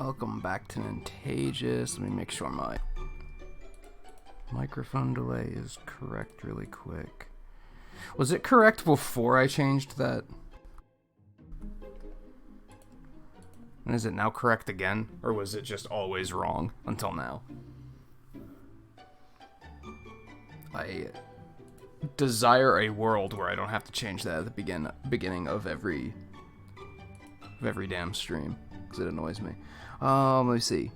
Welcome back to Nintagious. Let me make sure my microphone delay is correct really quick. Was it correct before I changed that? And is it now correct again? Or was it just always wrong until now? I desire a world where I don't have to change that at the beginning of every damn stream, because it annoys me. Let me see.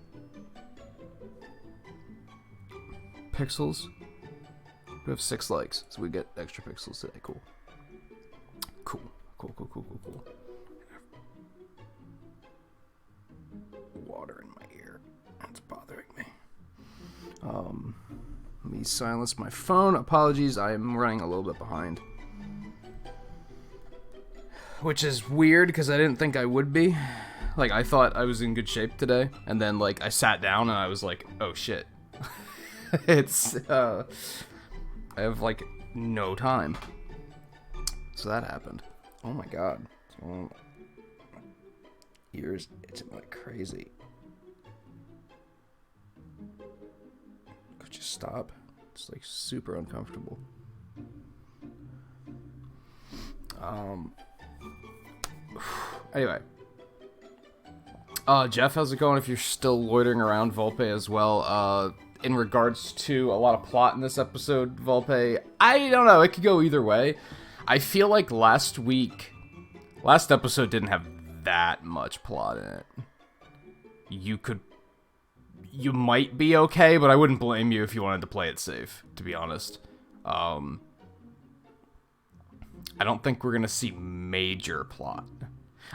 Pixels. We have 6 likes, so we get extra pixels today. Cool. Cool. Water in my ear. That's bothering me. Let me silence my phone. Apologies, I am running a little bit behind. Which is weird, because I didn't think I would be. Like, I thought I was in good shape today, and then, like, I sat down and I was like, oh shit. I have, like, no time. So that happened. Oh my god. Oh, ears itching like crazy. Could you stop? It's, like, super uncomfortable. Anyway. Jeff, how's it going if you're still loitering around? Volpe as well. In regards to a lot of plot in this episode, Volpe, I don't know, it could go either way. I feel like last episode didn't have that much plot in it. You might be okay, but I wouldn't blame you if you wanted to play it safe, to be honest. I don't think we're gonna see major plot.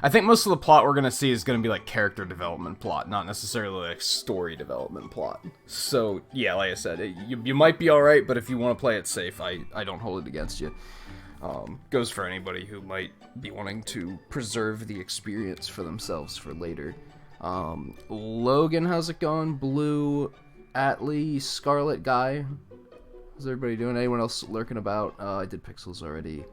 I think most of the plot we're gonna see is gonna be like character development plot, not necessarily like story development plot. So yeah, like I said, you might be alright, but if you want to play it safe, I don't hold it against you. Goes for anybody who might be wanting to preserve the experience for themselves for later. Logan, how's it going? Blue, Atlee, Scarlet Guy. How's everybody doing? Anyone else lurking about? I did Pixels already.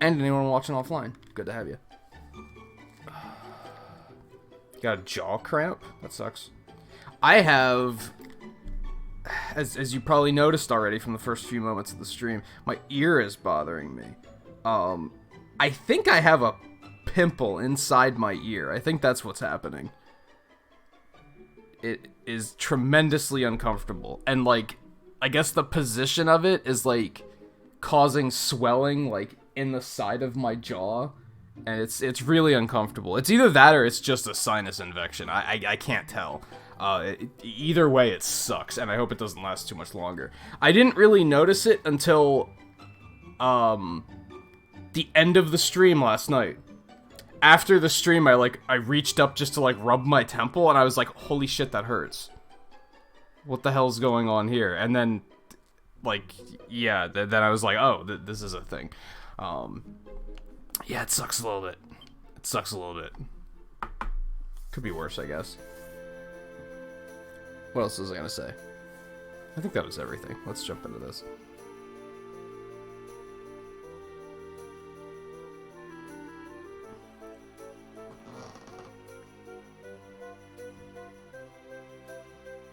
And anyone watching offline, good to have you. Got a jaw cramp? That sucks. I have, as you probably noticed already from the first few moments of the stream, my ear is bothering me. I think I have a pimple inside my ear. I think that's what's happening. It is tremendously uncomfortable. And, like, I guess the position of it is, like, causing swelling, like, in the side of my jaw, and it's really uncomfortable. It's either that or it's just a sinus infection. I can't tell. Either way, it sucks, and I hope it doesn't last too much longer. I didn't really notice it until the end of the stream last night. After the stream, I reached up just to like rub my temple, and I was like, holy shit, that hurts. What the hell's going on here? And then, like, yeah, then I was like, oh, this is a thing. Yeah, it sucks a little bit. Could be worse, I guess. What else was I gonna say? I think that was everything. Let's jump into this.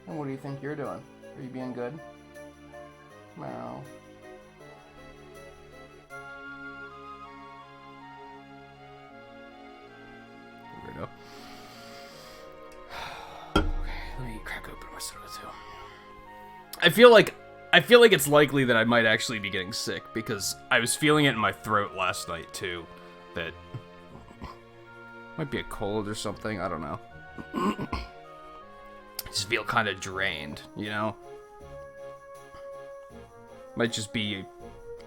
And what do you think you're doing? Are you being good? Meow. Weirdo. Okay, let me crack open my soda too. I feel like it's likely that I might actually be getting sick, because I was feeling it in my throat last night too. That might be a cold or something. I don't know. I just feel kind of drained, you know? Might just be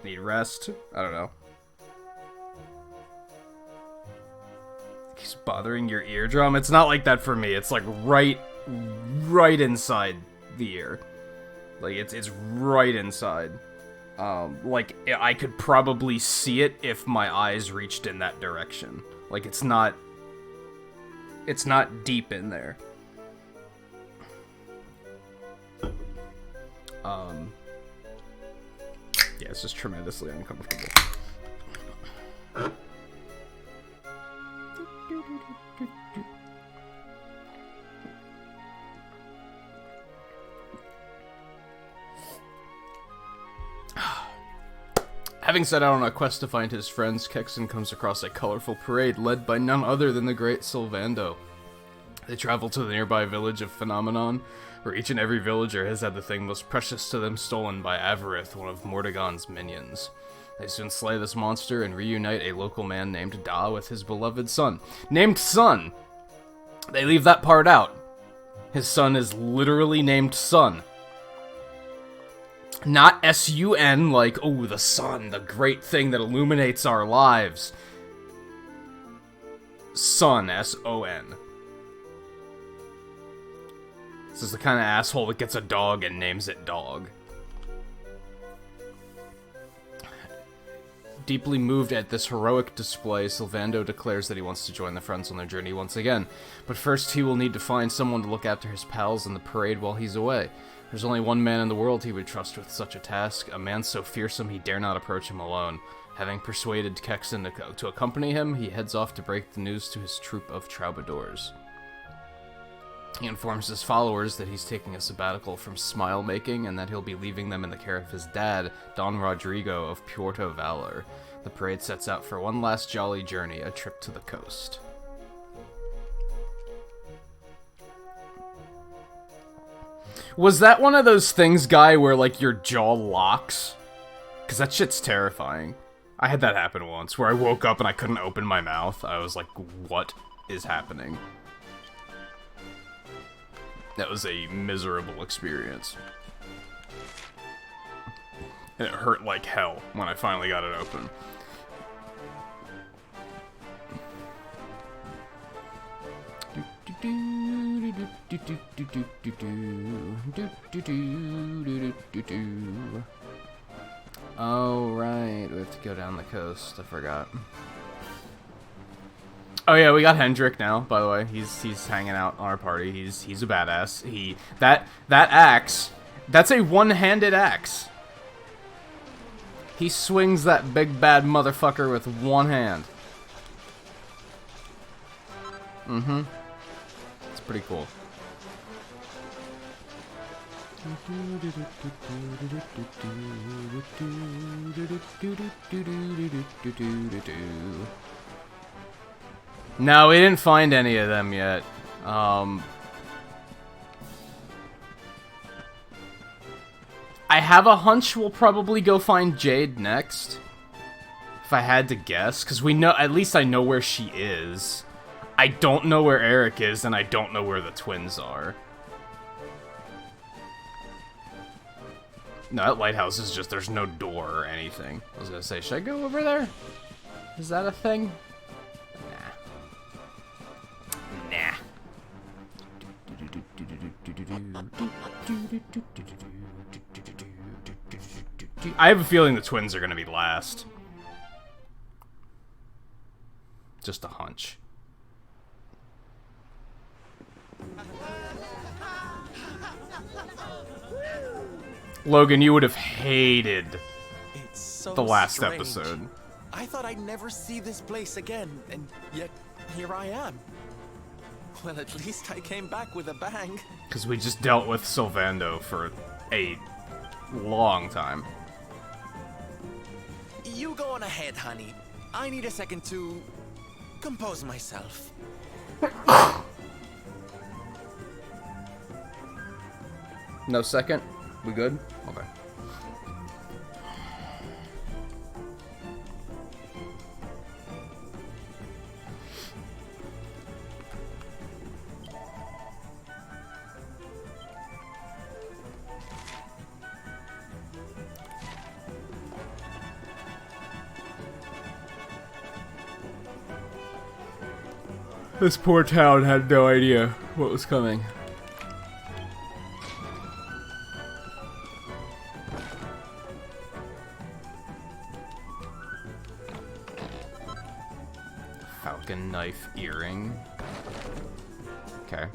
need rest. I don't know. He's bothering your eardrum. It's not like that for me. It's like right inside the ear. Like it's right inside. Like I could probably see it if my eyes reached in that direction. Like it's not deep in there. Yeah, it's just tremendously uncomfortable. Having set out on a quest to find his friends, Kexen comes across a colorful parade led by none other than the great Sylvando. They travel to the nearby village of Phenomenon, where each and every villager has had the thing most precious to them stolen by Avarith, one of Mordegon's minions. They soon slay this monster and reunite a local man named Da with his beloved son. Named Son! They leave that part out. His son is literally named Sun. Not S-U-N, like, oh, the sun, the great thing that illuminates our lives. Sun, S-O-N. This is the kind of asshole that gets a dog and names it Dog. Deeply moved at this heroic display, Sylvando declares that he wants to join the friends on their journey once again. But first he will need to find someone to look after his pals in the parade while he's away. There's only one man in the world he would trust with such a task, a man so fearsome he dare not approach him alone. Having persuaded Kexen to accompany him, he heads off to break the news to his troop of troubadours. He informs his followers that he's taking a sabbatical from smile-making and that he'll be leaving them in the care of his dad, Don Rodrigo of Puerto Valor. The parade sets out for one last jolly journey, a trip to the coast. Was that one of those things, Guy, where, like, your jaw locks? Because that shit's terrifying. I had that happen once, where I woke up and I couldn't open my mouth. I was like, what is happening? That was a miserable experience. And it hurt like hell when I finally got it open. Oh, right. We have to go down the coast. I forgot. Oh yeah, we got Hendrik now, by the way. He's hanging out on our party. He's a badass. That axe, that's a one-handed axe. He swings that big bad motherfucker with one hand. Mm-hmm. It's pretty cool. No, we didn't find any of them yet. I have a hunch we'll probably go find Jade next. If I had to guess, because we know, at least I know where she is. I don't know where Eric is, and I don't know where the twins are. No, that lighthouse is just, there's no door or anything. I was gonna say, should I go over there? Is that a thing? Nah. I have a feeling the twins are gonna be last. Just a hunch. Logan, you would have hated the last episode. I thought I'd never see this place again, and yet here I am. Well, at least I came back with a bang. Because we just dealt with Sylvando for a long time. You go on ahead, honey. I need a second to compose myself. No second? We good? Okay. This poor town had no idea what was coming. Falcon knife earring. Okay.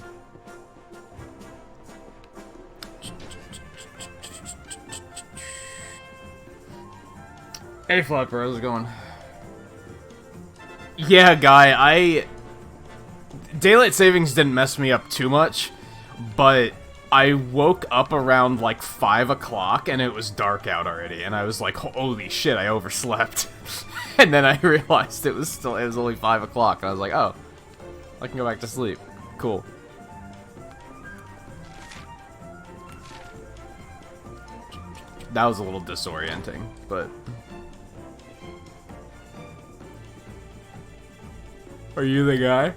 Hey Flopper, how's it going? Yeah, Guy, daylight savings didn't mess me up too much, but I woke up around like 5 o'clock and it was dark out already, and I was like, holy shit, I overslept. And then I realized it was only 5 o'clock, and I was like, oh, I can go back to sleep. Cool. That was a little disorienting, but... Are you the guy?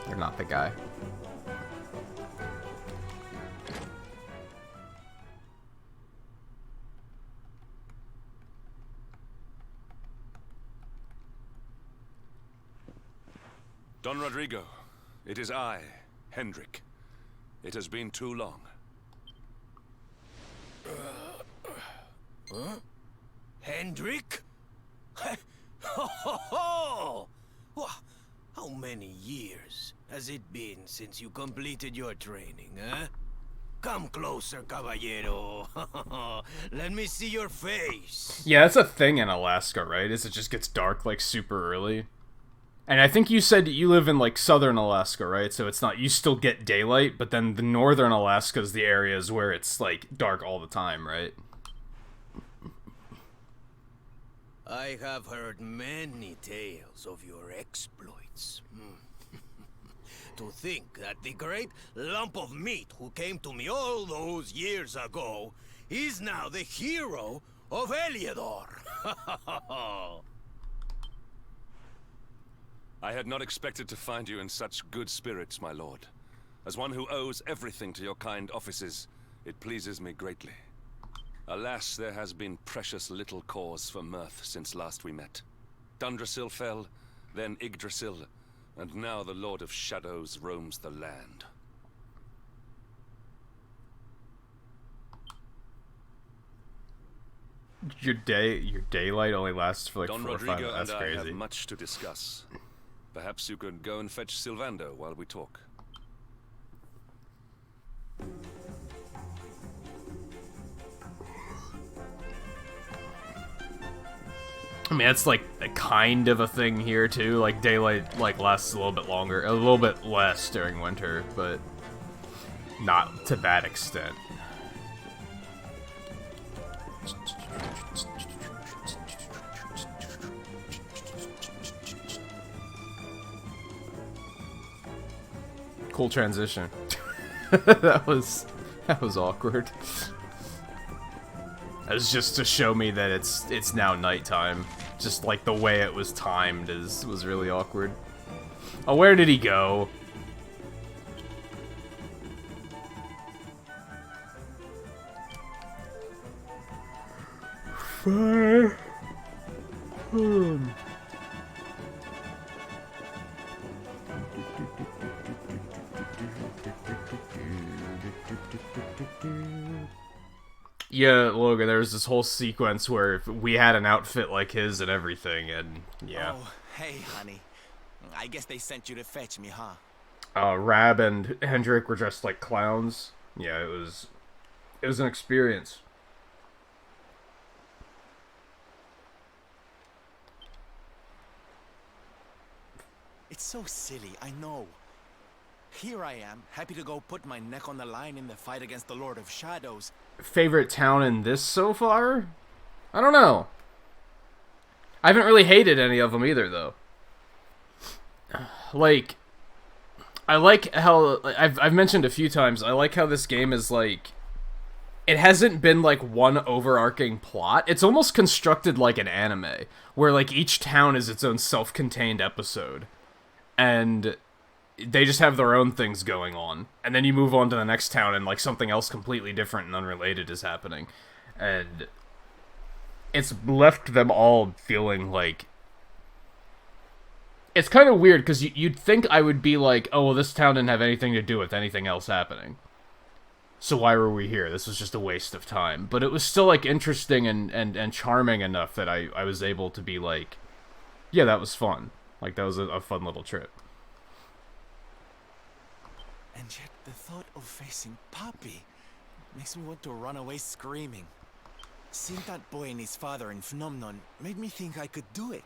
You're not the guy. Don Rodrigo, it is I, Hendrik. It has been too long. Huh? Hendrik? Ho ho ho! How many years has it been since you completed your training, huh? Come closer, caballero. Let me see your face. Yeah, that's a thing in Alaska, right? Is it just gets dark, like, super early? And I think you said you live in, like, southern Alaska, right? So it's not... You still get daylight, but then the northern Alaska is the areas where it's, like, dark all the time, right? I have heard many tales of your exploits. To think that the great lump of meat who came to me all those years ago is now the hero of Heliodor. I had not expected to find you in such good spirits, my lord. As one who owes everything to your kind offices, it pleases me greatly. Alas, there has been precious little cause for mirth since last we met. Dundrasil fell, then Yggdrasil, and now the Lord of Shadows roams the land. Your daylight only lasts for like Don 4 or 5 Rodrigo minutes. That's and crazy. I have much to discuss. Perhaps you could go and fetch Sylvando while we talk. I mean, that's like a kind of a thing here too. Like daylight like lasts a little bit longer, a little bit less during winter, but not to that extent. Cool transition. that was awkward. It was just to show me that it's now nighttime. Just like the way it was timed was really awkward. Oh, where did he go? Fire. Yeah, Logan, there was this whole sequence where we had an outfit like his and everything, and yeah. Oh, hey, honey. I guess they sent you to fetch me, huh? Rab and Hendrik were dressed like clowns. Yeah, it was an experience. It's so silly, I know. Here I am, happy to go put my neck on the line in the fight against the Lord of Shadows. Favorite town in this so far? I don't know. I haven't really hated any of them either, though. Like, I like how I've mentioned a few times. I like how this game is like, it hasn't been like one overarching plot. It's almost constructed like an anime, where like each town is its own self-contained episode, and they just have their own things going on, and then you move on to the next town and like something else completely different and unrelated is happening, and it's left them all feeling like it's kind of weird, because you'd think I would be like, oh well, this town didn't have anything to do with anything else happening, so why were we here? This was just a waste of time. But it was still like interesting and charming enough that I was able to be like, yeah, that was fun. Like that was a fun little trip. And And yet the thought of facing Papi makes me want to run away screaming. Seeing that boy and his father in Phenomenon made me think I could do it.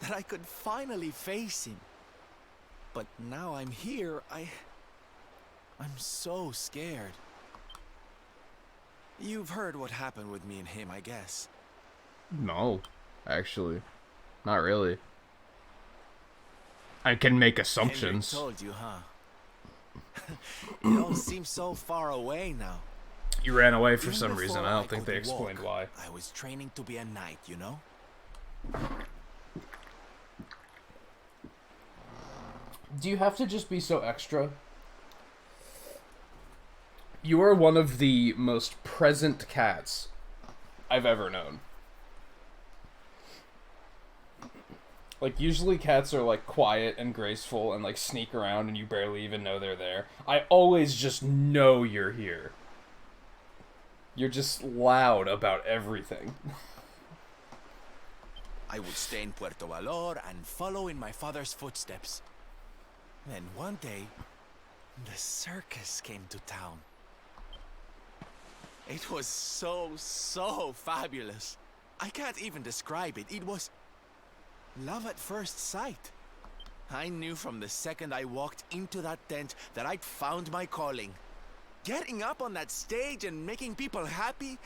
That I could finally face him. But now I'm here, I'm so scared. You've heard what happened with me and him, I guess. No, actually. Not really. I can make assumptions. Henry told you, huh? It all seems so far away now. You ran away for Even some reason. before I don't think could they explained walk, why. I was training to be a knight, you know? Do you have to just be so extra? You are one of the most present cats I've ever known. Like, usually cats are, like, quiet and graceful and, like, sneak around and you barely even know they're there. I always just know you're here. You're just loud about everything. I would stay in Puerto Valor and follow in my father's footsteps. Then one day, the circus came to town. It was so fabulous. I can't even describe it. It was love at first sight. I knew from the second I walked into that tent that I'd found my calling. Getting up on that stage and making people happy,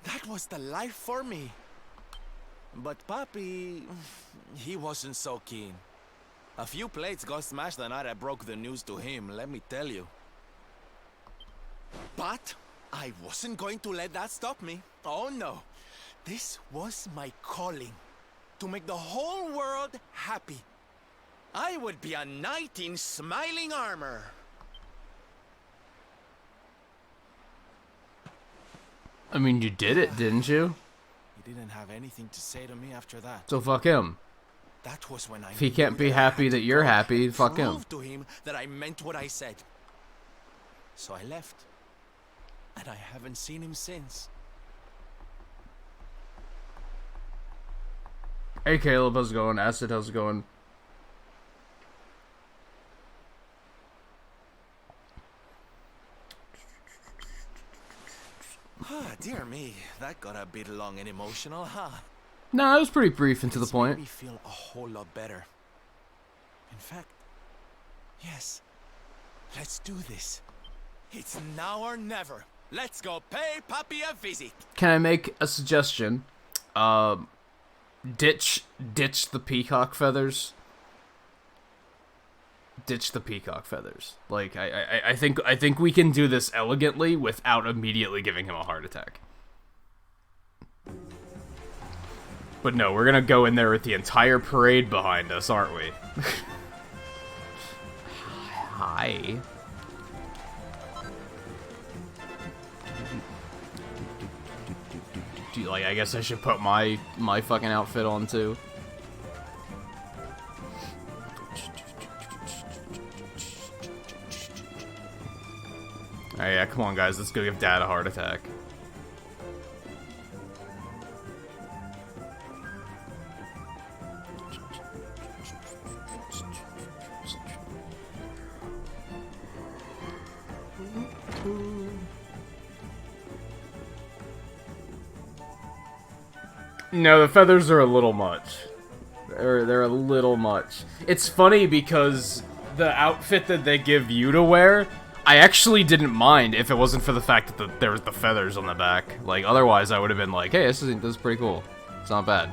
that was the life for me. But Papi, he wasn't so keen. A few plates got smashed the night I broke the news to him, let me tell you. But I wasn't going to let that stop me. Oh no. This was my calling. To make the whole world happy. I would be a knight in smiling armor. I mean, you did it, didn't you? He didn't have anything to say to me after that. So fuck him. That was when I If he knew can't be that I happy had that to you're go happy, and fuck him. prove to him that I meant what I said. So I left. And I haven't seen him since. Hey Caleb, how's it going? Acid, how's it going? Ah, dear me, that got a bit long and emotional, huh? No, it was pretty brief and to the It's made point. me feel a whole lot better. In fact, yes, let's do this. It's now or never. Let's go pay Papi a visit. Can I make a suggestion? Ditch the peacock feathers. Ditch the peacock feathers. Like, I think we can do this elegantly without immediately giving him a heart attack. But no, we're gonna go in there with the entire parade behind us, aren't we? Hi. Like, I guess I should put my fucking outfit on too. Alright, yeah, come on guys, let's go give Dad a heart attack. No, the feathers are a little much. They're a little much. It's funny because the outfit that they give you to wear, I actually didn't mind if it wasn't for the fact that there was the feathers on the back. Like, otherwise I would have been like, hey, this is pretty cool. It's not bad.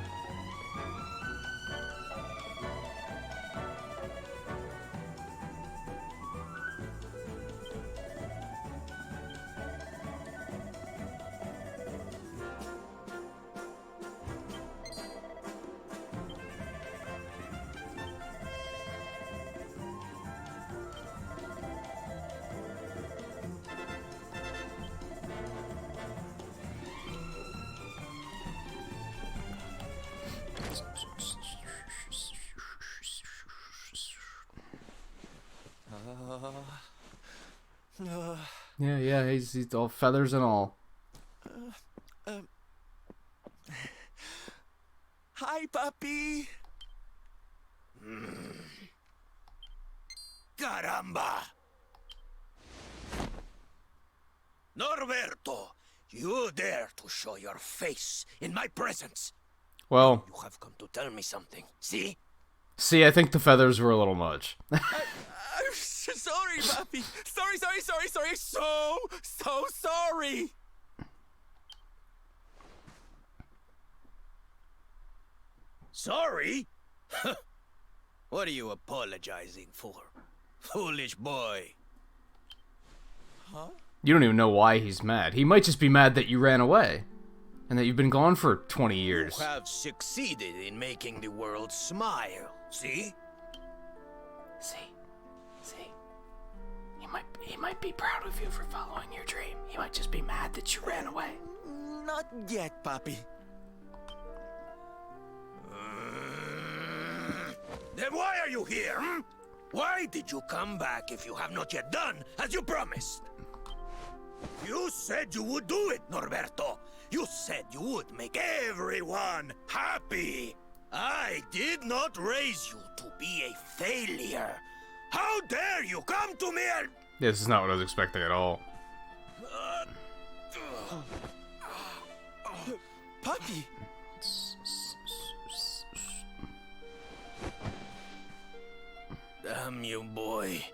Yeah, he's all feathers and all. Hi, Papi. Caramba! Norberto, you dare to show your face in my presence. Well, You have come to tell me something, see? see, I think the feathers were a little much. I'm sorry, Papi. Sorry. So sorry. Sorry? What are you apologizing for? Foolish boy. You don't even know why he's mad. He might just be mad that you ran away. And that you've been gone for 20 years. You have succeeded in making the world smile, see? See? He might be proud of you for following your dream. He might just be mad that you ran away. Not yet, Papi. Then why are you here, hmm? Why did you come back if you have not yet done as you promised? You said you would do it, Norberto. You said you would make everyone happy. I did not raise you to be a failure. How dare you come to me and... Yeah, this is not what I was expecting at all. Papi. Damn you, boy.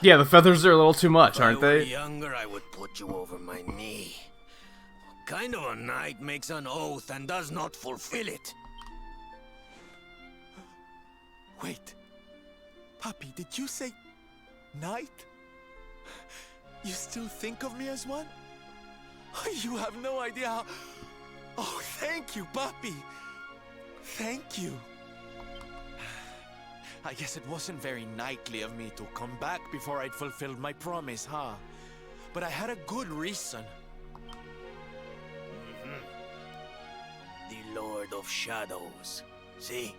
Yeah, the feathers are a little too much, aren't If I were they? younger, I would put you over my knee. What kind of a knight makes an oath and does not fulfill it? Wait. Papi, did you say knight? You still think of me as one? You have no idea how... Oh, thank you, Papi. Thank you. I guess it wasn't very knightly of me to come back before I'd fulfilled my promise, huh? But I had a good reason. The Lord of Shadows. See?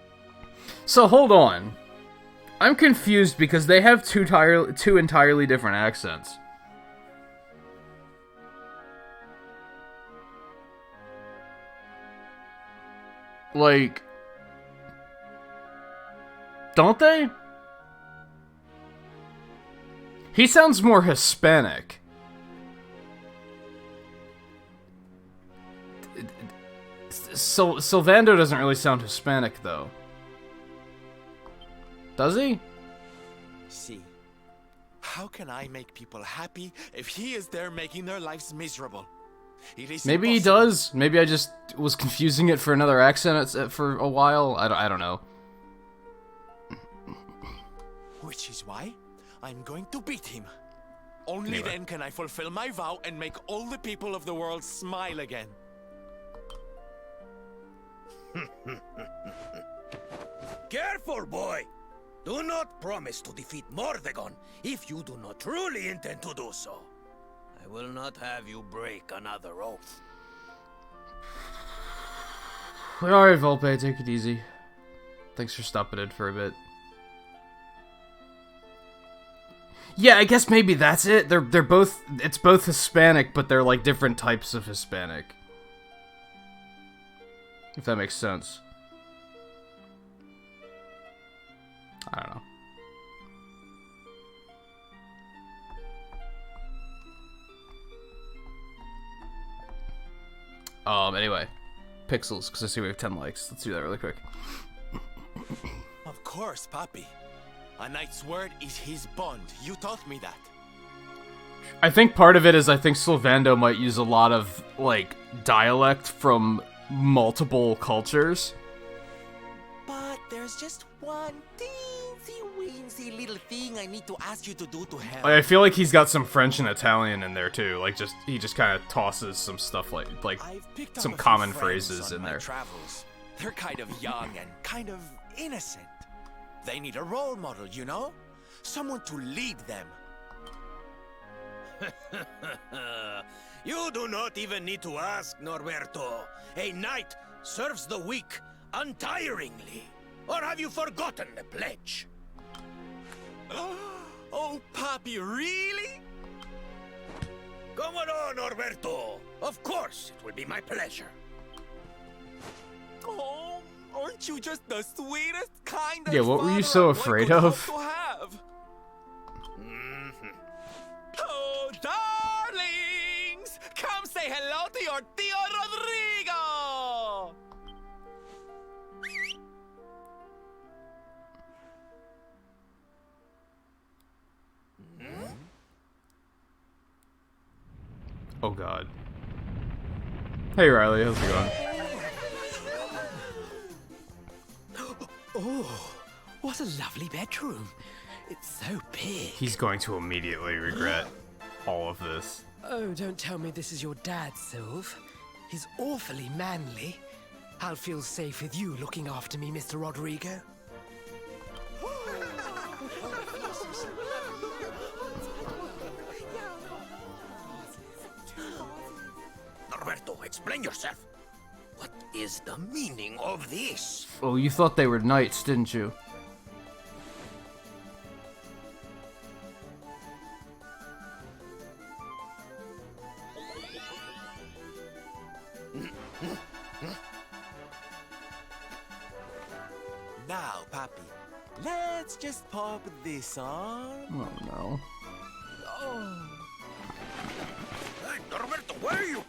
So hold on. I'm confused because they have two entirely different accents. Like, don't they? He sounds more Hispanic. Sylvando doesn't really sound Hispanic, though. Does he? See, how can I make people happy if he is there making their lives miserable? It is Maybe he impossible. does. Maybe I just was confusing it for another accent for a while. I don't know. Which is why I'm going to beat him. Only Anyway. then can I fulfill my vow and make all the people of the world smile again. Careful, boy! Do not promise to defeat Mordegon if you do not truly intend to do so. I will not have you break another oath. Alright, Volpe, take it easy. Thanks for stopping in for a bit. Yeah, I guess maybe that's it. They're both... It's both Hispanic, but they're like different types of Hispanic. If that makes sense. I don't know. Anyway. Pixels, because I see we have 10 likes. Let's do that really quick. Of course, Papi. A knight's word is his bond. You taught me that. I think part of it is I think Sylvando might use a lot of, like, dialect from multiple cultures. But there's just one teensy-weensy little thing I need to ask you to do to help. I feel like he's got some French and Italian in there too. Like, he just kind of tosses some stuff like I've picked up some a few common friends phrases on in my there. Travels. They're kind of young and kind of innocent. They need a role model, you know? Someone to lead them. You do not even need to ask, Norberto. A knight serves the weak untiringly. Or have you forgotten the pledge? Oh, Papi, really? Come on, Norberto. Of course, it will be my pleasure. Oh, aren't you just the sweetest, kindest Yeah, what were you father so a boy afraid could of? hope to have? Oh, darling, say hello to your Tío Rodrigo! Oh god. Hey Riley, how's it going? Oh, what a lovely bedroom. It's so big. He's going to immediately regret all of this. Oh, don't tell me this is your dad, Sylve. He's awfully manly. I'll feel safe with you looking after me, Mr. Rodrigo. Norberto, explain yourself. What is the meaning of this? Oh, you thought they were knights, didn't you? Now, Papi, let's just pop this on. Oh no. Hey, Norberto, where are you?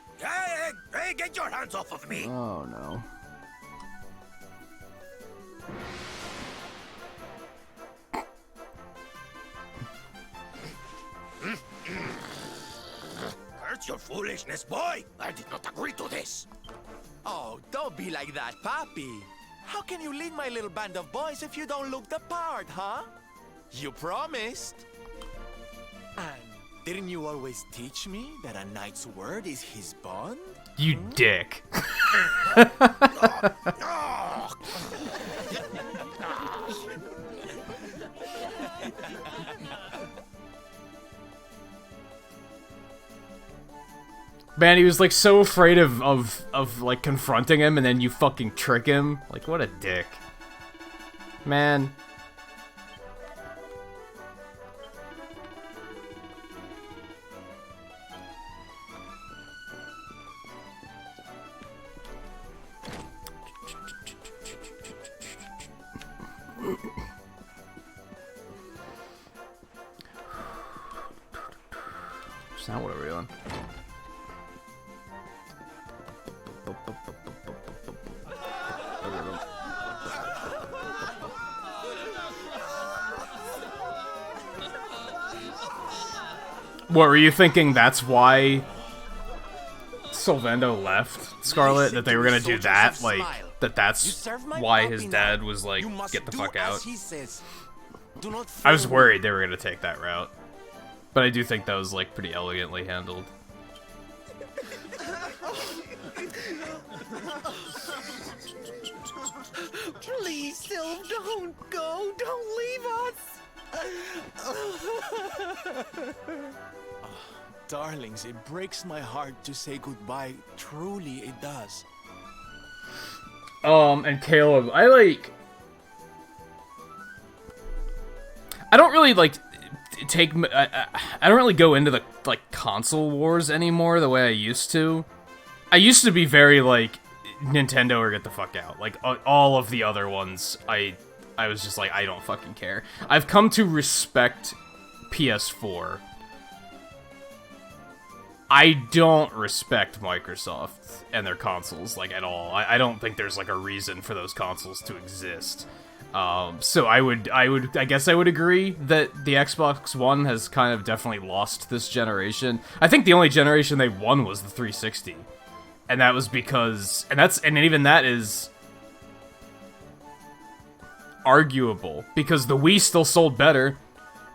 Hey, get your hands off of me! Oh no. Where's your foolishness, boy? I did not agree to this. Oh, don't be like that, Papi. How can you lead my little band of boys if you don't look the part, huh? You promised. And didn't you always teach me that a knight's word is his bond? You dick. Man, he was like so afraid of like confronting him, and then you fucking trick him. Like, what a dick. Man. So now what are we on? What were you thinking? That's why Sylvando left Scarlet? That they were gonna do that? Like, that's why his dad was like, get the fuck out? I was worried they were gonna take that route. But I do think that was like pretty elegantly handled. Please, Sylve, don't go. Don't leave us. Darlings, it breaks my heart to say goodbye. Truly, it does. And Caleb, I don't really like I don't really go into the like console wars anymore the way I used to. I used to be very like Nintendo or get the fuck out. Like all of the other ones, I was just like, I don't fucking care. I've come to respect PS4. I don't respect Microsoft and their consoles, like, at all. I don't think there's, like, a reason for those consoles to exist. So I guess I would agree that the Xbox One has kind of definitely lost this generation. I think the only generation they won was the 360. And that was because, and even that is arguable, because the Wii still sold better.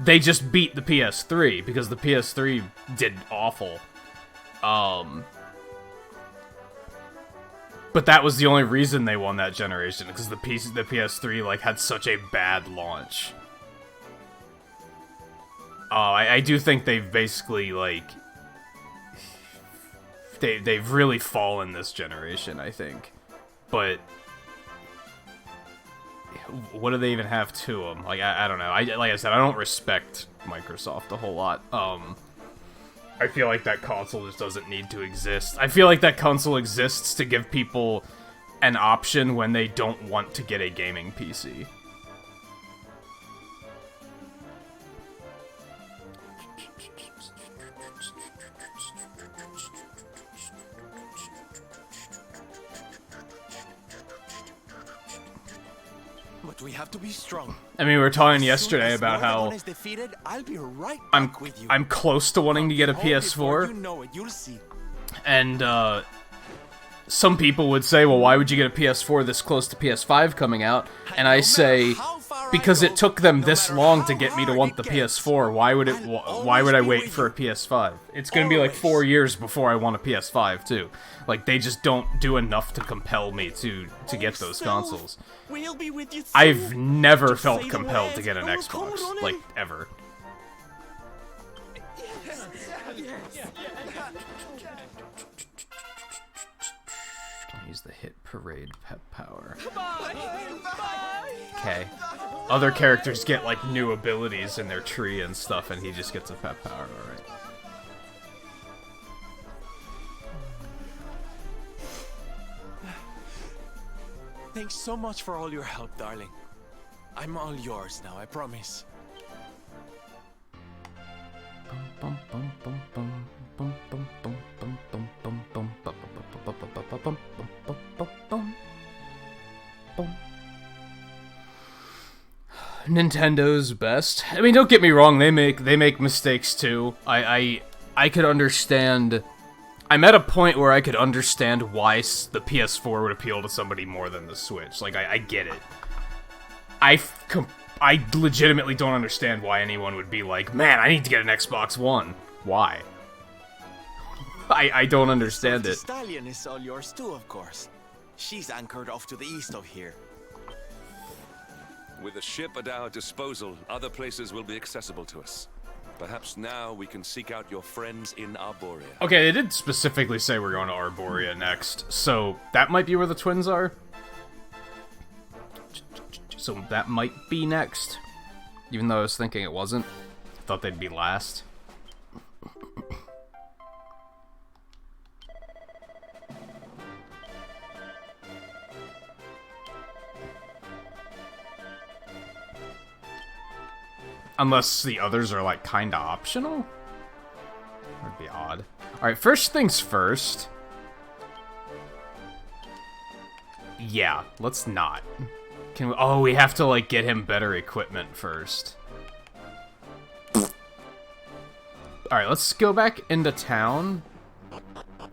They just beat the PS3, because the PS3 did awful. But that was the only reason they won that generation, because the PS3 like had such a bad launch. I do think they've basically like they've really fallen this generation, I think. But what do they even have to them? Like I don't know. Like I said, I don't respect Microsoft a whole lot. I feel like that console just doesn't need to exist. I feel like that console exists to give people an option when they don't want to get a gaming PC. But we have to be strong. I mean, we were talking As yesterday soon as about how Morrigan is defeated, I'll be right I'm back with you. I'm close to wanting to get a Hold before PS4, You know it. You'll see. and some people would say, well, why would you get a PS4 this close to PS5 coming out? And I say, because it took them this long to get me to want the PS4. Why would I wait for a PS5? It's gonna be like 4 years before I want a PS5 too. Like, they just don't do enough to compel me to get those consoles. We'll be with you soon. I've never felt fade compelled away to get an and come Xbox, running. like, ever. Use the hit parade pep power. Okay. Other characters get like new abilities in their tree and stuff, and he just gets a pep power, alright. Thanks so much for all your help, darling. I'm all yours now, I promise. Nintendo's best. I mean, don't get me wrong, they make mistakes too. I could understand. I'm at a point where I could understand why the PS4 would appeal to somebody more than the Switch. Like, I get it. I legitimately don't understand why anyone would be like, man, I need to get an Xbox One. Why? I don't understand The it. stallion is all yours too, of course. She's anchored off to the east of here. With a ship at our disposal, other places will be accessible to us. Perhaps now we can seek out your friends in Arborea. Okay, they did specifically say we're going to Arborea next, so that might be where the twins are. So that might be next. Even though I was thinking it wasn't. I thought they'd be last. Unless the others are, like, kinda optional? That'd be odd. Alright, first things first. Yeah, let's not. Can we— oh, we have to, like, get him better equipment first. Alright, let's go back into town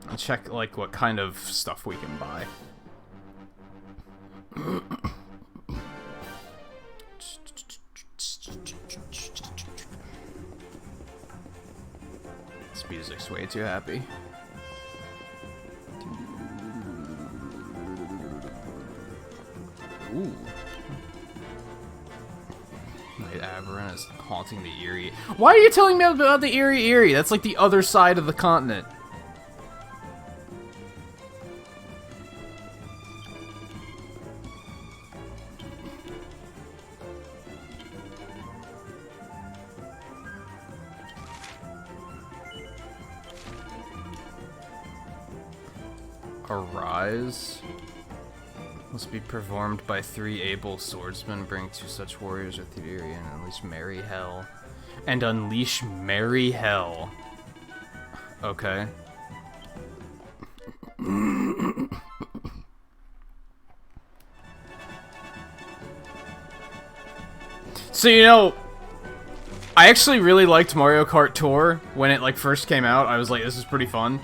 and check, like, what kind of stuff we can buy. This music's way too happy. Ooh. Night Aberrant is haunting the Eerie. Why are you telling me about the Eerie? That's like the other side of the continent. Arise must be performed by 3 able swordsmen. Bring 2 such warriors with the Eerie and unleash merry hell. And unleash merry hell. Okay. So, you know, I actually really liked Mario Kart Tour when it, like, first came out. I was like, this is pretty fun.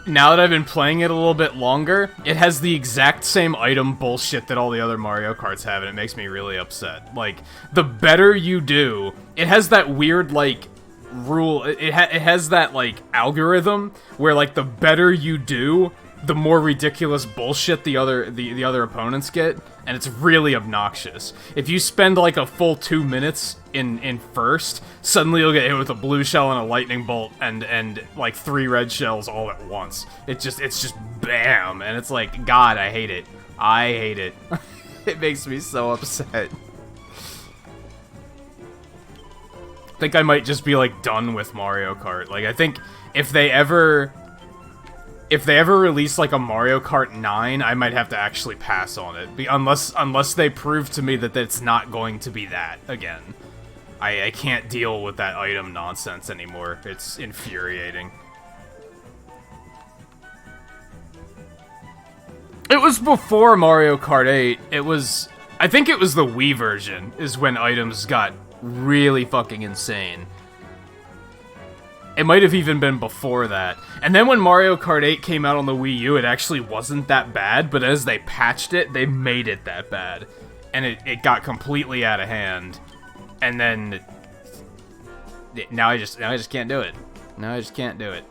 Now that I've been playing it a little bit longer, it has the exact same item bullshit that all the other Mario Karts have, and it makes me really upset. Like, the better you do, it has that weird, like, rule, it has that, like, algorithm where, like, the better you do, the more ridiculous bullshit the other opponents get, and it's really obnoxious. If you spend, like, a full 2 minutes in first, suddenly you'll get hit with a blue shell and a lightning bolt and like 3 red shells all at once. It's just bam, and it's like, God, I hate it. I hate it. It makes me so upset. I think I might just be, like, done with Mario Kart. Like, I think if they ever release, like, a Mario Kart 9, I might have to actually pass on it. Unless they prove to me that it's not going to be that again. I can't deal with that item nonsense anymore. It's infuriating. It was before Mario Kart 8. It was... I think it was the Wii version is when items got really fucking insane. It might have even been before that. And then when Mario Kart 8 came out on the Wii U, it actually wasn't that bad, but as they patched it, they made it that bad. And it got completely out of hand. And then... Now I just can't do it. Now I just can't do it.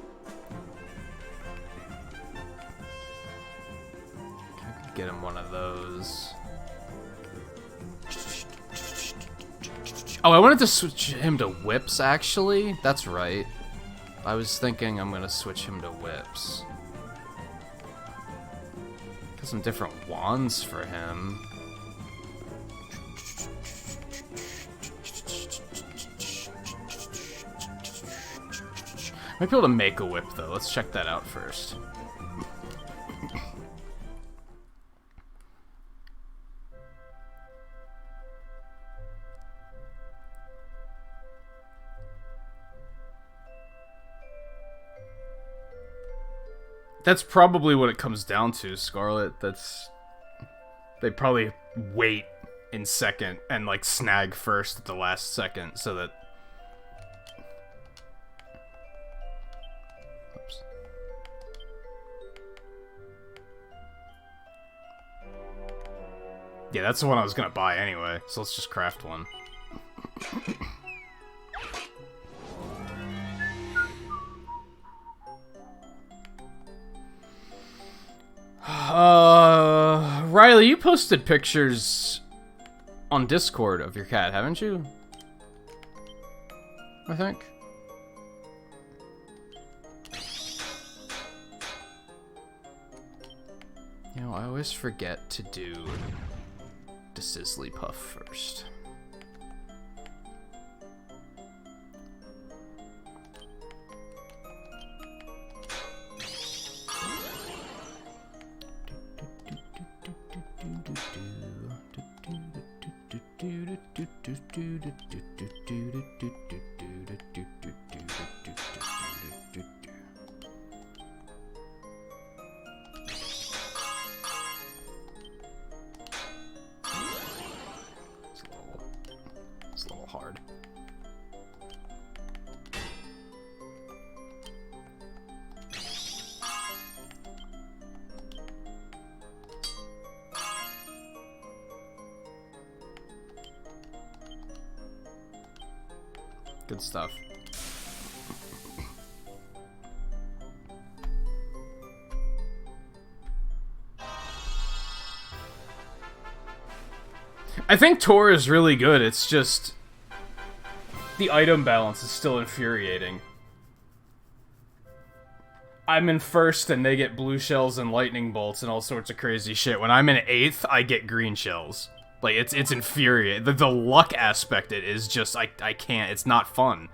I could get him one of those. Oh, I wanted to switch him to whips, actually. That's right. I was thinking I'm gonna switch him to whips. Got some different wands for him. Might be able to make a whip, though. Let's check that out first. That's probably what it comes down to, Scarlet. They probably wait in second and, like, snag first at the last second so that... Oops. Yeah, that's the one I was gonna buy anyway, so let's just craft one. Riley, you posted pictures on Discord of your cat, haven't you? I think. You know, I always forget to do the Sizzly Puff first. It's a little hard. Good stuff. I think Tor is really good, it's just... the item balance is still infuriating. I'm in first and they get blue shells and lightning bolts and all sorts of crazy shit. When I'm in 8th, I get green shells. Like, it's infuriating. The luck aspect it is just, I can't, it's not fun.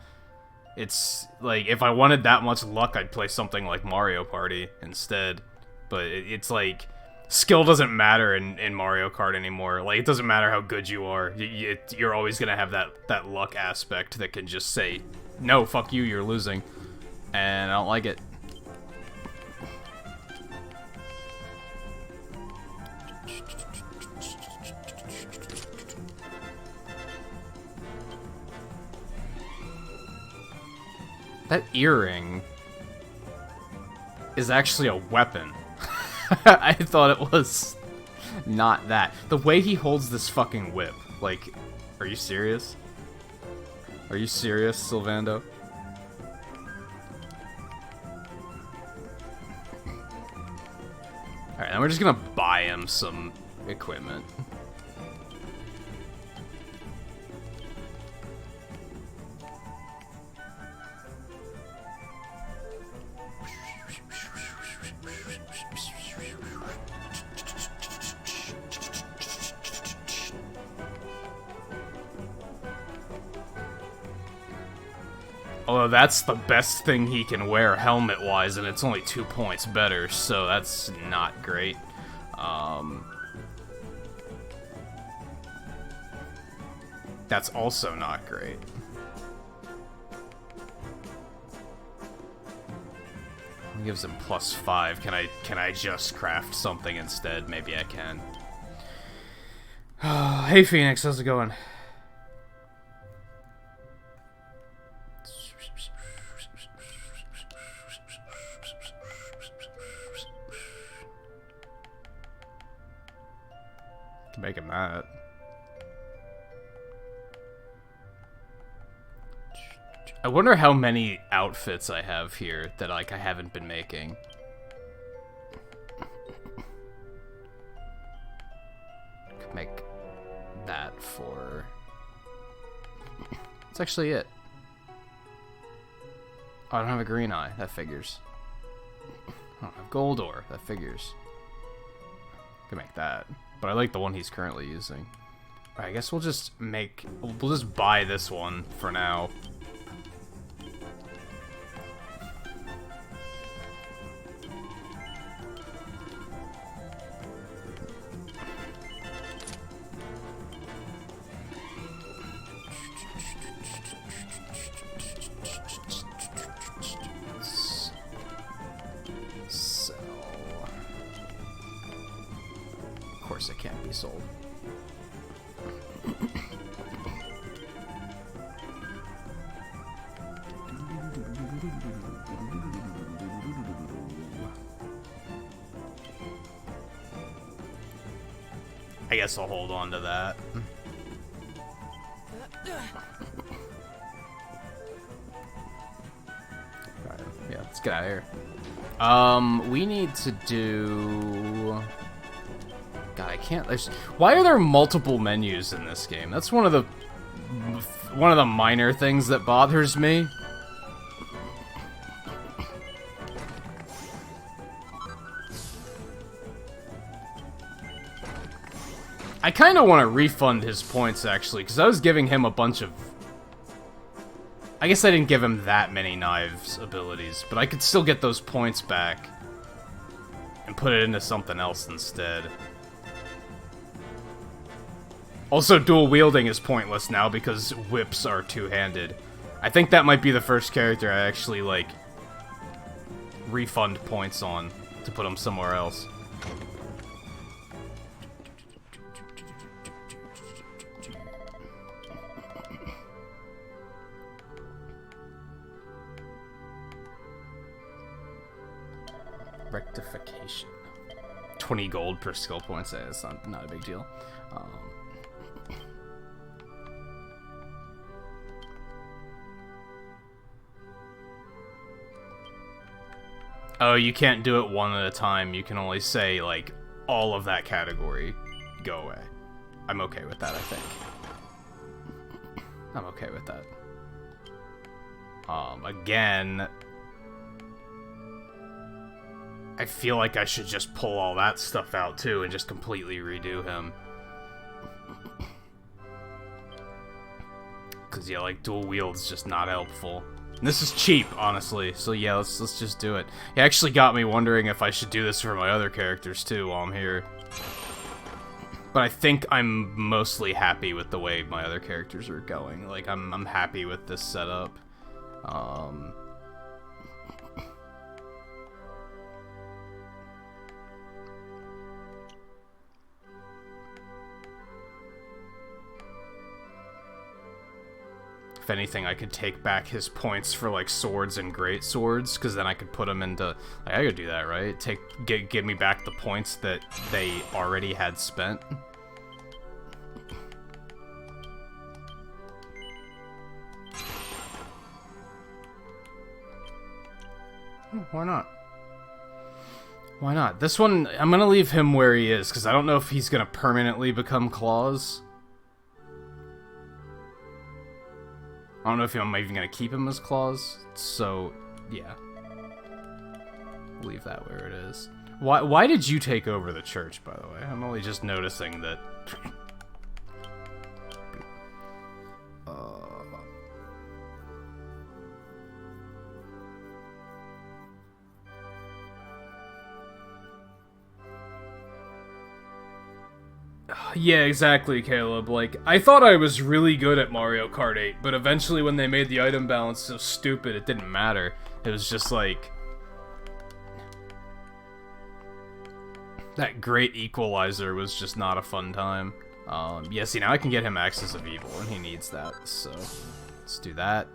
It's, like, if I wanted that much luck, I'd play something like Mario Party instead. But it's like, skill doesn't matter in Mario Kart anymore. Like, it doesn't matter how good you are. You're always gonna have that luck aspect that can just say, no, fuck you, you're losing. And I don't like it. That earring is actually a weapon. I thought it was not that. The way he holds this fucking whip, like, are you serious? Are you serious, Sylvando? Alright, then we're just gonna buy him some equipment. Although that's the best thing he can wear helmet-wise, and it's only 2 points better, so that's not great. That's also not great. It gives him +5. Can I just craft something instead? Maybe I can. Hey Phoenix, how's it going? Can make him that. I wonder how many outfits I have here that like I haven't been making. Could make that for... That's actually it. Oh, I don't have a green eye. That figures. I don't have gold ore. That figures. Could make that. But I like the one he's currently using. Alright, I guess we'll just make... We'll just buy this one for now. It can't be sold. I guess I'll hold on to that. Right, yeah, let's get out of here. We need to do... God, I can't. Why are there multiple menus in this game? That's one of the minor things that bothers me. I kind of want to refund his points actually, because I was giving him a bunch of... I guess I didn't give him that many knives abilities, but I could still get those points back and put it into something else instead. Also, dual wielding is pointless now because whips are two-handed. I think that might be the first character I actually, like, refund points on to put them somewhere else. Rectification. 20 gold per skill points. That's not a big deal. Oh, you can't do it one at a time. You can only say, like, all of that category go away. I'm okay with that, I think. I'm okay with that. Again... I feel like I should just pull all that stuff out, too, and just completely redo him. Because, yeah, like, dual wield's just not helpful. And this is cheap, honestly, so yeah, let's just do it. It actually got me wondering if I should do this for my other characters, too, while I'm here. But I think I'm mostly happy with the way my other characters are going. Like, I'm happy with this setup. If anything, I could take back his points for, like, swords and great swords, because then I could put them into... Like, I could do that, right? Give me back the points that they already had spent. Why not? Why not? This one, I'm gonna leave him where he is, because I don't know if he's gonna permanently become Claws. I don't know if I'm even gonna keep him as Claws, so yeah. Leave that where it is. Why did you take over the church, by the way? I'm only just noticing that. Yeah, exactly, Caleb. Like, I thought I was really good at Mario Kart 8, but eventually when they made the item balance so stupid, it didn't matter. It was just like... that great equalizer was just not a fun time. Yeah, see, now I can get him Axis of Evil, and he needs that, so let's do that.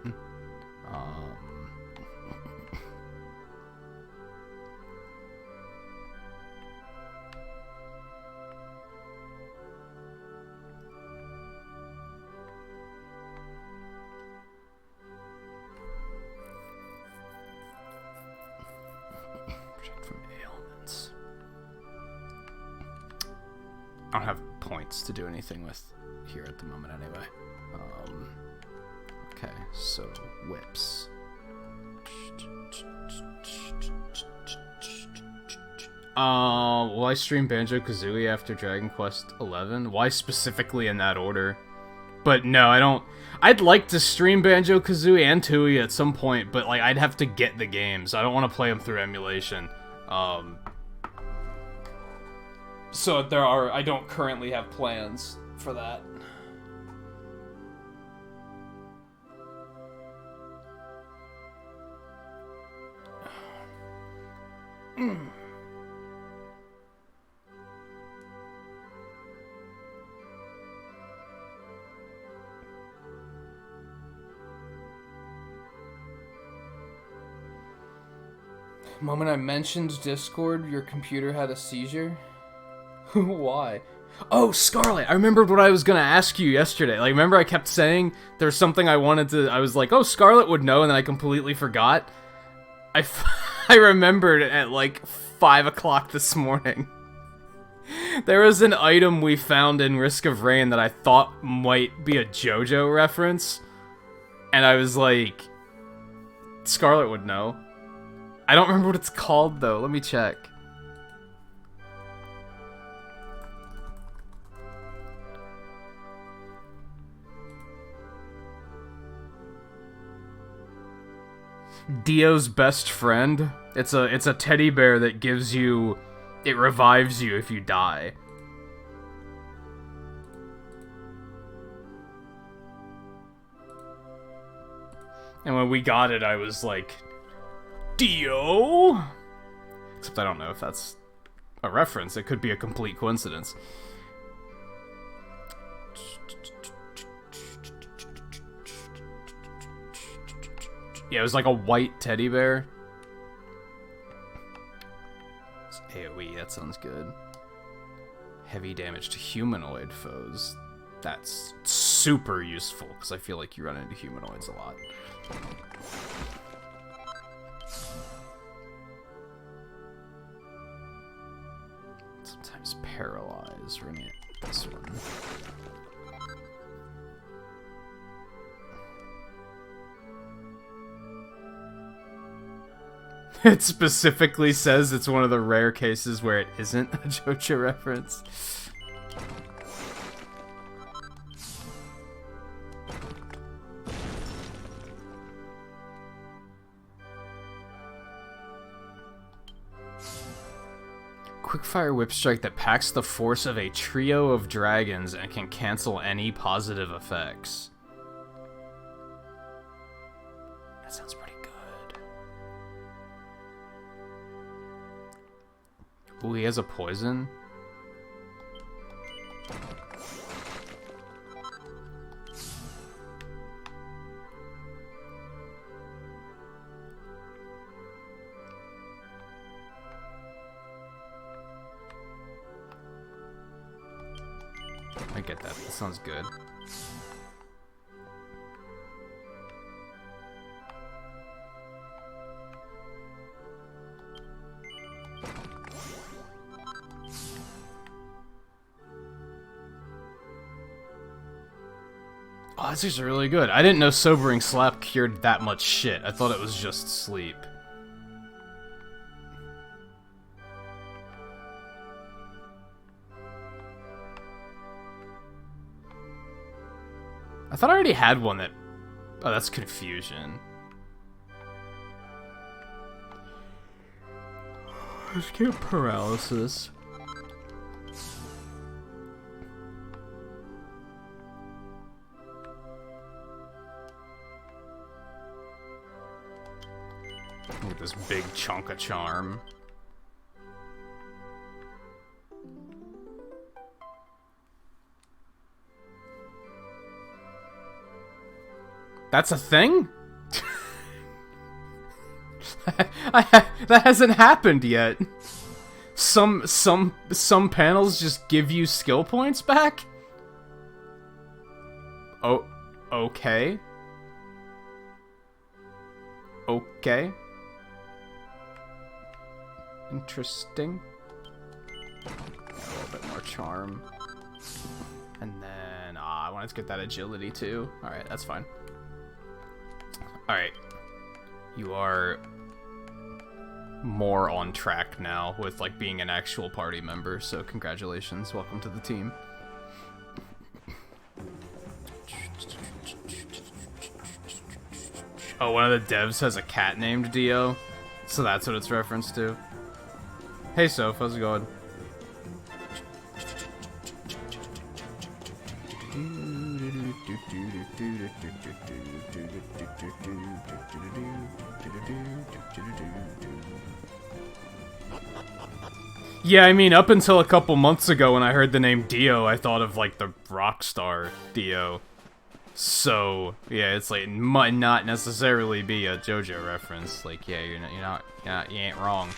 Protect from ailments. I don't have points to do anything with here at the moment anyway. Okay, so whips. Will I stream Banjo-Kazooie after Dragon Quest XI? Why specifically in that order? But no, I don't. I'd like to stream Banjo-Kazooie and Tooie at some point, but like I'd have to get the games. I don't want to play them through emulation. So I don't currently have plans for that. The moment I mentioned Discord, your computer had a seizure? Why? Oh, Scarlet! I remembered what I was gonna ask you yesterday. Like, remember I kept saying there's something I wanted to... I was like, oh, Scarlet would know, and then I completely forgot. I remembered at, like, 5 o'clock this morning. There was an item we found in Risk of Rain that I thought might be a JoJo reference. And I was like... Scarlet would know. I don't remember what it's called, though. Let me check. Dio's best friend. It's a teddy bear that gives you... It revives you if you die. And when we got it, I was like... Dio? Except I don't know if that's a reference. It could be a complete coincidence. Yeah, it was like a white teddy bear. It's AoE, that sounds good. Heavy damage to humanoid foes. That's super useful, because I feel like you run into humanoids a lot. Sometimes paralyze. We're gonna get this one. It specifically says it's one of the rare cases where it isn't a JoJo reference. Quickfire Whip Strike that packs the force of a trio of dragons and can cancel any positive effects. That sounds pretty good. Ooh, he has a poison. I get that. That sounds good. Oh, this is really good. I didn't know Sobering Slap cured that much shit. I thought it was just sleep. I thought I already had one that... Oh, that's Confusion. Let's get Paralysis. Look at this big chunk of charm. That's a thing? That hasn't happened yet. Some panels just give you skill points back? Oh, okay. Okay. Interesting. A little bit more charm. And then, I wanted to get that agility too. Alright, that's fine. Alright. You are more on track now with, like, being an actual party member, so congratulations. Welcome to the team. Oh, one of the devs has a cat named Dio, so that's what it's referenced to. Hey, Soph, how's it going? Yeah, I mean, up until a couple months ago when I heard the name Dio, I thought of, like, the rock star Dio. So, yeah, it's like, it might not necessarily be a JoJo reference. Like, yeah, you ain't wrong.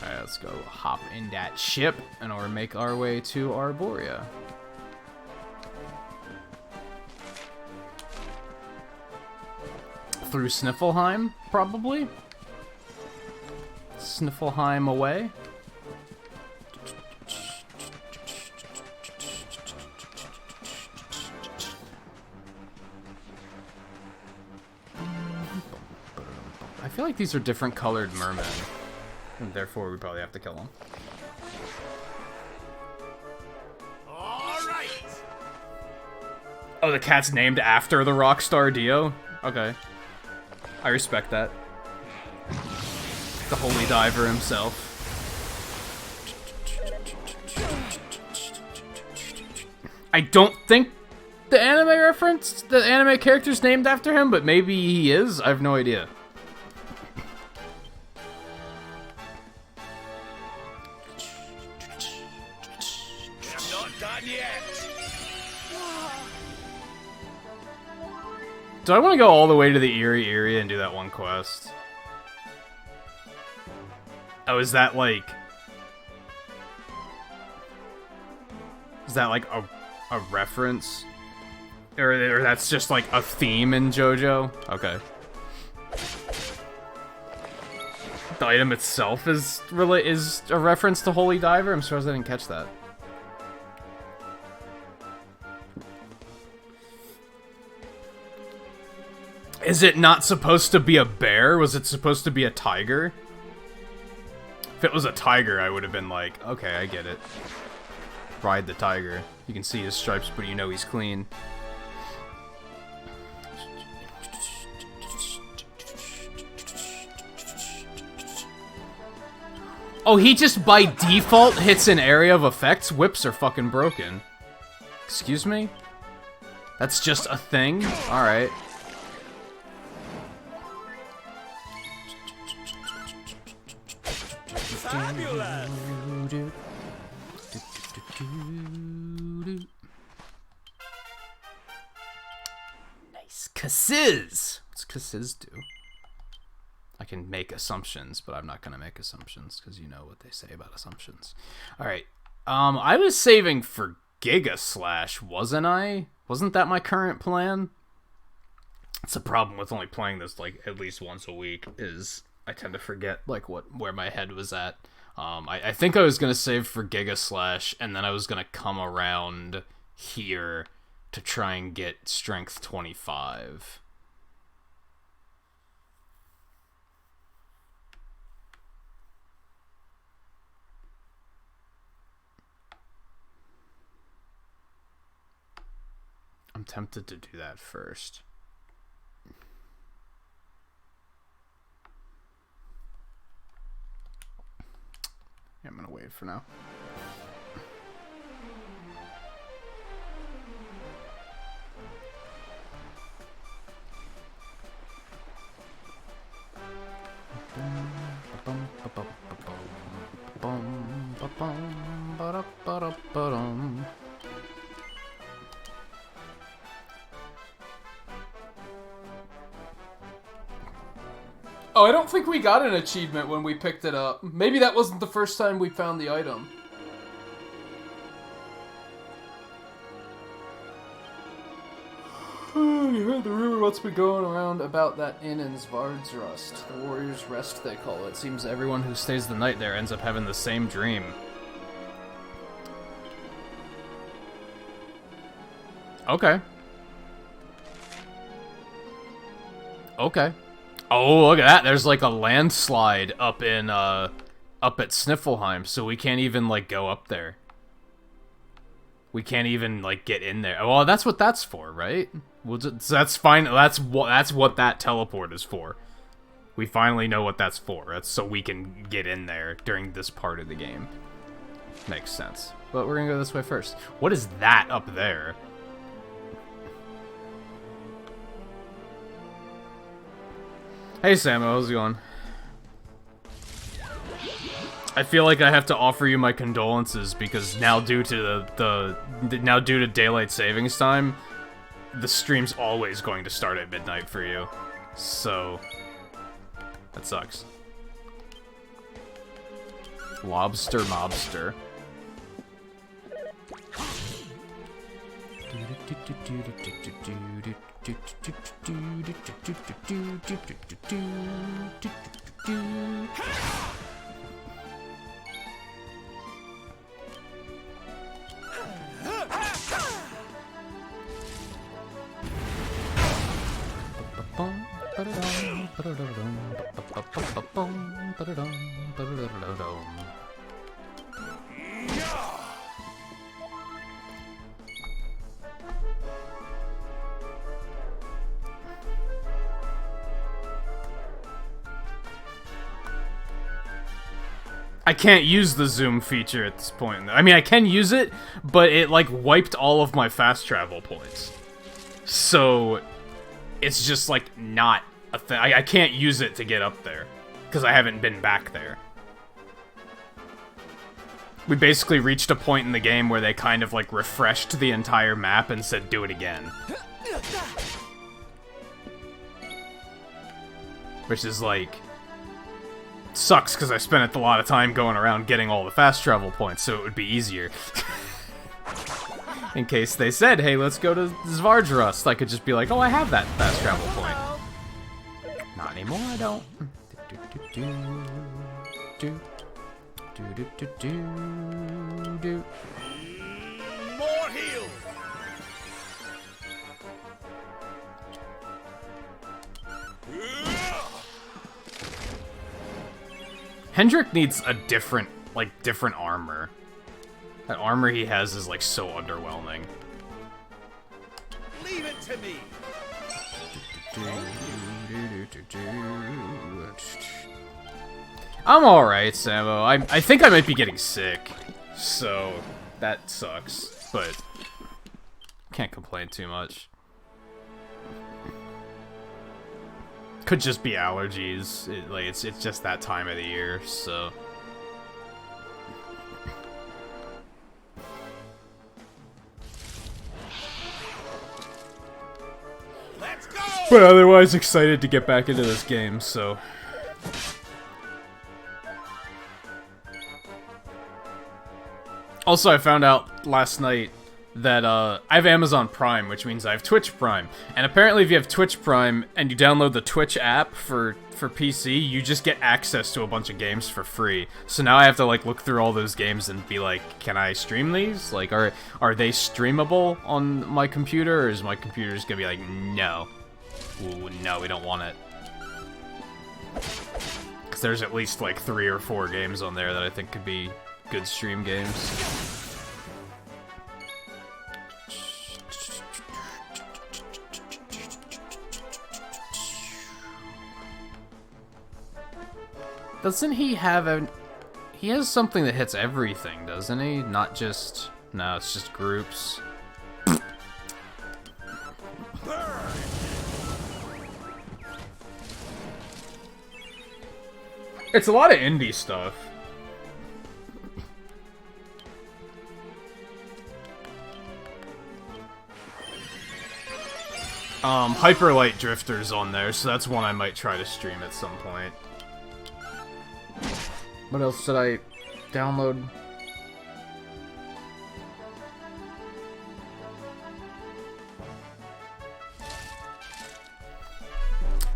Alright, let's go hop in that ship, and we'll make our way to Arborea. Through Sniffleheim, probably? Sniffleheim away? I feel like these are different colored mermen, and therefore we probably have to kill them. All right. Oh, the cat's named after the rock star Dio? Okay. I respect that. The holy diver himself. I don't think the anime character's named after him, but maybe he is? I have no idea. I'm not done yet. Do I want to go all the way to the Eerie area and do that one quest? Oh, is that like... Is that like a reference? Or that's just like a theme in JoJo? Okay. The item itself is a reference to Holy Diver? I'm surprised I didn't catch that. Is it not supposed to be a bear? Was it supposed to be a tiger? If it was a tiger, I would have been like, okay, I get it. Ride the tiger. You can see his stripes, but you know he's clean. Oh, he just by default hits an area of effects? Whips are fucking broken. Excuse me? That's just a thing? Alright. Fabulous. Nice. Kazizz! What's Kazizz do? I can make assumptions, but I'm not gonna make assumptions, because you know what they say about assumptions. Alright. I was saving for Giga Slash, wasn't I? Wasn't that my current plan? It's a problem with only playing this, like, at least once a week, is I tend to forget, like, where my head was at. I think I was gonna save for Giga Slash, and then I was gonna come around here to try and get Strength 25. I'm tempted to do that first. Yeah, I'm gonna wait for now. Oh, I don't think we got an achievement when we picked it up. Maybe that wasn't the first time we found the item. You heard the rumor what's been going around about that inn in Svardsrust. The Warrior's Rest, they call it. Seems everyone who stays the night there ends up having the same dream. Okay. Okay. Oh, look at that. There's like a landslide up in, up at Sniffelheim, so we can't even, like, go up there. We can't even, like, get in there. Well, that's what that's for, right? We'll just, that's fine. That's what that teleport is for. We finally know what that's for. That's so we can get in there during this part of the game. Makes sense. But we're gonna go this way first. What is that up there? Hey, Sam, how's it going? I feel like I have to offer you my condolences because now due to now due to daylight savings time, the stream's always going to start at midnight for you. So that sucks. Lobster mobster. I can't use the zoom feature at this point. I mean, I can use it, but it, like, wiped all of my fast travel points. So, it's just, like, not a thing. I can't use it to get up there, because I haven't been back there. We basically reached a point in the game where they kind of, like, refreshed the entire map and said, do it again. Which is, like... sucks because I spent a lot of time going around getting all the fast travel points, so it would be easier. In case they said, hey, let's go to Svardsrust, I could just be like, oh, I have that fast travel point. Not anymore, I don't. More heal. Hendrik needs a different armor. That armor he has is, like, so underwhelming. Leave it to me. I'm alright, Samo. I think I might be getting sick, so that sucks, but can't complain too much. Could just be allergies. It's just that time of the year, so. Let's go. But otherwise excited to get back into this game, so. Also, I found out last night that I have Amazon Prime, which means I have Twitch Prime. And apparently if you have Twitch Prime and you download the Twitch app for PC, you just get access to a bunch of games for free. So now I have to, like, look through all those games and be like, can I stream these? Like, are they streamable on my computer, or is my computer just gonna be like, no. Ooh, no, we don't want it. Because there's at least, like, 3 or 4 games on there that I think could be good stream games. Doesn't he have a... He has something that hits everything, doesn't he? Not just... No, it's just groups. It's a lot of indie stuff. Hyperlight Drifter's on there, so that's one I might try to stream at some point. What else did I download?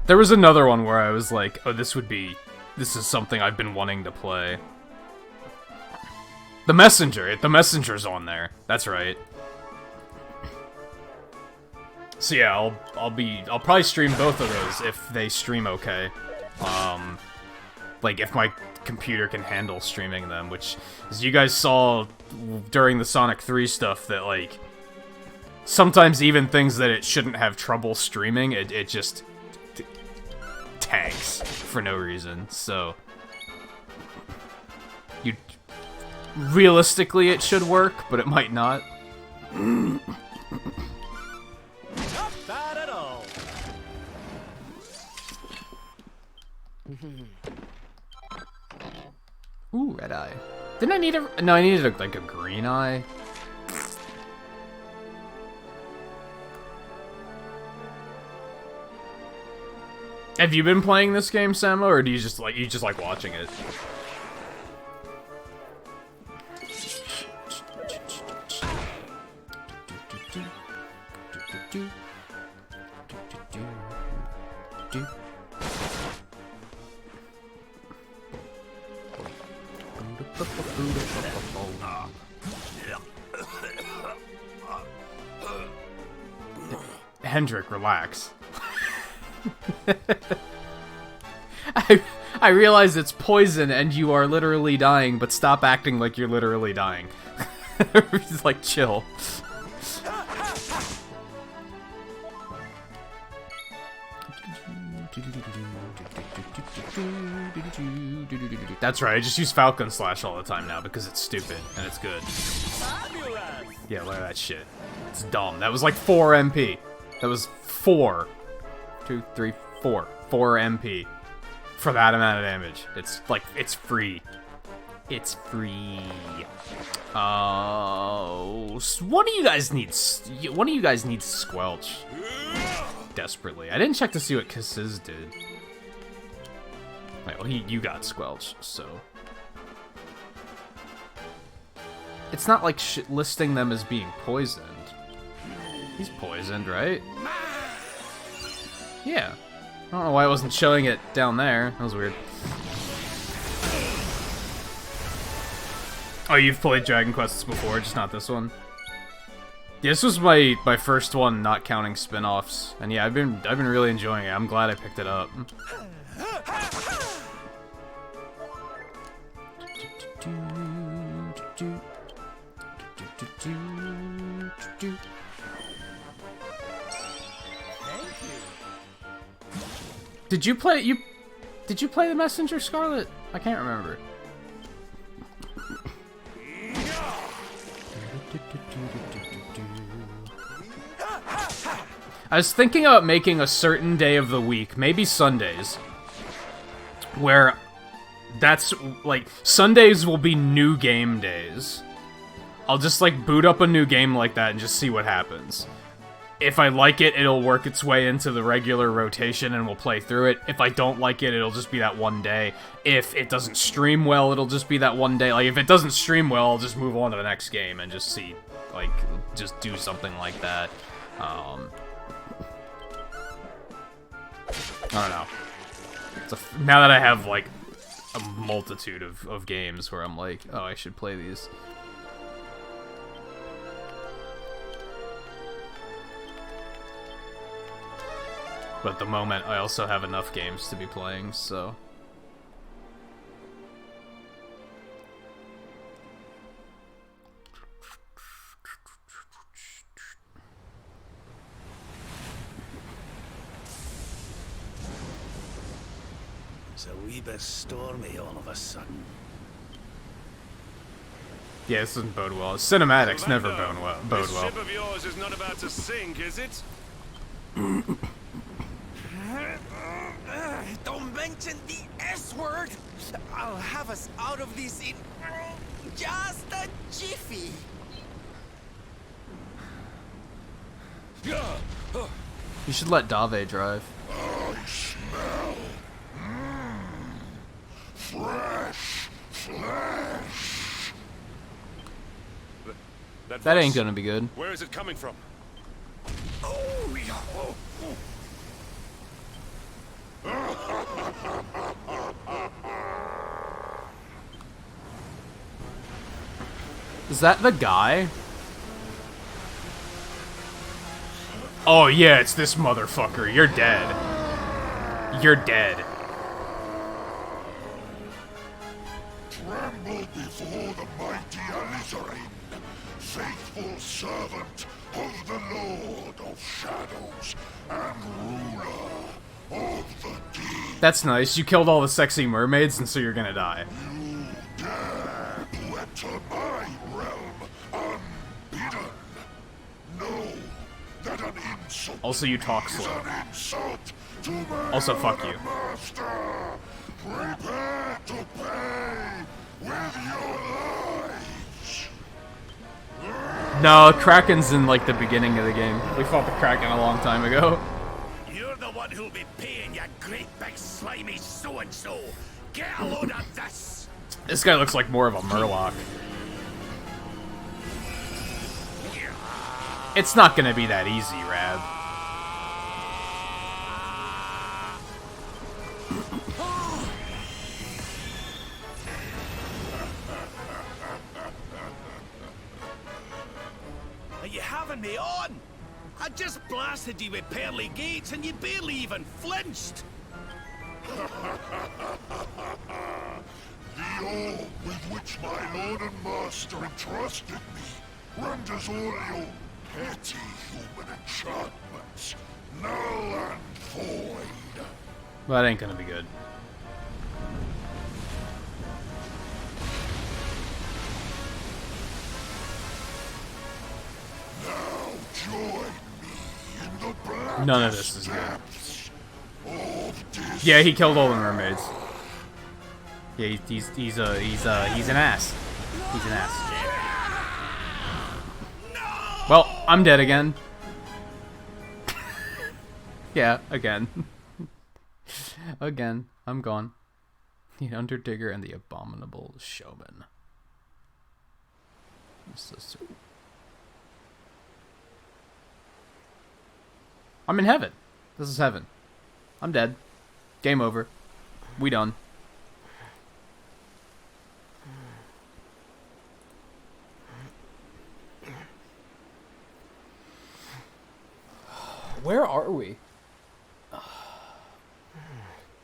There was another one where I was like, oh, this is something I've been wanting to play. The Messenger's on there. That's right. So yeah, I'll probably stream both of those if they stream okay. Like if my computer can handle streaming them, which, as you guys saw during the Sonic 3 stuff, that like sometimes even things that it shouldn't have trouble streaming, it just tanks for no reason. So realistically it should work, but it might not. Not bad at all. Ooh, red eye. Didn't I need a... No, I needed like a green eye. Have you been playing this game, Samo, or do you just like watching it? Hendrik, relax. I realize it's poison and you are literally dying, but stop acting like you're literally dying. Just like, chill. That's right, I just use Falcon Slash all the time now because it's stupid and it's good. Yeah, look at that shit. It's dumb. That was like 4 MP. That was 4. 2, 3, 4. 4 MP. For that amount of damage. It's like, it's free. It's free. Oh, one of you guys needs Squelch. Desperately. I didn't check to see what Kisses did. Wait, well, you got Squelch, so. It's not like listing them as being poisoned. He's poisoned, right? Yeah. I don't know why I wasn't showing it down there. That was weird. Oh, you've played Dragon Quests before, just not this one? Yeah, this was my first one, not counting spin-offs. And yeah, I've been really enjoying it. I'm glad I picked it up. Did you play the Messenger, Scarlet? I can't remember. I was thinking about making a certain day of the week, maybe Sundays, where that's like Sundays will be new game days. I'll just like boot up a new game like that and just see what happens. If I like it, it'll work its way into the regular rotation and we'll play through it. If I don't like it, it'll just be that one day. If it doesn't stream well, it'll just be that one day. Like, if it doesn't stream well, I'll just move on to the next game and just see, like, just do something like that. I don't know. Now that I have, like, a multitude of games where I'm like, oh, I should play these. But at the moment, I also have enough games to be playing, so... It's a wee bit stormy all of a sudden. Yeah, this doesn't bode well. Cinematics never bode well. This ship of yours is not about to sink, is it? Don't mention the S word! I'll have us out of this in just a jiffy. You should let Dave drive. I smell fresh flesh. That ain't gonna be good. Where is it coming from? Oh, yeah. Is that the guy? Oh yeah, it's this motherfucker. You're dead. You're dead. Tremble before the mighty Alizarin, faithful servant of the Lord of Shadows and ruler of the deep. That's nice. You killed all the sexy mermaids, and so you're gonna die. You dare to enter my realm unbidden. Know that an insult Also, you talk is slow. an insult to my Also, fuck you. master. Prepare to pay with your lives. No, Kraken's in, like, the beginning of the game. We fought the Kraken a long time ago. You're the one who'll be paying, you great big slimy so-and-so. Get a load of this. This guy looks like more of a Murloc. It's not gonna be that easy, Rab. Are you having me on? I just blasted you with pearly gates and you barely even flinched. The orb with which my lord and master entrusted me renders all your petty human enchantments null and void. That ain't gonna be good. Now join me in the blackest None of this is good. depths of Yeah, he killed all the mermaids. Yeah, he's an ass. He's an ass. Well, I'm dead again. Yeah, again. Again, I'm gone. The Underdigger and the Abominable Showman. I'm in heaven. This is heaven. I'm dead. Game over. We done. Where are we?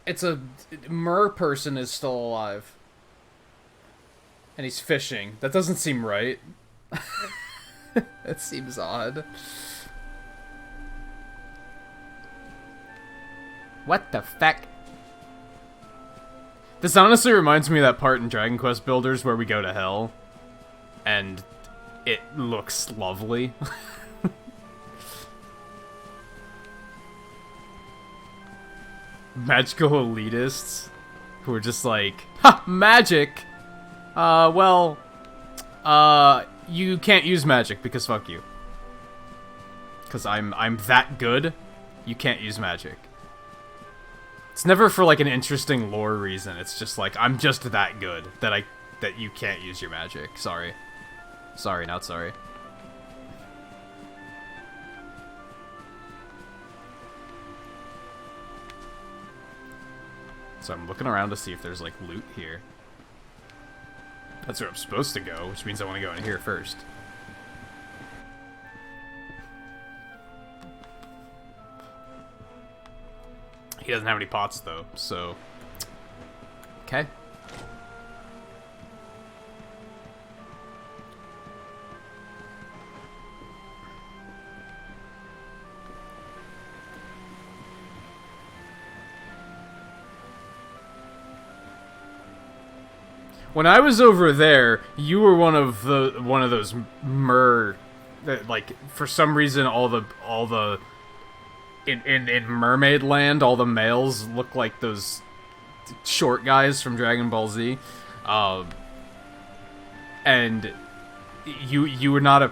It's a mer person is still alive. And he's fishing. That doesn't seem right. That seems odd. What the feck? This honestly reminds me of that part in Dragon Quest Builders where we go to hell. And it looks lovely. Magical elitists who are just like, ha, magic! You can't use magic because fuck you. Because I'm that good, you can't use magic. It's never for like an interesting lore reason, it's just like, I'm just that good that you can't use your magic. Sorry. Sorry, not sorry. So I'm looking around to see if there's, like, loot here. That's where I'm supposed to go, which means I want to go in here first. He doesn't have any pots, though, so... Okay. When I was over there, you were one of those that, like, for some reason all the in Mermaid Land, all the males look like those short guys from Dragon Ball Z. And you were not a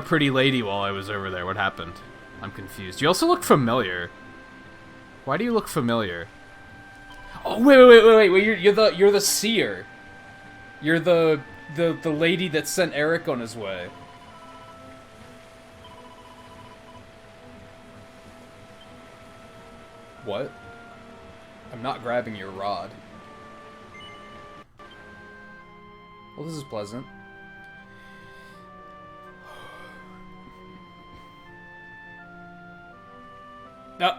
pretty lady while I was over there. What happened? I'm confused. You also look familiar. Why do you look familiar? Oh, wait, you're the seer. You're the lady that sent Eric on his way. What? I'm not grabbing your rod. Well, this is pleasant. No.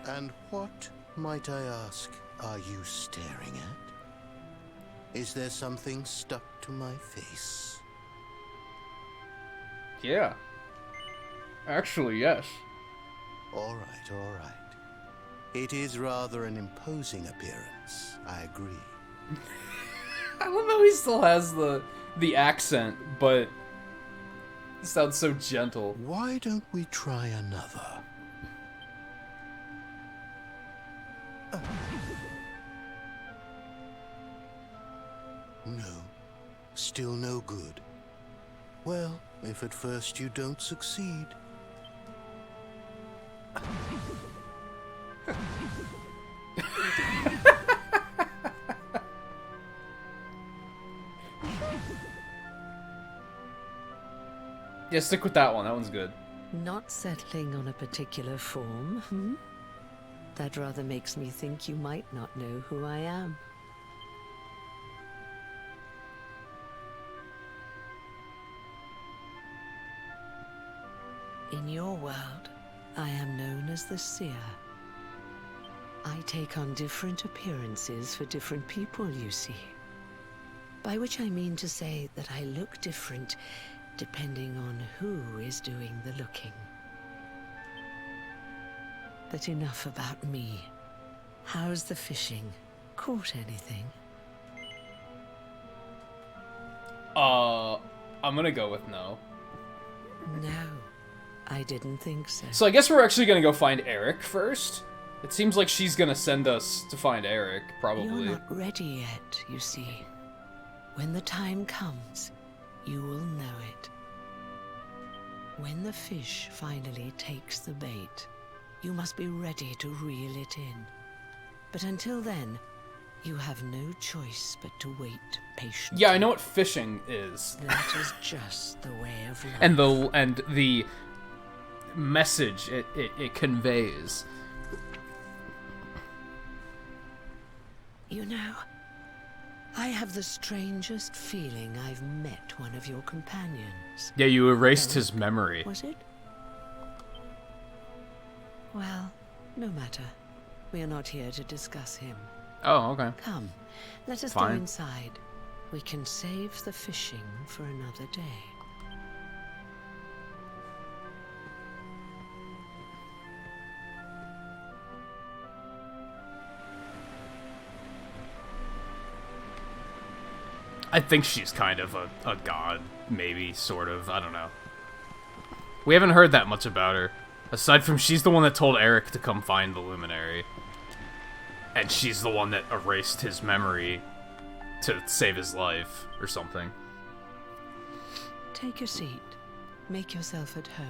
And what, might I ask, are you staring at? Is there something stuck to my face? Yeah. Actually, yes. All right, all right. It is rather an imposing appearance, I agree. I love how he still has the accent, but it sounds so gentle. Why don't we try another? No. Still no good. Well, if at first you don't succeed... Yeah, stick with that one. That one's good. Not settling on a particular form, hmm? That rather makes me think you might not know who I am. In your world, I am known as the Seer. I take on different appearances for different people, you see. By which I mean to say that I look different depending on who is doing the looking. But enough about me. How's the fishing? Caught anything? I'm gonna go with no. No, I didn't think so. So I guess we're actually gonna go find Eric first. It seems like she's gonna send us to find Eric, probably. You're not ready yet, you see. When the time comes, you will know it. When the fish finally takes the bait, you must be ready to reel it in. But until then, you have no choice but to wait patiently. Yeah, I know what fishing is. That is just the way of life. And the message it conveys. You know, I have the strangest feeling I've met one of your companions. Yeah, you erased his memory. Was it? Well, no matter. We are not here to discuss him. Oh, okay. Come, let us Fine. go inside. We can save the fishing for another day. I think she's kind of a god, maybe, sort of. I don't know. We haven't heard that much about her. Aside from she's the one that told Eric to come find the Luminary. And she's the one that erased his memory to save his life, or something. Take a seat. Make yourself at home.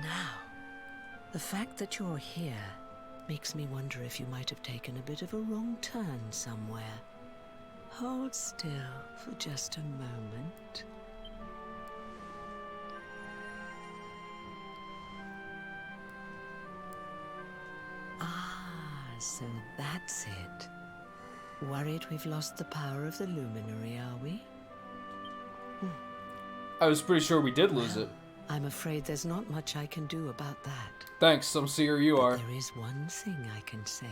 Now, the fact that you're here makes me wonder if you might have taken a bit of a wrong turn somewhere. Hold still for just a moment. Ah, so that's it. Worried we've lost the power of the Luminary, are we? I was pretty sure we did lose it. I'm afraid there's not much I can do about that. Thanks, some seer you But are. there is one thing I can say.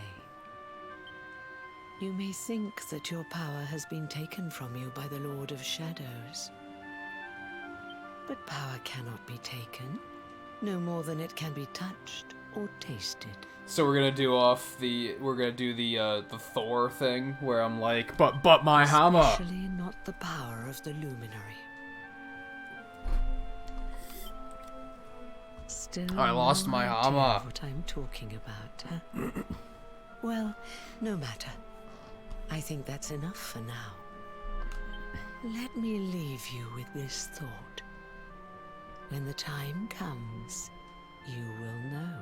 You may think that your power has been taken from you by the Lord of Shadows. But power cannot be taken, no more than it can be touched or tasted. So we're gonna do the Thor thing where I'm like, but my hammer. Especially not the power of the Luminary. Still, I lost my no idea hammer. What I'm talking about, huh? Well, no matter. I think that's enough for now. Let me leave you with this thought. When the time comes, you will know.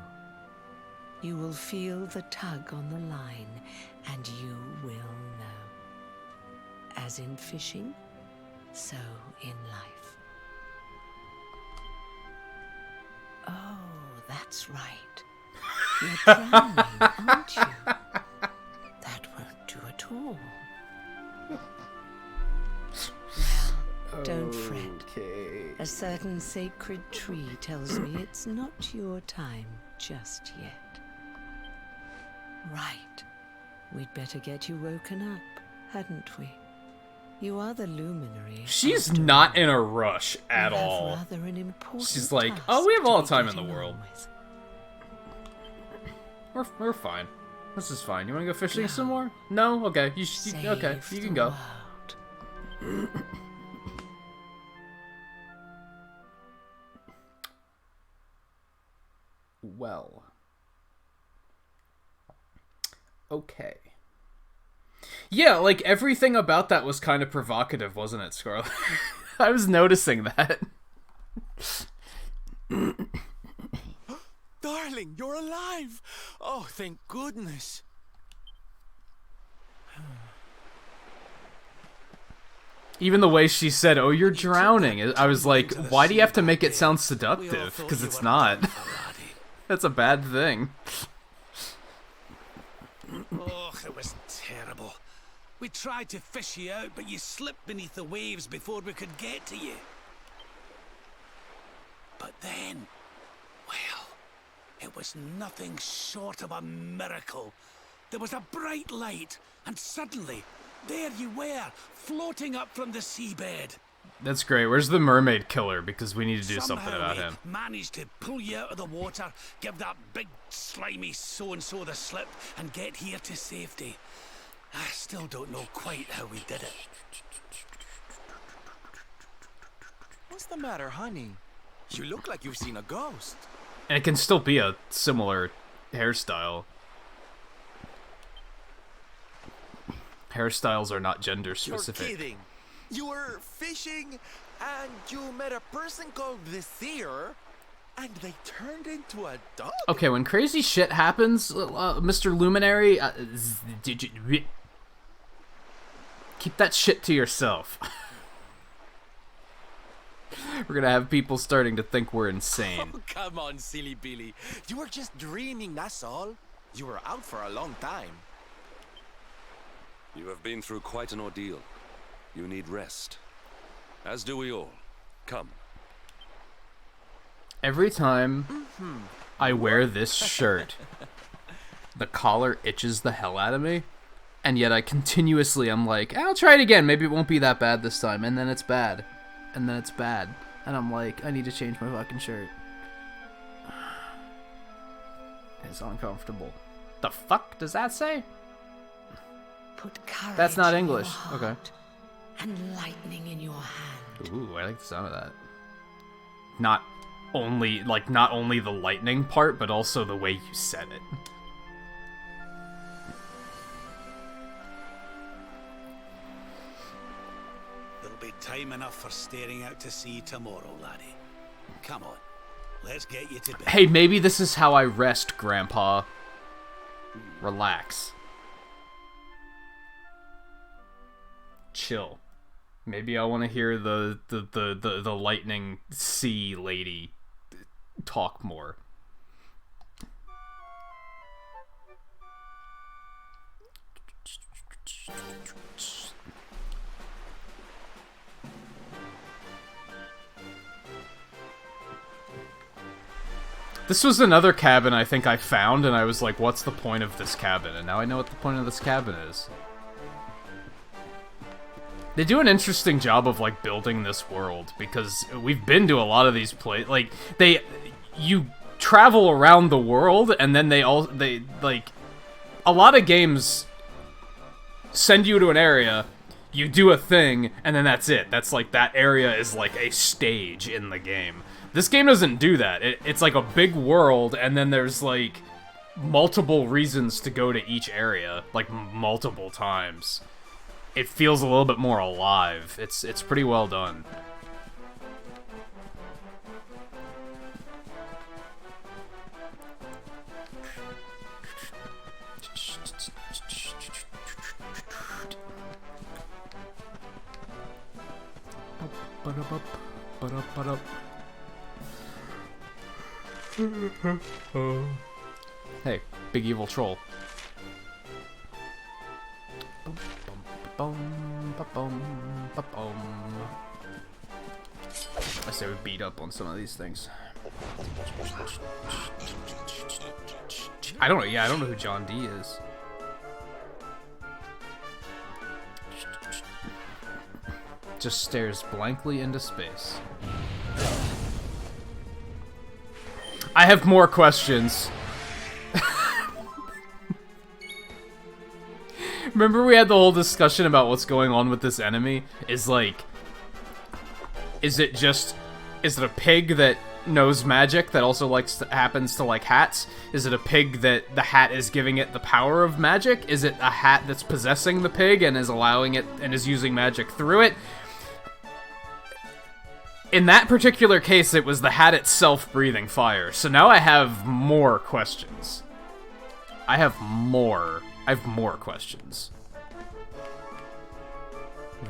You will feel the tug on the line, and you will know. As in fishing, so in life. Oh, that's right. You're drowning, aren't you? That won't do at all. Well, don't fret. A certain sacred tree tells me it's not your time just yet. Right. We'd better get you woken up, hadn't we? You are the luminary. She's not in a rush at You have all. rather an important She's like, task oh, we have to all be the time in the getting on world. with. We're fine. This is fine. You want to go fishing Go. some more? No? Okay. Okay, Save you the can go. world. Well. Okay. Yeah, like, everything about that was kind of provocative, wasn't it, Scarlet? I was noticing that. Darling, you're alive! Oh, thank goodness. Even the way she said, oh, you're drowning. I was like, why do you have to make it sound seductive? Because it's not. That's a bad thing. Oh, it was terrible. We tried to fish you out, but you slipped beneath the waves before we could get to you. But then, well, it was nothing short of a miracle. There was a bright light, and suddenly, there you were, floating up from the seabed. That's great. Where's the mermaid killer? Because we need to do something Somehow about we him. managed to pull you out of the water, give that big slimy so-and-so the slip, and get here to safety. I still don't know quite how we did it. What's the matter, honey? You look like you've seen a ghost. And it can still be a similar hairstyle. Hairstyles are not gender specific. You're kidding. You were fishing and you met a person called the Seer and they turned into a dog. Okay, when crazy shit happens, Mr. Luminary, keep that shit to yourself. We're gonna have people starting to think we're insane. Oh, come on, silly Billy. You were just dreaming, that's all. You were out for a long time. You have been through quite an ordeal. You need rest. As do we all. Come. Every time I wear this shirt, the collar itches the hell out of me, and yet I continuously am like, I'll try it again, maybe it won't be that bad this time, and then it's bad, and then it's bad, and I'm like, I need to change my fucking shirt. It's uncomfortable. The fuck does that say? Put courage That's not in English. your Okay. heart And lightning in your hand. Ooh, I like the sound of that. Not only the lightning part, but also the way you said it. There'll be time enough for staring out to sea tomorrow, laddie. Come on, let's get you to bed. Hey, maybe this is how I rest, Grandpa. Relax. Chill. Maybe I want to hear the lightning sea lady talk more. This was another cabin I think I found, and I was like, what's the point of this cabin? And now I know what the point of this cabin is. They do an interesting job of, like, building this world, because we've been to a lot of these places. Like, you travel around the world, and then like, a lot of games send you to an area, you do a thing, and then that's it. That's, like, that area is, like, a stage in the game. This game doesn't do that. It's like a big world, and then there's, like, multiple reasons to go to each area, like multiple times. It feels a little bit more alive. It's pretty well done. Hey, big evil troll. I say we beat up on some of these things. I don't know. Yeah, I don't know who John D is. Just stares blankly into space. I have more questions. Remember we had the whole discussion about what's going on with this enemy? Is it a pig that knows magic that also happens to like hats? Is it a pig that the hat is giving it the power of magic? Is it a hat that's possessing the pig and is allowing it and is using magic through it? In that particular case, it was the hat itself breathing fire. So now I have more questions. I have more questions.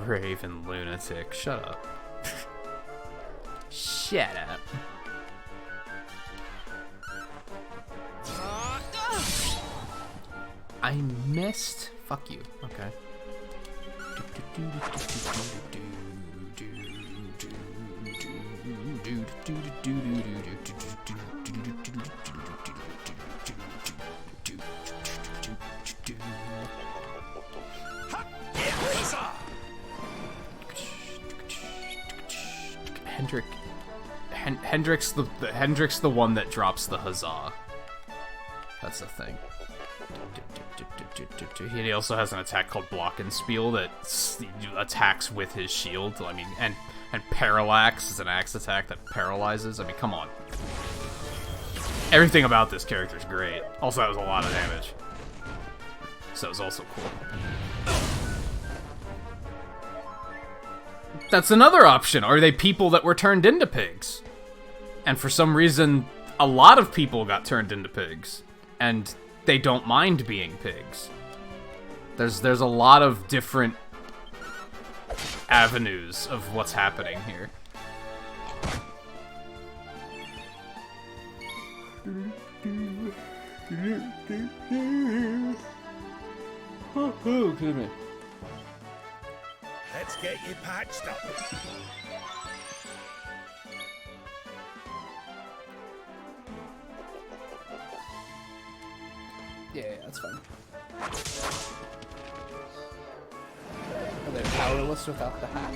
Raven lunatic, shut up. Shut up. I missed. Fuck you. Okay. Hendrick's the one that drops the huzzah. That's the thing. He also has an attack called Block and Spiel that attacks with his shield. I mean, and Parallax is an axe attack that paralyzes. I mean, come on. Everything about this character is great. Also, that was a lot of damage. So it was also cool. That's another option. Are they people that were turned into pigs? And for some reason, a lot of people got turned into pigs. And they don't mind being pigs. There's a lot of different avenues of what's happening here. Oh, excuse me. Let's get you patched up. Yeah, that's fine. Are they powerless without the hat?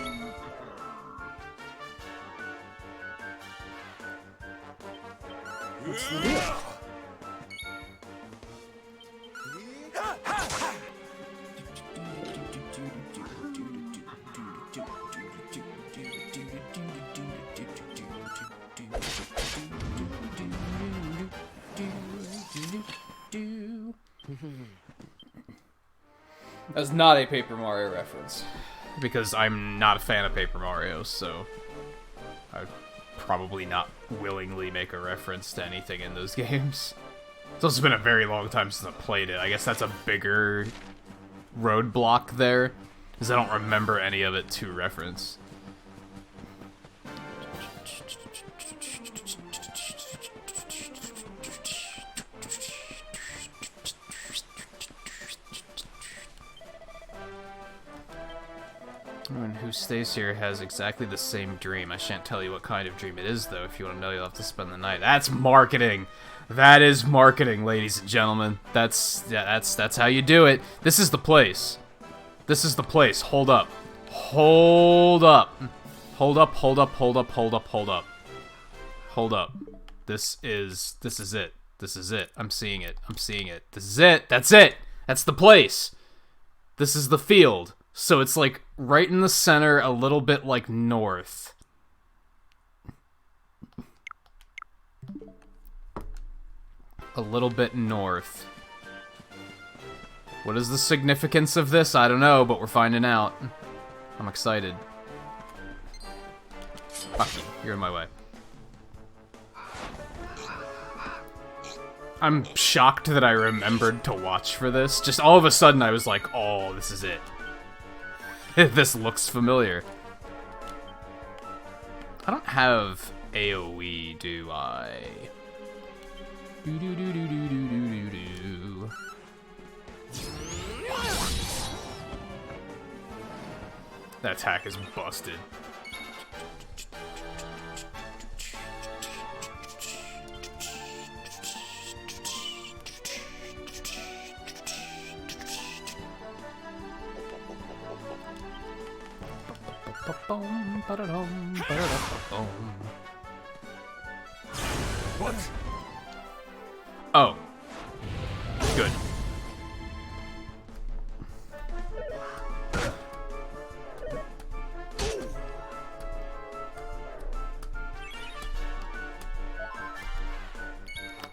What's the deal? That's not a Paper Mario reference. Because I'm not a fan of Paper Mario, so I would probably not willingly make a reference to anything in those games. It's also been a very long time since I played it. I guess that's a bigger roadblock there, because I don't remember any of it to reference. Everyone who stays here has exactly the same dream. I shan't tell you what kind of dream it is, though. If you want to know, you'll have to spend the night. That's marketing! That is marketing, ladies and gentlemen. That's how you do it. This is the place. This is the place. Hold up. Hold up. Hold up, hold up, hold up, hold up, hold up. Hold up. This is it. This is it. I'm seeing it. I'm seeing it. This is it. That's it. That's the place. This is the field. So it's like right in the center, a little bit like north. a little bit north. What is the significance of this? I don't know, but we're finding out. I'm excited. Fuck you, you're in my way. I'm shocked that I remembered to watch for this. Just all of a sudden I was like, oh, this is it. This looks familiar. I don't have AoE, do I? Do. That attack is busted. What? Oh. Good.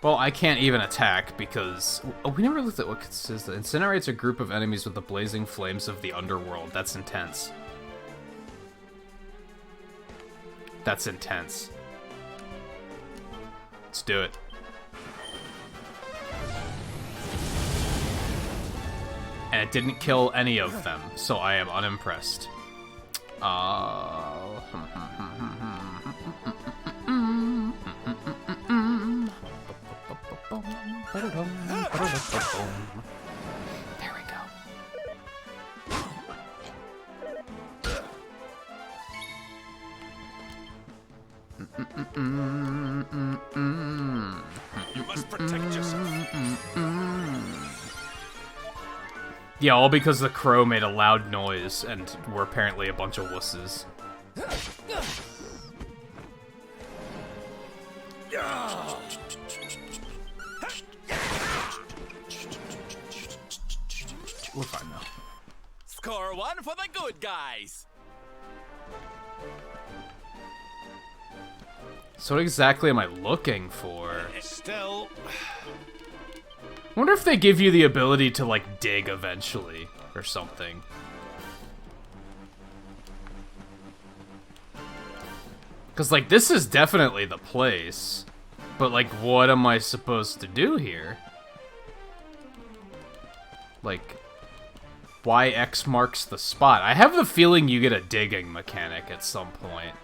Well, I can't even attack because... Oh, we never looked at what it says. Incinerates a group of enemies with the blazing flames of the underworld. That's intense. That's intense. Let's do it. And it didn't kill any of them, so I am unimpressed. There we go. You must protect yourself. Yeah, all because the crow made a loud noise, and we're apparently a bunch of wusses. We're fine now. Score one for the good guys. So what exactly am I looking for? Still, I wonder if they give you the ability to, like, dig eventually, or something. Because, like, this is definitely the place. But, like, what am I supposed to do here? Like, why X marks the spot? I have the feeling you get a digging mechanic at some point.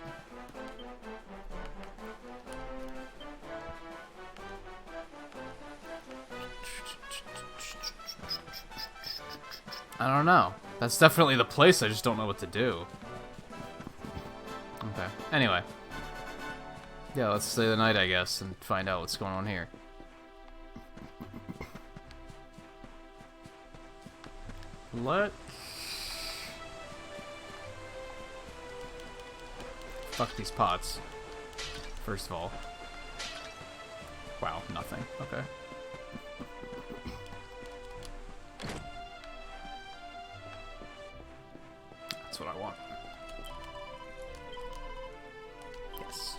I don't know. That's definitely the place, I just don't know what to do. Okay. Anyway. Yeah, let's stay the night, I guess, and find out what's going on here. Fuck these pots. First of all. Wow, nothing. Okay. That's what I want. Yes.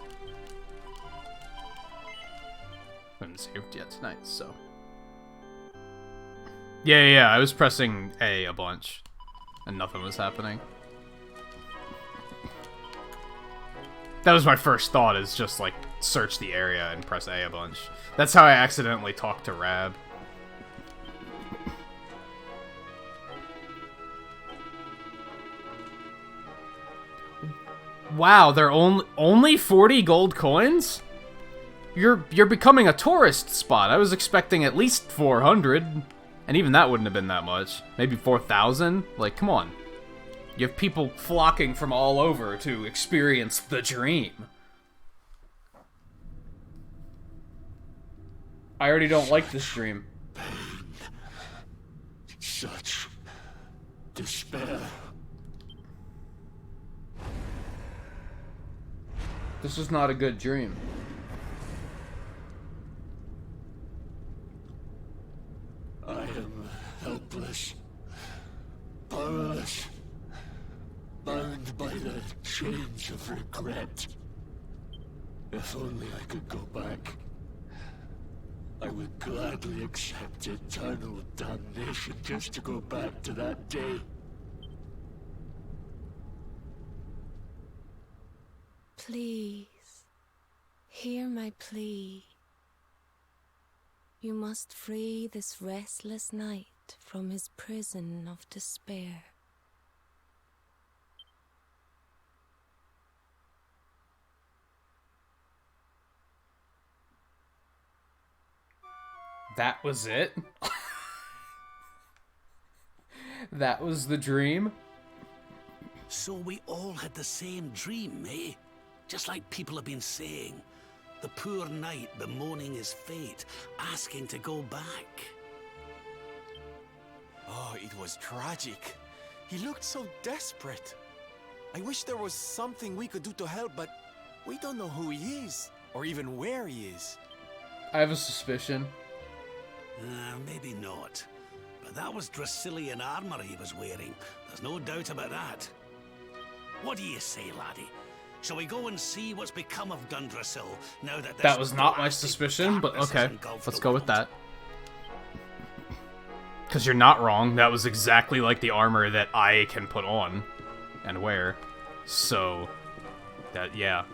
I haven't saved yet tonight, so. Yeah, I was pressing A bunch, and nothing was happening. That was my first thought, is just, like, search the area and press A bunch. That's how I accidentally talked to Rab. Wow, they're only 40 gold coins? You're becoming a tourist spot. I was expecting at least 400. And even that wouldn't have been that much. Maybe 4,000? Like, come on. You have people flocking from all over to experience the dream. I already don't like this dream. Pain. Such despair. This is not a good dream. I am helpless, powerless, bound by the chains of regret. If only I could go back. I would gladly accept eternal damnation just to go back to that day. Please, hear my plea. You must free this restless knight from his prison of despair. That was it? That was the dream? So we all had the same dream, eh? Just like people have been saying. The poor knight bemoaning his fate, asking to go back. Oh, it was tragic. He looked so desperate. I wish there was something we could do to help, but we don't know who he is, or even where he is. I have a suspicion. Maybe not. But that was Dracilian armor he was wearing. There's no doubt about that. What do you say, laddie? Shall we go and see what's become of Dundrasil now that that was not my suspicion, but okay, let's go with that. Because you're not wrong, that was exactly like the armor that I can put on and wear. So, that, yeah.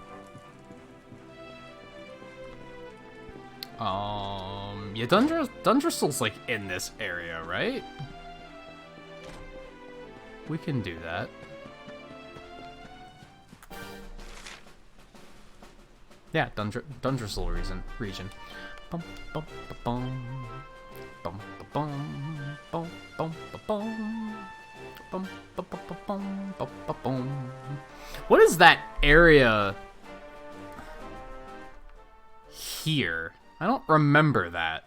Yeah, Dundrasil's like in this area, right? We can do that. Yeah, Dundrasil region. Bum bum bum bum bum bum bum bum bum bum. What is that area here? I don't remember that.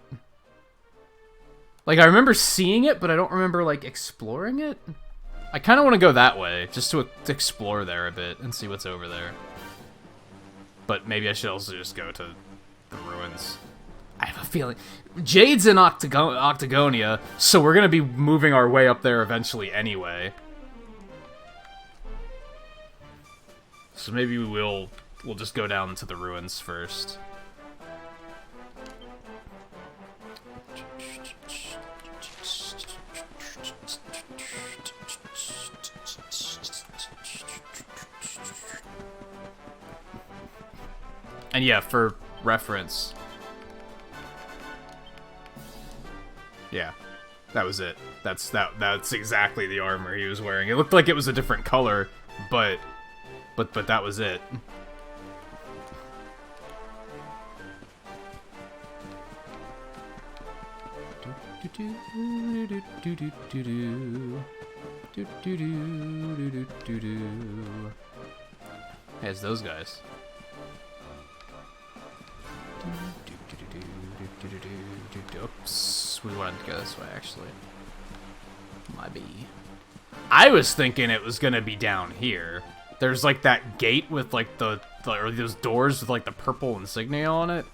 Like, I remember seeing it, but I don't remember, like, exploring it. I kind of want to go that way, just to explore there a bit and see what's over there. But maybe I should also just go to the ruins. I have a feeling... Jade's in Octagonia, so we're going to be moving our way up there eventually anyway. So maybe we'll just go down to the ruins first. And yeah, for reference. Yeah, that was it. That's exactly the armor he was wearing. It looked like it was a different color, but that was it. Hey, it's those guys. Oops, we wanted to go this way, actually. Might be. I was thinking it was gonna be down here. There's like that gate with like or those doors with like the purple insignia on it.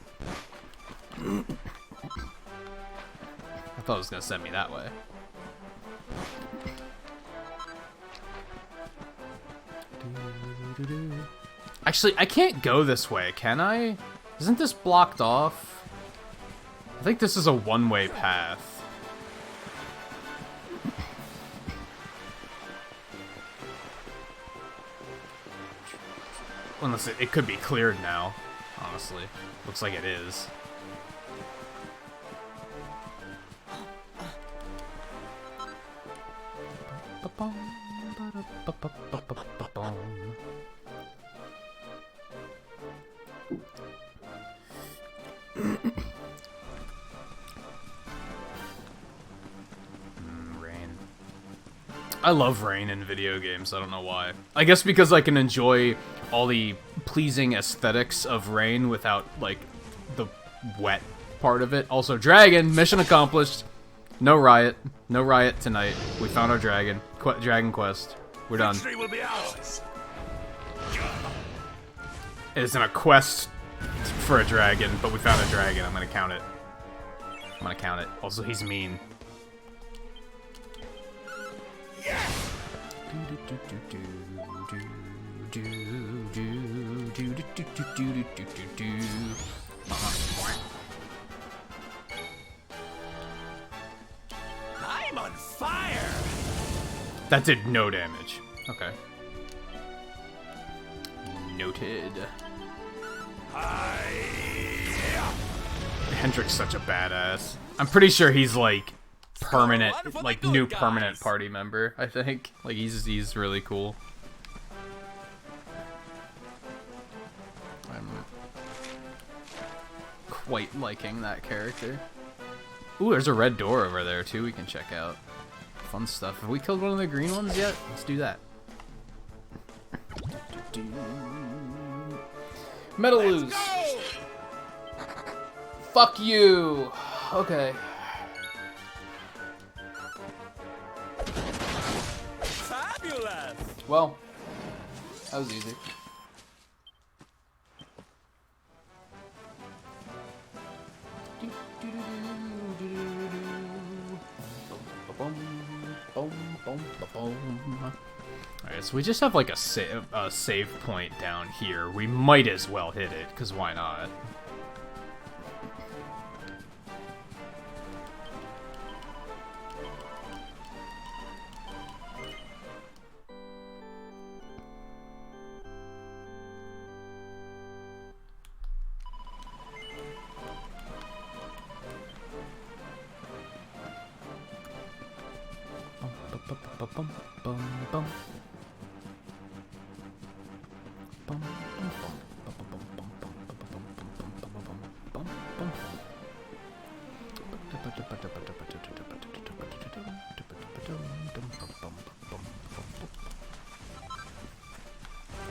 I thought it was gonna send me that way. Actually, I can't go this way, can I? Isn't this blocked off? I think this is a one-way path. Unless it could be cleared now, honestly. Looks like it is. Rain. I love rain in video games, I don't know why. I guess because I can enjoy all the pleasing aesthetics of rain without, like, the wet part of it. Also, dragon! Mission accomplished! No riot. No riot tonight. We found our dragon. Dragon quest. We're done. Victory will be ours. It isn't a quest for a dragon, but we found a dragon. I'm gonna count it. I'm gonna count it. Also, he's mean. Yes! fire! That did no damage. Okay. Noted. Hendrick's such a badass. I'm pretty sure he's like permanent, like new permanent party member. I think like he's really cool. I'm quite liking that character. Ooh, there's a red door over there too. We can check out. Fun stuff. Have we killed one of the green ones yet? Let's do that. Metalloos. Fuck you. Okay. Fabulous! Well, that was easy. Alright, so we just have like a save point down here. We might as well hit it, because why not?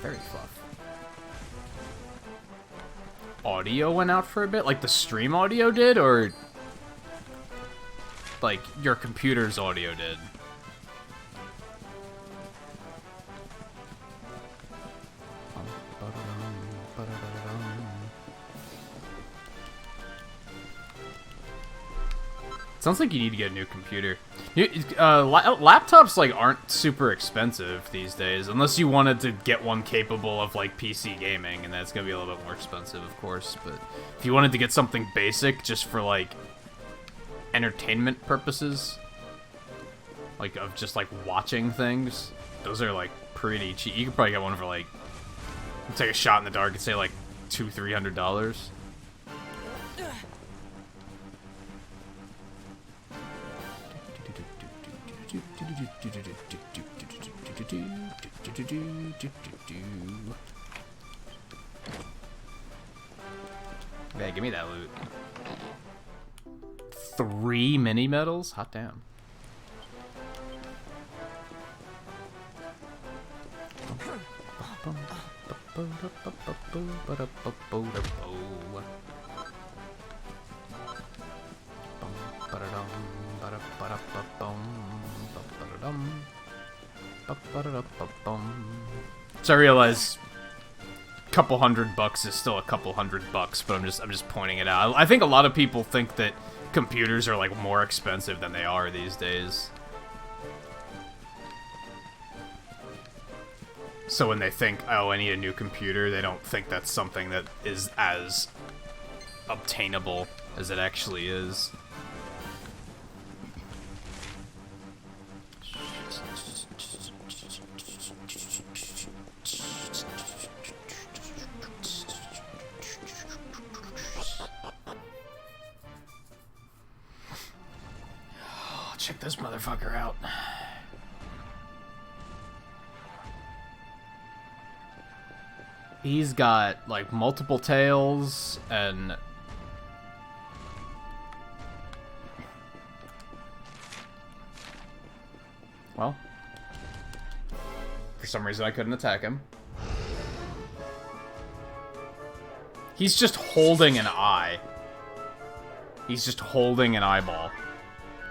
Very fluff. Audio went out for a bit? Like the stream audio did, or like your computer's audio did? Sounds like you need to get a new computer. Laptops like aren't super expensive these days, unless you wanted to get one capable of like PC gaming, and that's gonna be a little bit more expensive, of course. But if you wanted to get something basic just for like entertainment purposes, like of just like watching things, those are like pretty cheap. You could probably get one for like, take a shot in the dark and say like $200-300. Yeah, give me that loot. 3 mini medals? Hot damn. So I realize a couple $100 is still a couple $100, but I'm just pointing it out. I think a lot of people think that computers are like more expensive than they are these days. So when they think, oh, I need a new computer, they don't think that's something that is as obtainable as it actually is. Check this motherfucker out. He's got like multiple tails and well, for some reason I couldn't attack him. He's just holding an eye. He's just holding an eyeball.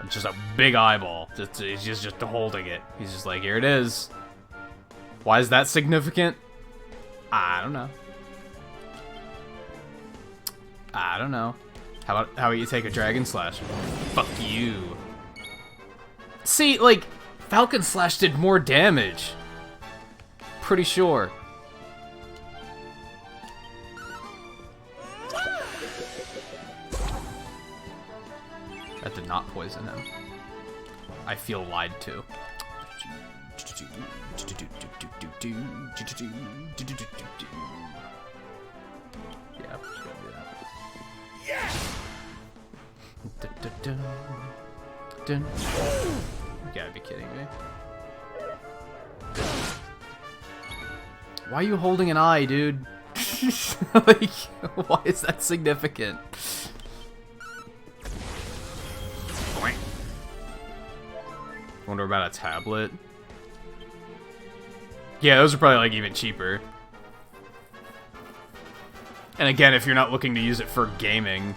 It's just a big eyeball. He's just holding it. He's just like, here it is. Why is that significant? I don't know. I don't know. How about you take a Dragon Slash? Fuck you. See, like, Falcon Slash did more damage. Pretty sure. That did not poison him. I feel lied to. Yeah, I'm just gonna do that. You gotta be kidding me. Why are you holding an eye, dude? Like, why is that significant? Wonder about a tablet. Yeah, those are probably like even cheaper. And again, if you're not looking to use it for gaming.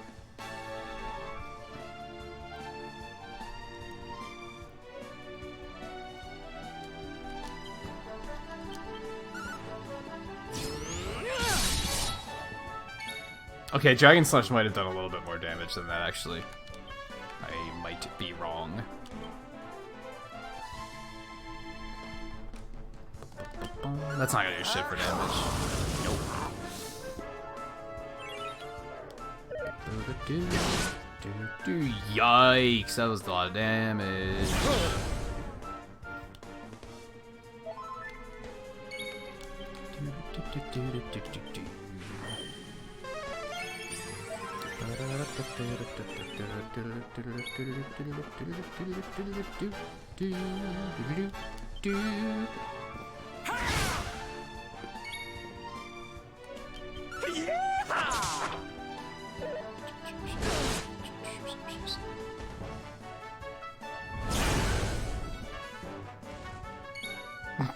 Okay, Dragon Slash might have done a little bit more damage than that, actually. I might be wrong. That's not gonna do shit for damage. Nope. Yikes, that was a lot of damage.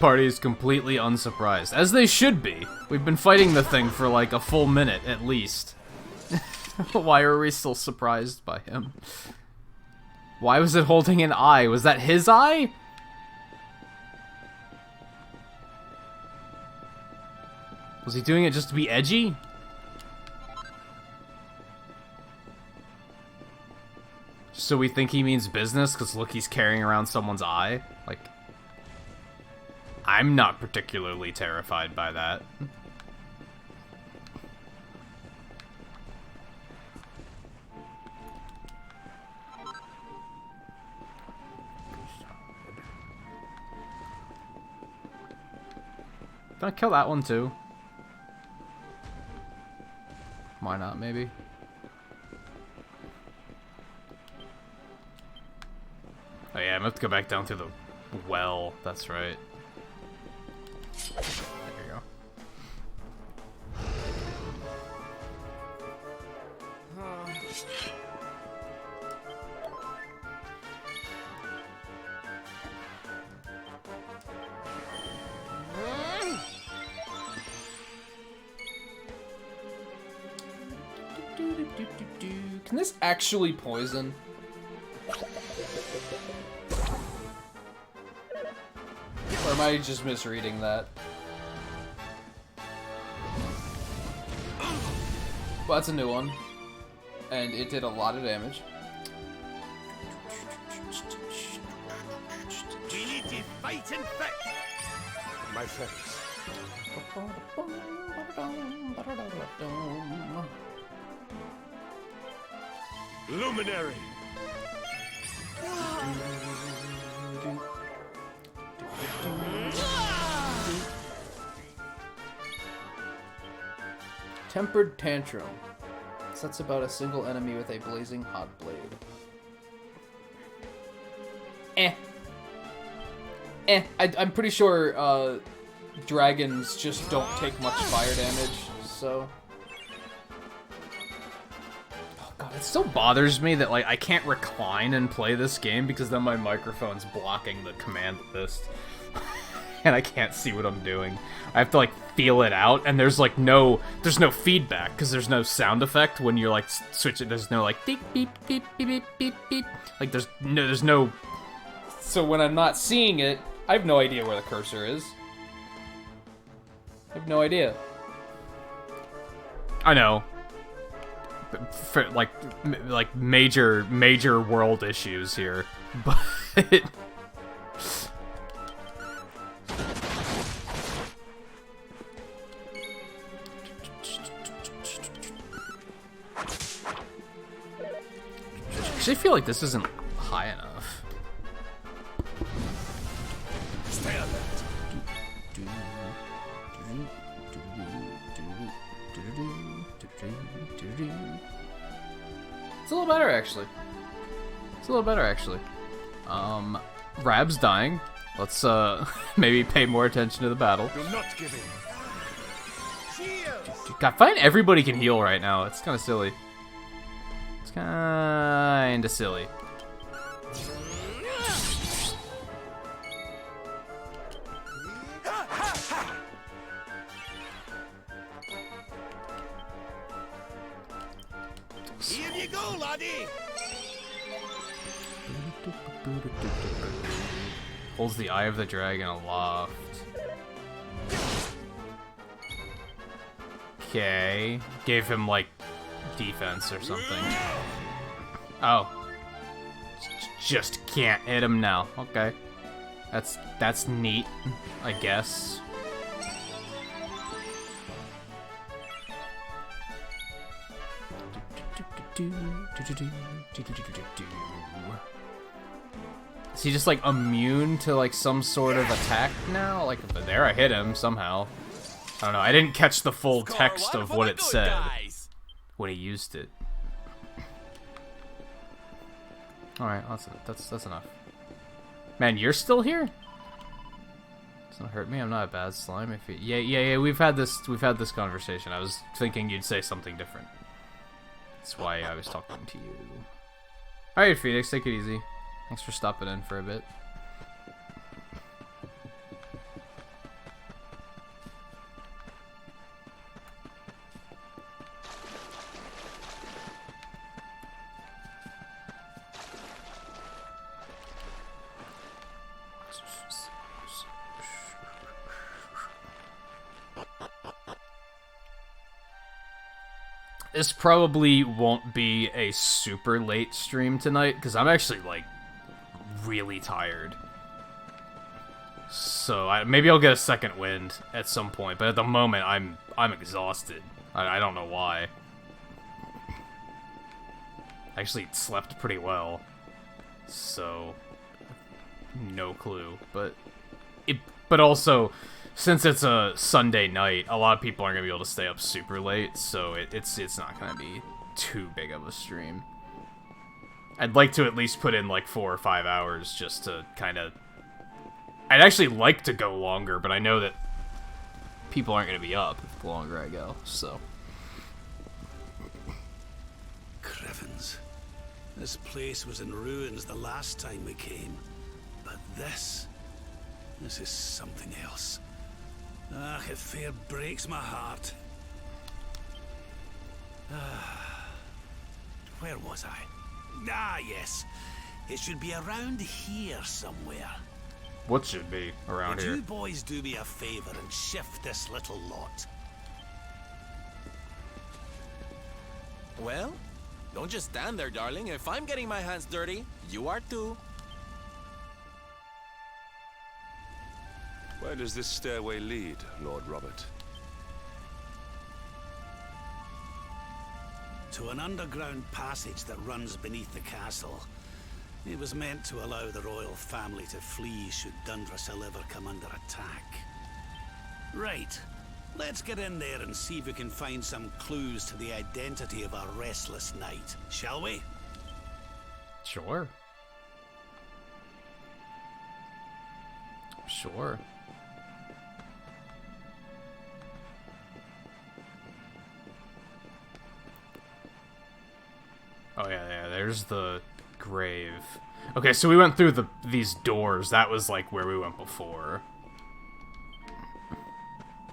Party is completely unsurprised, as they should be. We've been fighting the thing for like a full minute at least. Why are we still surprised by him? Why was it holding an eye? Was that his eye? Was he doing it just to be edgy? So we think he means business because look, he's carrying around someone's eye? Like, I'm not particularly terrified by that. Can I kill that one too? Why not, maybe? Oh yeah, I'm gonna have to go back down through the well, that's right. There you go. Can this actually poison? Or am I just misreading that? Well, that's a new one. And it did a lot of damage. We need to fight and fight! My friends. Luminary! Tempered Tantrum. Sets about a single enemy with a blazing hot blade. I'm pretty sure dragons just don't take much fire damage, so... Oh god, it still bothers me that like I can't recline and play this game because then my microphone's blocking the command list. And I can't see what I'm doing. I have to like feel it out, and there's no feedback because there's no sound effect when you're like switch it. There's no like beep beep beep beep beep beep beep. Like there's no. So when I'm not seeing it, I have no idea where the cursor is. I have no idea. I know. For like major world issues here, but. I feel like this isn't high enough. It's a little better, actually. Rab's dying. Let's, maybe pay more attention to the battle. Do not give in. God, find everybody can heal right now. It's kind of silly. It's kind of silly. Here you go, laddie! Holds the Eye of the Dragon aloft. Okay. Gave him, like, defense or something. Oh. Just can't hit him now. Okay. That's neat, I guess. Is he just, like, immune to, like, some sort of attack now? Like, there, I hit him somehow. I don't know, I didn't catch the full text of what it said when he used it. Alright, that's enough. Man, you're still here? Doesn't hurt me, I'm not a bad slime. If you, yeah, we've had this conversation. I was thinking you'd say something different. That's why I was talking to you. Alright, Phoenix, take it easy. Thanks for stopping in for a bit. This probably won't be a super late stream tonight, because I'm actually, like, really tired. So maybe I'll get a second wind at some point, but at the moment I'm exhausted. I don't know why. I actually slept pretty well, so no clue. But also, since it's a Sunday night, a lot of people aren't gonna be able to stay up super late, so it's not gonna be too big of a stream. I'd like to at least put in like 4 or 5 hours just to kind of... I'd actually like to go longer, but I know that people aren't gonna be up the longer I go, so... Crivens. This place was in ruins the last time we came. But this is something else. Ah, it fair breaks my heart. Where was I? Ah, yes. It should be around here somewhere. What should be around here? Would you boys do me a favor and shift this little lot? Well, don't just stand there, darling. If I'm getting my hands dirty, you are too. Where does this stairway lead, Lord Robert? To an underground passage that runs beneath the castle. It was meant to allow the royal family to flee should Dundrasil ever come under attack. Right. Let's get in there and see if we can find some clues to the identity of our restless knight, shall we? Sure. Sure. Oh yeah, there's the grave. Okay, so we went through these doors. That was like where we went before.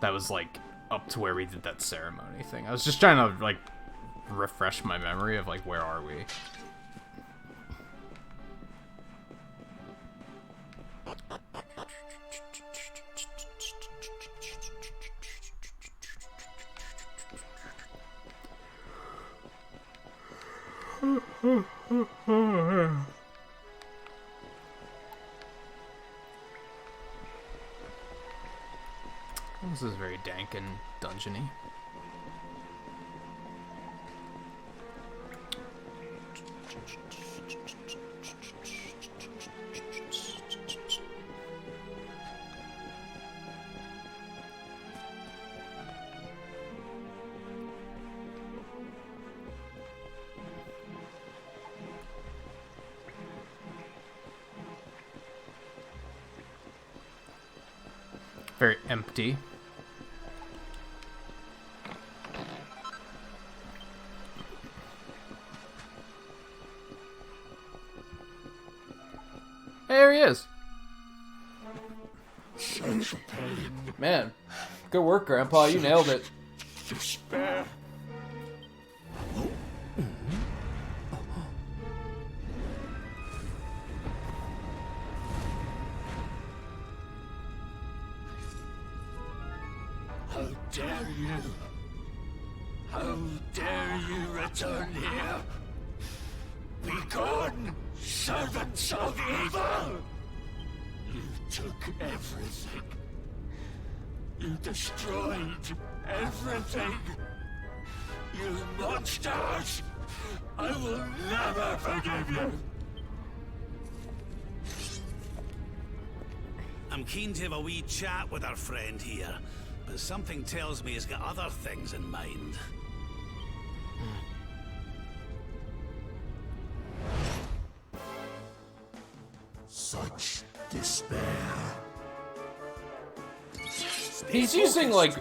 That was like up to where we did that ceremony thing. I was just trying to like refresh my memory of like where are we. This is very dank and dungeony. Very empty. Hey, there he is. Such pain. Man, good work, Grandpa. You nailed it. Despair. How dare you? How dare you return here? Be gone, servants of evil! You took everything. You destroyed everything. You monsters! I will never forgive you! I'm keen to have a wee chat with our friend here, but something tells me he's got other things in mind. Such despair. He's using, like,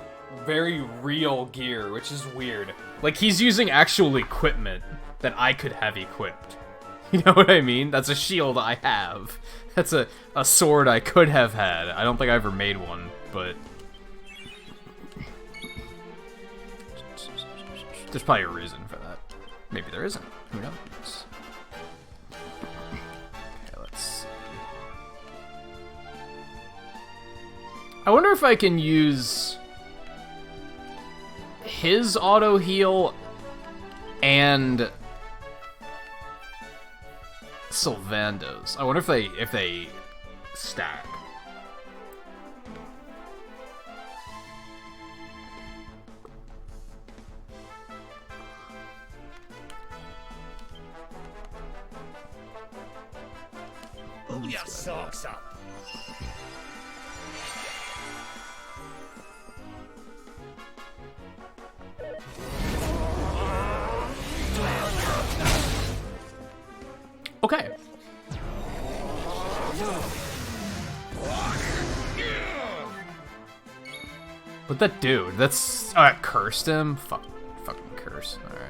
very real gear, which is weird. Like, he's using actual equipment that I could have equipped. You know what I mean? That's a shield I have. That's a sword I could have had. I don't think I ever made one, but... There's probably a reason for that. Maybe there isn't. Who knows? Okay, let's see. I wonder if I can use his auto heal and Sylvando's. I wonder if they stack. Pull your socks up. Okay. What'd that do? That's... Oh, that cursed him? Fucking curse. Alright.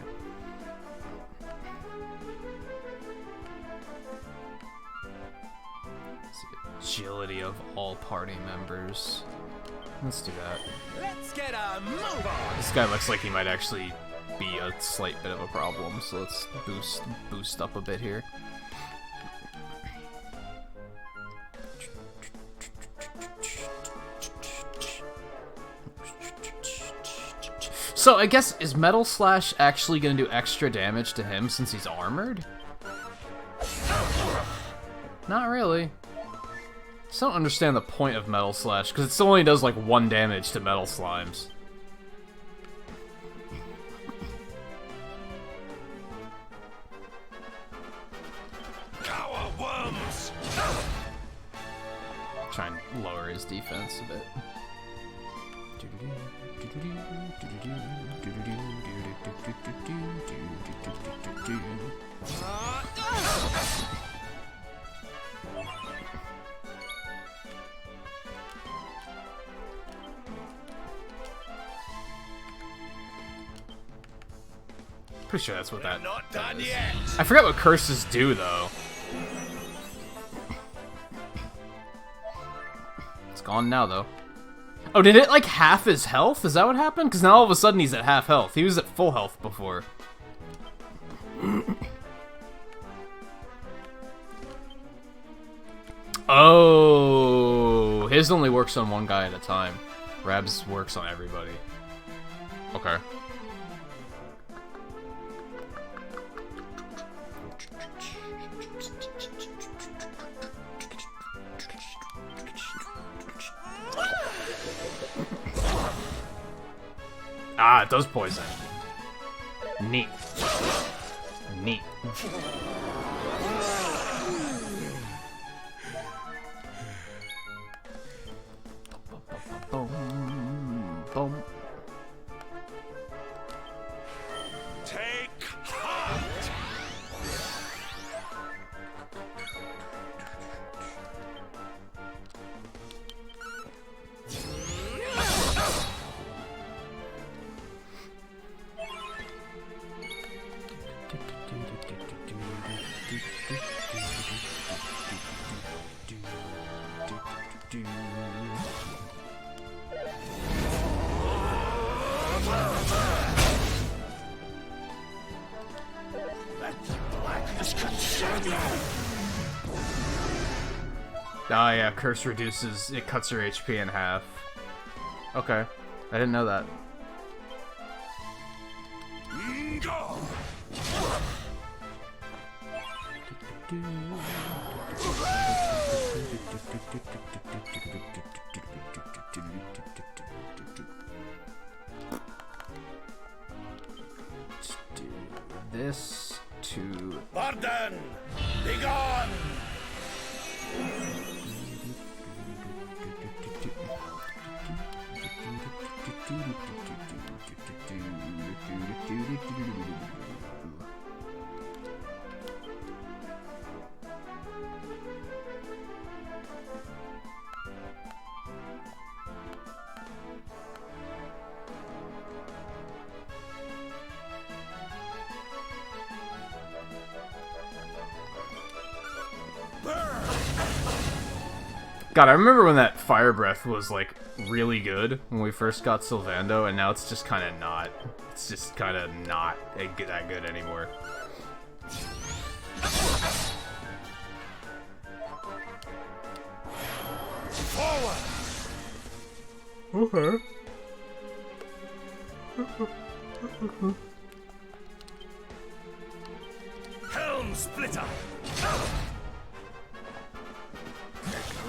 Agility of all party members. Let's do that. Let's get a move on. This guy looks like he might actually be a slight bit of a problem, so let's boost up a bit here. So I guess, is Metal Slash actually gonna do extra damage to him since he's armored? Not really. Just don't understand the point of Metal Slash, because it only does like 1 damage to Metal Slimes. Cower worms! Try and lower his defense a bit. Pretty sure that's what that Not done is. yet. I forgot what curses do, though. It's gone now, though. Oh, did it, like, half his health? Is that what happened? Because now all of a sudden he's at half health. He was at full health before. Oh, his only works on one guy at a time. Rab's works on everybody. Okay. Ah, it does poison. Neat. Neat. Boom, boom. Take heart! Oh yeah, curse reduces, it cuts your HP in half. Okay, I didn't know that. Let's do this to... Varden! Begone! God, I remember when that fire breath was like really good when we first got Sylvando, and now it's just kind of not. It's just kind of not that good anymore. Okay. Helm splitter!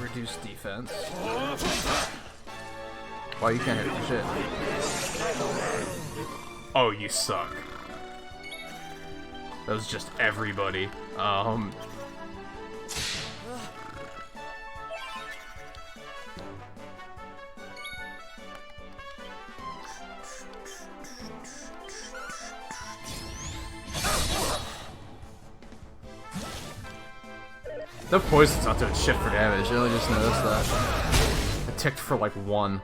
Reduce defense. Why you can't hit the shit? Oh, you suck. That was just everybody. The poison's not doing shit for damage, I really just noticed that. I ticked for like 1.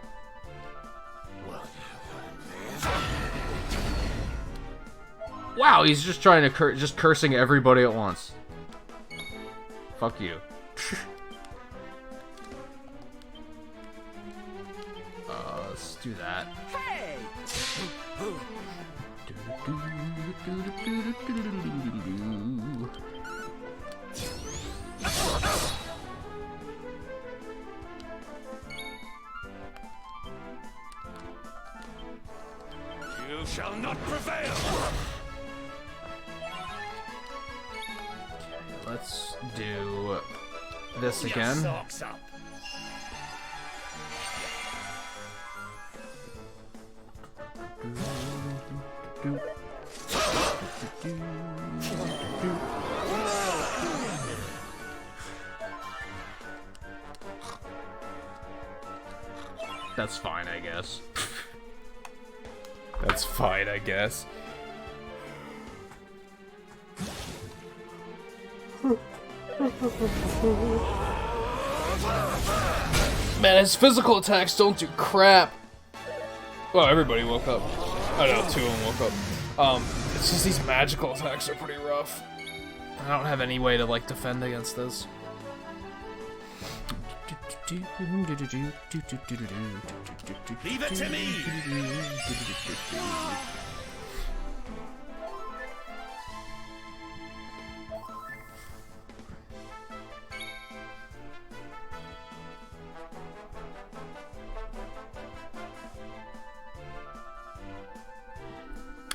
Wow, he's just trying to just cursing everybody at once. Fuck you. Let's do that. Hey! You shall not prevail! Let's do this again. Socks up. That's fine, I guess. That's fine, I guess. Man, his physical attacks don't do crap. Well, everybody woke up. I know, 2 of them woke up. It's just these magical attacks are pretty rough. I don't have any way to, like, defend against this. Leave it to me!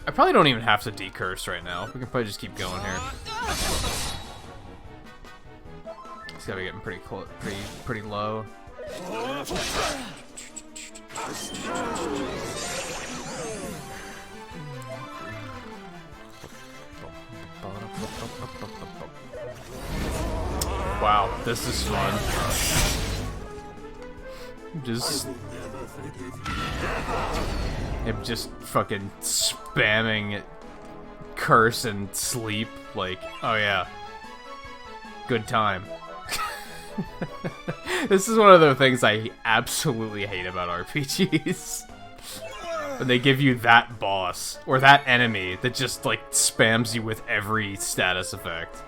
I probably don't even have to decurse right now. We can probably just keep going here. It's gotta be getting pretty close, pretty low. Wow, this is fun. I'm just fucking spamming curse and sleep like, oh yeah, good time. This is one of the things I absolutely hate about RPGs. when they give you that boss, or that enemy that just, like, spams you with every status effect.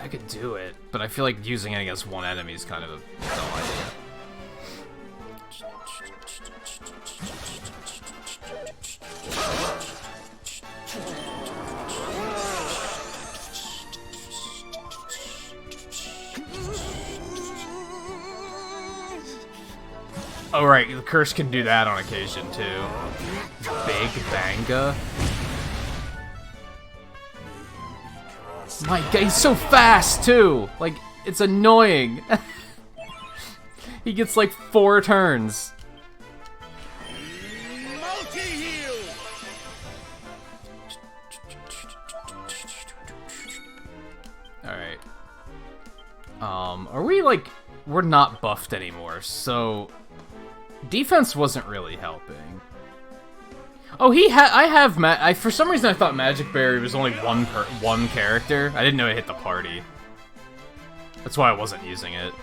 I could do it, but I feel like using it against one enemy is kind of a dumb idea. Oh right, the curse can do that on occasion too. Big Banga. My god, he's so fast too! Like, it's annoying. He gets like 4 turns. Multi-heal! Alright. Are we like... We're not buffed anymore, so... Defense wasn't really helping. Oh, for some reason I thought Magic Berry was only one character. I didn't know it hit the party. That's why I wasn't using it.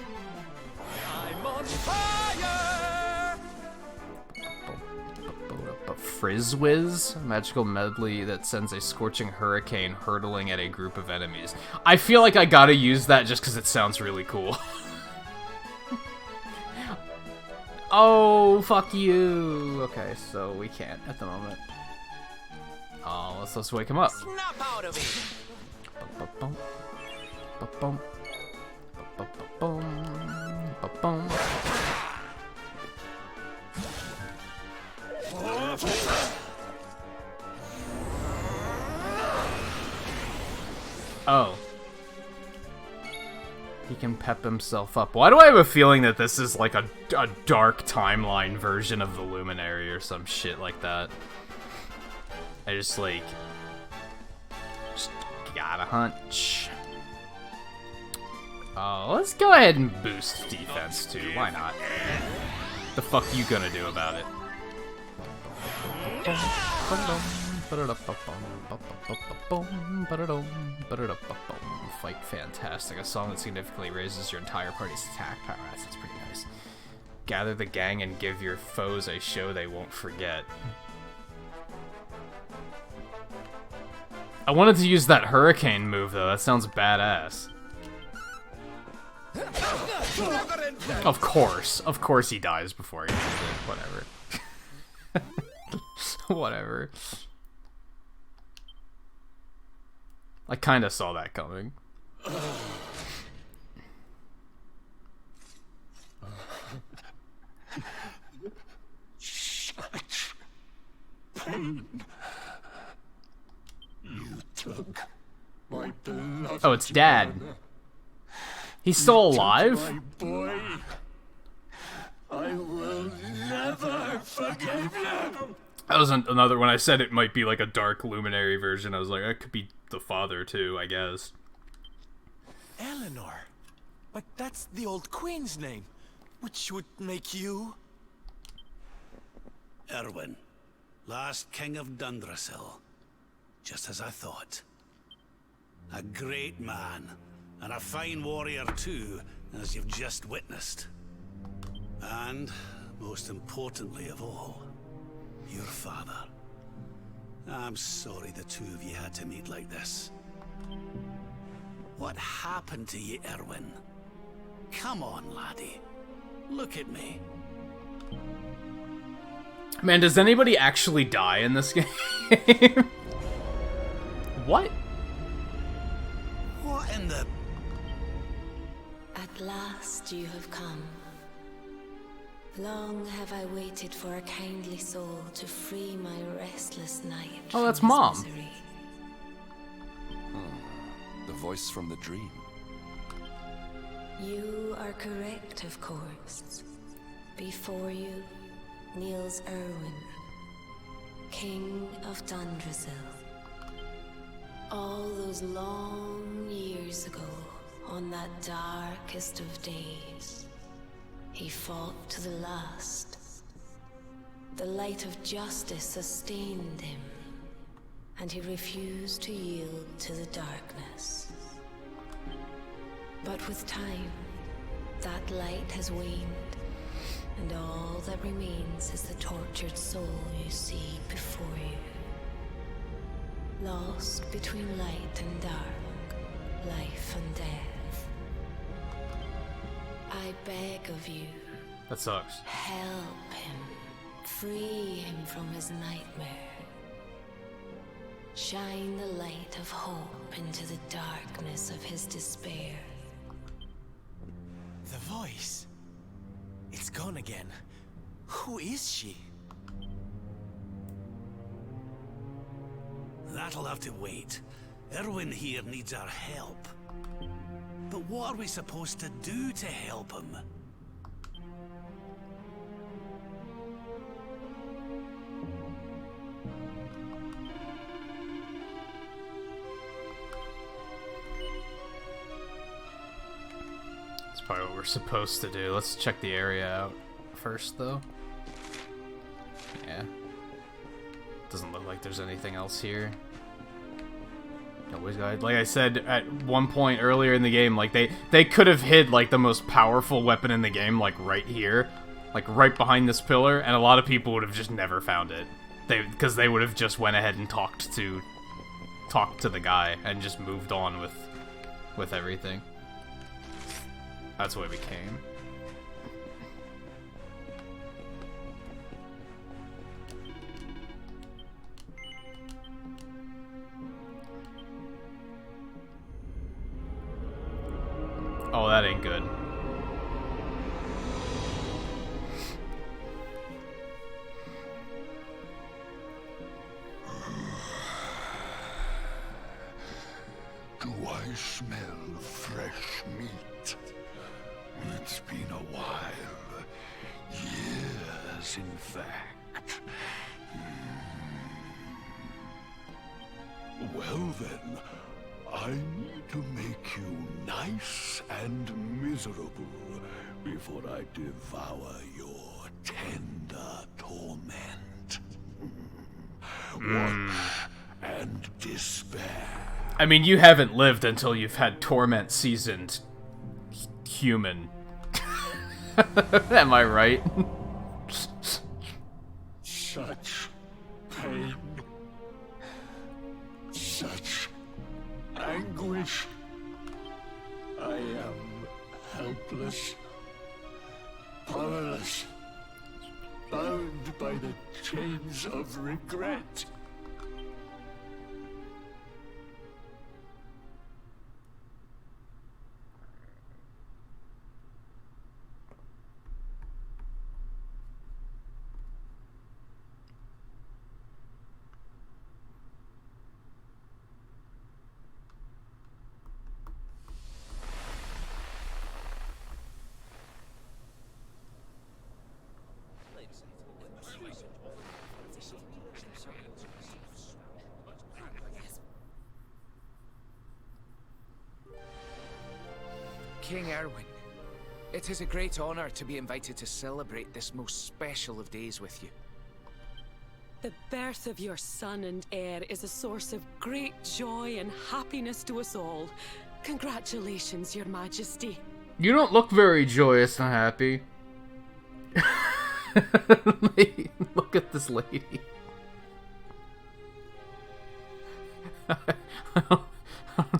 I'm on fire! Frizzwiz, a magical medley that sends a scorching hurricane hurtling at a group of enemies. I feel like I gotta use that just because it sounds really cool. Oh, fuck you. Okay, so we can't at the moment. Oh, let's wake him up. Snap out of it! Ba-bum. Ba-bum. Ba-bum. Ba-bum. Oh. He can pep himself up. Why do I have a feeling that this is like a dark timeline version of the Luminary or some shit like that? I just like... Just got a hunch. Oh, let's go ahead and boost defense too. Why not? The fuck you gonna do about it? Fight fantastic. A song that significantly raises your entire party's attack power. That's pretty nice. Gather the gang and give your foes a show they won't forget. I wanted to use that hurricane move though. That sounds badass. Of course he dies before he uses it. Whatever. Whatever. I kinda saw that coming. Such pain. You took my beloved. Oh, it's Dad. He's still alive? My boy. I will never forgive you. That was another when I said it might be like a dark Luminary version. I was like, that could be the father too, I guess. Eleanor. But that's the old queen's name, which would make you... Erwin, last king of Dundrasil. Just as I thought. A great man, and a fine warrior too, as you've just witnessed. And, most importantly of all, your father. I'm sorry the two of you had to meet like this. What happened to you, Erwin? Come on, laddie. Look at me. Man, does anybody actually die in this game? What? What in the... At last you have come. Long have I waited for a kindly soul to free my restless night. Oh, that's from his Mom. misery. The voice from the dream. You are correct, of course. Before you kneels Erwin, King of Dundrasil. All those long years ago, on that darkest of days, he fought to the last. The light of justice sustained him. and he refused to yield to the darkness. But with time, that light has waned, and all that remains is the tortured soul you see before you. Lost between light and dark, life and death. I beg of you. That sucks. Help him. Free him from his nightmare. Shine the light of hope into the darkness of his despair. The voice. It's gone again. Who is she? That'll have to wait. Erwin here needs our help. But what are we supposed to do to help him? That's probably what we're supposed to do. Let's check the area out first, though. Yeah. Doesn't look like there's anything else here. Always got, like I said at one point earlier in the game, like they could have hid like the most powerful weapon in the game, like right here, like right behind this pillar, and a lot of people would have just never found it. Because they would have just went ahead and talked to the guy and just moved on with everything. That's what it became. Oh, that ain't good. Do I smell fresh meat? It's been a while. Years, in fact. Well then, I need to make you nice and miserable before I devour your tender torment. Watch and despair. I mean, you haven't lived until you've had torment seasoned human. Am I right? Such pain. Such anguish. I am helpless, powerless, bound by the chains of regret. King Erwin, it is a great honor to be invited to celebrate this most special of days with you. The birth of your son and heir is a source of great joy and happiness to us all. Congratulations, Your Majesty. You don't look very joyous and happy. Look at this lady. I don't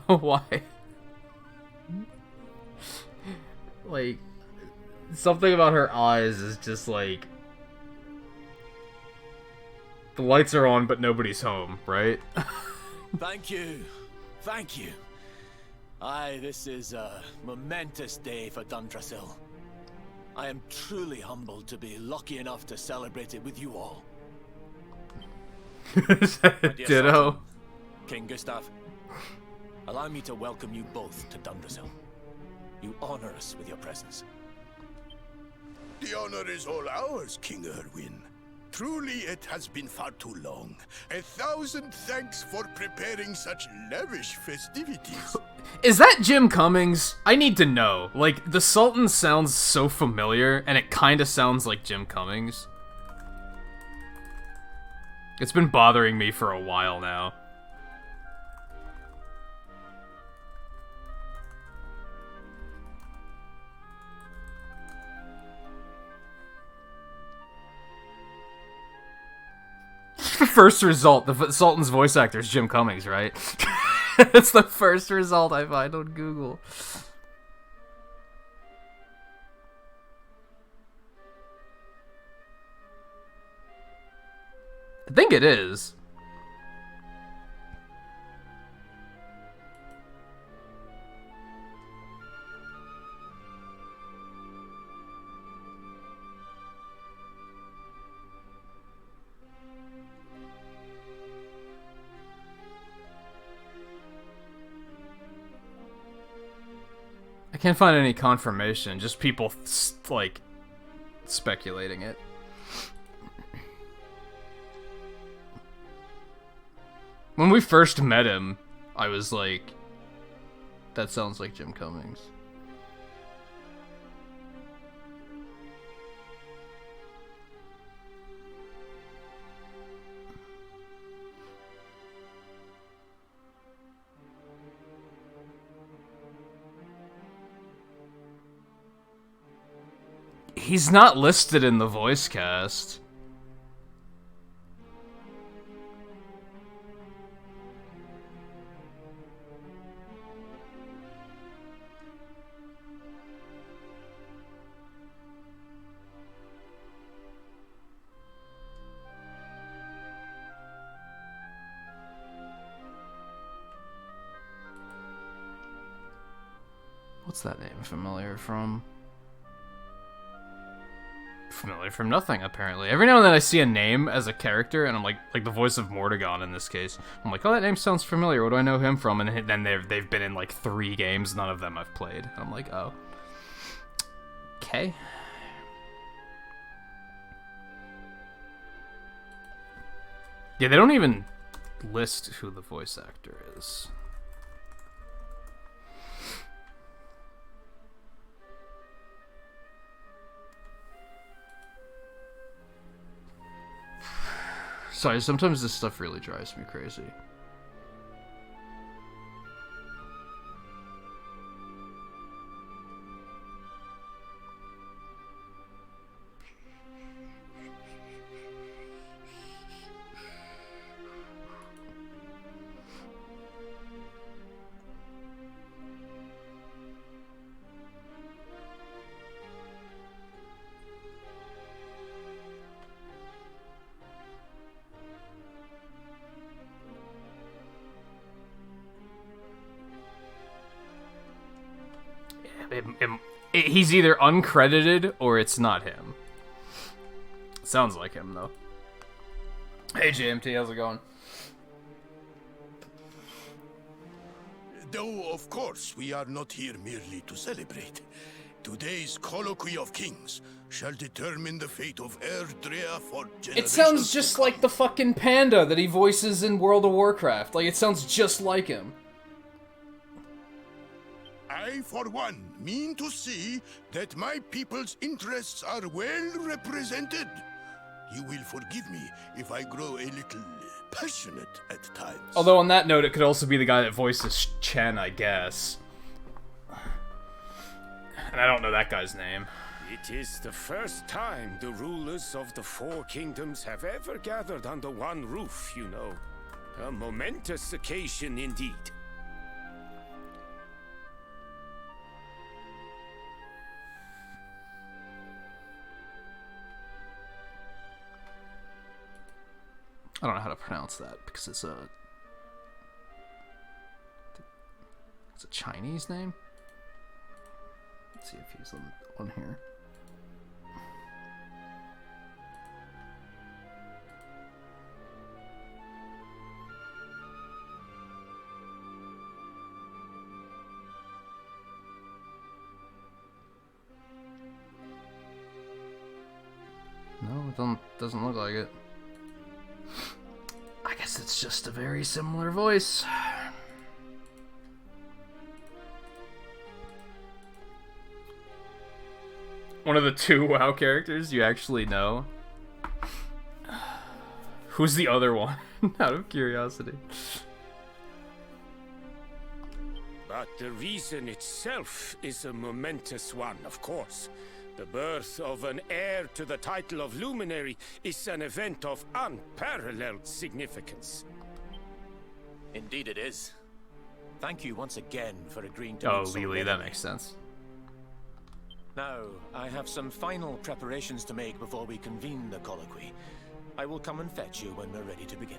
know why. Like, something about her eyes is just like... The lights are on, but nobody's home, right? Thank you. Thank you. Aye, this is a momentous day for Dundrasil. I am truly humbled to be lucky enough to celebrate it with you all. Ditto. King Gustav, allow me to welcome you both to Dundrasil. You honor us with your presence. The honor is all ours, King Erwin. Truly, it has been far too long. 1,000 thanks for preparing such lavish festivities. Is that Jim Cummings? I need to know. Like, the Sultan sounds so familiar, and it kinda sounds like Jim Cummings. It's been bothering me for a while now. first result. The Sultan's voice actor is Jim Cummings, right? It's the first result I find on Google. I think it is. I can't find any confirmation, just people, like, speculating it. When we first met him, I was like, that sounds like Jim Cummings. He's not listed in the voice cast. What's that name familiar from? Familiar from nothing, apparently. Every now and then I see a name as a character, and I'm like the voice of Mordegon in this case. I'm like, oh, that name sounds familiar. What do I know him from? And then they've been in like 3 games. None of them I've played. And I'm like, oh. Okay. Yeah, they don't even list who the voice actor is. Sorry, sometimes this stuff really drives me crazy. He's either uncredited or it's not him. Sounds like him, though. Hey, JMT, how's it going? Though, of course, we are not here merely to celebrate. Today's colloquy of kings shall determine the fate of Erdrea for generations. It sounds just like the fucking panda that he voices in World of Warcraft. Like, it sounds just like him. I, for one, mean to see that my people's interests are well represented. You will forgive me if I grow a little passionate at times. Although, on that note, it could also be the guy that voices Chen, I guess. And I don't know that guy's name. It is the first time the rulers of the 4 kingdoms have ever gathered under one roof, you know. A momentous occasion indeed. I don't know how to pronounce that because it's a Chinese name. Let's see if he's on here. No, it doesn't look like it. I guess it's just a very similar voice. One of the 2 WoW characters you actually know. Who's the other one? Out of curiosity. But the reason itself is a momentous one, of course. The birth of an heir to the title of Luminary is an event of unparalleled significance. Indeed it is. Thank you once again for agreeing to Oh, meet so Lily, that readily. makes sense. Now, I have some final preparations to make before we convene the colloquy. I will come and fetch you when we're ready to begin.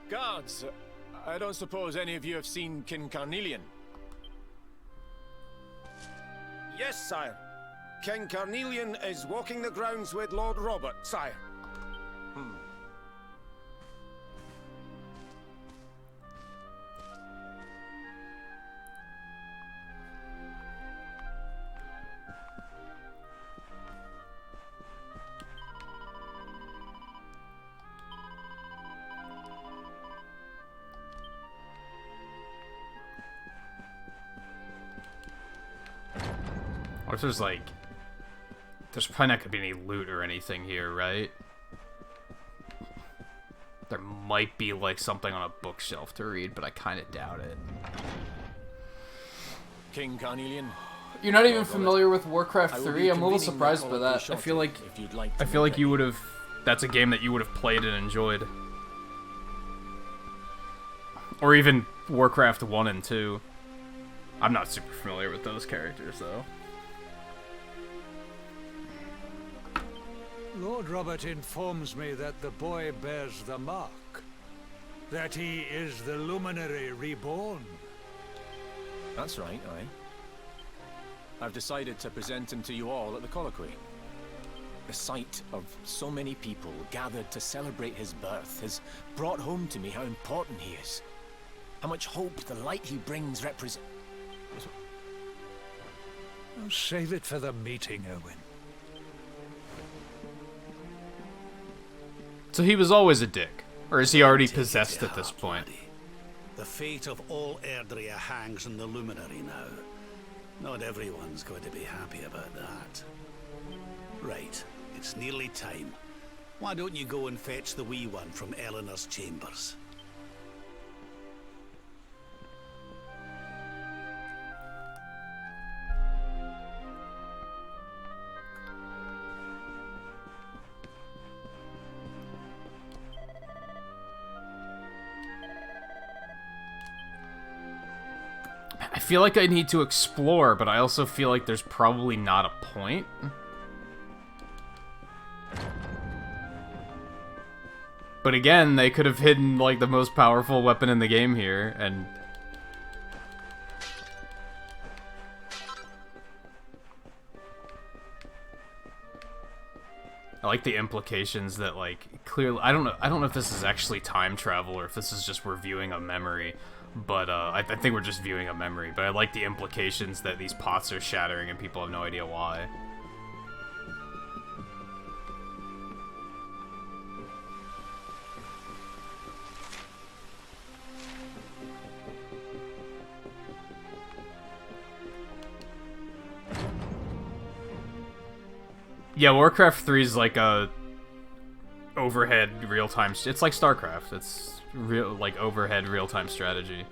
Guards, I don't suppose any of you have seen King Carnelian? Yes, sire. King Carnelian is walking the grounds with Lord Robert, sire. Or if there's like... There's probably not gonna be any loot or anything here, right? There might be like something on a bookshelf to read, but I kind of doubt it. King Carnelian. You're not even Lord familiar Robert, with Warcraft I will 3? be I'm a little convening surprised by the that. colloquy I feel like shortly, if you'd like I to feel like make you ready. would have. That's a game that you would have played and enjoyed. Or even Warcraft 1 and 2. I'm not super familiar with those characters though. Lord Robert informs me that the boy bears the mark. That he is the Luminary reborn. That's right, aye. I've decided to present him to you all at the colloquy. The sight of so many people gathered to celebrate his birth has brought home to me how important he is. How much hope the light he brings represents. Oh, save it for the meeting, Owen. So he was always a dick, or is he already possessed at this point? The fate of all Erdrea hangs on the Luminary now. Not everyone's going to be happy about that. Right, it's nearly time. Why don't you go and fetch the wee one from Eleanor's chambers? I feel like I need to explore, but I also feel like there's probably not a point. But again, they could have hidden, like, the most powerful weapon in the game here, and... I like the implications that, like, clearly... I don't know if this is actually time travel, or if this is just we're viewing a memory. But, I think we're just viewing a memory. But I like the implications that these pots are shattering and people have no idea why. Yeah, Warcraft 3 is like a overhead real-time... It's like StarCraft. It's real, like, overhead real-time strategy.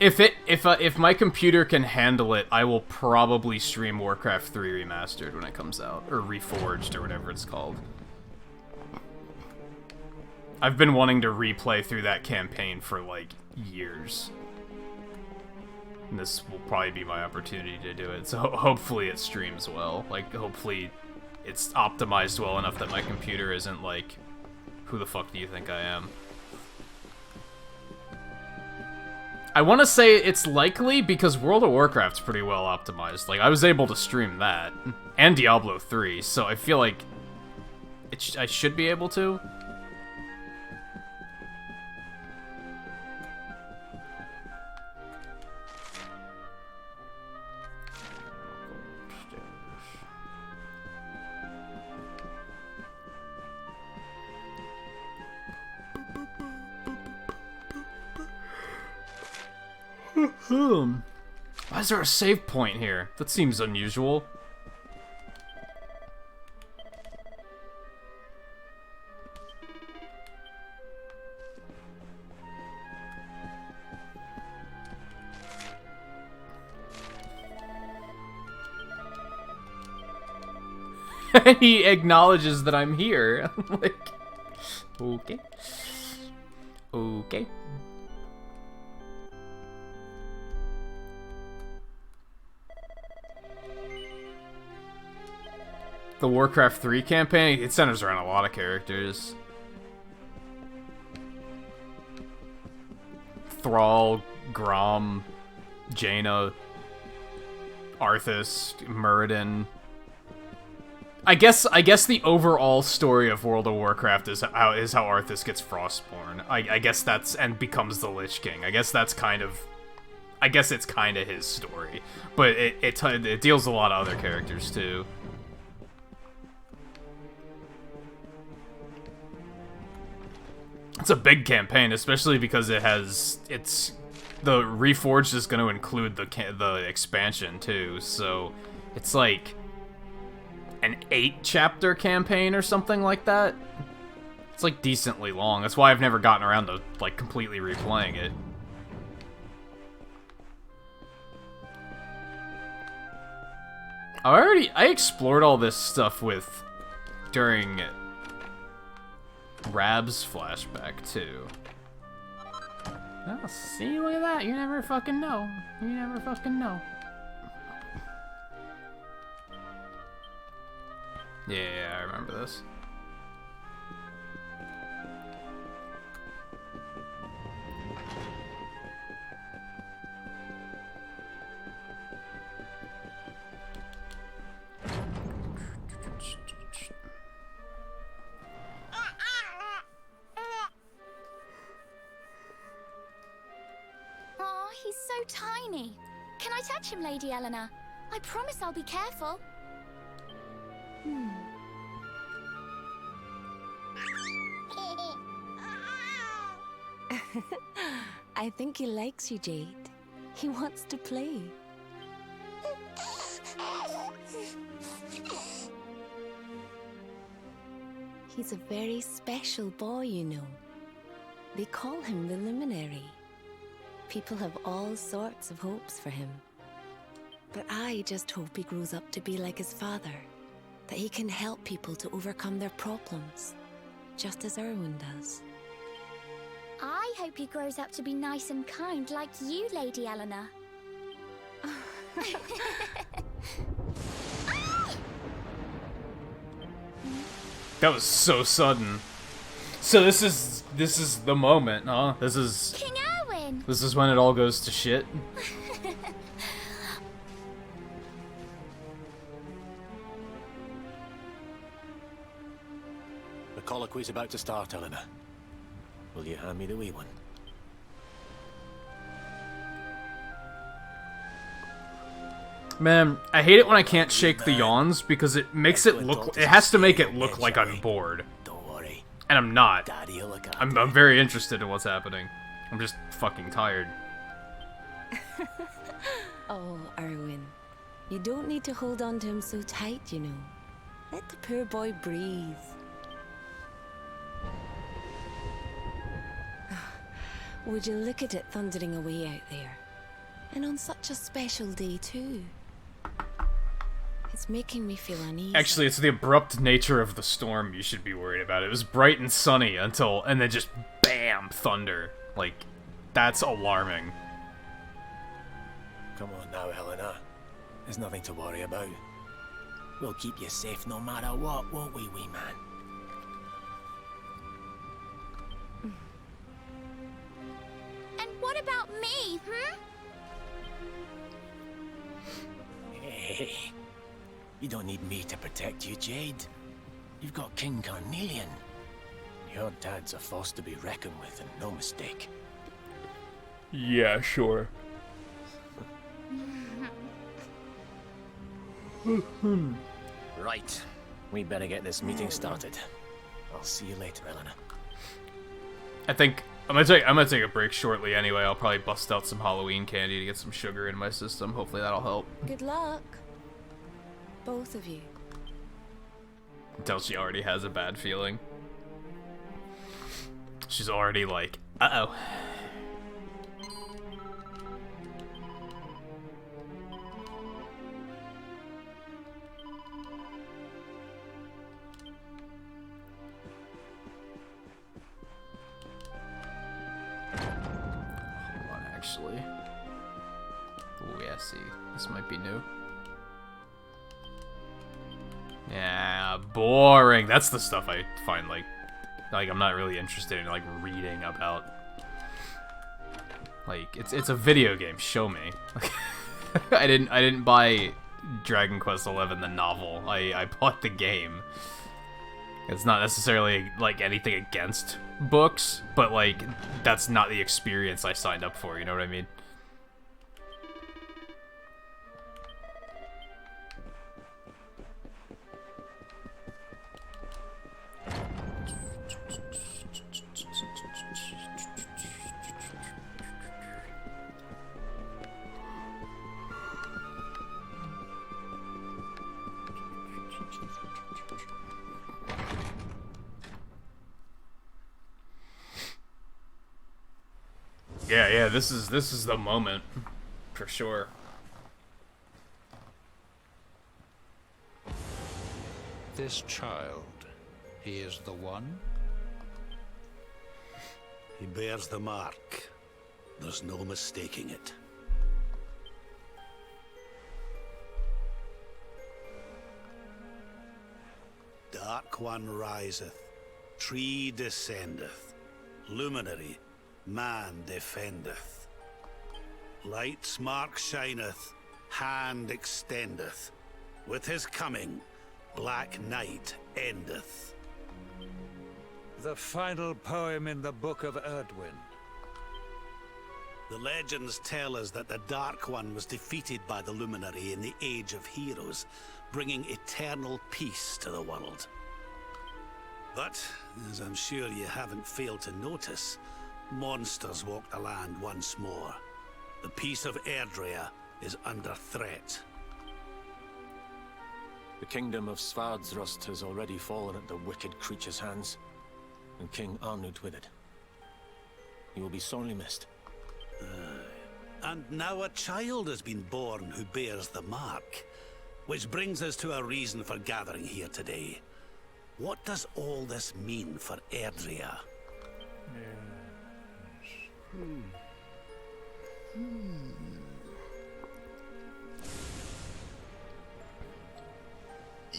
If my computer can handle it, I will probably stream Warcraft 3 Remastered when it comes out, or Reforged, or whatever it's called. I've been wanting to replay through that campaign for, like, years. And this will probably be my opportunity to do it, so hopefully it streams well. Like, hopefully it's optimized well enough that my computer isn't like, who the fuck do you think I am? I want to say it's likely because World of Warcraft's pretty well optimized. Like, I was able to stream that, and Diablo 3, so I feel like I should be able to. Why is there a save point here? That seems unusual. And he acknowledges that I'm here. I'm like, okay. Okay. The Warcraft 3 campaign, it centers around a lot of characters. Thrall, Grom, Jaina, Arthas, Muradin. I guess the overall story of World of Warcraft is how Arthas gets Frostborn. I guess that's, and becomes the Lich King. I guess it's kind of his story, but it deals with a lot of other characters too. It's a big campaign, especially because the Reforged is going to include the expansion too, so it's like an 8-chapter campaign or something like that. It's like decently long. That's why I've never gotten around to like completely replaying it. I explored all this stuff during Rab's flashback too. Oh, see, look at that. You never fucking know. You never fucking know. Yeah, I remember this. Aw, he's so tiny. Can I touch him, Lady Eleanor? I promise I'll be careful. I think he likes you, Jade. He wants to play. He's a very special boy, you know. They call him the Luminary. People have all sorts of hopes for him. But I just hope he grows up to be like his father. That he can help people to overcome their problems. Just as Erwin does. I hope he grows up to be nice and kind like you, Lady Eleanor. That was so sudden. So this is the moment, huh? This is King Erwin. This is when it all goes to shit. The colloquy's about to start, Eleanor. Will you hand me the wee one? Man, I hate it when I can't shake the yawns because it makes it look. It has to make it look like I'm bored. Don't worry. And I'm not. Daddy'll look after I'm very interested in what's happening. I'm just fucking tired. Oh, Erwin. You don't need to hold on to him so tight, you know. Let the poor boy breathe. Would you look at it thundering away out there? And on such a special day, too. It's making me feel uneasy. Actually, it's the abrupt nature of the storm you should be worried about. It was bright and sunny and then just BAM! Thunder. Like, that's alarming. Come on now, Eleanor. There's nothing to worry about. We'll keep you safe no matter what, won't we, wee man? And what about me, Hey, you don't need me to protect you, Jade. You've got King Carnelian. Your dad's a force to be reckoned with, and no mistake. Yeah, sure. Right. We better get this meeting started. I'll see you later, Eleanor. I think I'm gonna take a break shortly anyway. I'll probably bust out some Halloween candy to get some sugar in my system. Hopefully that'll help. Good luck. Both of you. Until she already has a bad feeling. She's already like, uh-oh. see. This might be new. Yeah, boring. That's the stuff I find like I'm not really interested in like reading about. Like it's a video game. Show me. I didn't buy Dragon Quest XI the novel. I bought the game. It's not necessarily like anything against books, but like that's not the experience I signed up for. You know what I mean? Yeah, this is the moment, for sure. This child, he is the one? He bears the mark. There's no mistaking it. Dark One riseth, tree descendeth, luminary, man defendeth. Light's mark shineth, hand extendeth. With his coming, black night endeth. The final poem in the Book of Erdwin. The legends tell us that the Dark One was defeated by the Luminary in the Age of Heroes, bringing eternal peace to the world. But, as I'm sure you haven't failed to notice, monsters walk the land once more. The peace of Erdrea is under threat. The kingdom of Svardsrust has already fallen at the wicked creature's hands, and King Arnud with it. He will be sorely missed. And now a child has been born who bears the mark. Which brings us to a reason for gathering here today. What does all this mean for Erdrea?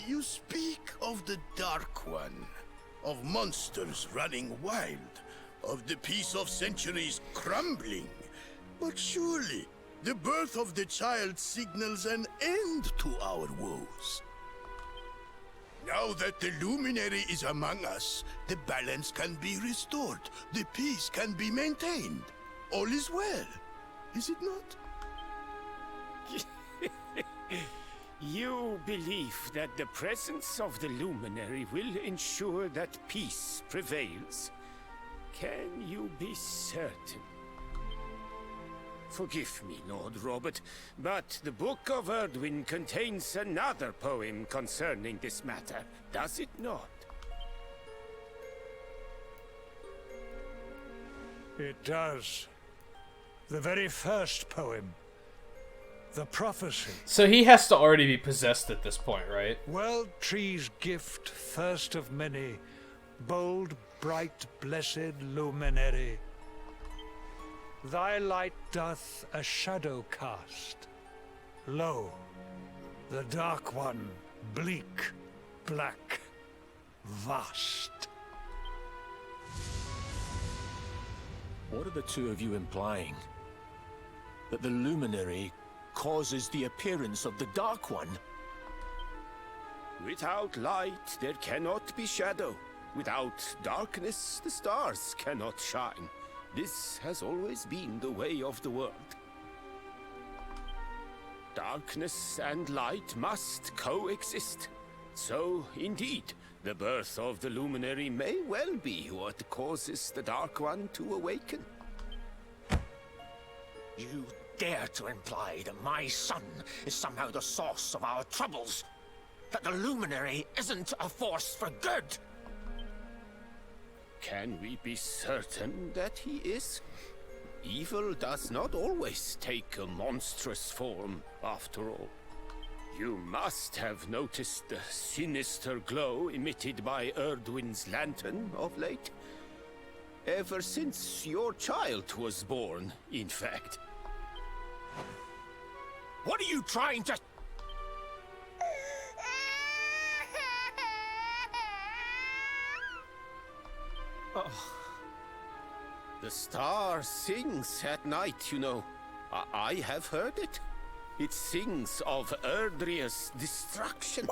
You speak of the Dark One, of monsters running wild, of the peace of centuries crumbling. But surely, the birth of the child signals an end to our woes. Now that the Luminary is among us, the balance can be restored, the peace can be maintained. All is well, is it not? You believe that the presence of the Luminary will ensure that peace prevails? Can you be certain? Forgive me, Lord Robert, but the Book of Erdwin contains another poem concerning this matter, does it not? It does. The very first poem. The prophecy. So he has to already be possessed at this point, right? World Tree's gift, first of many, bold, bright, blessed luminary. Thy light doth a shadow cast. Lo, the Dark One, bleak, black, vast. What are the two of you implying? That the Luminary causes the appearance of the Dark One? Without light, there cannot be shadow. Without darkness, the stars cannot shine. This has always been the way of the world. Darkness and light must coexist. So, indeed, the birth of the Luminary may well be what causes the Dark One to awaken. You dare to imply that my son is somehow the source of our troubles? That the Luminary isn't a force for good? Can we be certain that he is? Evil does not always take a monstrous form, after all. You must have noticed the sinister glow emitted by Erdwin's lantern of late. Ever since your child was born, in fact. What are you trying to... The star sings at night, you know. I have heard it. It sings of Erdria's destruction.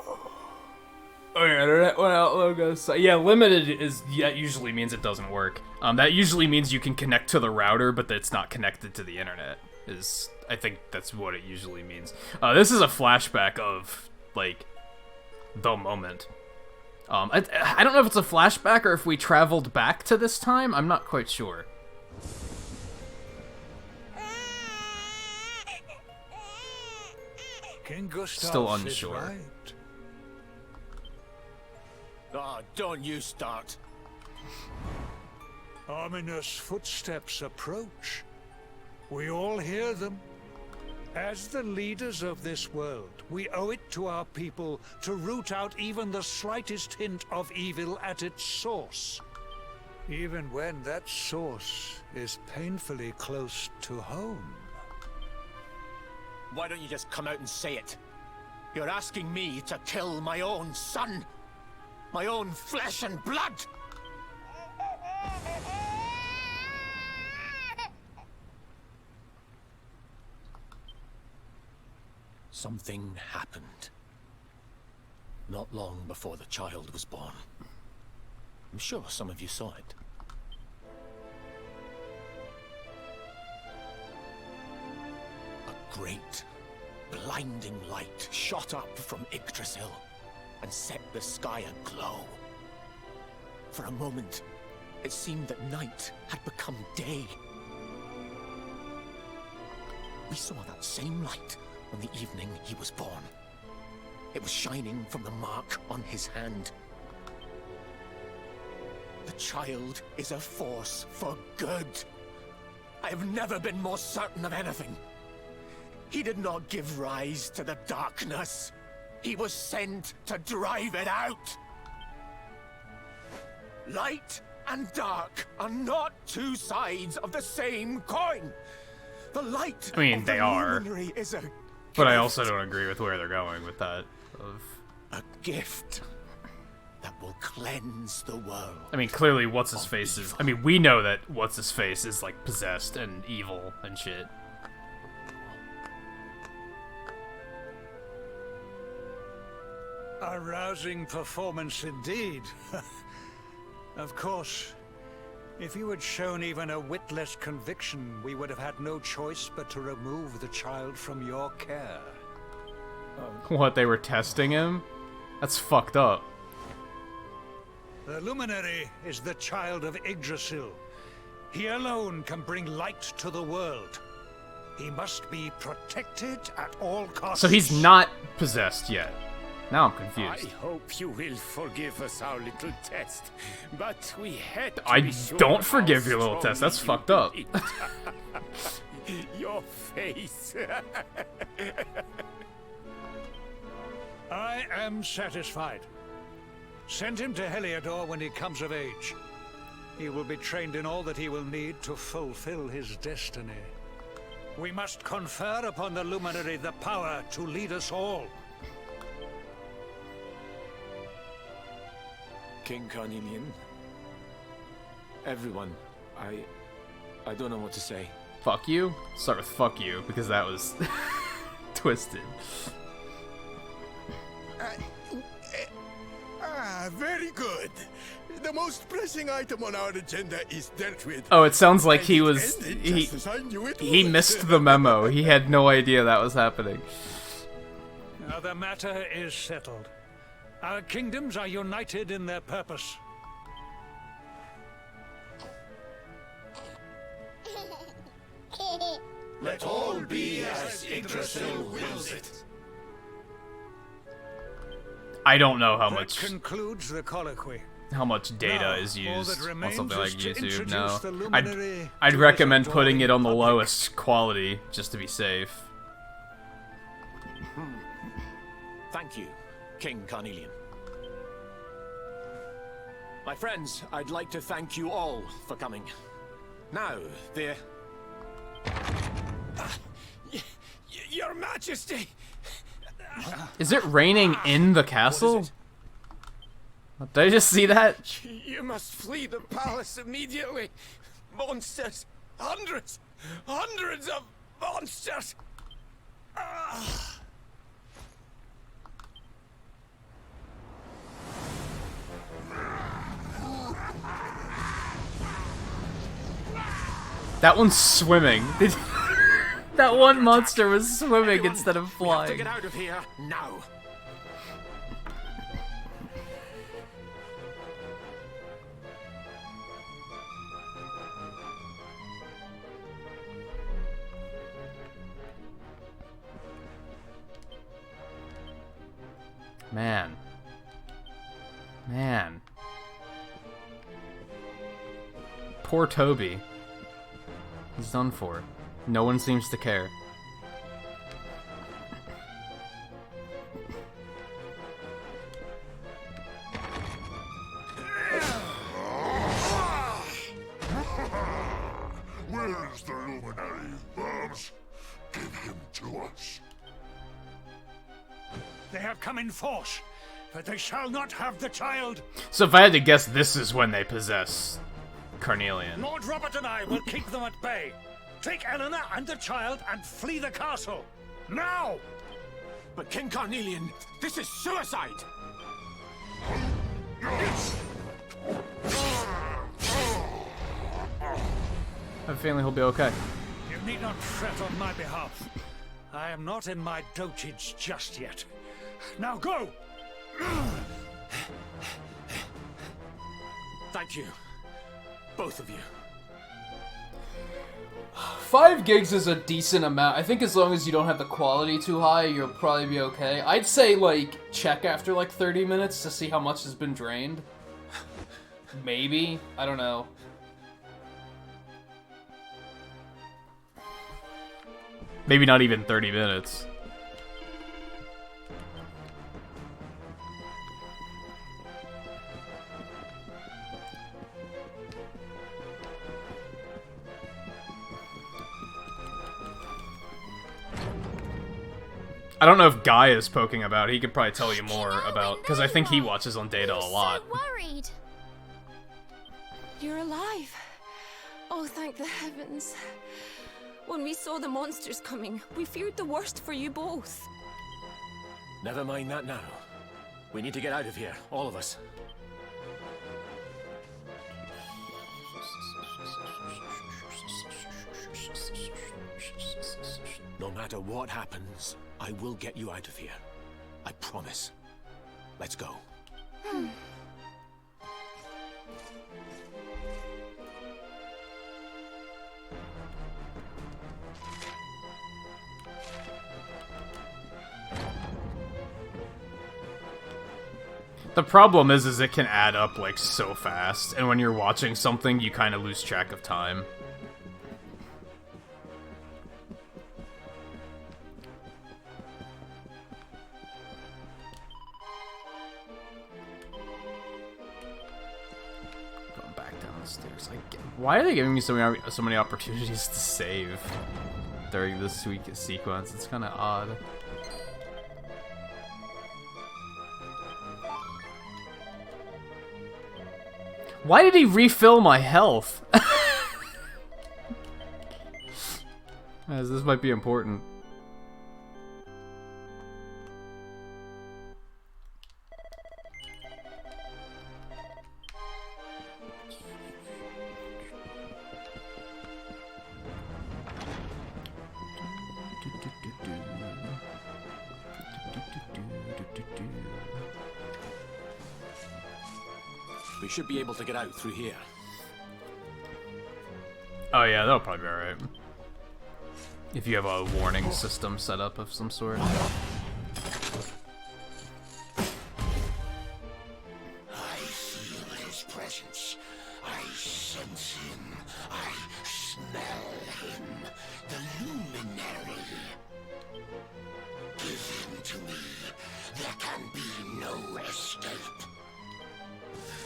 Oh yeah, internet went out, logos. So, yeah, limited is that usually means it doesn't work. That usually means you can connect to the router, but it's not connected to the internet. I think that's what it usually means. This is a flashback of like the moment. I don't know if it's a flashback or if we traveled back to this time. I'm not quite sure. King Gustav Still unsure. is right. Oh, don't you start. Ominous footsteps approach. We all hear them. As the leaders of this world, we owe it to our people to root out even the slightest hint of evil at its source. Even when that source is painfully close to home. Why don't you just come out and say it? You're asking me to kill my own son. My own flesh and blood. Something happened. Not long before the child was born. I'm sure some of you saw it. A great, blinding light shot up from Yggdrasil and set the sky aglow. For a moment, it seemed that night had become day. We saw that same light on the evening he was born. It was shining from the mark on his hand. The child is a force for good. I have never been more certain of anything. He did not give rise to the darkness. He was sent to drive it out. Light and dark are not two sides of the same coin. The light I mean, of they the are. luminary is a But I gift. also don't agree with where they're going with that. A gift that will cleanse the world. I mean, clearly, what's-his-face is... I mean, we know that what's-his-face is, like, possessed and evil and shit. A rousing performance indeed. Of course, if you had shown even a whit less conviction, we would have had no choice but to remove the child from your care. What, they were testing him? That's fucked up. The Luminary is the child of Yggdrasil. He alone can bring light to the world. He must be protected at all costs. So he's not possessed yet. Now I'm confused. I hope you will forgive us our little test, but we had to I be sure don't how forgive your little test. That's strongly fucked up. you beat. Your face. I am satisfied. Send him to Heliodor when he comes of age. He will be trained in all that he will need to fulfill his destiny. We must confer upon the Luminary the power to lead us all. King Carnelian. Everyone. I don't know what to say. Fuck you? Start with fuck you, because that was twisted. Very good. The most pressing item on our agenda is dealt with. Oh, it sounds like he And it was... ended He, just as I knew it he would. missed the memo. He had no idea that was happening. Now the matter is settled. Our kingdoms are united in their purpose. Let all be as Yggdrasil wills it. I don't know how That much concludes the colloquy. data Now, is all used that on remains something like is to YouTube. introduce No, the Luminary I'd to recommend this putting it on the adoring lowest quality just to be safe. Thank you, King Carnelian. My friends, I'd like to thank you all for coming. Now, Your Majesty! Majesty! Is it raining in the castle? Did I just see that? You must flee the palace immediately. Monsters! Hundreds! Hundreds of monsters! That one's swimming. That one monster was swimming instead of flying. We have to get out of here now. Man. Man. Poor Toby. He's done for. No one seems to care. Where is the luminary, Worms? Give him to us. They have come in force, but they shall not have the child. So if I had to guess, this is when they possess Carnelian. Lord Robert and I will keep them at bay. Take Eleanor and the child and flee the castle. Now! But King Carnelian, this is suicide! I have a feeling he'll be okay. You need not fret on my behalf. I am not in my dotage just yet. Now go! Thank you. Both of you. 5 gigs is a decent amount. I think as long as you don't have the quality too high, you'll probably be okay. I'd say, like, check after, like, 30 minutes to see how much has been drained. Maybe. I don't know. Maybe not even 30 minutes. I don't know if Guy is poking about. He could probably tell you more about, because I think he watches on Data a lot. So worried. You're alive. Oh, thank the heavens. When we saw the monsters coming, we feared the worst for you both. Never mind that now. We need to get out of here, all of us. No matter what happens, I will get you out of here. I promise. Let's go. The problem is it can add up, like, so fast, and when you're watching something, you kind of lose track of time. Going back down the stairs. Why are they giving me so many opportunities to save during this sequence? It's kind of odd. Why did he refill my health? As this might be important. We should be able to get out through here. Oh yeah, that'll probably be alright. If you have a warning system set up of some sort. I feel his presence. I sense him. I smell him. The luminary. Give him to me. There can be no escape.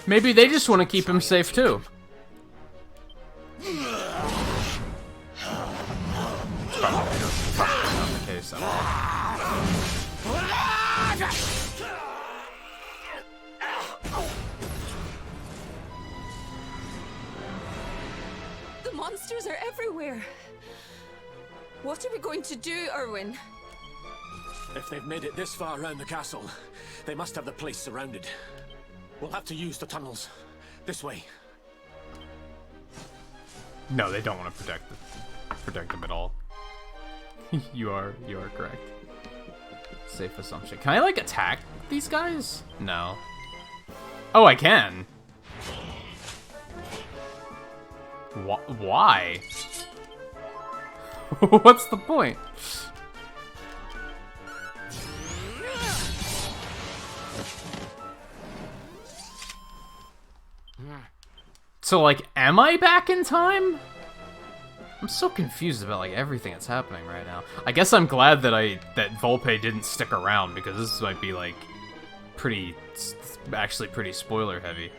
Maybe they just want to keep him safe too. It's probably not the case at all. The monsters are everywhere. What are we going to do, Erwin? If they've made it this far around the castle, they must have the place surrounded. We'll have to use the tunnels. This way. No, they don't want to protect them at all. you are correct. Safe assumption. Can I like attack these guys? No. Oh, I can. Why? What's the point? So, like, am I back in time? I'm so confused about, like, everything that's happening right now. I guess I'm glad that that Volpe didn't stick around, because this might be, like, actually pretty spoiler heavy.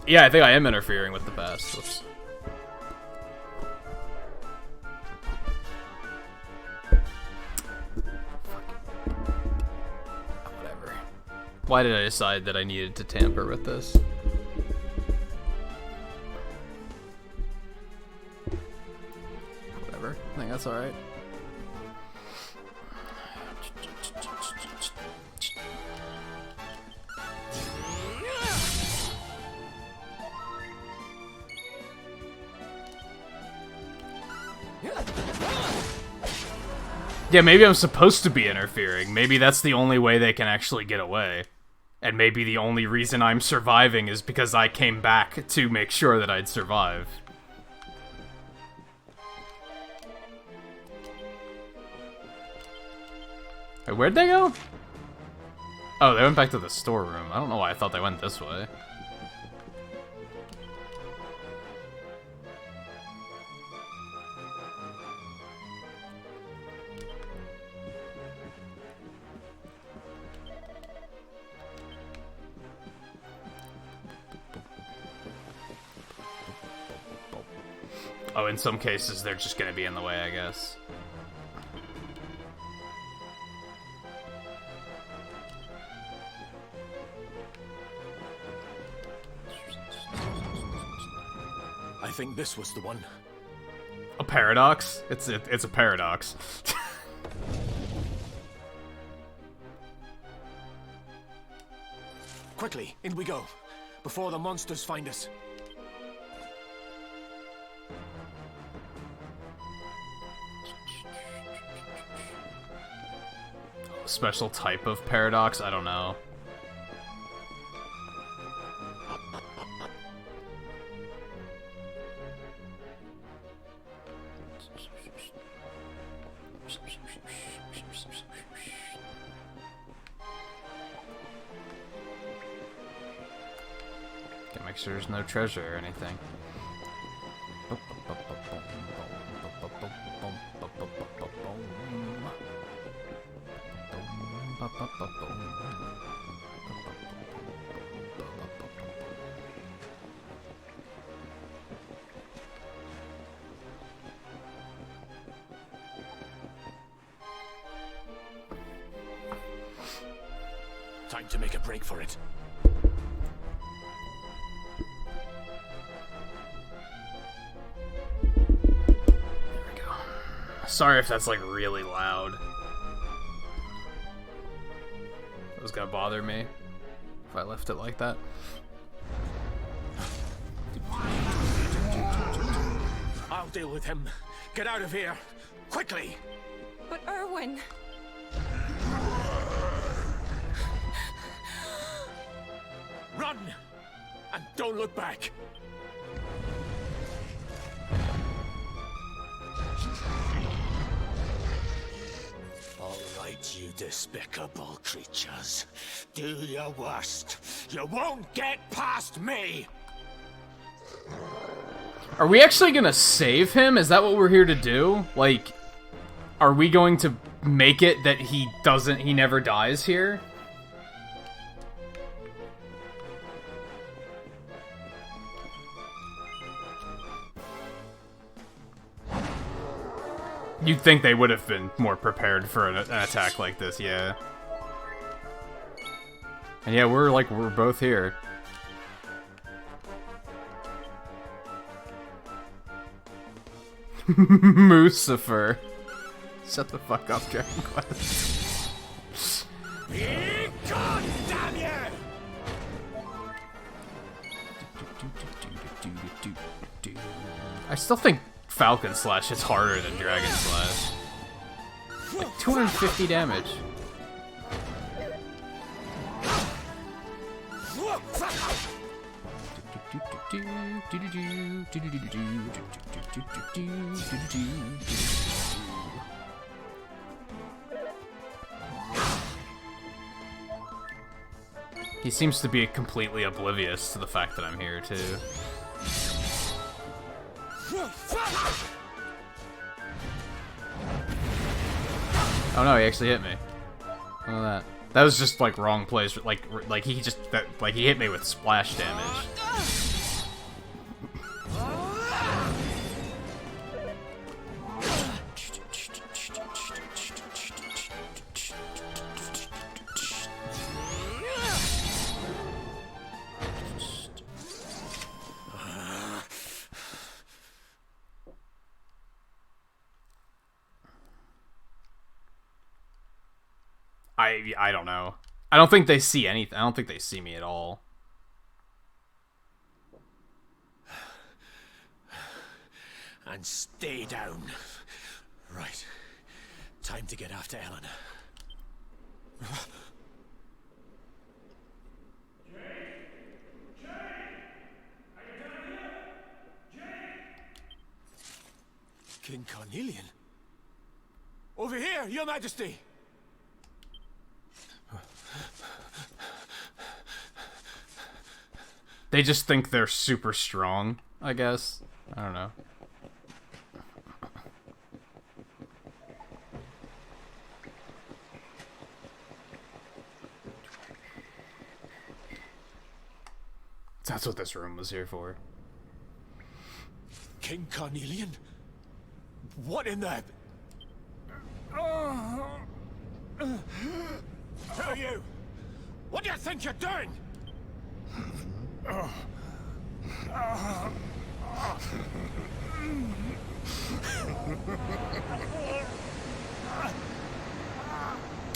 Yeah, I think I am interfering with the past. Whoops. Whatever. Why did I decide that I needed to tamper with this? Whatever. I think that's alright. Yeah, maybe I'm supposed to be interfering. Maybe that's the only way they can actually get away. And maybe the only reason I'm surviving is because I came back to make sure that I'd survive. Wait, where'd they go? Oh, they went back to the storeroom. I don't know why I thought they went this way. Oh, in some cases, they're just gonna be in the way, I guess. I think this was the one. A paradox? It's a paradox. Quickly, in we go, before the monsters find us. Special type of paradox? I don't know. Gotta make sure there's no treasure or anything. Time to make a break for it. Sorry if that's like really loud. It was gonna bother me if I left it like that. I'll deal with him. Get out of here, quickly! But Erwin... Run! And don't look back! All right, you despicable creatures. Do your worst. You won't get past me! Are we actually gonna save him? Is that what we're here to do? Like, are we going to make it that he never dies here? You'd think they would have been more prepared for an attack like this, yeah. And yeah, we're both here. Lucifer. Shut the fuck up, Dragon Quest. God damn you! I still think Falcon Slash hits harder than Dragon Slash. Like 250 damage. He seems to be completely oblivious to the fact that I'm here, too. Oh no, he actually hit me. Look at that. That was just like wrong place. Like he hit me with splash damage. I don't know. I don't think they see anything. I don't think they see me at all. And stay down. Right. Time to get after Eleanor. King Carnelian? Over here, Your Majesty! They just think they're super strong, I guess. I don't know. That's what this room was here for. King Carnelian? What in the... Who are you? What do you think you're doing?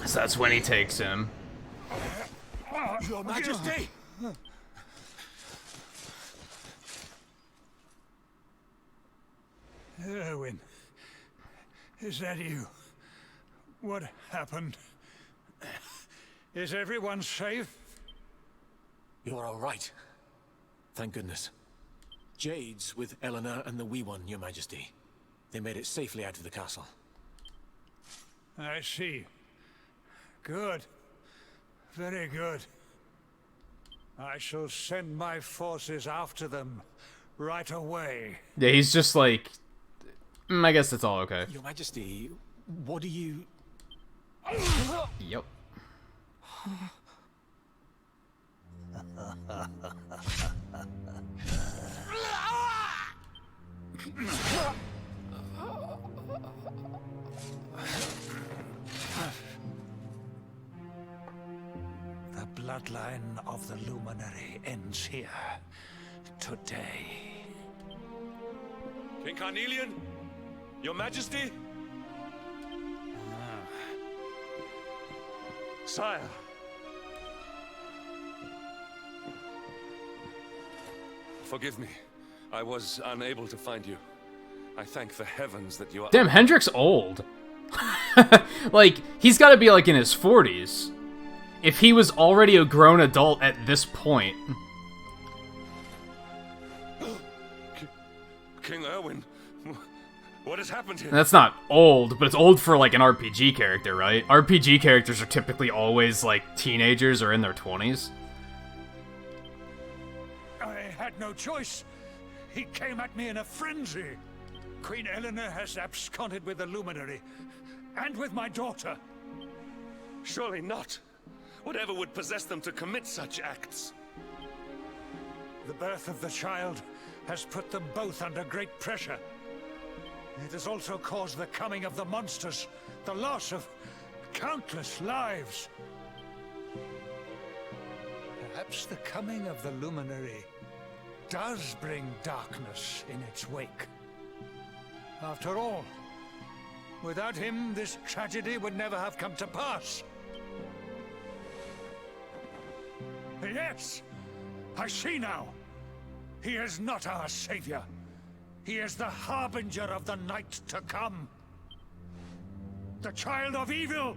So that's when he takes him. Your Majesty! Erwin, is that you? What happened? Is everyone safe? You're all right. Thank goodness. Jade's with Eleanor and the wee one, Your Majesty. They made it safely out of the castle. I see. Good. Very good. I shall send my forces after them right away. Yeah, he's just like... I guess it's all okay. Your Majesty, what do you... Yep. The bloodline of the Luminary ends here. Today. King Carnelian? Your Majesty? Sire. Forgive me. I was unable to find you. I thank the heavens that you are... Damn, Hendrick's old. Like, he's gotta be like in his 40s. If he was already a grown adult at this point. King Erwin, what has happened here? That's not old, but it's old for like an RPG character, right? RPG characters are typically always like teenagers or in their 20s. I had no choice. He came at me in a frenzy. Queen Eleanor has absconded with the Luminary, and with my daughter. Surely not. Whatever would possess them to commit such acts? The birth of the child has put them both under great pressure. It has also caused the coming of the monsters, the loss of countless lives. Perhaps the coming of the Luminary does bring darkness in its wake. After all, without him, this tragedy would never have come to pass. Yes! I see now! He is not our savior. He is the harbinger of the night to come. The child of evil!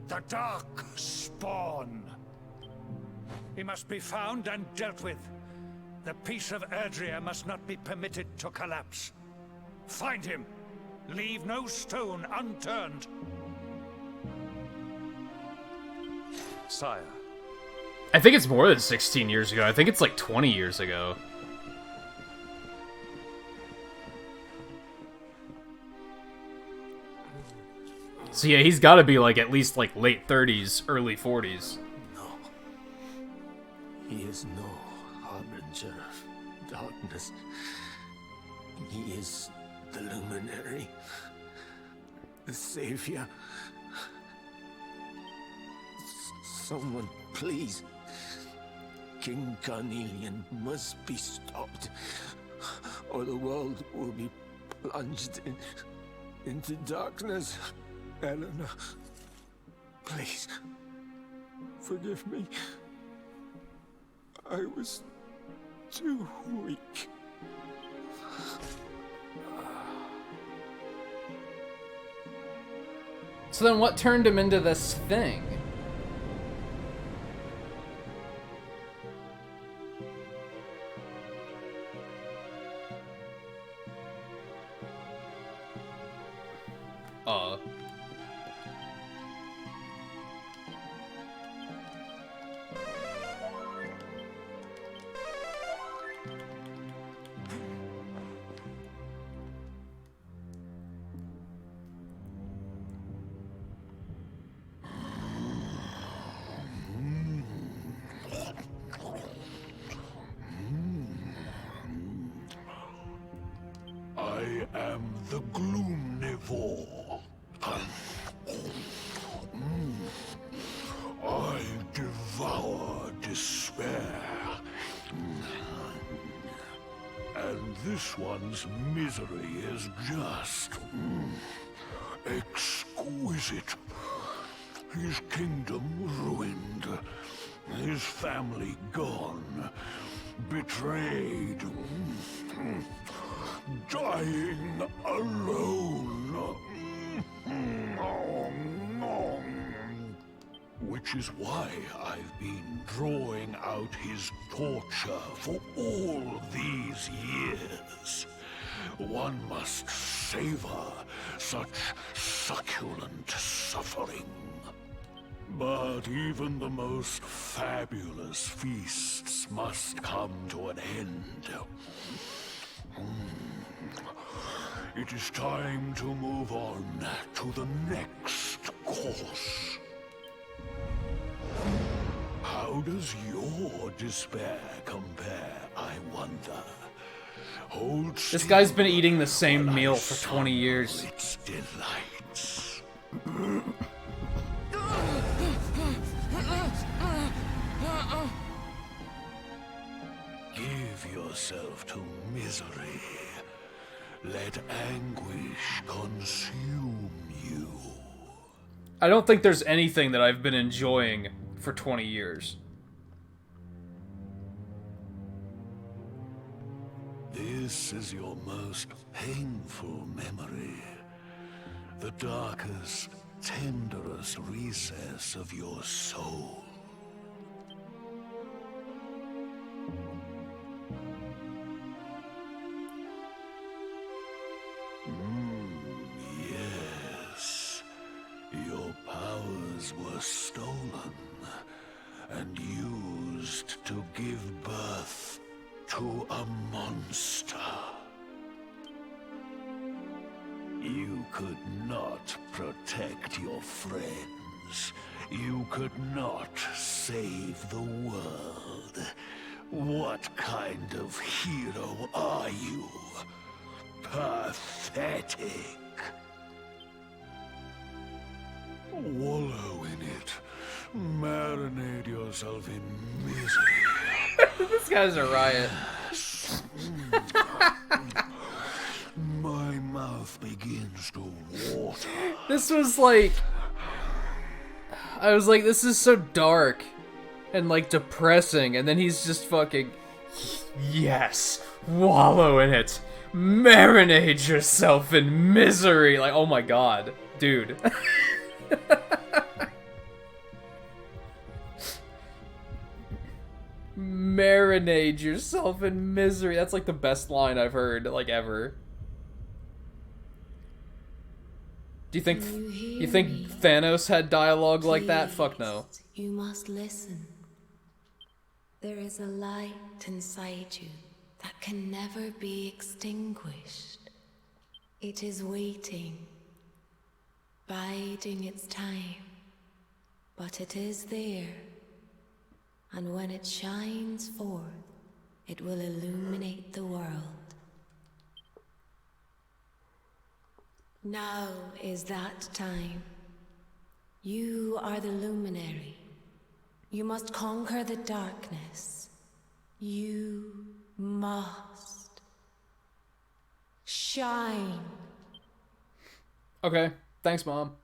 The dark spawn! He must be found and dealt with. The peace of Erdrea must not be permitted to collapse. Find him! Leave no stone unturned. Sire. I think it's more than 16 years ago. I think it's like 20 years ago. So yeah, he's got to be like at least like late 30s, early 40s. No. He is no harbinger of darkness. He is the Luminary, the Savior. Someone, please. King Carnelian must be stopped, or the world will be plunged into darkness. Eleanor, please, forgive me. I was too weak. So then what turned him into this thing? I am the Gloomnivore. I devour despair. And this one's misery is just exquisite. His kingdom ruined, his family gone, betrayed, dying alone. Which is why I've been drawing out his torture for all these years. One must savor such succulent suffering. But even the most fabulous feasts must come to an end. It is time to move on to the next course. How does your despair compare, I wonder? Hold This guy's been eating the same meal for 20 years. its delights. Give yourself to misery. Let anguish consume you. I don't think there's anything that I've been enjoying for 20 years. This is your most painful memory. The darkest, tenderest recess of your soul. Yes. Your powers were stolen and used to give birth to a monster. You could not protect your friends. You could not save the world. What kind of hero are you? Pathetic. Wallow in it. Marinate yourself in misery. This guy's a riot. My mouth begins to water. This was like... I was like, this is so dark and like depressing, and then he's just fucking... Yes, wallow in it. Marinate yourself in misery. Like, oh my god, dude. Marinate yourself in misery. That's like the best line I've heard, like, ever. Do you think Thanos had dialogue like that? Fuck no. You must listen. There is a light inside you that can never be extinguished. It is waiting, biding its time, but it is there. And when it shines forth, it will illuminate the world. Now is that time. You are the luminary. You must conquer the darkness. You must shine. Okay, thanks, Mom.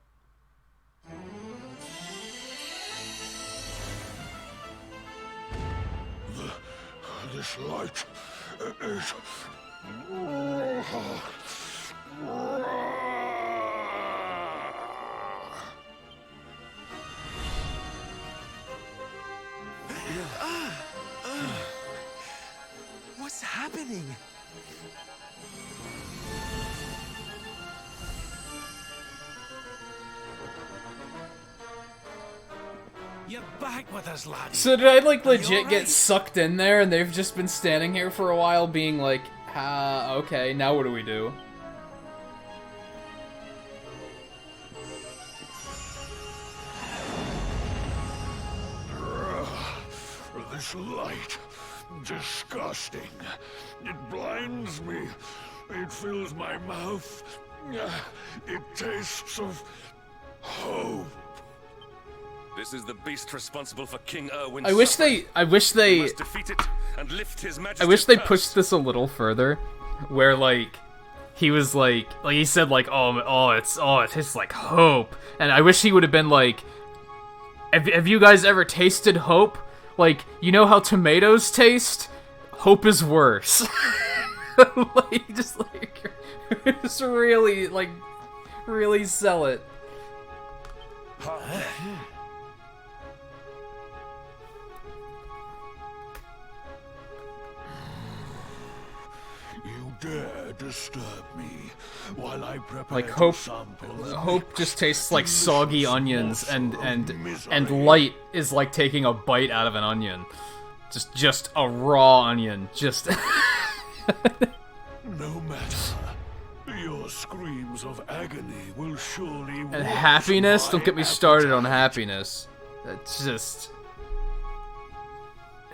This light is... What's happening? You're back with us, laddie. So did I like legit get sucked in there and they've just been standing here for a while being like, okay, now what do we do? This light, disgusting. It blinds me. It fills my mouth. It tastes of hope. This is the beast responsible for King Erwin's I wish suffering. they We must defeat it and lift his I majesty's wish they curse. pushed this a little further, where like he was like he said like it tastes like hope, and I wish he would have been like, have you guys ever tasted hope? Like, you know how tomatoes taste? Hope is worse. just really sell it. You dare disturb me while I prepare Like to hope sample. just tastes like soggy onions, and light is like taking a bite out of an onion. Just a raw onion. Just No matter. Your screams of agony will surely and happiness? Don't get me started on happiness. It's just...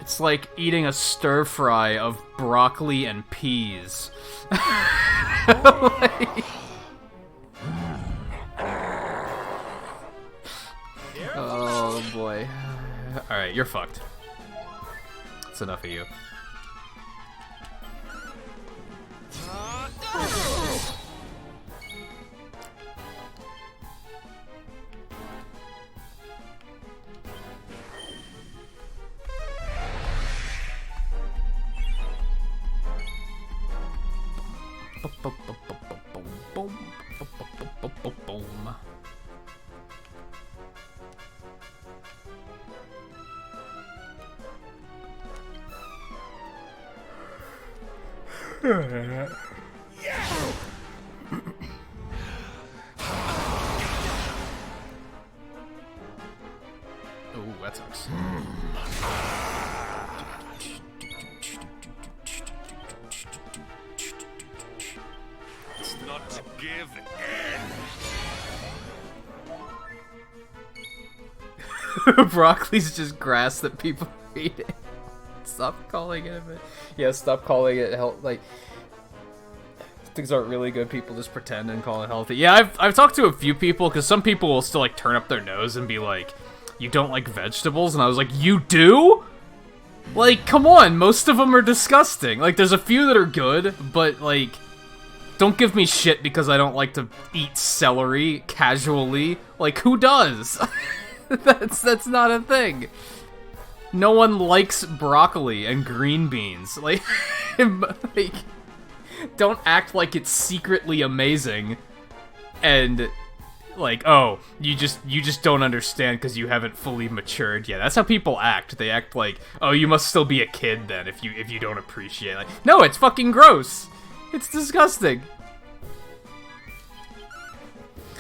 It's like eating a stir fry of broccoli and peas. Oh boy. Alright, you're fucked. That's enough of you. Ooh, that sucks. Not give in. Broccoli's just grass that people are eating. Stop calling it a bit. Yeah, stop calling it help. Like, things aren't really good. People just pretend and call it healthy. Yeah, I've talked to a few people, because some people will still, like, turn up their nose and be like, you don't like vegetables? And I was like, you do? Like, come on, most of them are disgusting. Like, there's a few that are good, but, like, don't give me shit because I don't like to eat celery casually. Like, who does? That's not a thing. No one likes broccoli and green beans. Like, like, don't act like it's secretly amazing and like, oh, you just don't understand because you haven't fully matured yet. That's how people act. They act like, oh, you must still be a kid then if you don't appreciate it. Like, no, it's fucking gross. It's disgusting.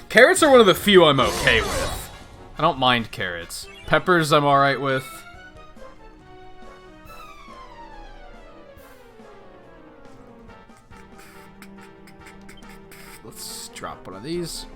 Carrots are one of the few I'm okay with. I don't mind carrots. Peppers I'm alright with. Let's drop one of these.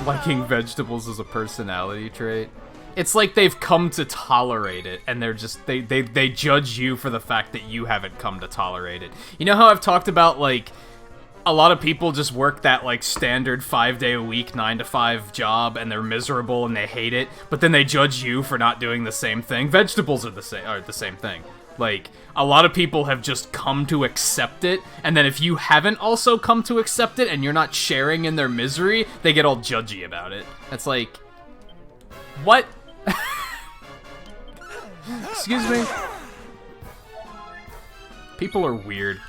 Liking vegetables is a personality trait. It's like they've come to tolerate it, and they're just, they judge you for the fact that you haven't come to tolerate it. You know how I've talked about, like, a lot of people just work that, like, standard 5-day-a-week, 9-to-5 job, and they're miserable and they hate it, but then they judge you for not doing the same thing? Vegetables are the same thing. Like, a lot of people have just come to accept it, and then if you haven't also come to accept it and you're not sharing in their misery, they get all judgy about it. It's like, what? Excuse me? People are weird.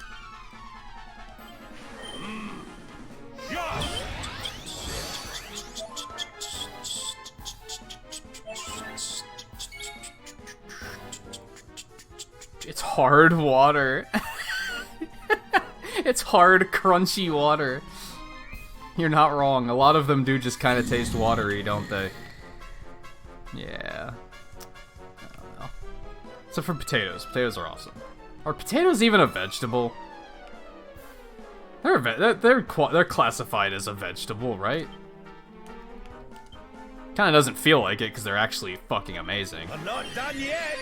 It's hard water. It's hard, crunchy water. You're not wrong. A lot of them do just kind of taste watery, don't they? Yeah. I don't know. Except for potatoes. Potatoes are awesome. Are potatoes even a vegetable? They're classified as a vegetable, right? Kind of doesn't feel like it because they're actually fucking amazing. I'm not done yet.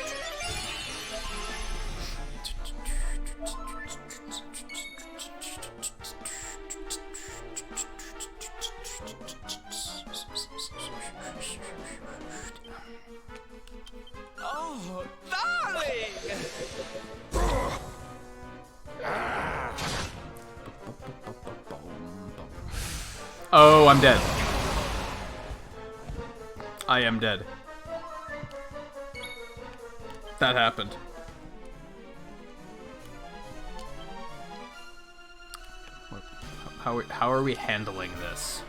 Oh, darling! Oh, I'm dead. I am dead. That happened. How are we handling this?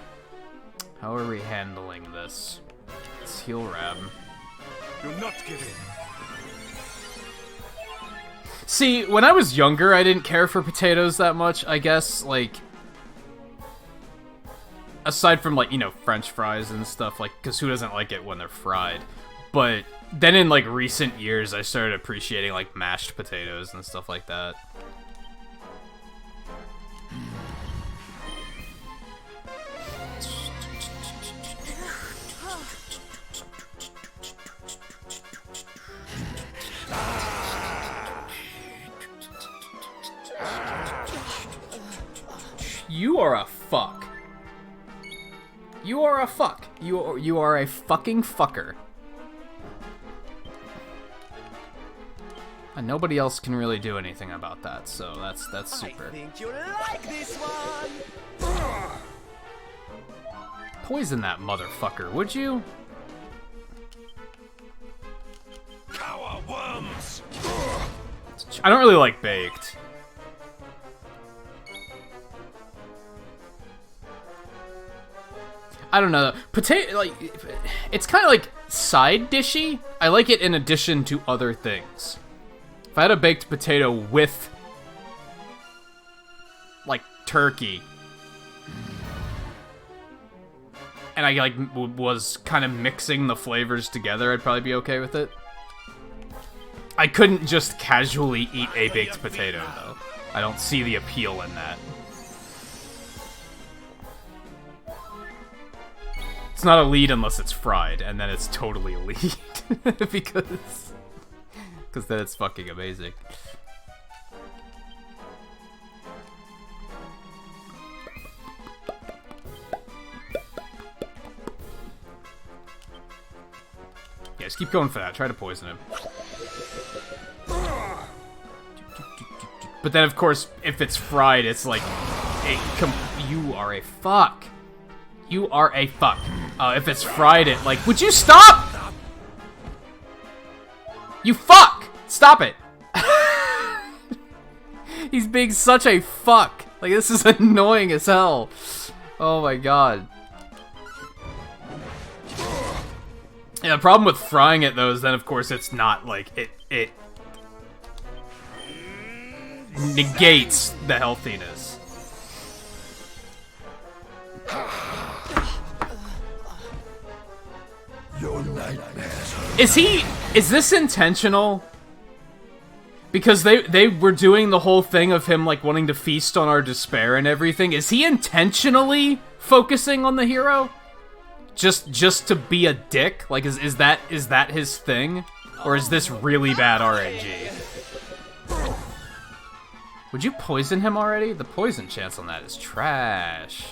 How are we handling this? Let's heal Rab. Do not give in. See, when I was younger, I didn't care for potatoes that much, I guess. Like, aside from, like, you know, French fries and stuff, like, because who doesn't like it when they're fried? But then in, like, recent years, I started appreciating, like, mashed potatoes and stuff like that. You are a fuck. You are a fuck. You are a fucking fucker. And nobody else can really do anything about that, so that's super. I think you like this one. Poison that motherfucker, would you? Cower worms. I don't really like baked. I don't know. Potato, like, it's kind of like side dishy. I like it in addition to other things. If I had a baked potato with, like, turkey, and I, like, was kind of mixing the flavors together, I'd probably be okay with it. I couldn't just casually eat a baked potato, though. I don't see the appeal in that. It's not a lead unless it's fried, and then it's totally a lead. because then it's fucking amazing. Yeah, just keep going for that. Try to poison him. But then, of course, if it's fried, it's like... you are a fuck. You are a fuck. If it's fried, it like... Would you stop?! You fuck! Stop it! He's being such a fuck. Like, this is annoying as hell. Oh my god. Yeah, the problem with frying it, though, is then, of course, it's not, like, it negates the healthiness. Your nightmares. Is this intentional? Because they were doing the whole thing of him, like, wanting to feast on our despair and everything. Is he intentionally focusing on the hero? Just to be a dick? Like, is that his thing? Or is this really bad RNG? Would you poison him already? The poison chance on that is trash.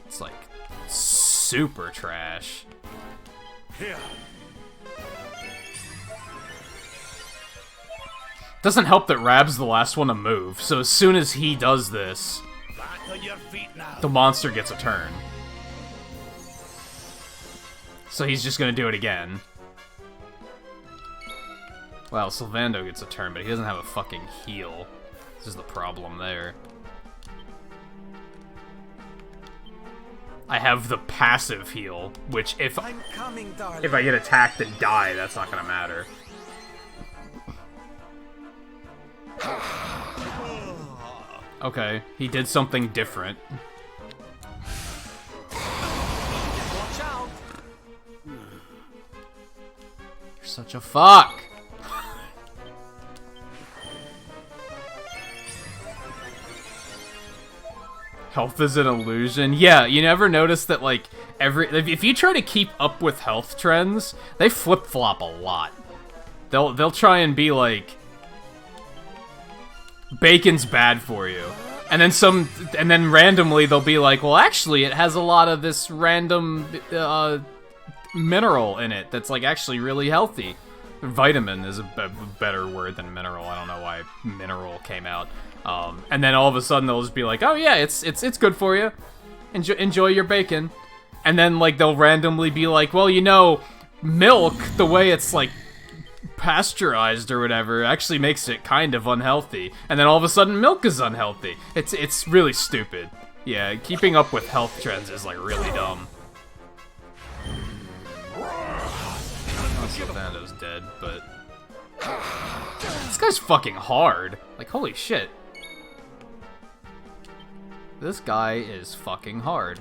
It's like super trash. Here. Doesn't help that Rab's the last one to move, so as soon as he does this, Back on your feet now. the monster gets a turn. So he's just gonna do it again. Well, Sylvando gets a turn, but he doesn't have a fucking heal. This is the problem there. I have the passive heal, which if I get attacked and die, that's not gonna matter. Okay, he did something different. Watch out! You're such a fuck! Health is an illusion. Yeah, you never notice that, like, if you try to keep up with health trends, they flip-flop a lot. They'll try and be like, bacon's bad for you. And then randomly they'll be like, well, actually, it has a lot of this random mineral in it that's, like, actually really healthy. Vitamin is a better word than mineral. I don't know why mineral came out. And then all of a sudden they'll just be like, oh yeah, it's good for you. Enjoy your bacon. And then, like, they'll randomly be like, well, you know, milk, the way it's, like, pasteurized or whatever, actually makes it kind of unhealthy. And then all of a sudden milk is unhealthy. It's really stupid. Yeah, keeping up with health trends is, like, really dumb. Sylvando's dead, but this guy's fucking hard. Like, holy shit. This guy is fucking hard.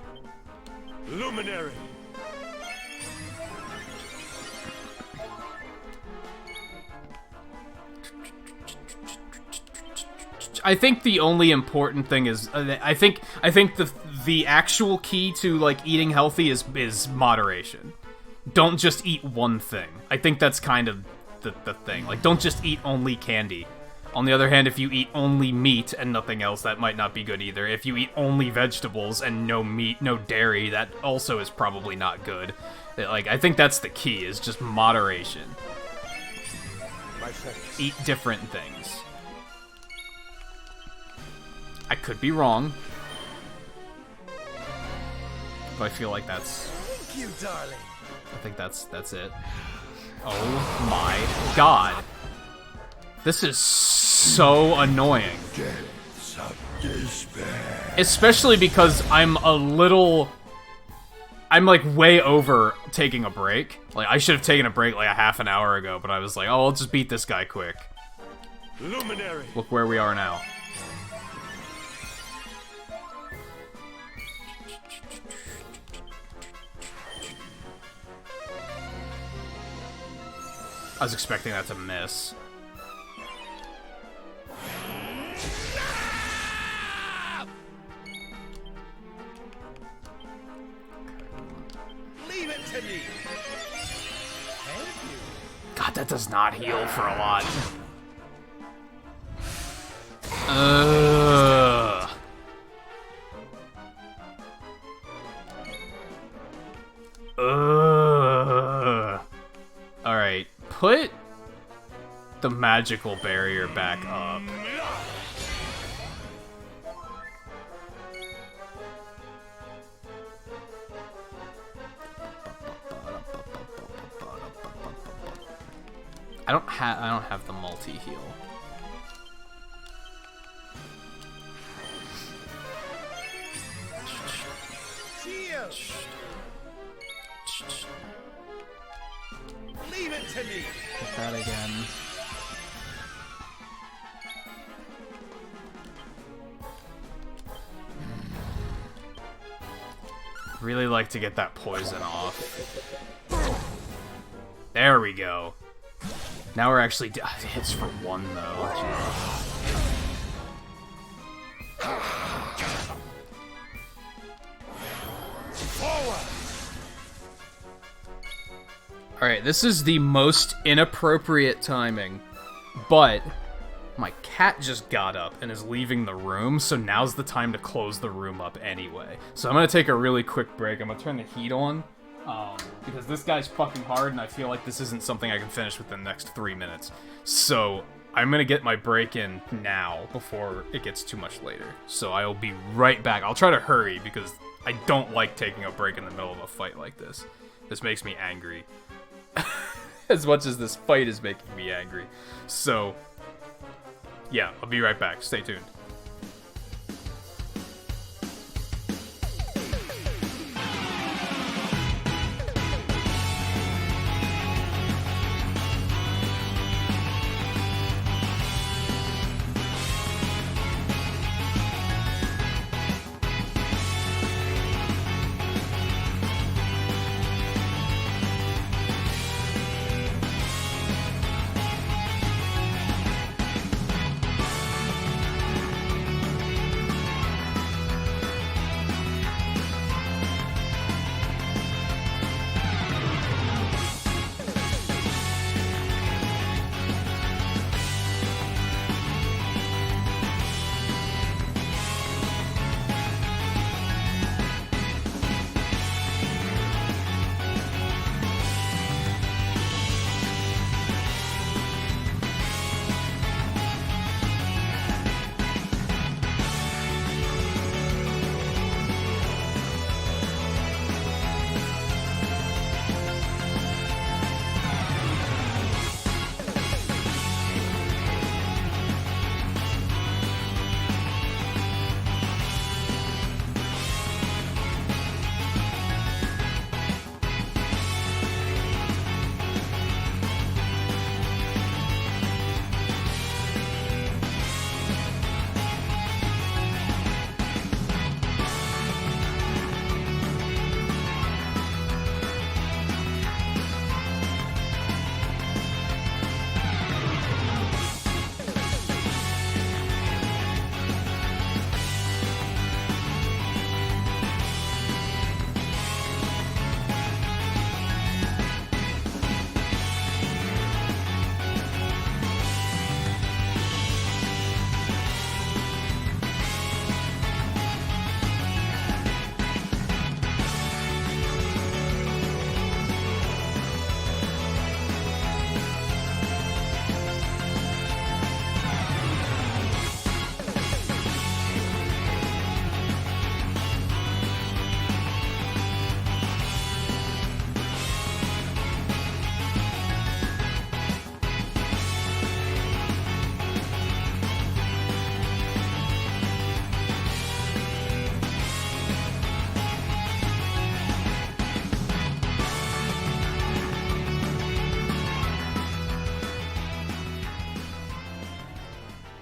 Luminary. I think the only important thing is I think the actual key to, like, eating healthy is moderation. Don't just eat one thing. I think that's kind of the thing. Like, don't just eat only candy. On the other hand, if you eat only meat and nothing else, that might not be good either. If you eat only vegetables and no meat, no dairy, that also is probably not good. Like, I think that's the key, is just moderation. Eat different things. I could be wrong, but I feel like that's... Thank you, darling. I think that's it. Oh my god. This is so annoying. Especially because I'm like way over taking a break. Like, I should have taken a break like a half an hour ago, but I was like, oh, I'll just beat this guy quick. Luminary. Look where we are now. I was expecting that to miss. to me. God, that does not heal for a lot. Ugh. Ugh. Alright, put the magical barrier back up. I don't have the multi-heal. Leave it to me. Get that again. Really like to get that poison off. There we go. Now we're actually it hits for one though. Alright, this is the most inappropriate timing, but my cat just got up and is leaving the room, so now's the time to close the room up anyway. So I'm gonna take a really quick break. I'm gonna turn the heat on, because this guy's fucking hard, and I feel like this isn't something I can finish within the next 3 minutes. So I'm gonna get my break in now before it gets too much later. So I'll be right back. I'll try to hurry because I don't like taking a break in the middle of a fight like this. This makes me angry. As much as this fight is making me angry. So, yeah, I'll be right back. Stay tuned.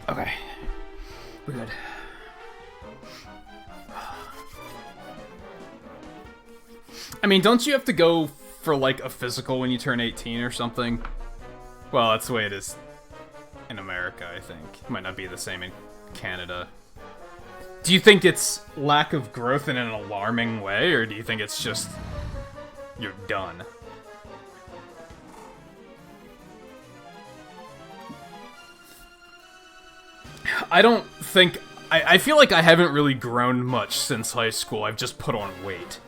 Okay. We're good. I mean, don't you have to go for, like, a physical when you turn 18 or something? Well, that's the way it is in America, I think. It might not be the same in Canada. Do you think it's lack of growth in an alarming way, or do you think it's just you're done. I don't think... I feel like I haven't really grown much since high school. I've just put on weight.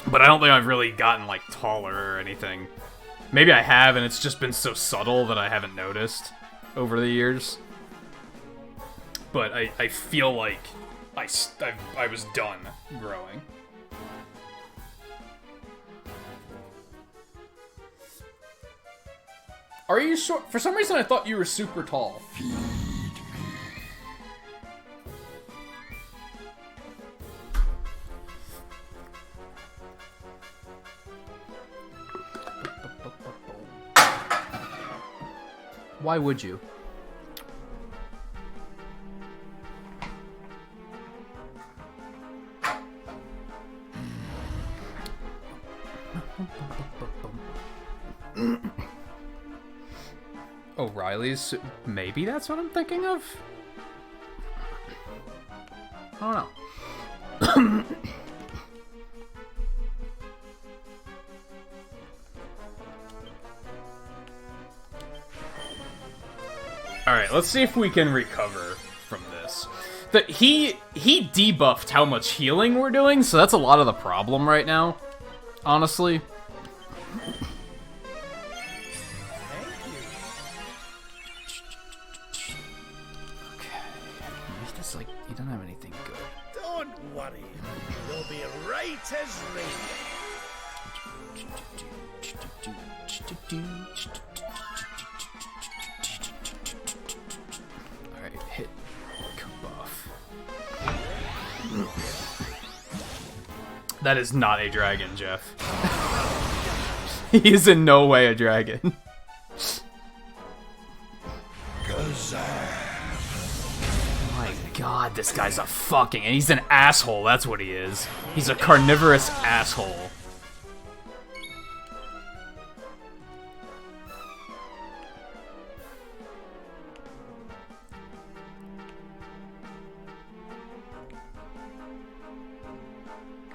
But I don't think I've really gotten, like, taller or anything. Maybe I have, and it's just been so subtle that I haven't noticed over the years. But I feel like I was done growing. Are you short? For some reason I thought you were super tall. Why would you? O'Reilly's? Maybe that's what I'm thinking of? I don't know. Alright, let's see if we can recover from this. He debuffed how much healing we're doing, so that's a lot of the problem right now. Honestly. He doesn't have anything good. Don't worry. You'll be right as rain. Alright, hit buff. That is not a dragon, Jeff. He is in no way a dragon. God, this guy's a fucking... And he's an asshole, that's what he is. He's a carnivorous asshole.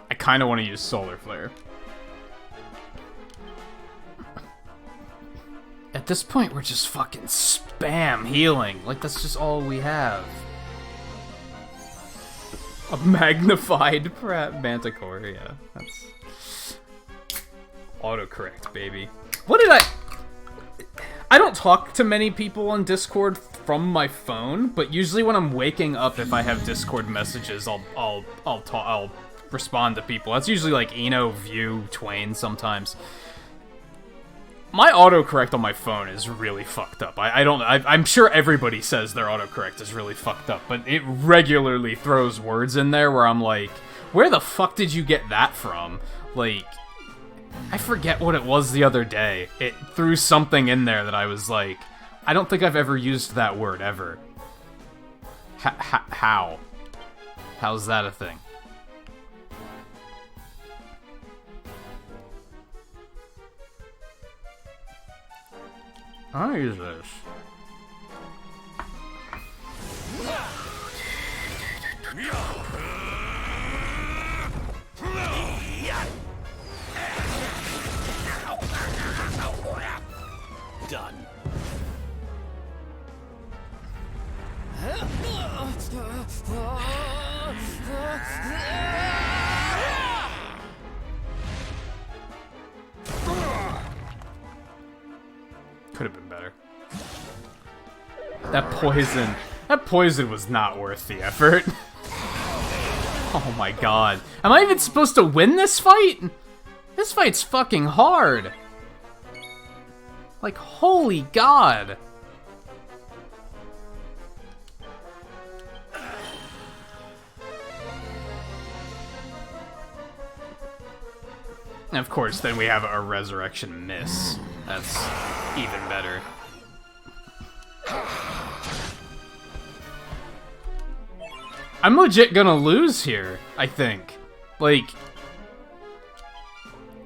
I kind of want to use Solar Flare. At this point, we're just fucking spam healing. Like, that's just all we have. A magnified Manticore, yeah. That's... autocorrect, baby. What did I don't talk to many people on Discord from my phone, but usually when I'm waking up, if I have Discord messages, I'll respond to people. That's usually like Eno, View, Twain sometimes. My autocorrect on my phone is really fucked up. I'm sure everybody says their autocorrect is really fucked up, but it regularly throws words in there where I'm like, where the fuck did you get that from? Like, I forget what it was the other day. It threw something in there that I was like, I don't think I've ever used that word, ever. How? How's that a thing? I'll use this. Done. Could have been better. That poison was not worth the effort. Oh my god. Am I even supposed to win this fight? This fight's fucking hard. Like, holy god. And of course, then we have a resurrection miss. That's even better. I'm legit gonna lose here, I think. Like,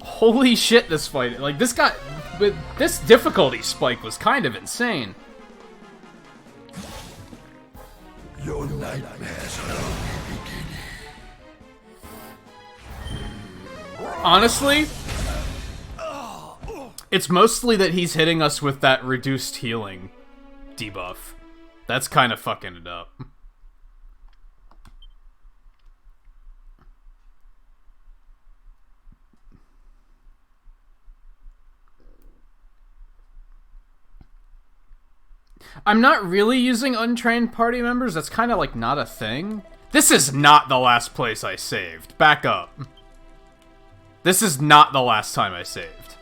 holy shit, this fight. Like, this guy, with this difficulty spike was kind of insane. Your nightmares are only beginning. Honestly, it's mostly that he's hitting us with that reduced healing debuff. That's kind of fucking it up. I'm not really using untrained party members. That's kind of like not a thing. This is not the last place I saved. Back up. This is not the last time I saved.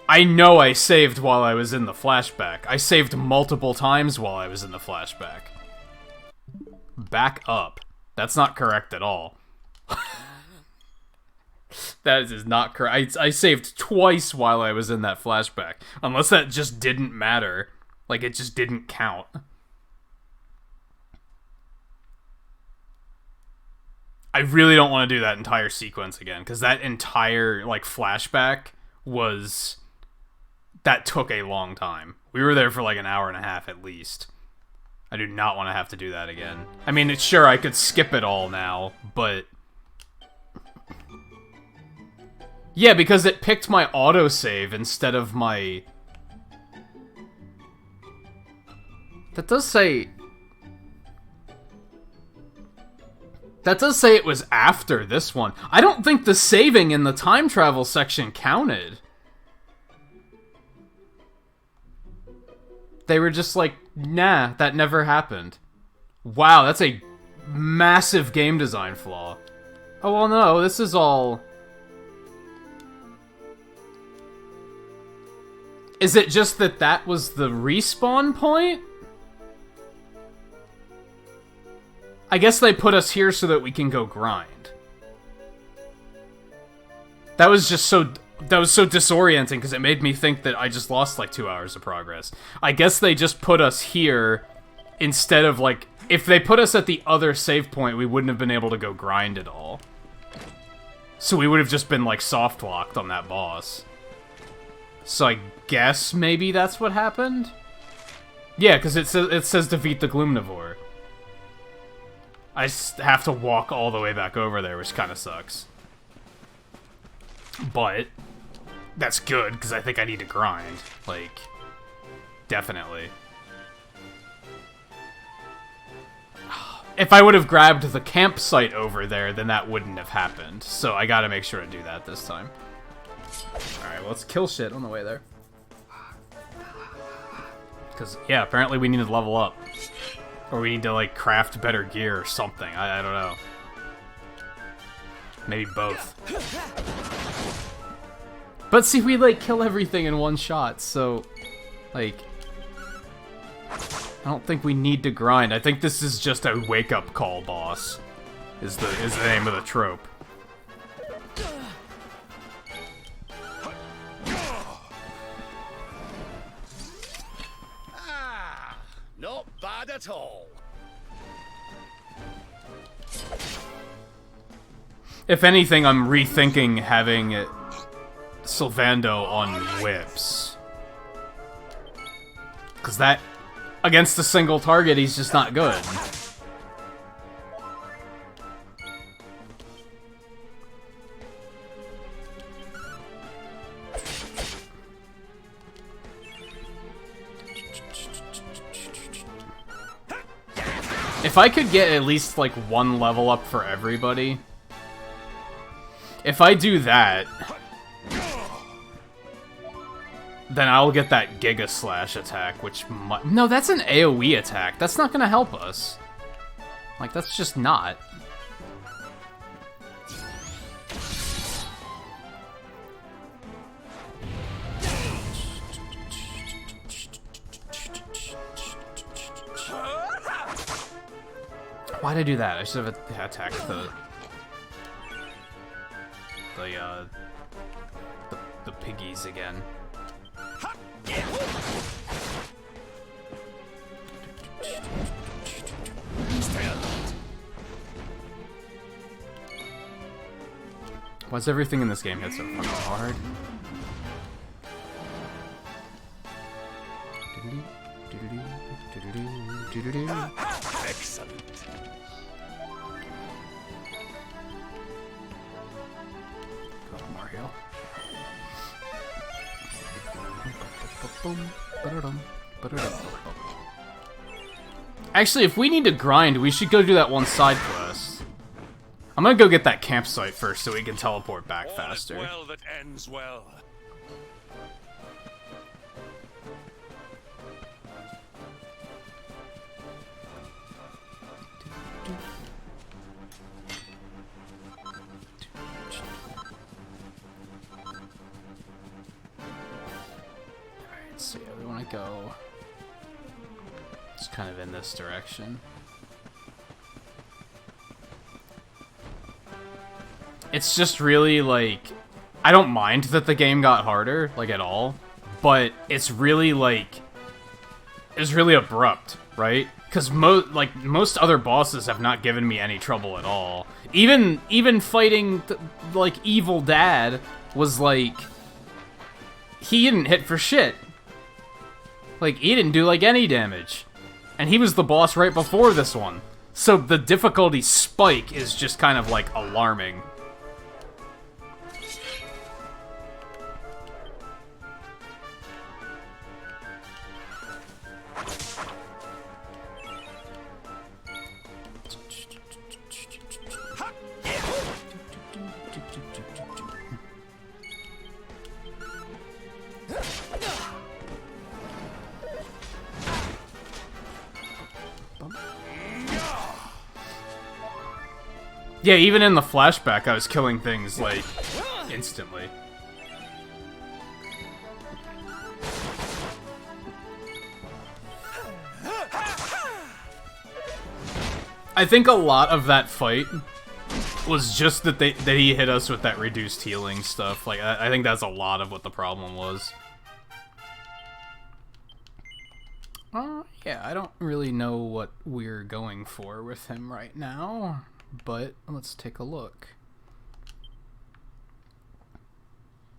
I know I saved while I was in the flashback. I saved multiple times while I was in the flashback. Back up. That's not correct at all. That is not correct. I saved twice while I was in that flashback. Unless that just didn't matter. Like, it just didn't count. I really don't want to do that entire sequence again, because that entire, like, flashback was... That took a long time. We were there for, like, an hour and a half at least. I do not want to have to do that again. I mean, it's sure, I could skip it all now, but... Yeah, because it picked my autosave instead of my... That does say it was after this one. I don't think the saving in the time travel section counted. They were just like, nah, that never happened. Wow, that's a massive game design flaw. Oh, well, no, this is all... Is it just that that was the respawn point? I guess they put us here so that we can go grind. That was just so... That was so disorienting because it made me think that I just lost like 2 hours of progress. I guess they just put us here instead of like... If they put us at the other save point, we wouldn't have been able to go grind at all. So we would have just been like soft-locked on that boss. So I guess maybe that's what happened? Yeah, because it says defeat the Gloomnivore. I just have to walk all the way back over there, which kind of sucks. But that's good, because I think I need to grind. Like, definitely. If I would have grabbed the campsite over there, then that wouldn't have happened. So I gotta make sure to do that this time. Alright, well, let's kill shit on the way there. Because, yeah, apparently we need to level up. Or we need to, like, craft better gear or something. I don't know. Maybe both. But see, we, like, kill everything in one shot, so... Like... I don't think we need to grind. I think this is just a wake-up call boss. Is the name of the trope. Not bad at all. If anything, I'm rethinking having Sylvando on whips. Because that, against a single target, he's just not good. If I could get at least, like, one level up for everybody... If I do that... Then I'll get that Giga Slash attack, which might... No, that's an AoE attack. That's not gonna help us. Like, that's just not. Why'd I do that? I should have attacked the piggies again. Why's everything in this game hit so fucking hard? Excellent. we go. Actually, if we need to grind, we should go do that one side quest. I'm gonna go get that campsite first so we can teleport back faster. All is well that ends well. Alright, so yeah, we want to go... It's kind of in this direction. It's just really, like... I don't mind that the game got harder, like, at all. But it's really, like... It's really abrupt, right? Because most other bosses have not given me any trouble at all. Even fighting, like, Evil Dad was, like... He didn't hit for shit. Like, he didn't do, like, any damage. And he was the boss right before this one. So the difficulty spike is just kind of, like, alarming. Yeah, even in the flashback, I was killing things, like, instantly. I think a lot of that fight was just that he hit us with that reduced healing stuff. Like, I think that's a lot of what the problem was. Yeah, I don't really know what we're going for with him right now. But let's take a look.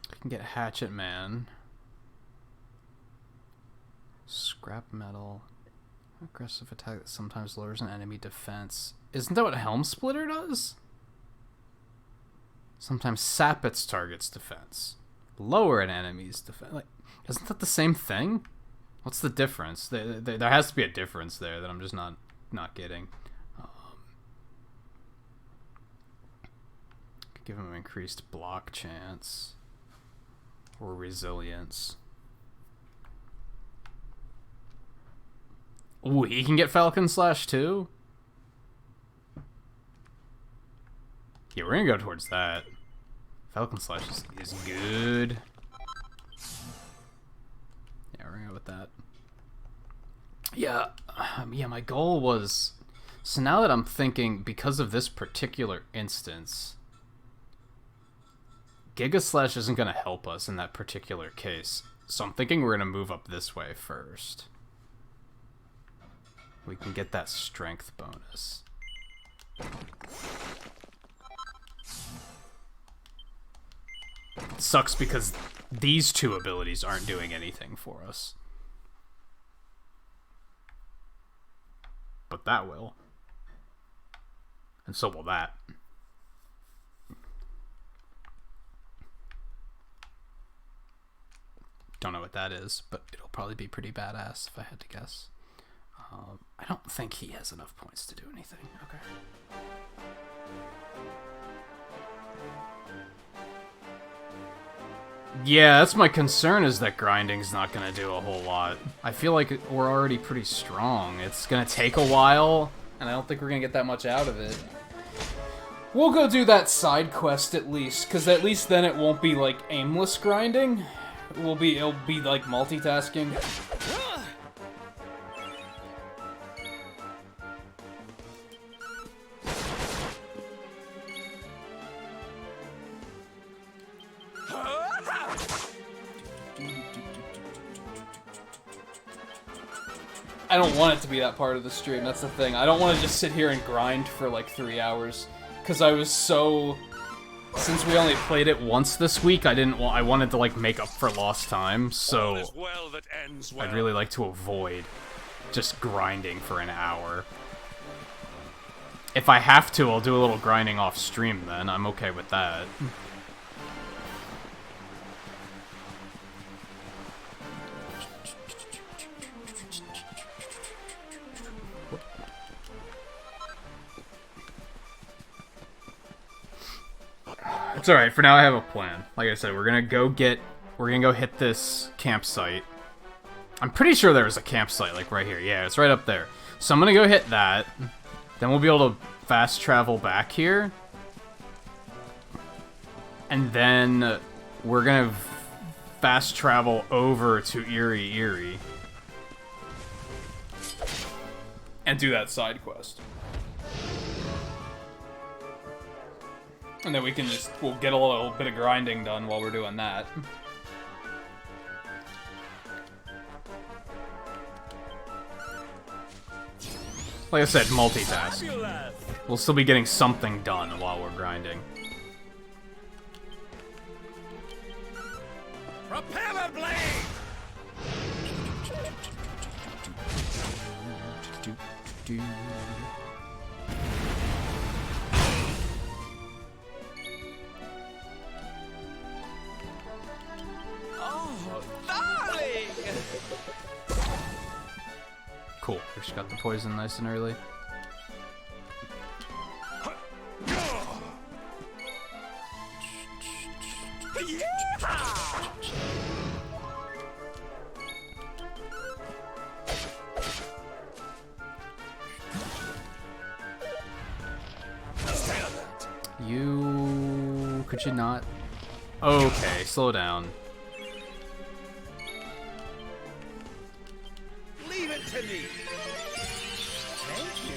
I can get Hatchet Man. Scrap Metal. Aggressive attack that sometimes lowers an enemy defense. Isn't that what Helm Splitter does? Sometimes sap its target's defense. Lower an enemy's defense. Like, isn't that the same thing? What's the difference? There has to be a difference there that I'm just not getting. Give him increased block chance or resilience. Ooh, he can get Falcon Slash too? Yeah, we're gonna go towards that. Falcon Slash is good. Yeah, we're gonna go with that. Yeah, yeah, my goal was... So now that I'm thinking, because of this particular instance... Giga Slash isn't going to help us in that particular case, so I'm thinking we're going to move up this way first. We can get that strength bonus. It sucks because these two abilities aren't doing anything for us. But that will. And so will that. Don't know what that is, but it'll probably be pretty badass if I had to guess. I don't think he has enough points to do anything. Okay. Yeah, that's my concern, is that grinding's not gonna do a whole lot. I feel like we're already pretty strong. It's gonna take a while, and I don't think we're gonna get that much out of it. We'll go do that side quest at least, because at least then it won't be like aimless grinding. It'll be like multitasking. I don't want it to be that part of the stream, that's the thing. I don't want to just sit here and grind for like 3 hours, because I was so... Since we only played it once this week, I wanted to like make up for lost time, so I'd really like to avoid just grinding for an hour. If I have to, I'll do a little grinding off stream then. I'm okay with that. It's alright, for now I have a plan. Like I said, we're gonna go hit this campsite. I'm pretty sure there was a campsite, like, right here. Yeah, it's right up there. So I'm gonna go hit that. Then we'll be able to fast travel back here. And then we're gonna fast travel over to Erie. And do that side quest. And then we'll get a little bit of grinding done while we're doing that. Like I said, multitask. We'll still be getting something done while we're grinding. Propeller blade! Oh, darling! Cool. We just got the poison nice and early. Could you not? Okay, slow down. Leave it to me. Thank you.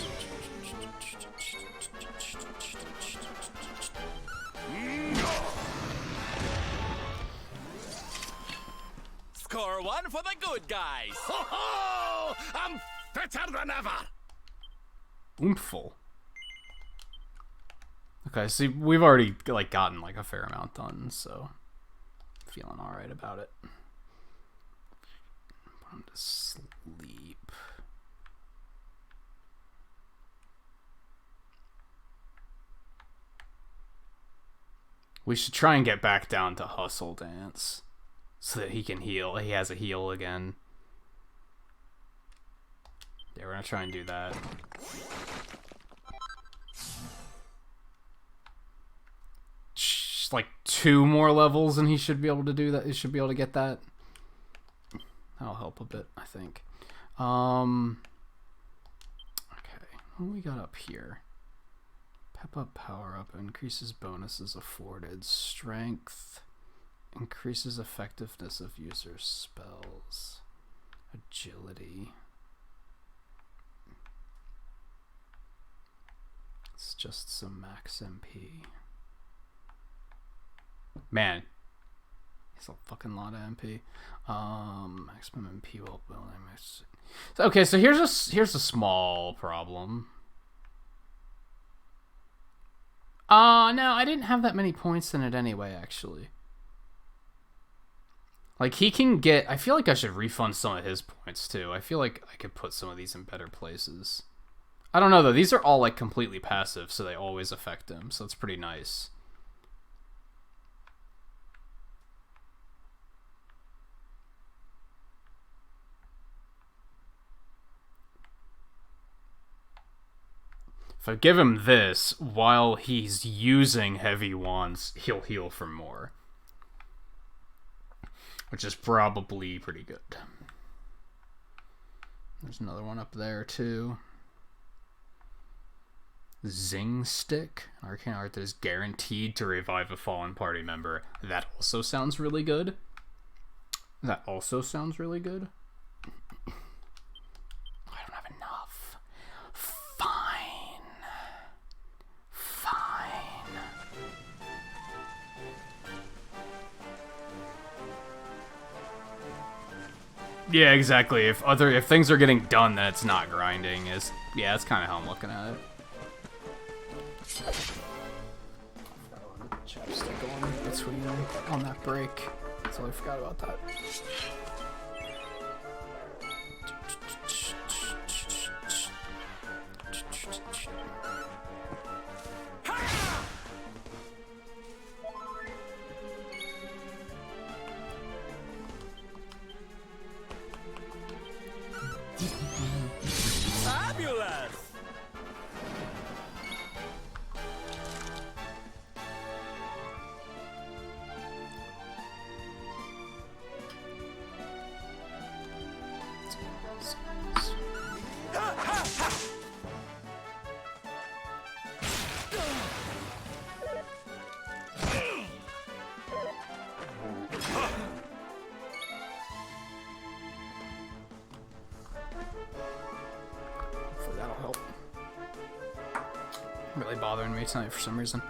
Score one for the good guys. Ho ho! I'm fitter than ever. Oompful. Okay, see, we've already like gotten like a fair amount done, so feeling all right about it. Put him to sleep. We should try and get back down to Hustle Dance so that he can heal. He has a heal again. Yeah, we're gonna try and do that. Like 2 more levels and he should be able to do that. He should be able to get that. That'll help a bit, I think. Okay, what do we got up here? Pep up power up increases bonuses afforded. Strength increases effectiveness of user spells. Agility. It's just some max MP. Man, he's a fucking lot of MP. Maximum MP while building. Okay, so here's a small problem. No, I didn't have that many points in it anyway, actually. Like, he can get... I feel like I should refund some of his points, too. I feel like I could put some of these in better places. I don't know, though. These are all, like, completely passive, so they always affect him, so it's pretty nice. If I give him this, while he's using heavy wands, he'll heal for more. Which is probably pretty good. There's another one up there, too. Zing Stick. Arcane art that is guaranteed to revive a fallen party member. That also sounds really good. That also sounds really good. I don't have enough. Fine. Yeah, exactly. If things are getting done, then it's not grinding. Yeah, that's kind of how I'm looking at it. Chapstick on between on that break. So I forgot about that. Fabulous! really bothering me tonight for some reason.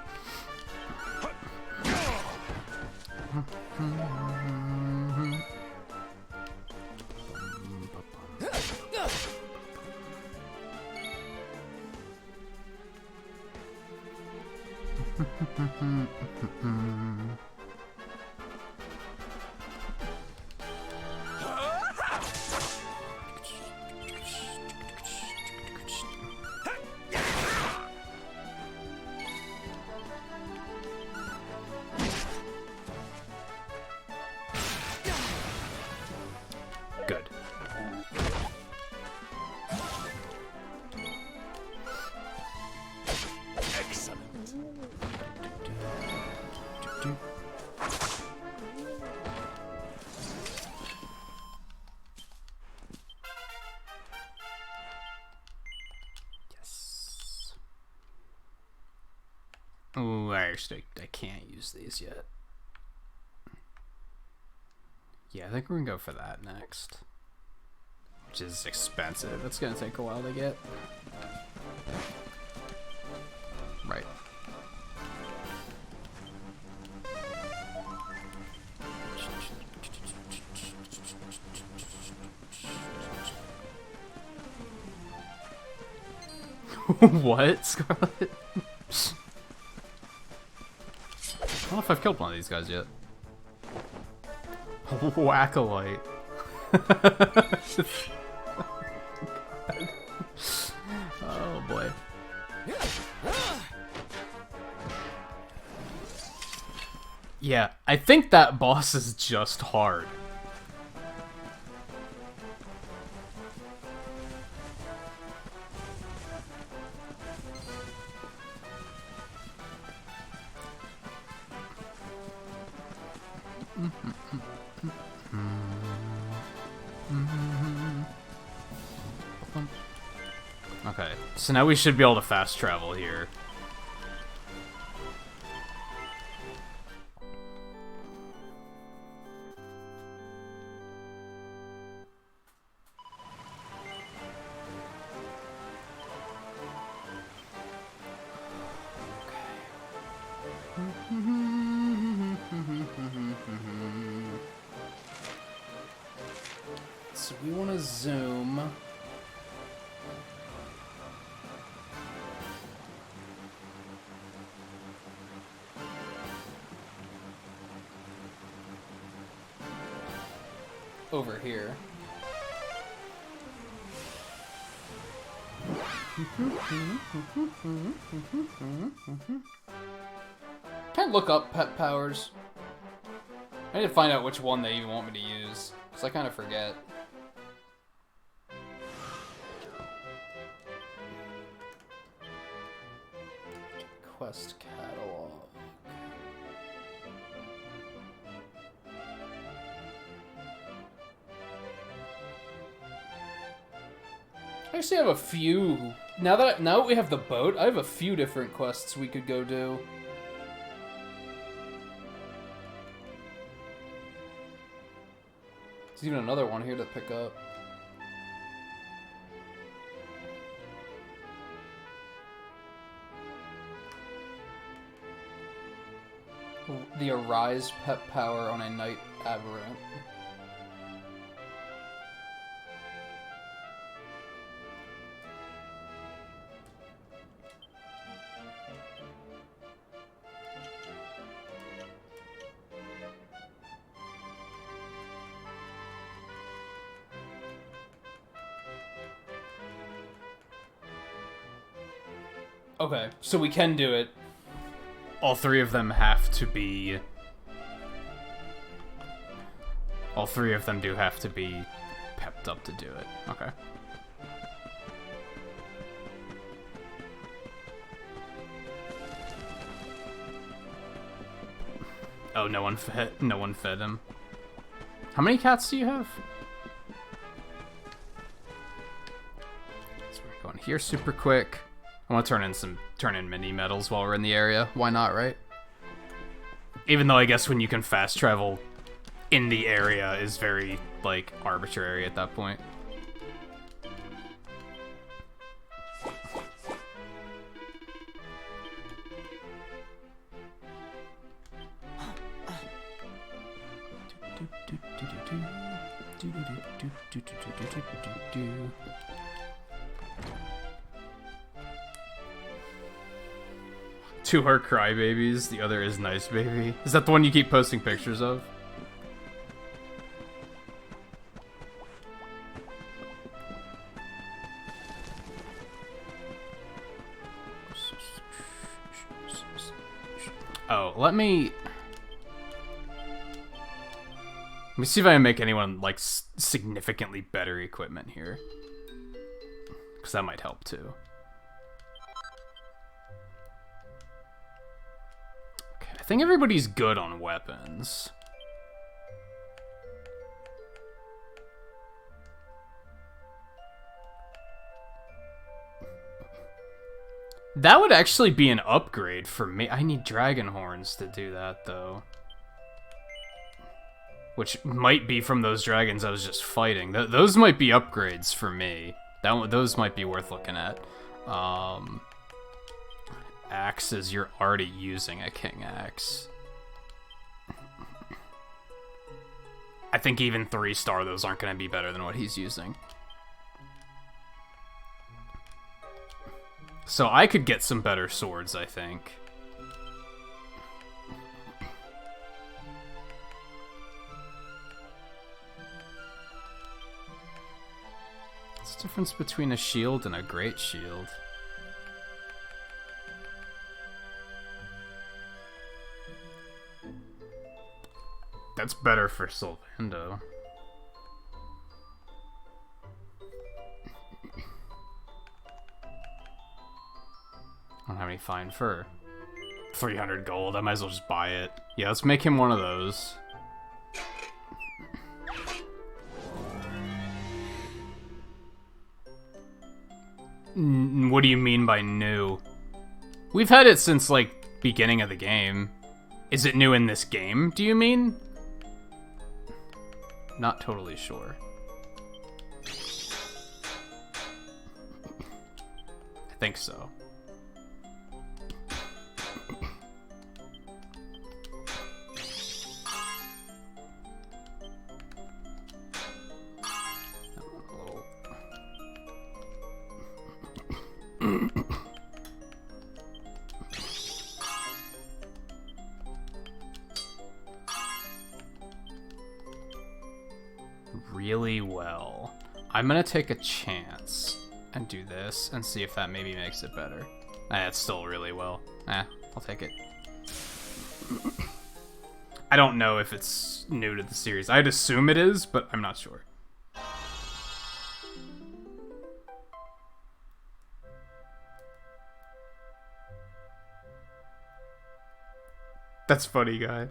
Good. Excellent. Yes. Ooh, I can't use these yet. Yeah, I think we're gonna go for that next. Which is expensive. It's gonna take a while to get. Right. What, Scarlet? I don't know if I've killed one of these guys yet. Whack-a-light. Oh boy. Yeah, I think that boss is just hard. Okay, so now we should be able to fast travel here. So we want to zoom. Over here. Can I look up pet powers? I need to find out which one they even want me to use, because I kind of forget. Quest catalog. I actually have a few. Now that we have the boat, I have a few different quests we could go do. There's even another one here to pick up. The Arise pet power on a Night Aberrant. Okay, so we can do it. All three of them have to be... All three of them do have to be pepped up to do it. Okay. Oh, no one fed him. How many cats do you have? So we're going here super quick. I want to turn in mini medals while we're in the area. Why not, right? Even though I guess when you can fast travel in the area is very, like, arbitrary at that point. Two are crybabies, the other is nice baby. Is that the one you keep posting pictures of? Oh, let me see if I can make anyone, like, significantly better equipment here. Because that might help, too. Okay, I think everybody's good on weapons. That would actually be an upgrade for me. I need dragon horns to do that, though. Which might be from those dragons I was just fighting. Those might be upgrades for me. Those might be worth looking at. Axes, you're already using a king axe. I think even 3-star those aren't going to be better than what he's using. So I could get some better swords, I think. What's the difference between a shield and a great shield? That's better for Sylvando. I don't have any fine fur. 300 gold, I might as well just buy it. Yeah, let's make him one of those. What do you mean by new? We've had it since, like, beginning of the game. Is it new in this game, do you mean? Not totally sure. I think so. Really well. I'm gonna take a chance and do this and see if that maybe makes it better. It's still really well. I'll take it. I don't know if it's new to the series. I'd assume it is, but I'm not sure. That's funny, guy.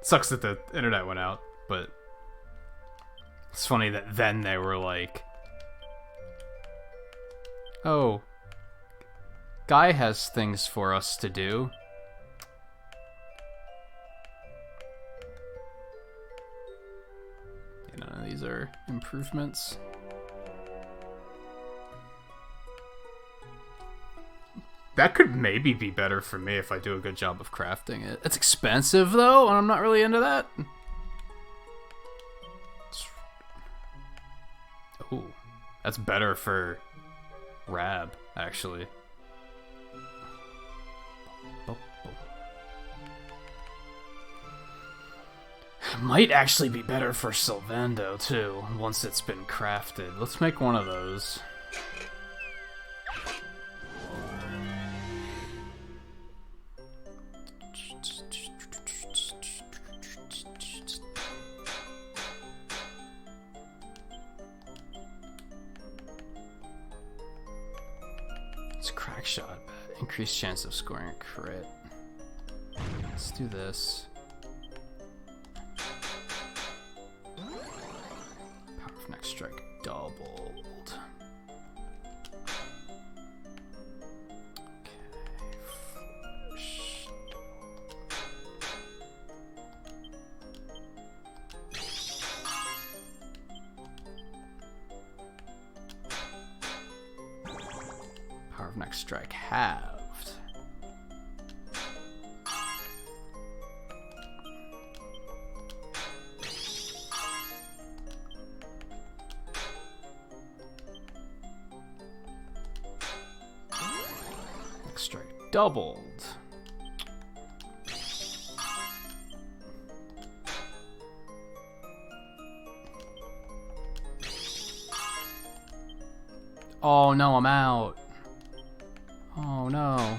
Sucks that the internet went out, but it's funny that then they were like, oh, Guy has things for us to do. Yeah, none of these are improvements. That could maybe be better for me if I do a good job of crafting it. It's expensive, though, and I'm not really into that. Ooh, that's better for Rab, actually. Might actually be better for Sylvando, too, once it's been crafted. Let's make one of those. Increased chance of scoring a crit. Let's do this. Power of next strike doubled. Power of next strike halved. doubled. Oh no, I'm out. Oh no.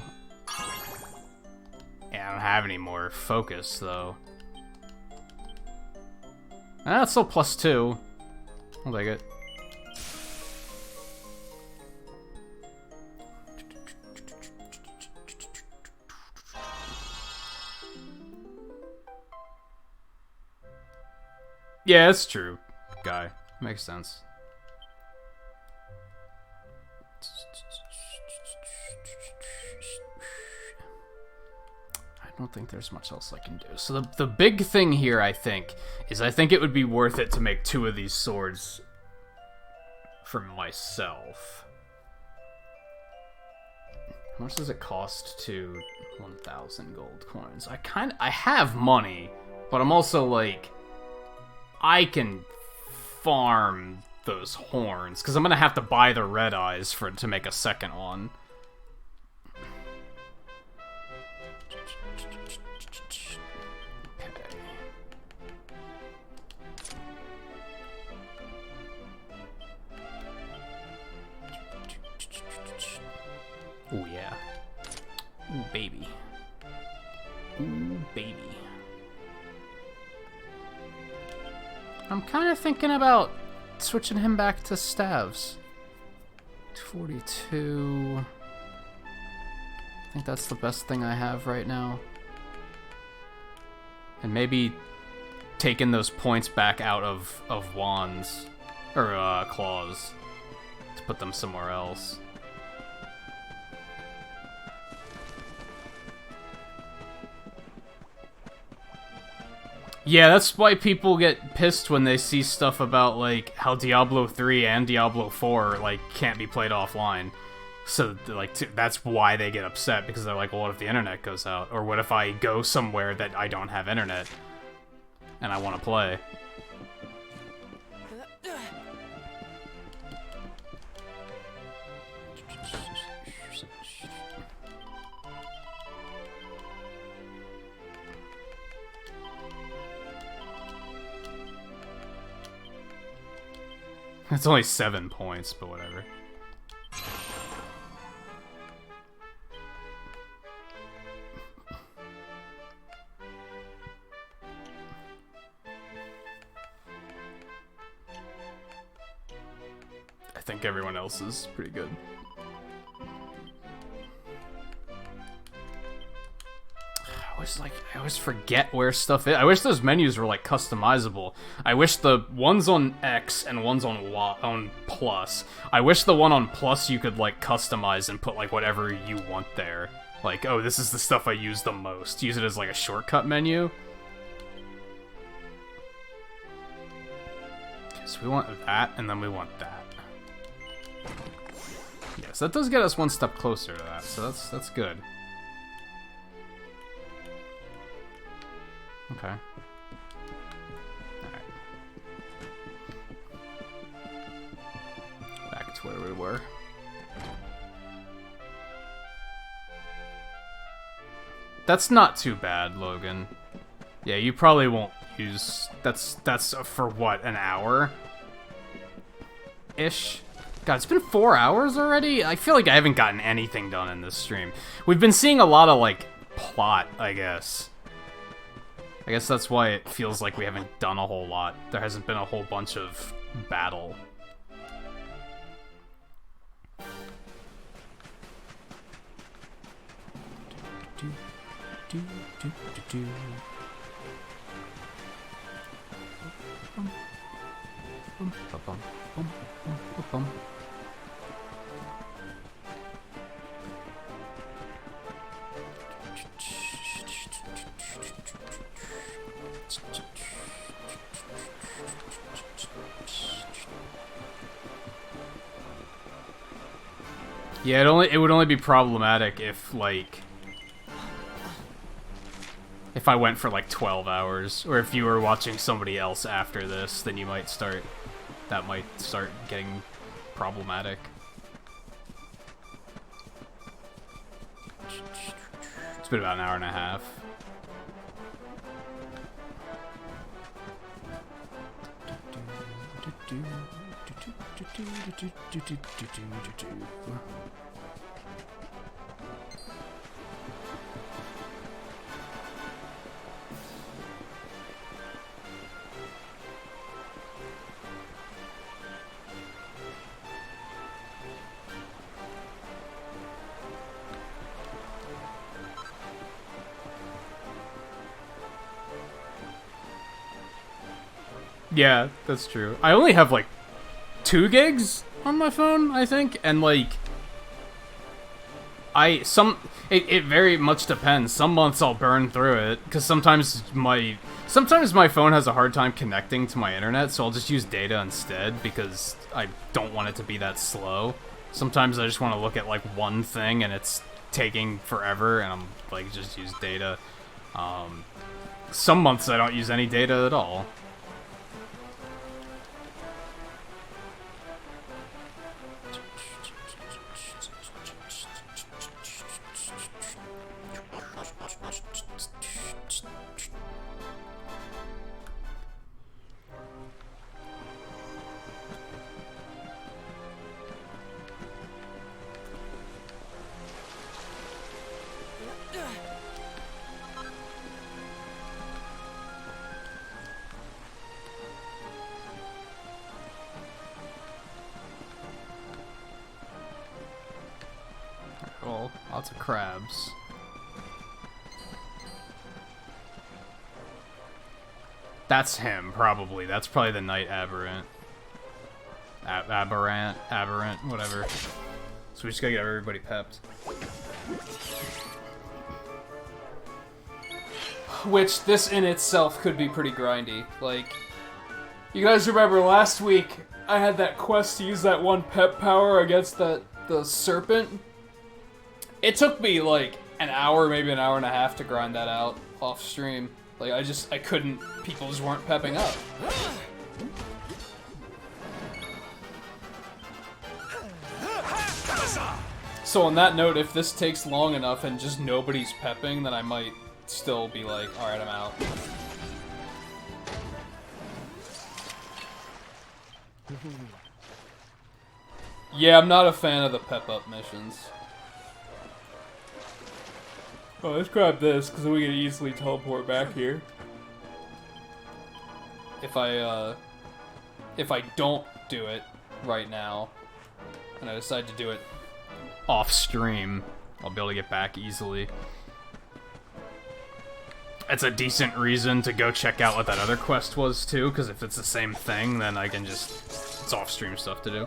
Yeah, I don't have any more focus though. That's still +2. I'll take it. Yeah, that's true, guy. Makes sense. I don't think there's much else I can do. So the big thing here, I think, is I think it would be worth it to make 2 of these swords for myself. How much does it cost to 1,000 gold coins? I have money, but I'm also like, I can farm those horns, because I'm gonna have to buy the red eyes to make a second one. Oh yeah. Ooh, baby. Ooh, baby. I'm kind of thinking about switching him back to staves. 42. I think that's the best thing I have right now. And maybe taking those points back out of wands, or claws, to put them somewhere else. Yeah, that's why people get pissed when they see stuff about, like, how Diablo 3 and Diablo 4, like, can't be played offline. So, like, that's why they get upset, because they're like, well, what if the internet goes out? Or what if I go somewhere that I don't have internet, and I want to play? It's only 7 points, but whatever. I think everyone else is pretty good. I always forget where stuff is. I wish those menus were like customizable. I wish the ones on X and ones on Plus. I wish the one on Plus you could like customize and put like whatever you want there. Like, oh, this is the stuff I use the most. Use it as like a shortcut menu. Okay, so we want that, and then we want that. Yes, that does get us one step closer to that, so that's good. Okay. Alright. Back to where we were. That's not too bad, Logan. Yeah, you probably won't use... That's for what, an hour? Ish? God, it's been 4 hours already? I feel like I haven't gotten anything done in this stream. We've been seeing a lot of, like, plot, I guess. I guess that's why it feels like we haven't done a whole lot. There hasn't been a whole bunch of battle. Yeah, it would only be problematic if, like, if I went for, like, 12 hours, or if you were watching somebody else after this, then that might start getting problematic. been about an hour and a half. Yeah, that's true. I only have like 2 gigs on my phone, I think, and like it very much depends. Some months I'll burn through it because sometimes my phone has a hard time connecting to my internet, so I'll just use data instead because I don't want it to be that slow. Sometimes I just want to look at like one thing and it's taking forever, and I'm like, just use data. Some months I don't use any data at all. Cool. Lots of crabs. That's him, probably. That's probably the Night Aberrant. Aberrant, whatever. So we just gotta get everybody pepped. Which, this in itself could be pretty grindy. Like, you guys remember last week, I had that quest to use that one pep power against the serpent? It took me like an hour, maybe an hour and a half to grind that out off stream. Like, I couldn't, people just weren't pepping up. So on that note, if this takes long enough and just nobody's pepping, then I might still be like, alright, I'm out. Yeah, I'm not a fan of the pep up missions. Oh, let's grab this, because then we can easily teleport back here. If I don't do it right now, and I decide to do it off stream, I'll be able to get back easily. It's a decent reason to go check out what that other quest was, too, because if it's the same thing, then I can just... it's off stream stuff to do.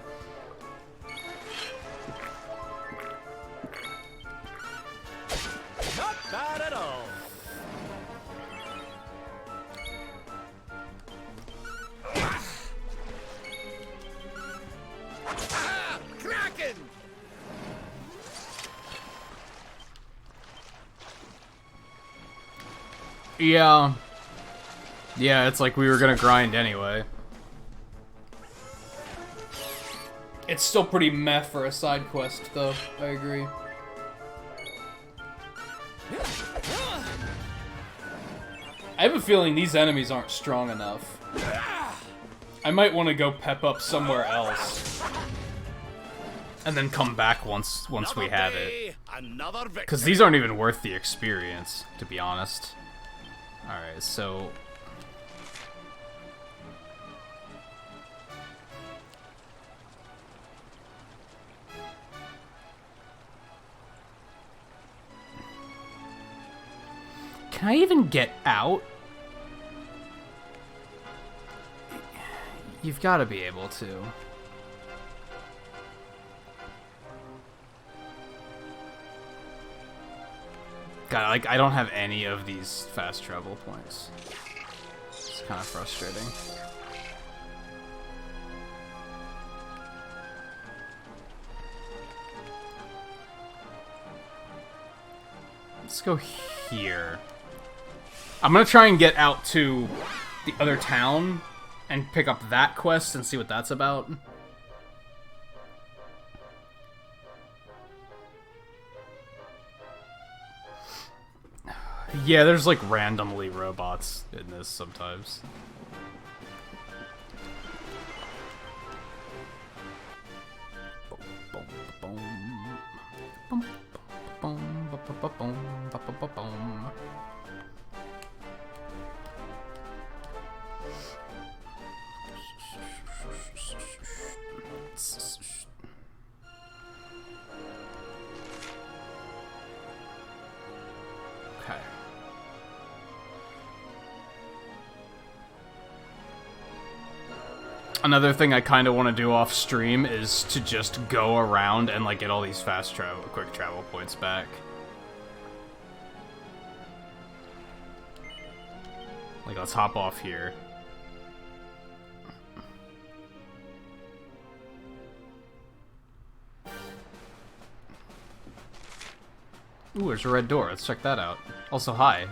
Not bad at all. Ah, Kraken! Yeah. Yeah, it's like we were gonna grind anyway. It's still pretty meh for a side quest, though. I agree. I have a feeling these enemies aren't strong enough. I might want to go pep up somewhere else. And then come back once we have it. Because these aren't even worth the experience, to be honest. Alright, so... can I even get out? You've got to be able to. God, like, I don't have any of these fast travel points. It's kind of frustrating. Let's go here. I'm gonna try and get out to the other town and pick up that quest and see what that's about. Yeah, there's like randomly robots in this sometimes. Okay. Another thing I kind of want to do off stream is to just go around and like get all these quick travel points back. Like, let's hop off here. Ooh, there's a red door. Let's check that out. Also, hi.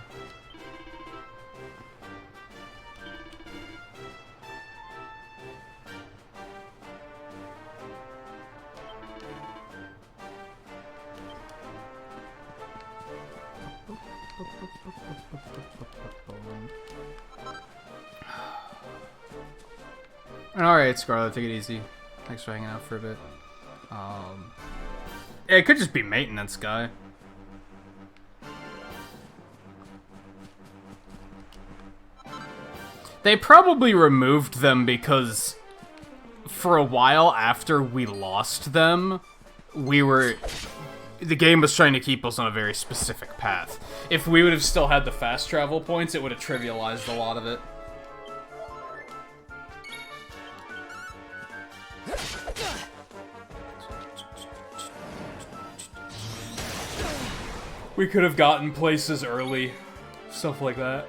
Alright, Scarlet, take it easy. Thanks for hanging out for a bit. Yeah, it could just be maintenance guy. They probably removed them because for a while after we lost them, the game was trying to keep us on a very specific path. If we would have still had the fast travel points, it would have trivialized a lot of it. We could have gotten places early. Stuff like that.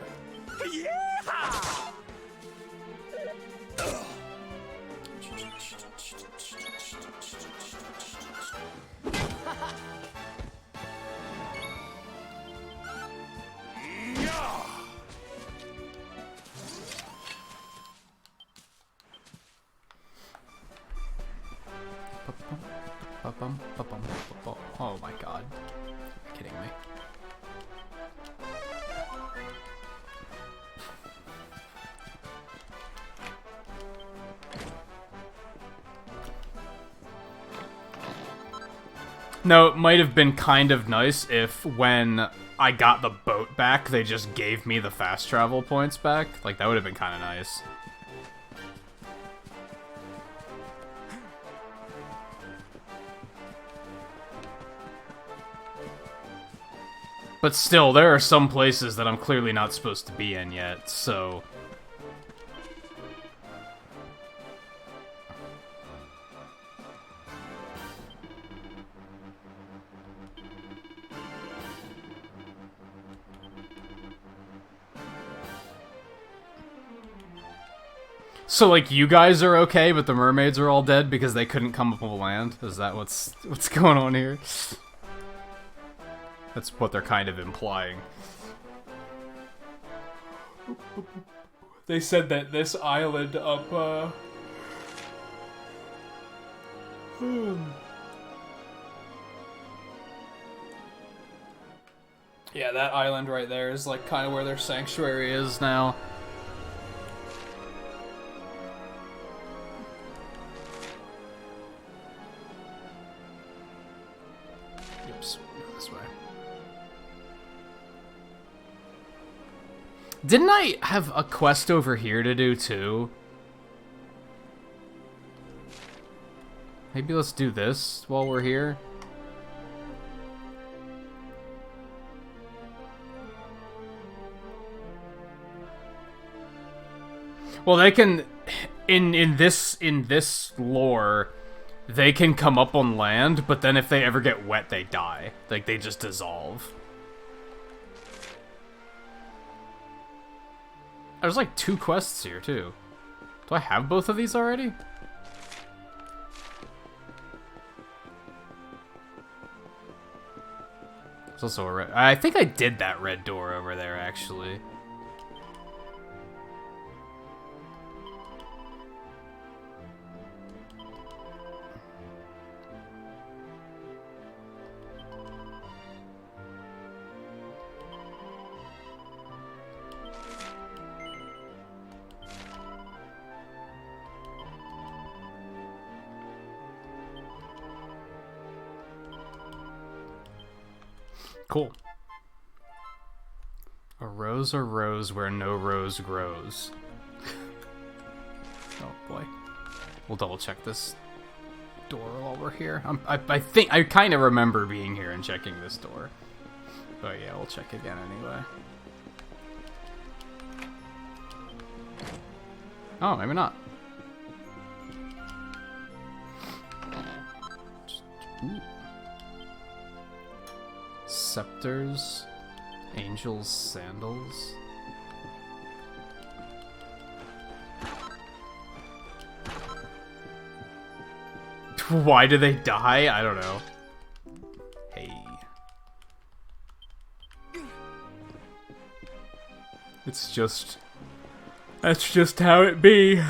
Oh my god. You're kidding me. No, it might have been kind of nice if when I got the boat back, they just gave me the fast travel points back. Like, that would have been kind of nice. But still, there are some places that I'm clearly not supposed to be in yet, so... So, like, you guys are okay, but the mermaids are all dead because they couldn't come up on land? Is that what's going on here? That's what they're kind of implying. They said that this island up, Yeah, that island right there is, like, kind of where their sanctuary is now. Oops, this way. Didn't I have a quest over here to do, too? Maybe let's do this while we're here. Well, they can... In this lore, they can come up on land, but then if they ever get wet, they die. Like, they just dissolve. There's like 2 quests here, too. Do I have both of these already? There's also a red... I think I did that red door over there, actually. Cool. A rose where no rose grows. Oh boy. We'll double check this door while we're here. I think I kind of remember being here and checking this door. But yeah, we'll check again anyway. Oh, maybe not. Ooh. Scepters, angels' sandals. Why do they die? I don't know. Hey. It's just... That's just how it be. Okay,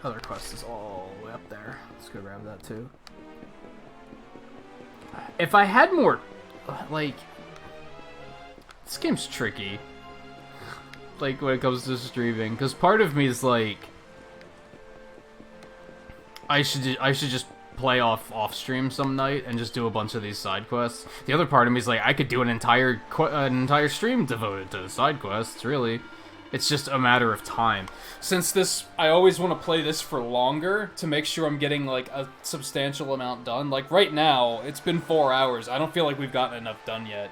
other quest is all the way up there. Let's go grab that too. If I had more... Like... This game's tricky. Like, when it comes to streaming. Because part of me is like... I should just play off stream some night and just do a bunch of these side quests. The other part of me is like, I could do an entire stream devoted to side quests. Really, it's just a matter of time. Since this, I always want to play this for longer to make sure I'm getting like a substantial amount done. Like right now, it's been 4 hours. I don't feel like we've gotten enough done yet.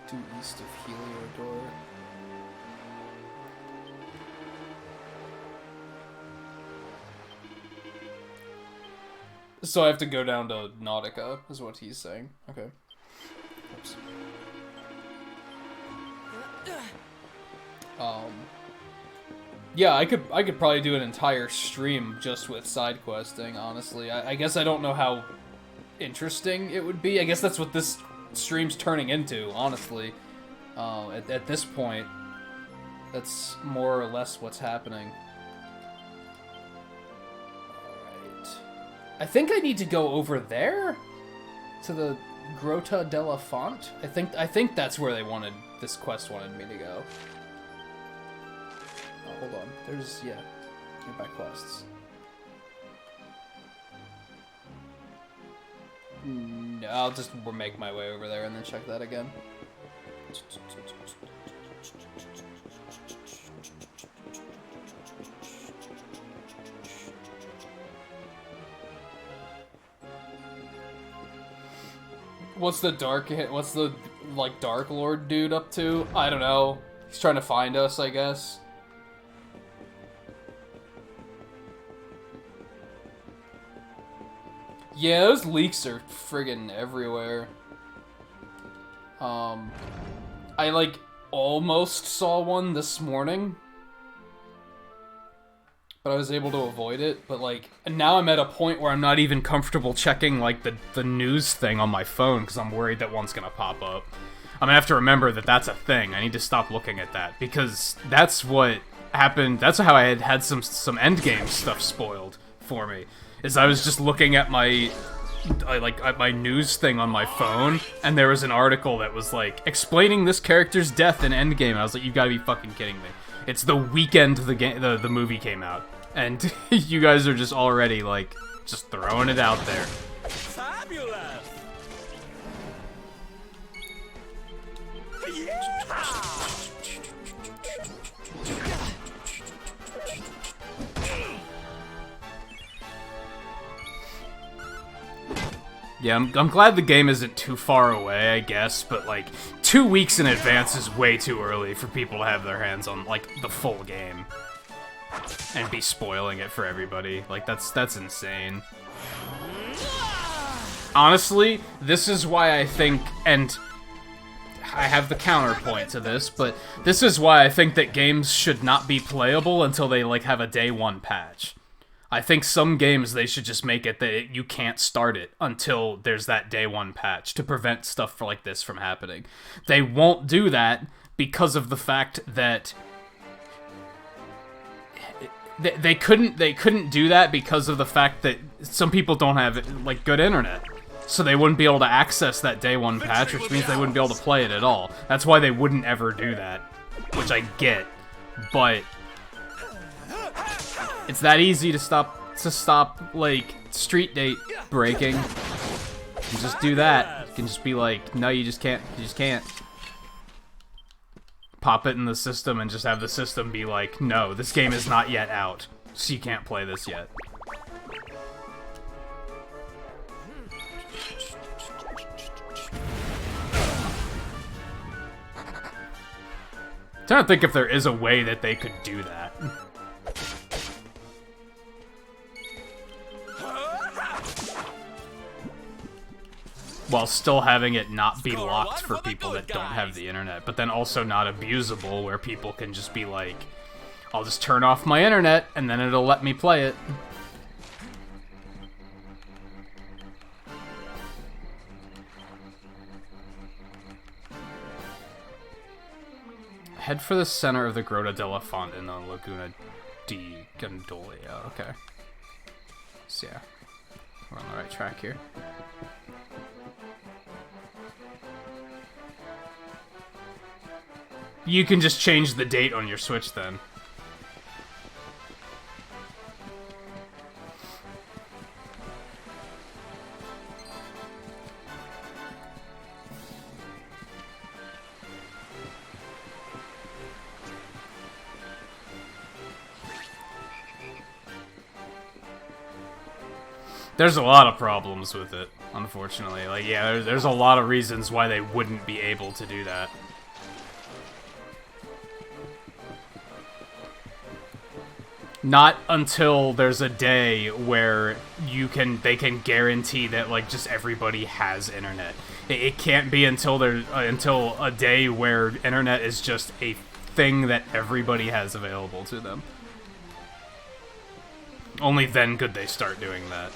Due east of Heliodor. So I have to go down to Nautica, is what he's saying. Okay. Oops. Yeah, I could probably do an entire stream just with side questing, honestly. I guess I don't know how interesting it would be. I guess that's what this stream's turning into, honestly. At this point, that's more or less what's happening. Alright. I think I need to go over there? To the Grota della Font? I think that's where this quest wanted me to go. Oh, hold on. There's, yeah, nearby quests. No, I'll just make my way over there and then check that again. What's the like Dark Lord dude up to? I don't know. He's trying to find us, I guess. Yeah, those leaks are friggin' everywhere. I, like, almost saw one this morning. But I was able to avoid it. But, like, now I'm at a point where I'm not even comfortable checking, like, the news thing on my phone, because I'm worried that one's gonna pop up. I'm gonna have to remember that that's a thing. I need to stop looking at that, because that's what happened. That's how I had some endgame stuff spoiled for me. Is I was just looking at my news thing on my phone, and there was an article that was like explaining this character's death in Endgame. And I was like, you gotta be fucking kidding me! It's the weekend the movie came out, and you guys are just already like just throwing it out there. Fabulous! Yeah, I'm glad the game isn't too far away, I guess, but like 2 weeks in advance is way too early for people to have their hands on like the full game and be spoiling it for everybody. Like that's insane. Honestly, this is why I think, and I have the counterpoint to this, but this is why I think that games should not be playable until they like have a day one patch. I think some games, they should just make it that you can't start it until there's that day one patch to prevent stuff like this from happening. They won't do that because of the fact that they couldn't do that because of the fact that some people don't have like good internet, so they wouldn't be able to access that day one patch, which means they wouldn't be able to play it at all. That's why they wouldn't ever do that, which I get, but it's that easy to stop like street date breaking. You just do that. You can just be like, no, you just can't. Pop it in the system and just have the system be like, no, this game is not yet out, so you can't play this yet. I'm trying to think if there is a way that they could do that. While still having it not be locked for people that don't have the internet, but then also not abusable, where people can just be like, I'll just turn off my internet, and then it'll let me play it. Head for the center of the Grota della Fonte in the Laguna di Gondolia. Okay. So yeah, we're on the right track here. You can just change the date on your Switch then. There's a lot of problems with it, unfortunately. Like, yeah, there's a lot of reasons why they wouldn't be able to do that. Not until there's a day where they can guarantee that like just everybody has internet. It can't be until until a day where internet is just a thing that everybody has available to them. Only then could they start doing that.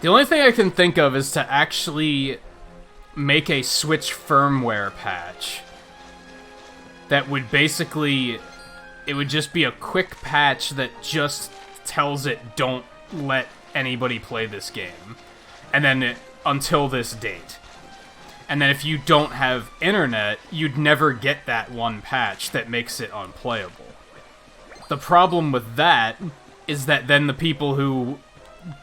The only thing I can think of is to actually make a Switch firmware patch that would basically, it would just be a quick patch that just tells it don't let anybody play this game, and then until this date. And then if you don't have internet, you'd never get that one patch that makes it unplayable. The problem with that is that then the people who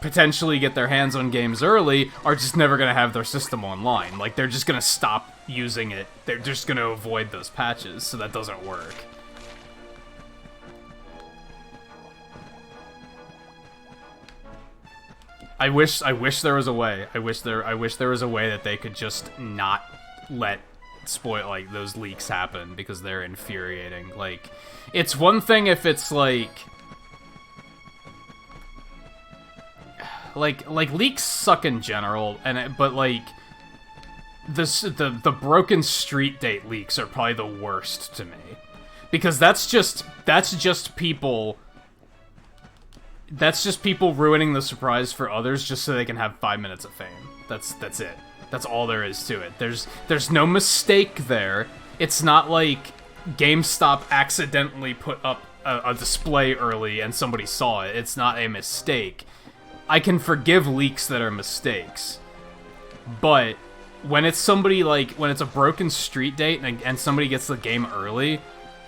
potentially get their hands on games early are just never going to have their system online. Like, they're just going to stop using it. They're just going to avoid those patches, so that doesn't work. I wish there was a way. I wish there was a way that they could just not let those leaks happen, because they're infuriating. Like, it's one thing if it's like leaks suck in general, but like the broken street date leaks are probably the worst to me, because that's just people ruining the surprise for others just so they can have 5 minutes of fame. That's it. That's all there is to it. There's no mistake there. It's not like GameStop accidentally put up a display early and somebody saw it. It's not a mistake. I can forgive leaks that are mistakes, but when it's somebody when it's a broken street date and somebody gets the game early,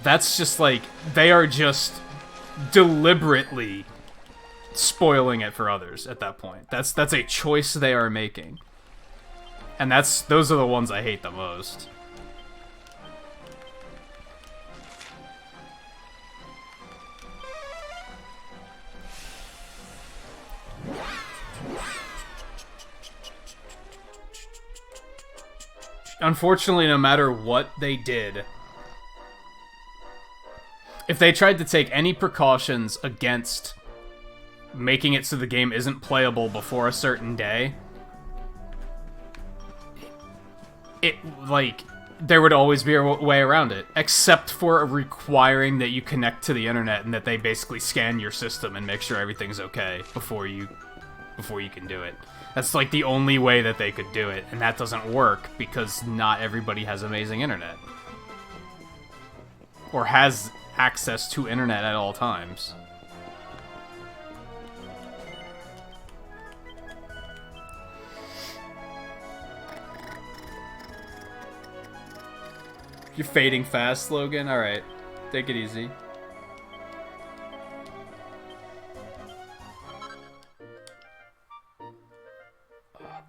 that's just like, they are just deliberately spoiling it for others at that point. That's a choice they are making, and those are the ones I hate the most. Unfortunately, no matter what they did, if they tried to take any precautions against making it so the game isn't playable before a certain day, there would always be a way around it, except for requiring that you connect to the internet and that they basically scan your system and make sure everything's okay before you before you can do it. That's like the only way that they could do it, and that doesn't work because not everybody has amazing internet. Or has access to internet at all times. You're fading fast, Logan? Alright. Take it easy.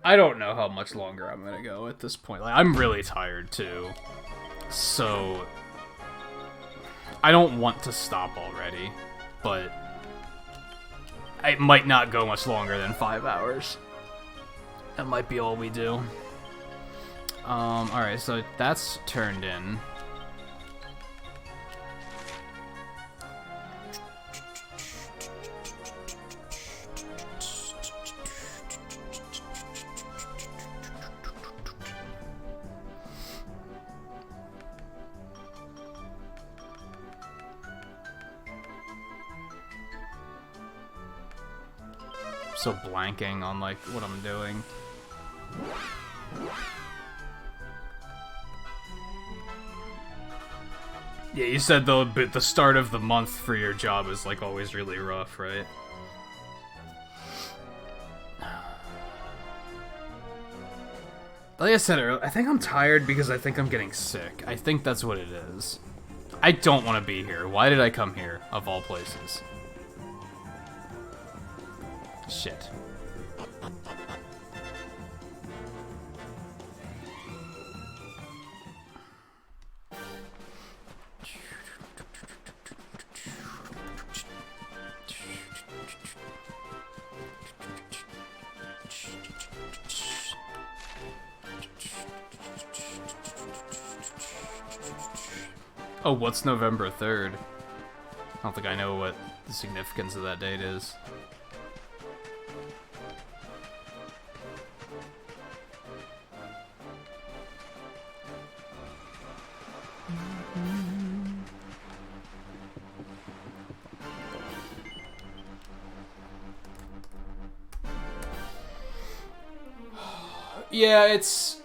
I don't know how much longer I'm gonna go at this point. Like, I'm really tired, too. So... I don't want to stop already, but... it might not go much longer than 5 hours. That might be all we do. Alright, so that's turned in. So blanking on, like, what I'm doing. Yeah, you said though, but the start of the month for your job is like always really rough, right? Like I said earlier, I think I'm tired because I think I'm getting sick. I think that's what it is. I don't want to be here. Why did I come here, of all places? Shit. Oh, what's November 3rd? I don't think I know what the significance of that date is. Yeah, it's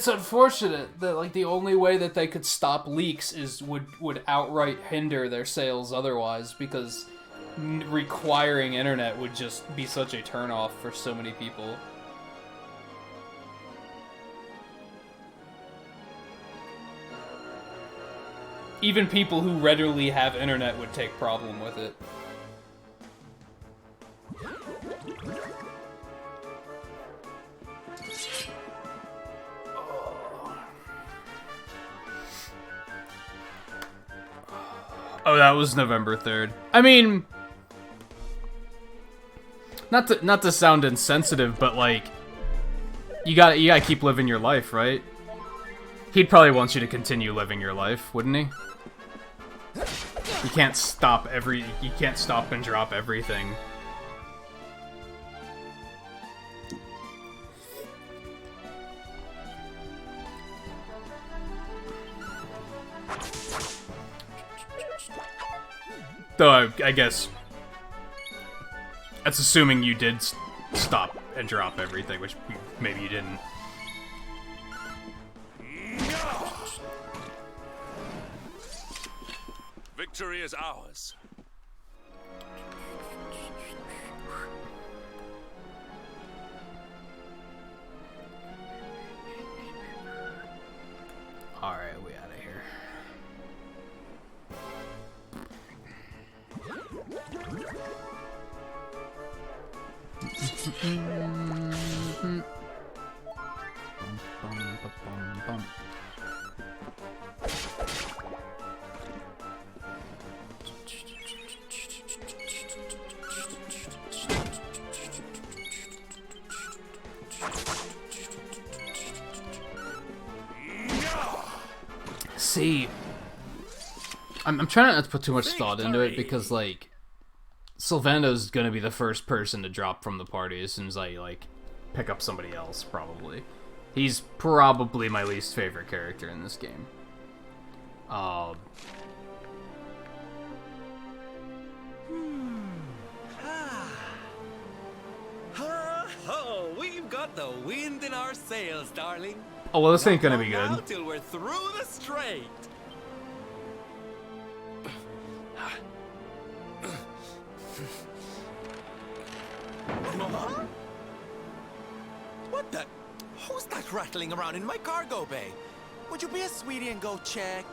unfortunate that like the only way that they could stop leaks is would outright hinder their sales otherwise, because requiring internet would just be such a turnoff for so many people. Even people who readily have internet would take problem with it. Oh, that was November 3rd. I mean, not to sound insensitive, but like, you gotta keep living your life, right? He'd probably want you to continue living your life, wouldn't he? You can't stop and drop everything. Though, I guess that's assuming you did stop and drop everything, which maybe you didn't. Victory is ours. Alright, we out of here. See, I'm trying not to put too much thought into it because, like, Sylvando's gonna be the first person to drop from the party as soon as I, like, pick up somebody else, probably. He's probably my least favorite character in this game. ho! We've got the wind in our sails, darling. Oh, well, this ain't gonna be Now good. till we're through the strait. Huh? What the? Who's that rattling around in my cargo bay? Would you be a sweetie and go check?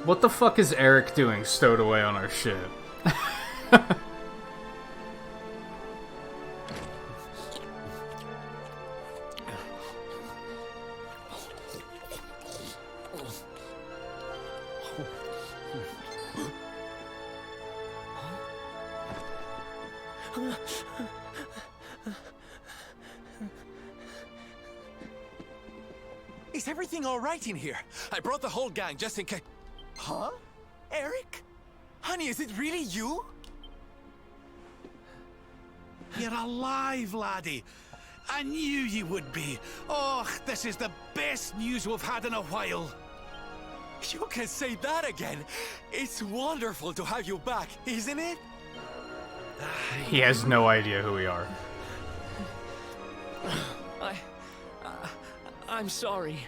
What the fuck is Eric doing stowed away on our ship? Is everything all right in here? I brought the whole gang just in case. Huh? Eric? Honey, is it really you? You're alive, laddie. I knew you would be. Oh, this is the best news we've had in a while. You can say that again. It's wonderful to have you back, isn't it? He has no idea who we are. I'm sorry.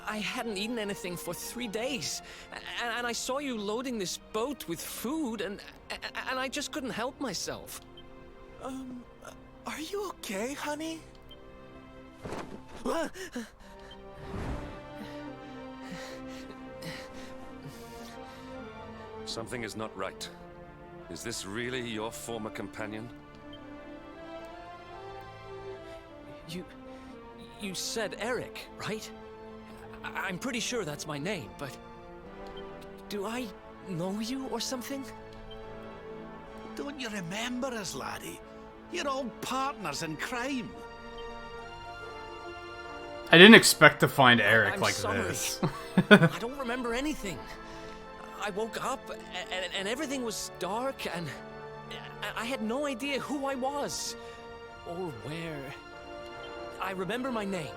I hadn't eaten anything for 3 days, and I saw you loading this boat with food, and I just couldn't help myself. Are you okay, honey? Something is not right. Is this really your former companion? You said Eric, right? I'm pretty sure that's my name, but do I know you or something? Don't you remember us, laddie? You're all partners in crime. I didn't expect to find Eric I'm like sorry. this. I don't remember anything. I woke up and everything was dark and I had no idea who I was or where. I remember my name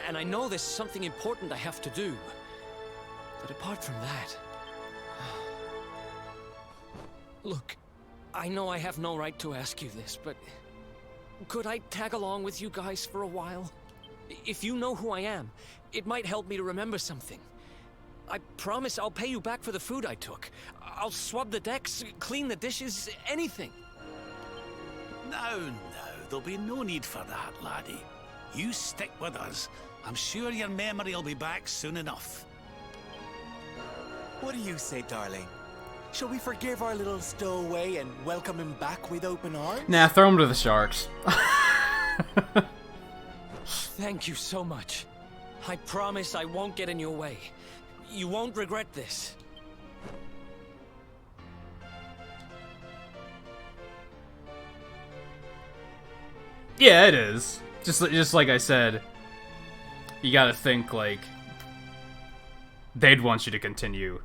and I know there's something important I have to do. But apart from that... Look, I know I have no right to ask you this, but could I tag along with you guys for a while? If you know who I am, it might help me to remember something. I promise I'll pay you back for the food I took. I'll swab the decks, clean the dishes, anything. No, there'll be no need for that, laddie. You stick with us. I'm sure your memory will be back soon enough. What do you say, darling? Shall we forgive our little stowaway and welcome him back with open arms? Nah, throw him to the sharks. Thank you so much. I promise I won't get in your way. You won't regret this. Yeah, it is. Just like I said, you gotta think, like, they'd want you to continue,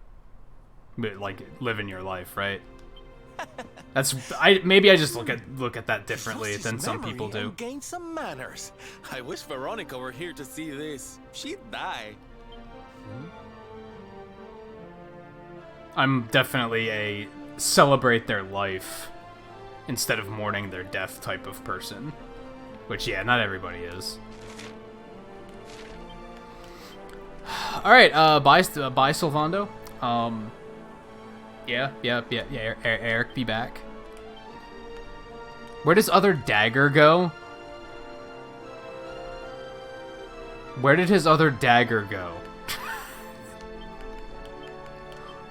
like, living your life, right? Maybe I just look at that differently than some people do. Gain some manners. I wish Veronica were here to see this. She'd die. I'm definitely a celebrate their life instead of mourning their death type of person. Which, yeah, not everybody is. Alright, bye Sylvando. Yeah, Eric be back. Where does other dagger go? Where did his other dagger go?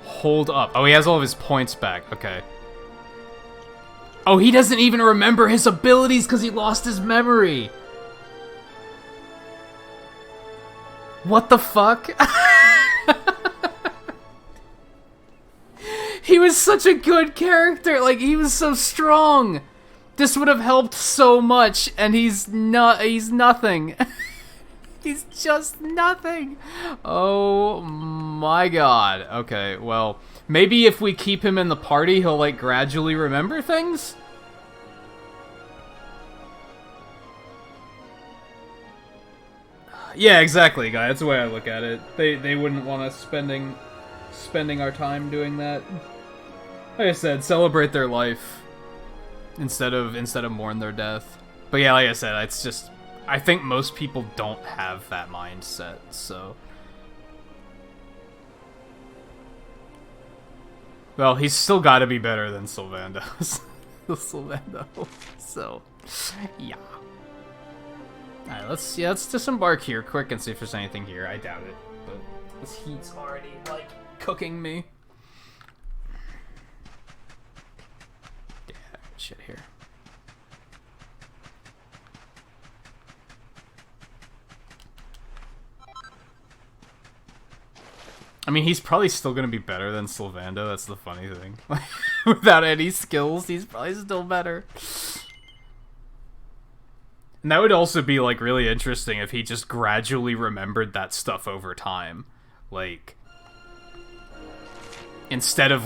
Hold up. Oh, he has all of his points back. Okay. Oh, he doesn't even remember his abilities because he lost his memory. What the fuck? He was such a good character. Like, he was so strong. This would have helped so much, and he's nothing. He's just nothing. Oh my god. Okay, well, maybe if we keep him in the party, he'll, like, gradually remember things? Yeah, exactly, guy. That's the way I look at it. They wouldn't want us spending our time doing that. Like I said, celebrate their life. instead of mourn their death. But yeah, like I said, it's just I think most people don't have that mindset, so. Well, he's still got to be better than Sylvando's. Sylvando. So, yeah. Alright, let's disembark here quick and see if there's anything here. I doubt it, but this heat's already, like, cooking me. Yeah, shit here. I mean, he's probably still gonna be better than Sylvando, that's the funny thing. Without any skills, he's probably still better. And that would also be, like, really interesting if he just gradually remembered that stuff over time. Like, instead of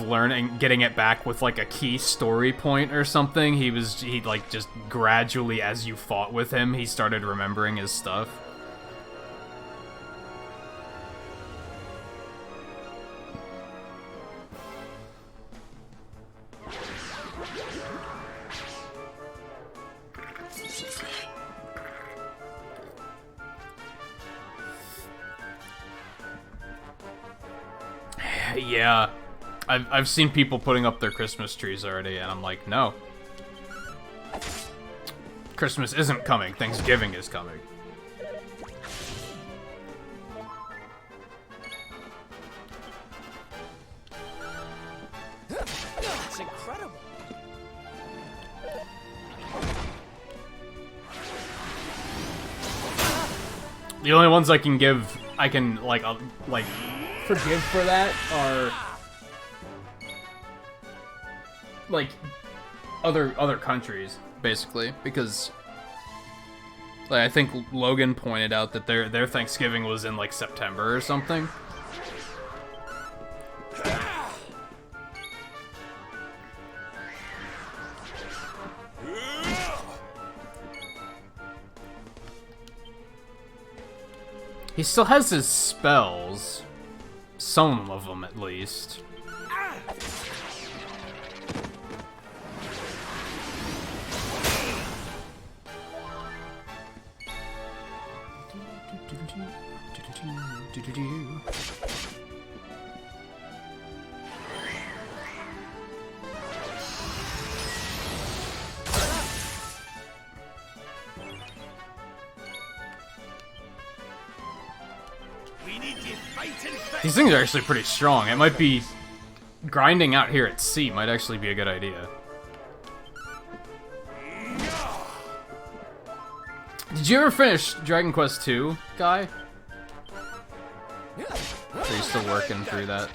getting it back with, like, a key story point or something, he'd like, just gradually, as you fought with him, he started remembering his stuff. Yeah, I've seen people putting up their Christmas trees already, and I'm like, no. Christmas isn't coming, Thanksgiving is coming. That's incredible. The only ones I can forgive for that are like other countries, basically, because like, I think Logan pointed out that their Thanksgiving was in like September or something. He still has his spells. Some of them, at least. These things are actually pretty strong. It might be... grinding out here at sea might actually be a good idea. Did you ever finish Dragon Quest II, Guy? Or are you still working through that?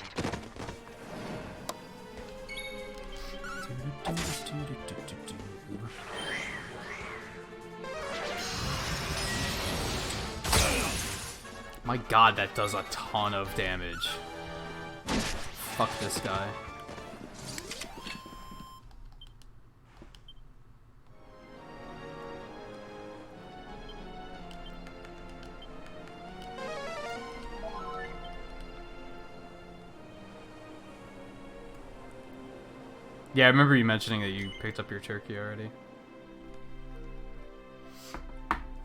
My god, that does a ton of damage. Fuck this guy. Yeah, I remember you mentioning that you picked up your turkey already.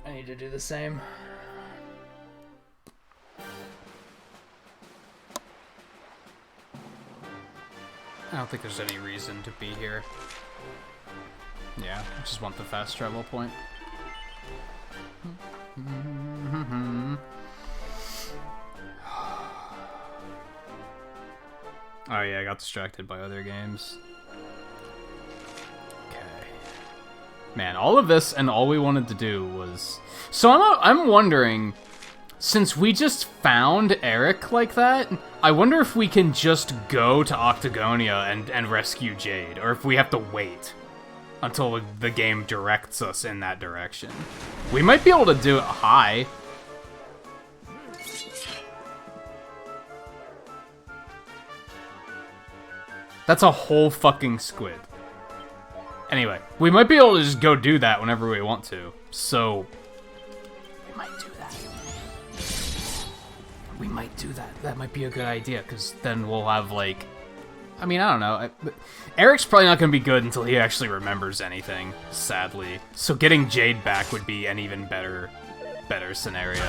I need to do the same. I don't think there's any reason to be here. Yeah, I just want the fast travel point. Oh yeah, I got distracted by other games. Okay. Man, all of this and all we wanted to do was... So I'm wondering... Since we just found Eric like that, I wonder if we can just go to Octagonia and rescue Jade, or if we have to wait until the game directs us in that direction. We might be able to do it high. That's a whole fucking squid. Anyway, we might be able to just go do that whenever we want to, so... We might do that. That might be a good idea, because then we'll have, like, I mean, I don't know. Eric's probably not going to be good until he actually remembers anything, sadly. So getting Jade back would be an even better scenario.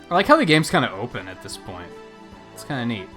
I like how the game's kind of open at this point. It's kind of neat.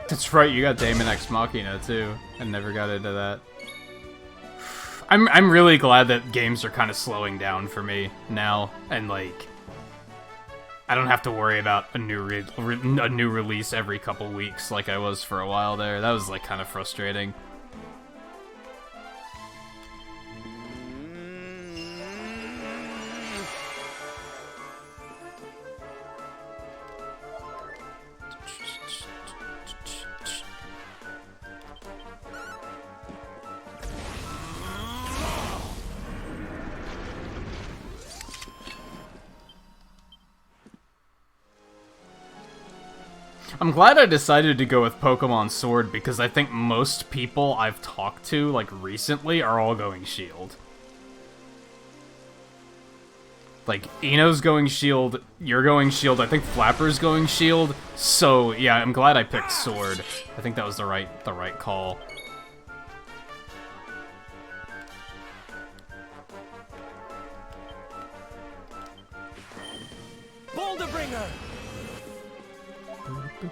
That's right, you got Daemon Ex Machina too. I never got into that. I'm really glad that games are kind of slowing down for me now, and like I don't have to worry about a new release every couple weeks like I was for a while there. That was like kind of frustrating. I'm glad I decided to go with Pokemon Sword because I think most people I've talked to, like, recently are all going Shield. Like, Eno's going Shield, you're going Shield, I think Flapper's going Shield, so, yeah, I'm glad I picked Sword. I think that was the right call. Boulder Bringer! I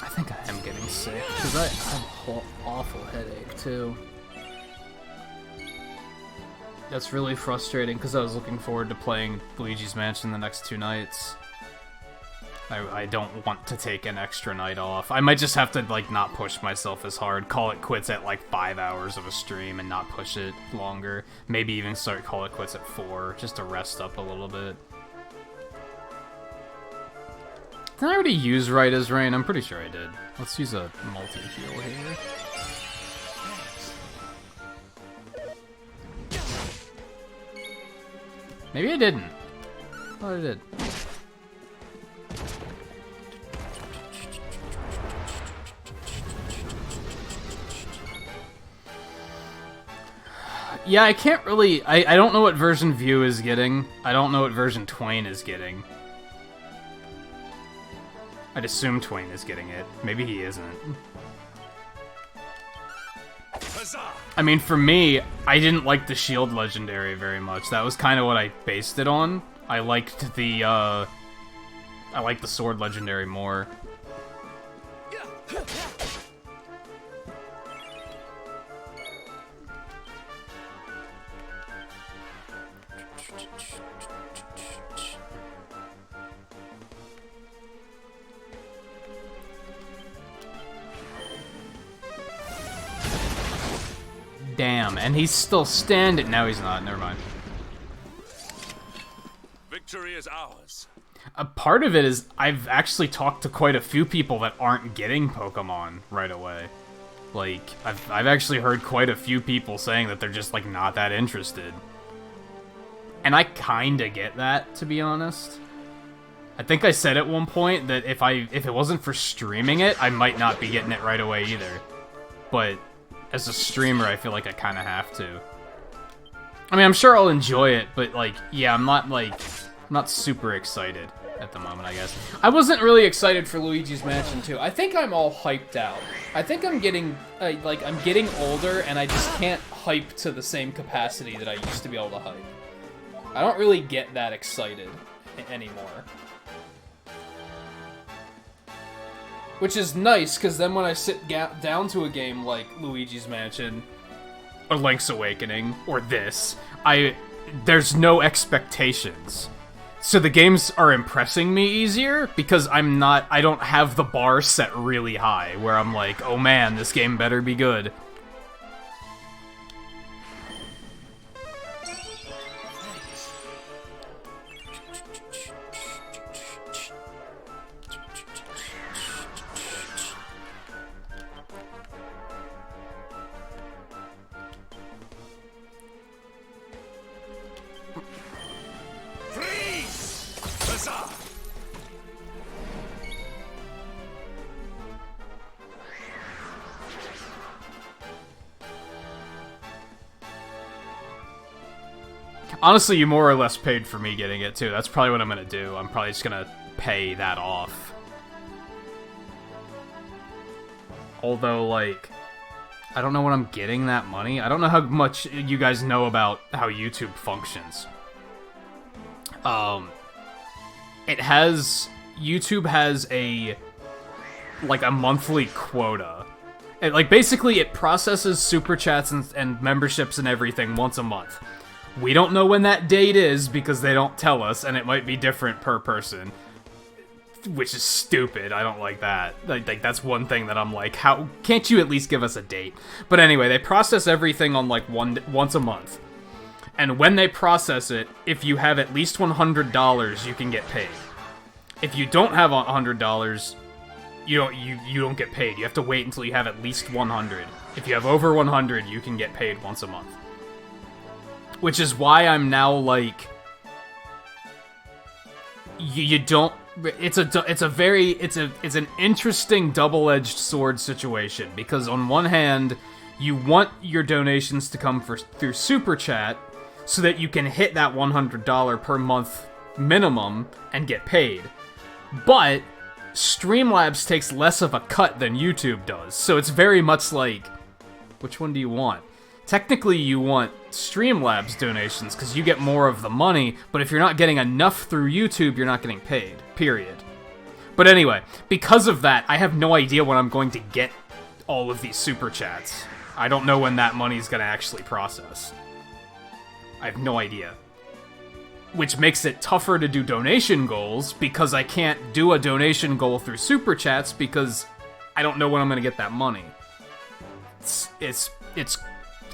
think I am getting sick, because I have an awful headache, too. That's really frustrating, because I was looking forward to playing Luigi's Mansion the next 2 nights. I don't want to take an extra night off. I might just have to, like, not push myself as hard, call it quits at, like, 5 hours of a stream and not push it longer. Maybe even call it quits at 4, just to rest up a little bit. Did I already use Right as Rain? I'm pretty sure I did. Let's use a multi-heal here. Maybe I didn't. I thought I did. Yeah, I can't really... I don't know what version View is getting. I don't know what version Twain is getting. I'd assume Twain is getting it. Maybe he isn't. I mean, for me, I didn't like the Shield Legendary very much. That was kind of what I based it on. I liked the, I liked the Sword Legendary more. Damn, and he's still standing. No, he's not. Never mind. Victory is ours. A part of it is I've actually talked to quite a few people that aren't getting Pokemon right away. Like, I've actually heard quite a few people saying that they're just, like, not that interested. And I kinda get that, to be honest. I think I said at one point that if it wasn't for streaming it, I might not be getting it right away either. But as a streamer, I feel like I kind of have to. I mean, I'm sure I'll enjoy it, but, like, yeah, I'm not super excited at the moment, I guess. I wasn't really excited for Luigi's Mansion 2. I think I'm all hyped out. I think I'm getting, I'm getting older, and I just can't hype to the same capacity that I used to be able to hype. I don't really get that excited anymore. Which is nice, because then when I sit down to a game like Luigi's Mansion, A Link's Awakening or this, there's no expectations. So the games are impressing me easier because I don't have the bar set really high where I'm like, oh man, this game better be good. Honestly, you more or less paid for me getting it, too. That's probably what I'm gonna do. I'm probably just gonna pay that off. Although, like, I don't know when I'm getting that money. I don't know how much you guys know about how YouTube functions. YouTube has a monthly quota. Basically, it processes super chats and memberships and everything once a month. We don't know when that date is because they don't tell us, and it might be different per person. Which is stupid. I don't like that. Like that's one thing that I'm like, how can't you at least give us a date? But anyway, they process everything on once a month. And when they process it, if you have at least $100, you can get paid. If you don't have $100, you don't get paid. You have to wait until you have at least 100. If you have over 100, you can get paid once a month. Which is why I'm now like, you don't. It's an interesting double-edged sword situation because on one hand, you want your donations to come through Super Chat so that you can hit that $100 per month minimum and get paid. But Streamlabs takes less of a cut than YouTube does, so it's very much like, which one do you want? Technically, you want Streamlabs donations because you get more of the money, but if you're not getting enough through YouTube, you're not getting paid, period. But anyway, because of that, I have no idea when I'm going to get all of these super chats. I don't know when that money's going to actually process. I have no idea. Which makes it tougher to do donation goals because I can't do a donation goal through super chats because I don't know when I'm going to get that money. It's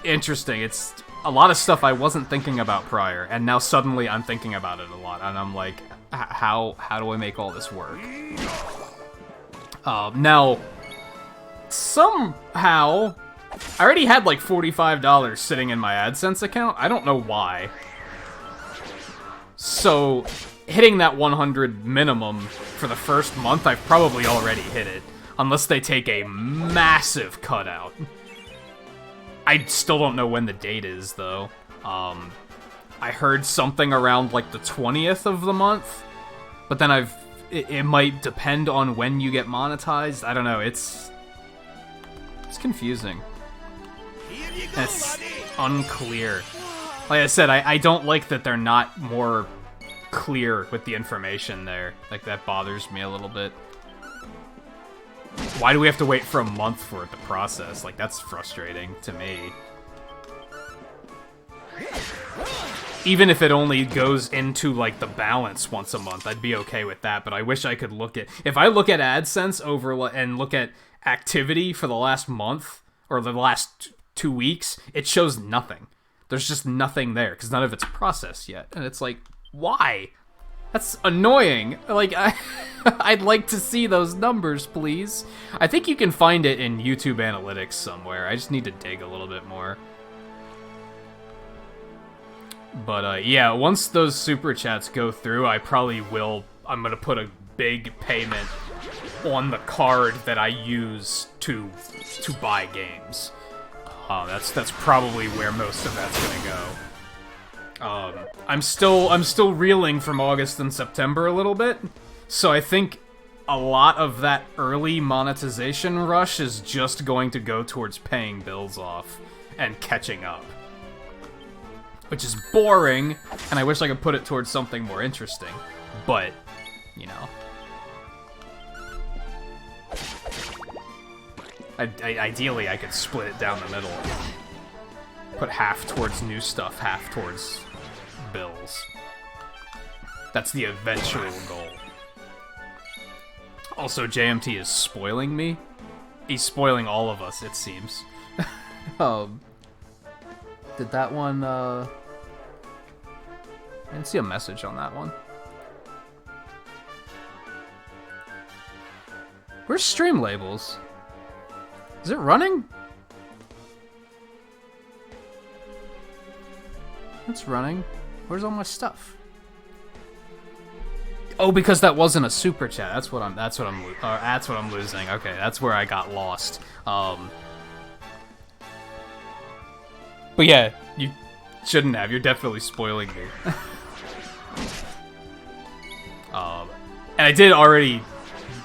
interesting. It's a lot of stuff I wasn't thinking about prior, and now suddenly I'm thinking about it a lot, and I'm like, how do I make all this work? Now, somehow, I already had like $45 sitting in my AdSense account. I don't know why. So, hitting that 100 minimum for the first month, I've probably already hit it, unless they take a massive cut out. I still don't know when the date is, though. I heard something around, like, the 20th of the month, but then it might depend on when you get monetized. I don't know, it's confusing. It's unclear. Like I said, I don't like that they're not more clear with the information there. Like, that bothers me a little bit. Why do we have to wait for a month for it to process? Like, that's frustrating to me. Even if it only goes into, like, the balance once a month, I'd be okay with that, but I wish I could look at... If I look at AdSense and look at activity for the last month, or the last 2 weeks, it shows nothing. There's just nothing there, because none of it's processed yet. And it's like, why? That's annoying. Like, I'd like to see those numbers, please. I think you can find it in YouTube Analytics somewhere. I just need to dig a little bit more. But, yeah, once those super chats go through, I probably will... I'm gonna put a big payment on the card that I use to buy games. That's probably where most of that's gonna go. I'm still reeling from August and September a little bit, so I think a lot of that early monetization rush is just going to go towards paying bills off and catching up. Which is boring, and I wish I could put it towards something more interesting, but, you know. Ideally, I could split it down the middle. Put half towards new stuff, half towards bills. That's the eventual goal. Also, JMT is spoiling me. He's spoiling all of us, it seems. Did that one, I didn't see a message on that one. Where's stream labels? Is it running? It's running. Where's all my stuff? Oh, because that wasn't a super chat. That's what I'm losing. Okay, that's where I got lost. But yeah, you shouldn't have. You're definitely spoiling me. And I did already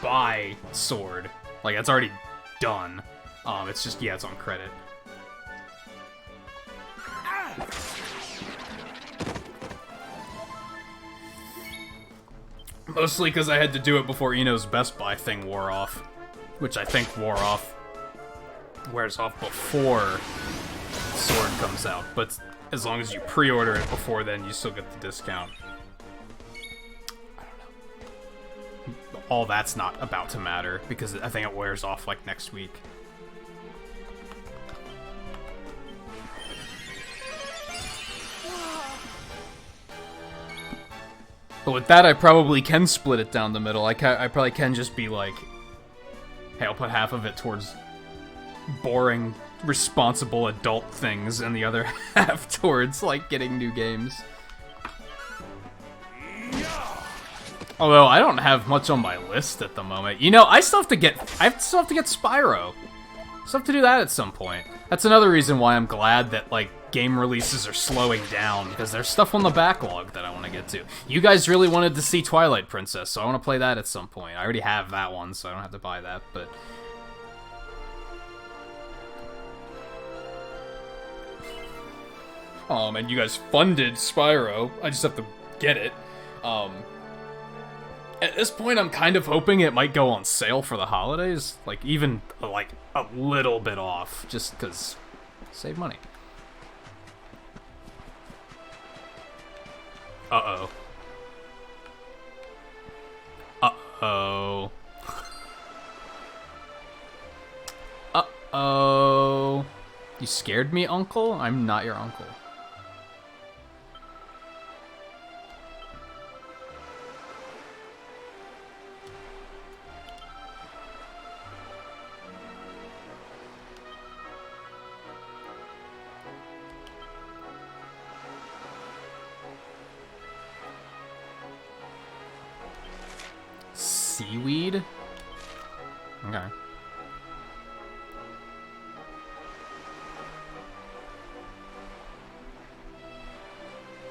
buy Sword. Like, it's already done. It's just, yeah, it's on credit. Mostly because I had to do it before Eno's Best Buy thing wore off. Which I think wears off before Sword comes out. But as long as you pre-order it before then, you still get the discount. I don't know. All that's not about to matter, because I think it wears off, like, next week. But with that, I probably can split it down the middle. I probably can just be like, hey, I'll put half of it towards boring, responsible adult things, and the other half towards, like, getting new games. Although, I don't have much on my list at the moment. You know, I still have to get Spyro. I still have to do that at some point. That's another reason why I'm glad that, like, game releases are slowing down, because there's stuff on the backlog that I want to get to. You guys really wanted to see Twilight Princess, so I want to play that at some point. I already have that one, so I don't have to buy that, but... and you guys funded Spyro. I just have to get it. At this point, I'm kind of hoping it might go on sale for the holidays. Like, even, like, a little bit off, just because... save money. Uh-oh. Uh-oh. Uh-oh. You scared me, uncle? I'm not your uncle. Seaweed? Okay.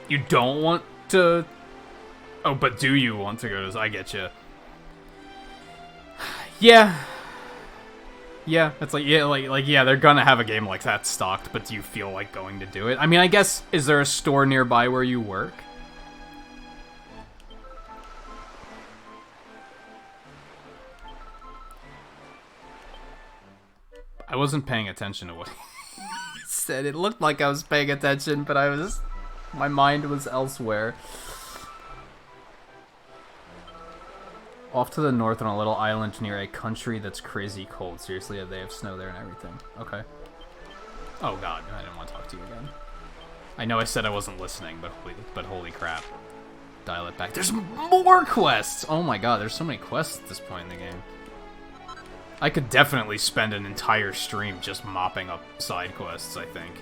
You don't want to... Oh, but do you want to go to... I get you. Yeah. Yeah, it's like, yeah, yeah, they're gonna have a game like that stocked, but do you feel like going to do it? I mean, I guess, is there a store nearby where you work? I wasn't paying attention to what he said. It looked like I was paying attention, but my mind was elsewhere. Off to the north on a little island near a country that's crazy cold. Seriously, they have snow there and everything. Okay. Oh god, I didn't want to talk to you again. I know I said I wasn't listening, but holy crap. Dial it back. There's more quests! Oh my god, there's so many quests at this point in the game. I could definitely spend an entire stream just mopping up side quests, I think.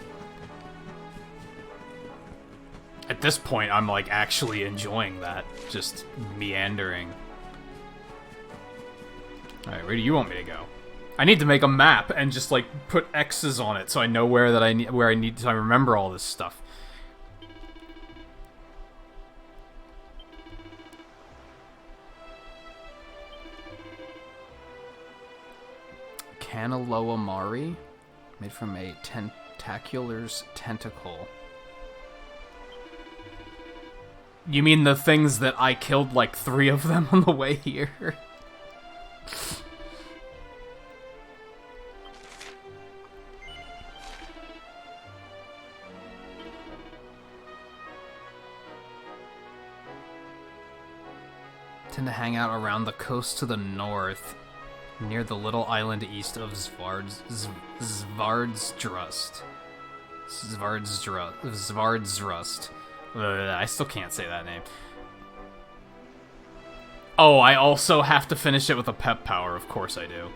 At this point, I'm, like, actually enjoying that. Just meandering. Alright, where do you want me to go? I need to make a map and just, like, put X's on it so I know where I need to remember all this stuff. Kanaloa Mari, made from a tentacular's tentacle. You mean the things that I killed like 3 of them on the way here? Tend to hang out around the coast to the north, near the little island east of Svardsrust. Svardsrust. I still can't say that name. Oh, I also have to finish it with a pep power. Of course I do.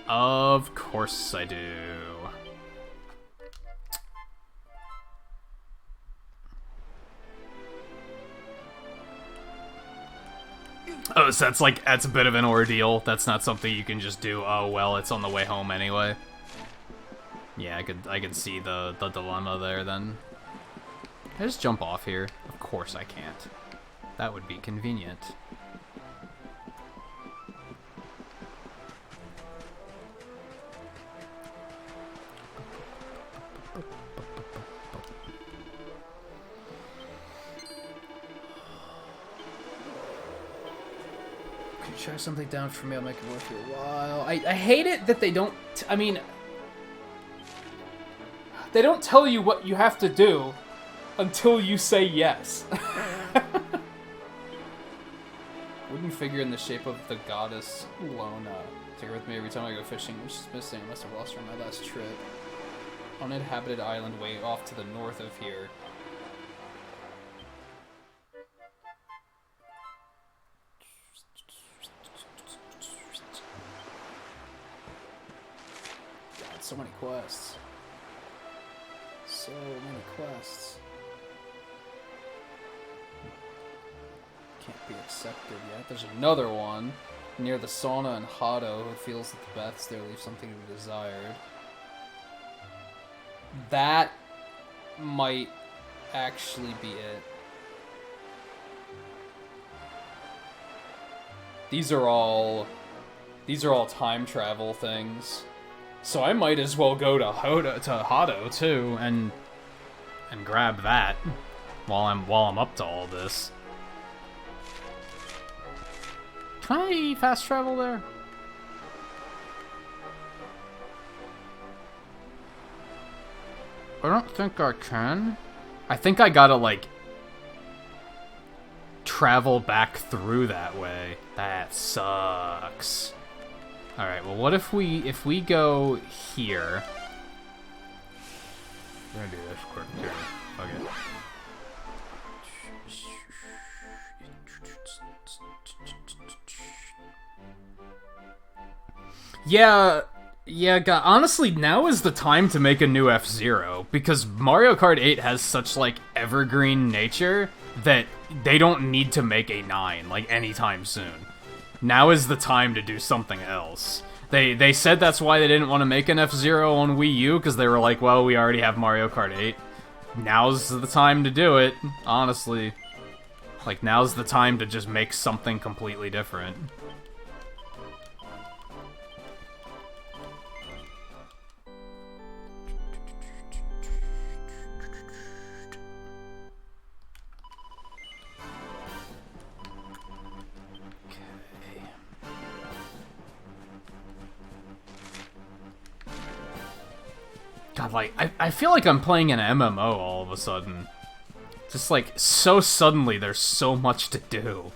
Of course I do. Oh, so that's a bit of an ordeal. That's not something you can just do. Oh well, it's on the way home anyway. Yeah, I could see the dilemma there then. Can I just jump off here? Of course I can't. That would be convenient. Try something down for me, I'll make it worth your while. I hate it that they don't... I mean... They don't tell you what you have to do until you say yes. Wooden figure in the shape of the goddess Lona. Take her with me every time I go fishing, which is missing. I must have lost her on my last trip. Uninhabited island way off to the north of here. So many quests. So many quests. Can't be accepted yet. There's another one near the sauna in Hado who feels that the baths there leave something to be desired. That might actually be it. These are all time travel things. So I might as well go to Hado too and grab that while I'm up to all this. Can I fast travel there? I don't think I can. I think I gotta like travel back through that way. That sucks. Alright, well what if we go here? We're gonna do this quick here. Okay. Yeah, God, honestly, now is the time to make a new F-Zero, because Mario Kart 8 has such, like, evergreen nature that they don't need to make a 9, like, anytime soon. Now is the time to do something else. They said that's why they didn't want to make an F-Zero on Wii U, because they were like, well, we already have Mario Kart 8. Now's the time to do it, honestly. Like, now's the time to just make something completely different. God, like, I feel like I'm playing an MMO all of a sudden. Just, like, so suddenly there's so much to do.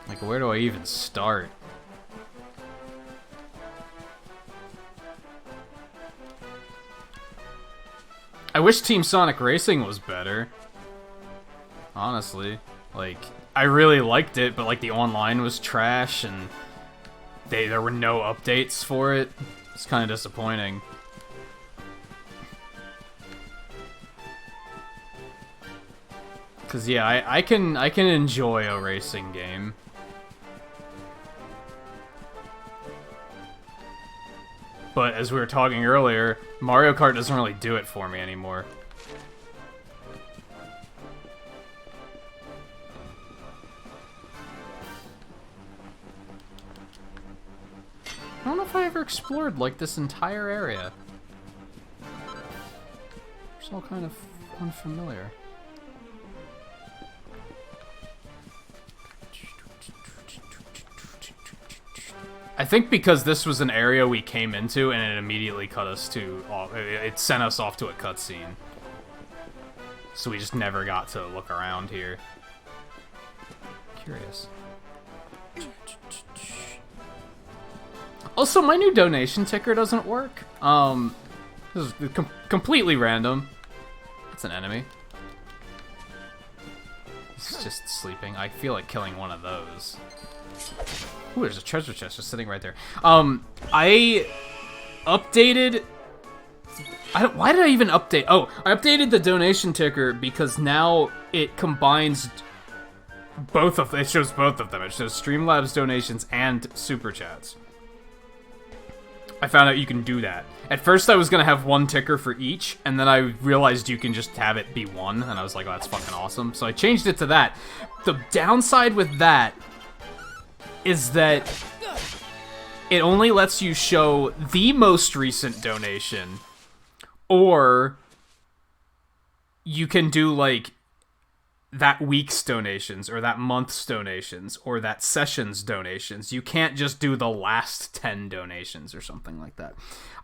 Like, where do I even start? I wish Team Sonic Racing was better. Honestly. Like, I really liked it, but, like, the online was trash, and there were no updates for it. It's kind of disappointing. Cause yeah, I can enjoy a racing game. But as we were talking earlier, Mario Kart doesn't really do it for me anymore. I don't know if I ever explored, like, this entire area. It's all kind of unfamiliar. I think because this was an area we came into and it immediately cut us to... it sent us off to a cutscene. So we just never got to look around here. curious. Also, my new donation ticker doesn't work. This is completely random. That's an enemy. He's just sleeping. I feel like killing one of those. Ooh, there's a treasure chest just sitting right there. I updated... why did I even update? Oh, I updated the donation ticker because now it combines both of them. It shows both of them. It shows Streamlabs donations and Super Chats. I found out you can do that. At first I was gonna have one ticker for each, and then I realized you can just have it be one, and I was like, oh, that's fucking awesome. So I changed it to that. The downside with that is that it only lets you show the most recent donation, or you can do, like, that week's donations, or that month's donations, or that session's donations. You can't just do the last 10 donations or something like that.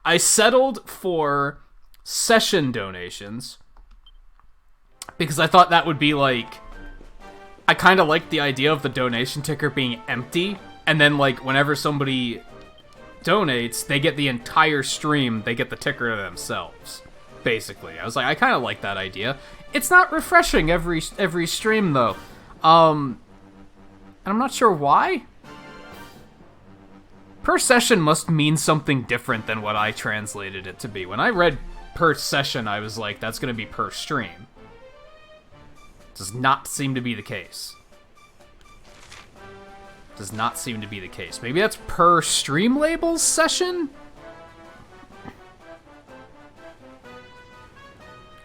I settled for session donations because I thought that would be like... I kind of liked the idea of the donation ticker being empty, and then, like, whenever somebody donates, they get the entire stream, they get the ticker to themselves, basically. I was like, I kind of like that idea. It's not refreshing every stream, though. And I'm not sure why. Per session must mean something different than what I translated it to be. When I read per session, I was like, that's going to be per stream. Does not seem to be the case. Does not seem to be the case. Maybe that's per stream labels session?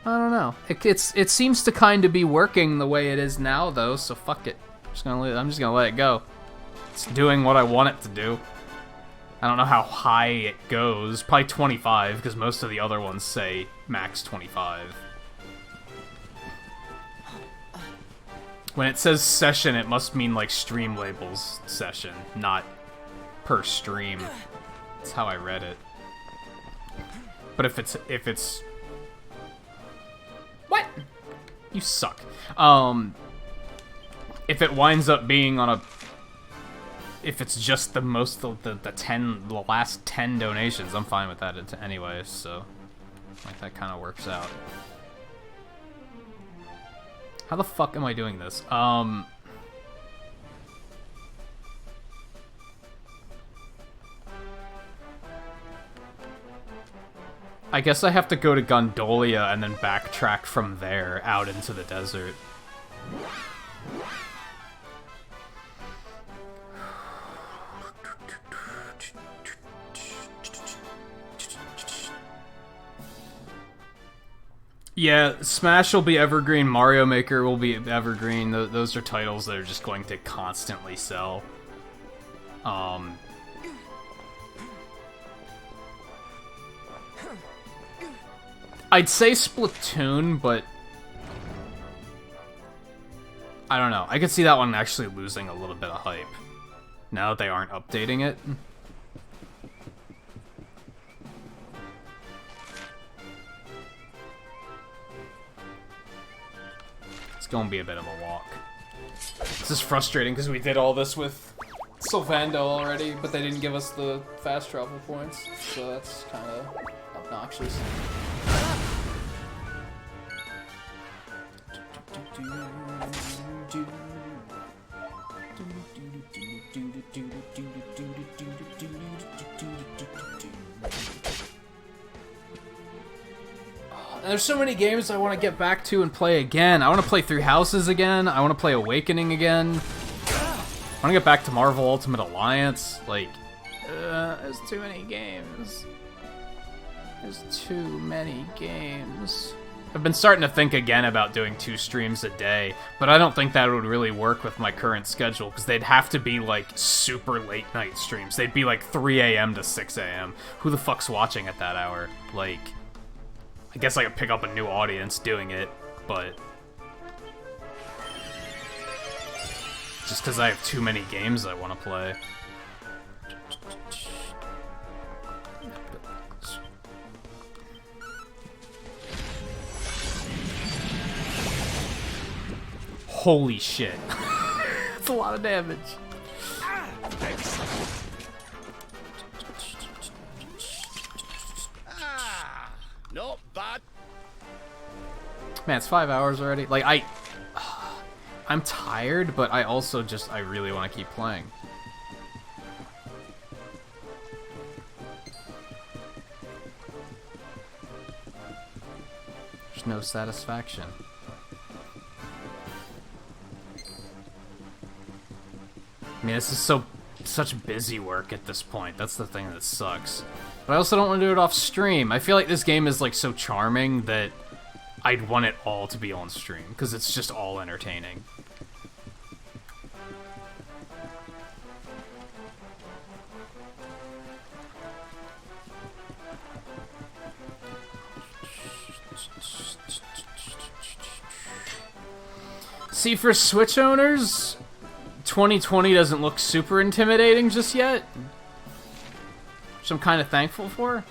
I don't know. It seems to kind of be working the way it is now, though, so fuck it. I'm just gonna let it go. It's doing what I want it to do. I don't know how high it goes. Probably 25, because most of the other ones say max 25. When it says session, it must mean like stream labels session, not per stream. That's how I read it. But if it's what? You suck. If it winds up being on a... If it's just the last 10 donations, I'm fine with that anyway, so... Like, that kind of works out. How the fuck am I doing this? I guess I have to go to Gondolia and then backtrack from there out into the desert. Yeah, Smash will be evergreen, Mario Maker will be evergreen. Those are titles that are just going to constantly sell. I'd say Splatoon, but I don't know. I could see that one actually losing a little bit of hype now that they aren't updating it. It's gonna be a bit of a walk. This is frustrating because we did all this with Sylvando already, but they didn't give us the fast travel points, so that's kind of obnoxious. There's so many games I want to get back to and play again. I want to play Three Houses again. I want to play Awakening again. I want to get back to Marvel Ultimate Alliance. Like, there's too many games. There's too many games. I've been starting to think again about doing 2 streams a day, but I don't think that would really work with my current schedule, because they'd have to be, like, super late night streams. They'd be, like, 3 a.m. to 6 a.m. Who the fuck's watching at that hour? Like, I guess I could pick up a new audience doing it, but... just because I have too many games I want to play. Holy shit. a lot of damage. Not bad. Man, it's 5 hours already. Like, I'm tired, but I also just, I really want to keep playing. There's no satisfaction. I mean, this is such busy work at this point. That's the thing that sucks. But I also don't want to do it off stream. I feel like this game is like so charming that I'd want it all to be on stream, because it's just all entertaining. See, for Switch owners, 2020 doesn't look super intimidating just yet, which I'm kind of thankful for.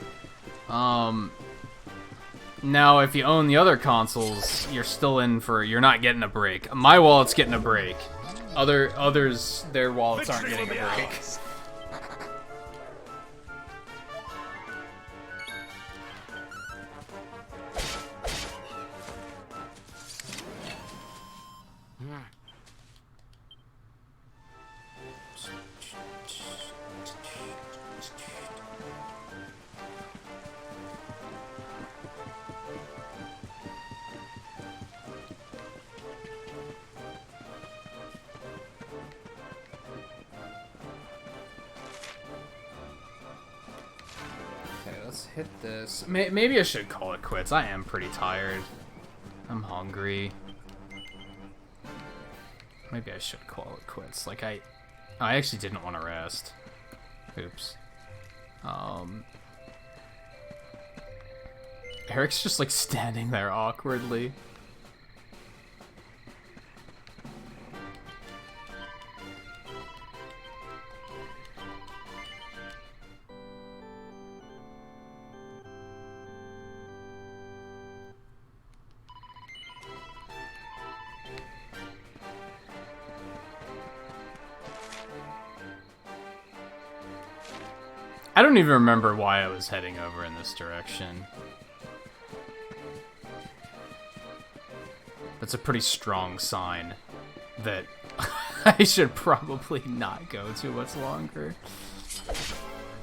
Now, if you own the other consoles, you're still in for, you're not getting a break. My wallet's getting a break. Others, their wallets aren't getting a break. Hit this. Maybe I should call it quits. I am pretty tired. I'm hungry. Maybe I should call it quits. Like, I actually didn't want to rest. Oops. Eric's just, like, standing there awkwardly. I don't even remember why I was heading over in this direction. That's a pretty strong sign that I should probably not go too much longer.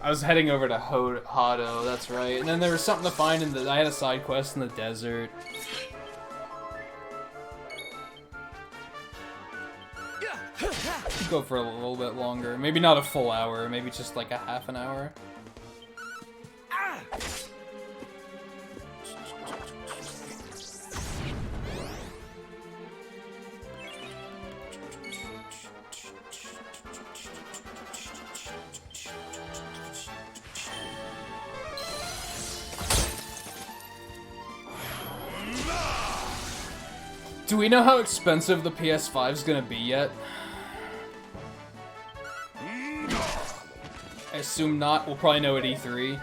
I was heading over to Hado, that's right. And then there was something to find in the... I had a side quest in the desert. Go for a little bit longer. Maybe not a full hour, maybe just like a half an hour. Do we know how expensive the PS5 is gonna be yet? I assume not. We'll probably know at E3.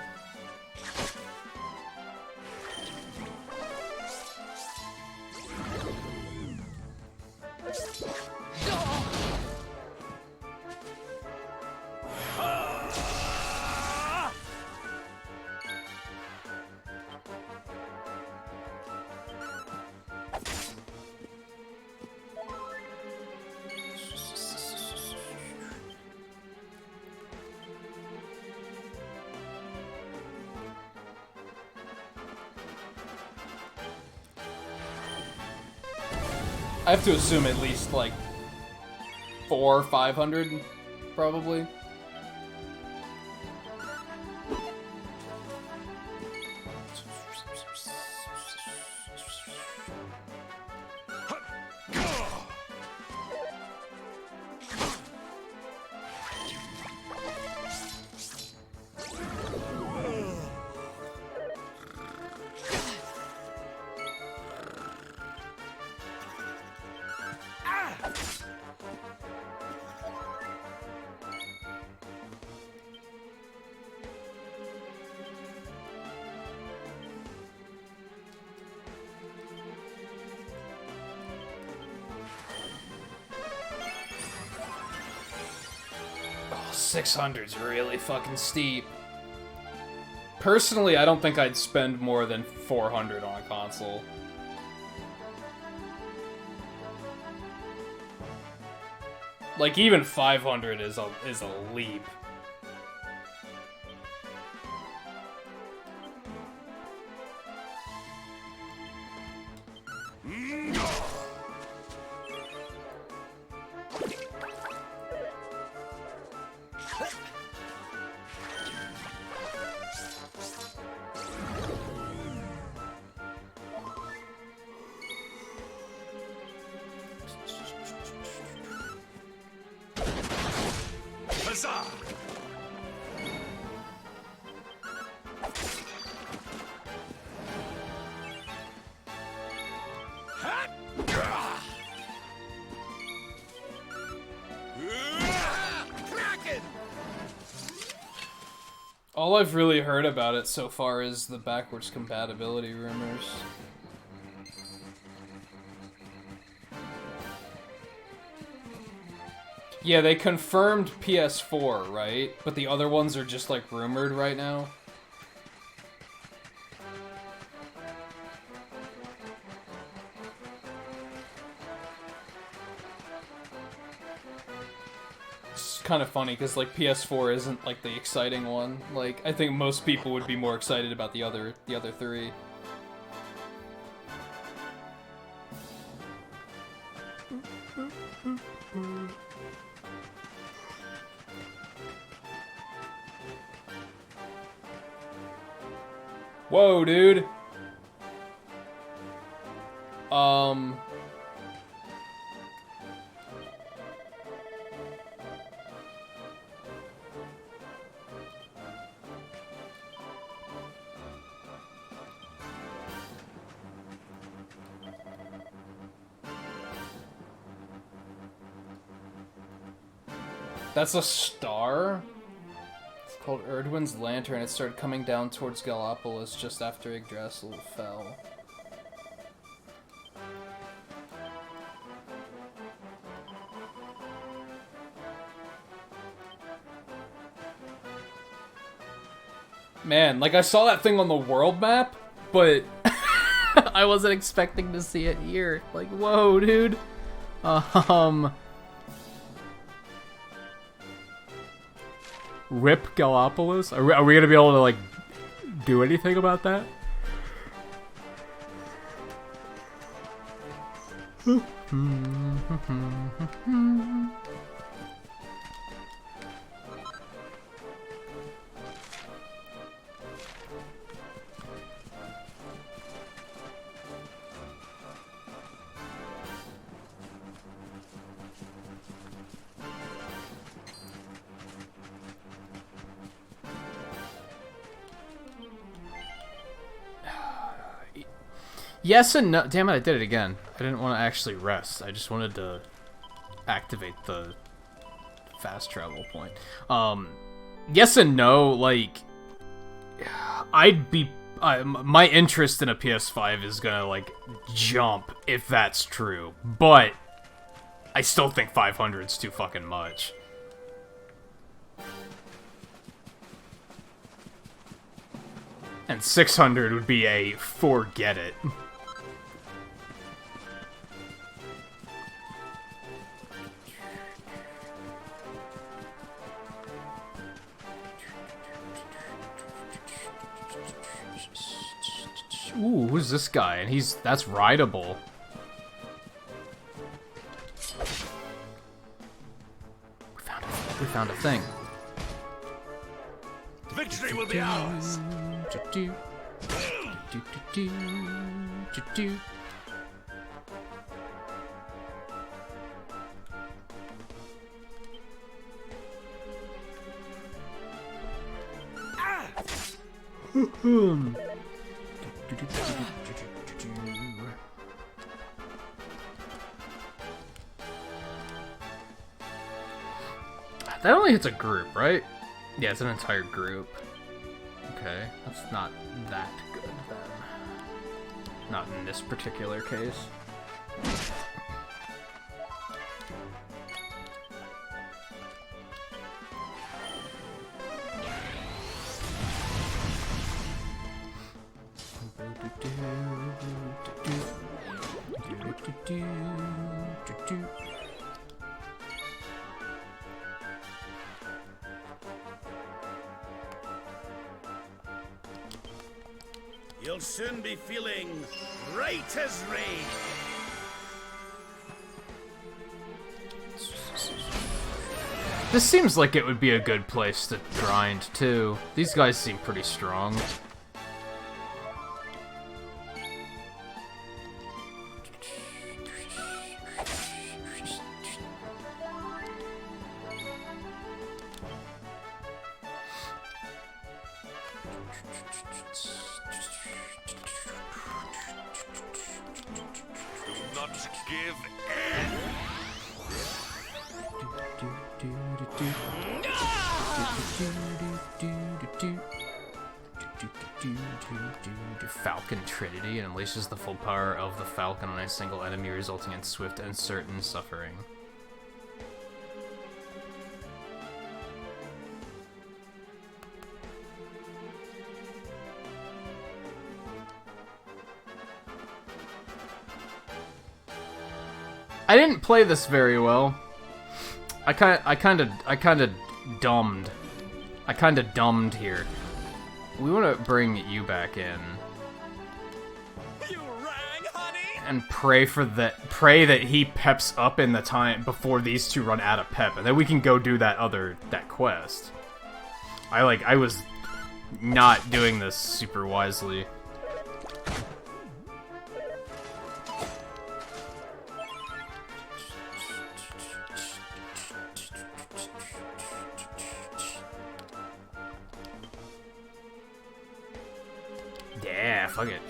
I have to assume at least like 400 or 500, probably. 600's really fucking steep. Personally, I don't think I'd spend more than 400 on a console. Like, even 500 is a leap. Huzzah! All I've really heard about it so far is the backwards compatibility rumors. Yeah, they confirmed PS4, right? But the other ones are just, like, rumored right now. It's kind of funny, because, like, PS4 isn't, like, the exciting one. Like, I think most people would be more excited about the other three. Whoa, dude. That's a star? It's called Erdwin's Lantern. It started coming down towards Gallopolis just after Yggdrasil fell. Man, like, I saw that thing on the world map, but I wasn't expecting to see it here. Like, whoa, dude. Rip Gallopolis? Are we gonna be able to, like, do anything about that? Yes and no. Damn it, I did it again. I didn't want to actually rest. I just wanted to activate the fast travel point. Yes and no, like, my interest in a PS5 is gonna, like, jump if that's true. But I still think 500's too fucking much. And 600 would be a forget it. Ooh, who's this guy? And that's rideable. We found a thing. Victory will be ours. That only hits a group, right? Yeah, it's an entire group. Okay, that's not that good then. Not in this particular case. You'll soon be feeling right as rain. This seems like it would be a good place to grind, too. These guys seem pretty strong. Falcon Trinity and unleashes the full power of the Falcon on a single enemy, resulting in swift and certain suffering. I didn't play this very well. I kind of dumbed here. We want to bring you back in. You rang, honey? And pray that he peps up in the time before these two run out of pep, and then we can go do that quest. I was not doing this super wisely. Yeah, fuck it.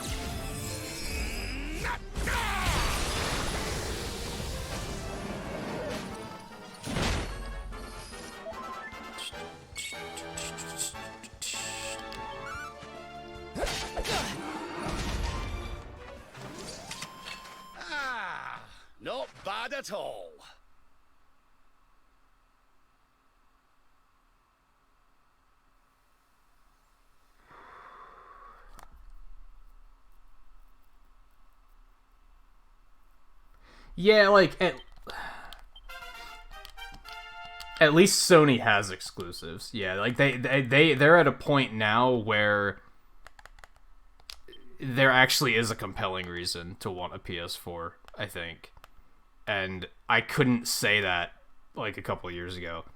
Not bad at all. Yeah, like at least Sony has exclusives. Yeah, like they're at a point now where there actually is a compelling reason to want a PS4, I think. And I couldn't say that like a couple years ago.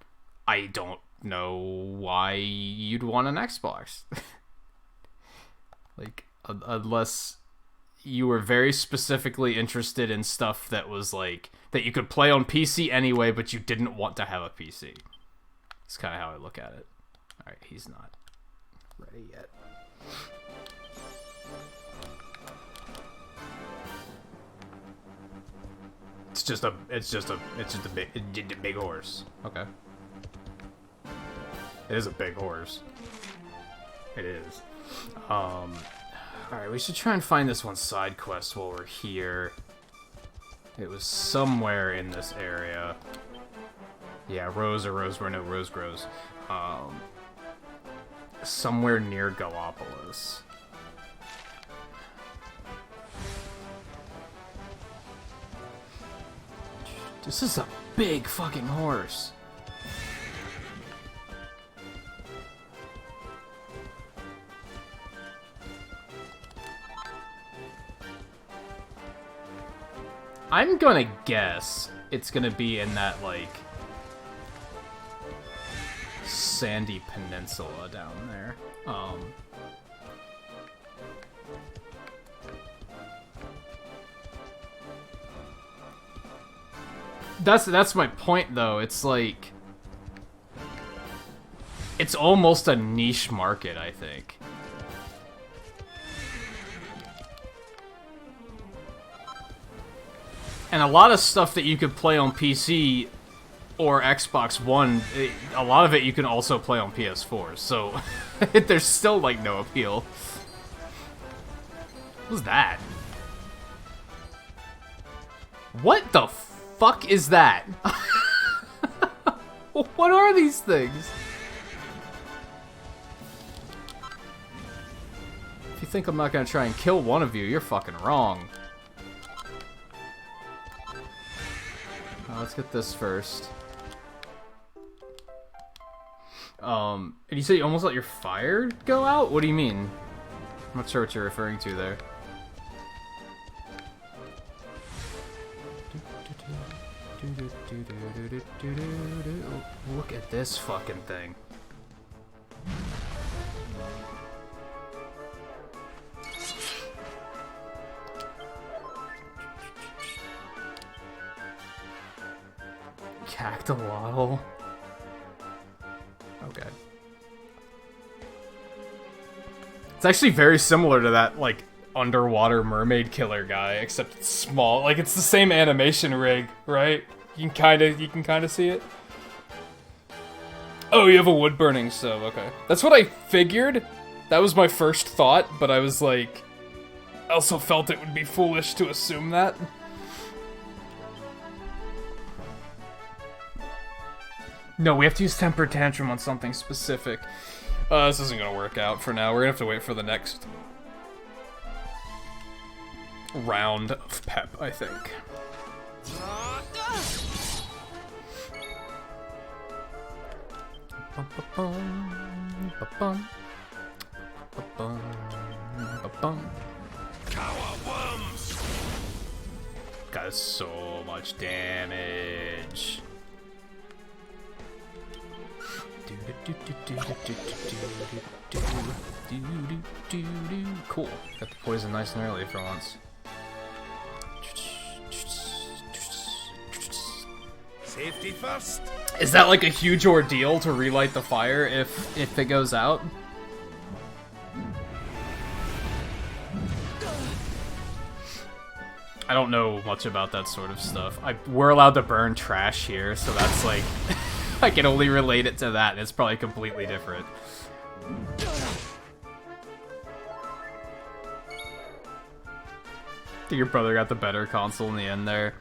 I don't know why you'd want an Xbox. Like unless you were very specifically interested in stuff that was like that you could play on PC anyway, but you didn't want to have a PC. It's kind of how I look at it. All right, he's not ready yet. It's just a big horse. Okay. It is a big horse. It is. Alright, we should try and find this one side quest while we're here. It was somewhere in this area. Yeah, Rose grows. Somewhere near Gallopolis. This is a big fucking horse. I'm gonna guess it's gonna be in that, like, sandy peninsula down there. That's my point, though. It's like, it's almost a niche market, I think. And a lot of stuff that you could play on PC or Xbox One, a lot of it you can also play on PS4, so there's still, like, no appeal. What was that? What the fuck is that? What are these things? If you think I'm not gonna try and kill one of you, you're fucking wrong. Let's get this first. And you say you almost let your fire go out? What do you mean? I'm not sure what you're referring to there. Look at this fucking thing. Cactolotl. Okay. It's actually very similar to that, like, underwater mermaid killer guy, except it's small. Like, it's the same animation rig, right? You can kinda see it. Oh, you have a wood burning stove, okay. That's what I figured. That was my first thought, but I was like, I also felt it would be foolish to assume that. No, we have to use temper tantrum on something specific. This isn't gonna work out for now. We're gonna have to wait for the next round of pep, I think. Worms! Got so much damage. Cool. Got the poison nice and early for once. Safety first. Is that like a huge ordeal to relight the fire if it goes out? I don't know much about that sort of stuff. We're allowed to burn trash here, so that's like... I can only relate it to that, and it's probably completely different. I think your brother got the better console in the end there.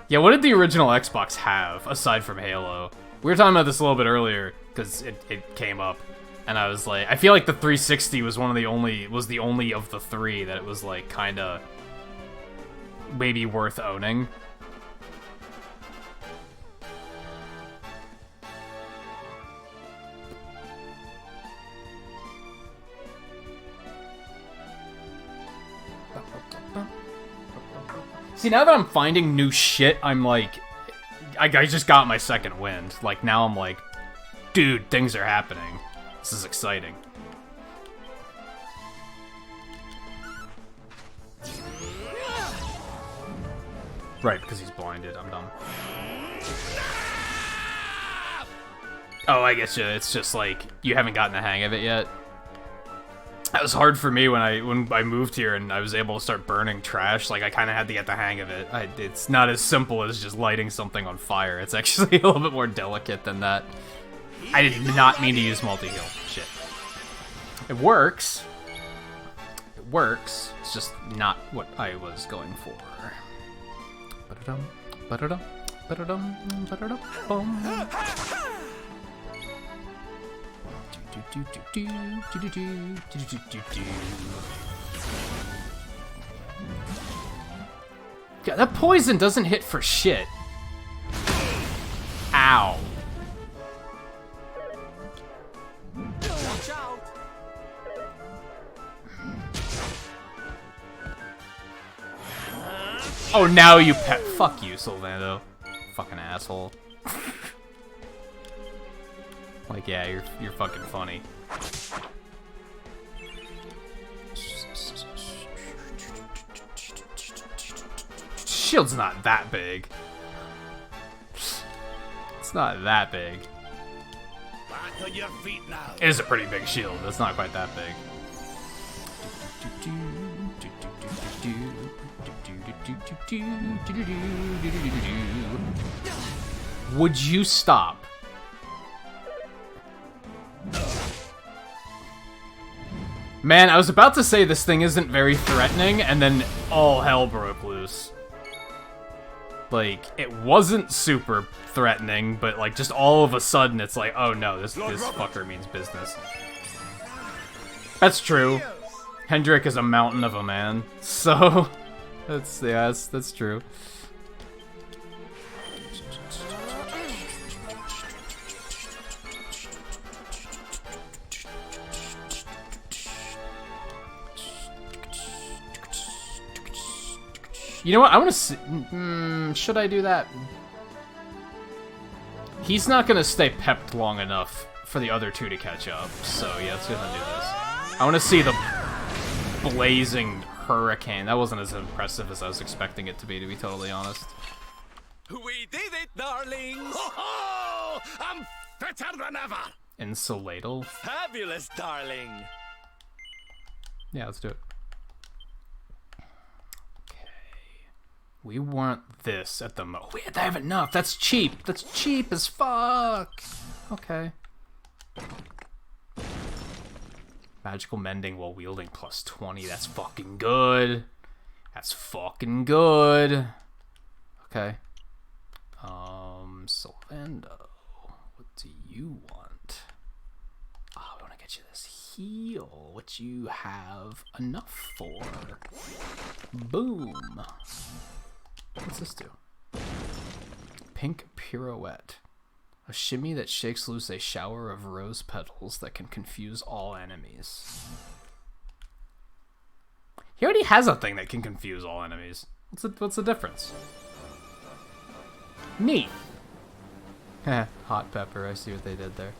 Yeah, what did the original Xbox have, aside from Halo? We were talking about this a little bit earlier, because it came up. And I was like, I feel like the 360 was the only of the three that it was like, kinda... maybe worth owning. See, now that I'm finding new shit, I'm like... I just got my second wind. Like, now I'm like... Dude, things are happening. This is exciting. Right, because he's blinded. I'm dumb. Oh, I get you. It's just like, you haven't gotten the hang of it yet. That was hard for me when I moved here and I was able to start burning trash. Like, I kind of had to get the hang of it. It's not as simple as just lighting something on fire. It's actually a little bit more delicate than that. I did not mean to use multi-heal. Shit. It works. It works. It's just not what I was going for. Ba-da-dum, ba-da-dum, ba-da-dum, ba-da-dum, bum. Yeah, that poison doesn't hit for shit. Ow. Watch out! Oh, now you pet. Fuck you, Sylvando. Fucking asshole. Like, yeah, you're fucking funny. Shield's not that big. It's not that big. Back on your feet now. It is a pretty big shield. It's not quite that big. Would you stop? Man, I was about to say this thing isn't very threatening, and then all hell broke loose. Like, it wasn't super threatening, but like just all of a sudden it's like, oh no, this fucker means business. That's true. Hendrik is a mountain of a man, so that's true. You know what? I want to see... should I do that? He's not going to stay pepped long enough for the other two to catch up. So, yeah, let's go ahead and do this. I want to see the blazing hurricane. That wasn't as impressive as I was expecting it to be totally honest. We did it, darlings! Ho-ho! I'm fitter than ever! Insulatal? Fabulous, darling! Yeah, let's do it. We want this at the I have enough. That's cheap. That's cheap as fuck. Okay. Magical mending while wielding plus 20. That's fucking good. That's fucking good. Okay. Sylvando. What do you want? Oh, I want to get you this heal, which you have enough for. Boom. What's this do? Pink Pirouette. A shimmy that shakes loose a shower of rose petals that can confuse all enemies. He already has a thing that can confuse all enemies. What's the difference? Neat. Hot pepper, I see what they did there.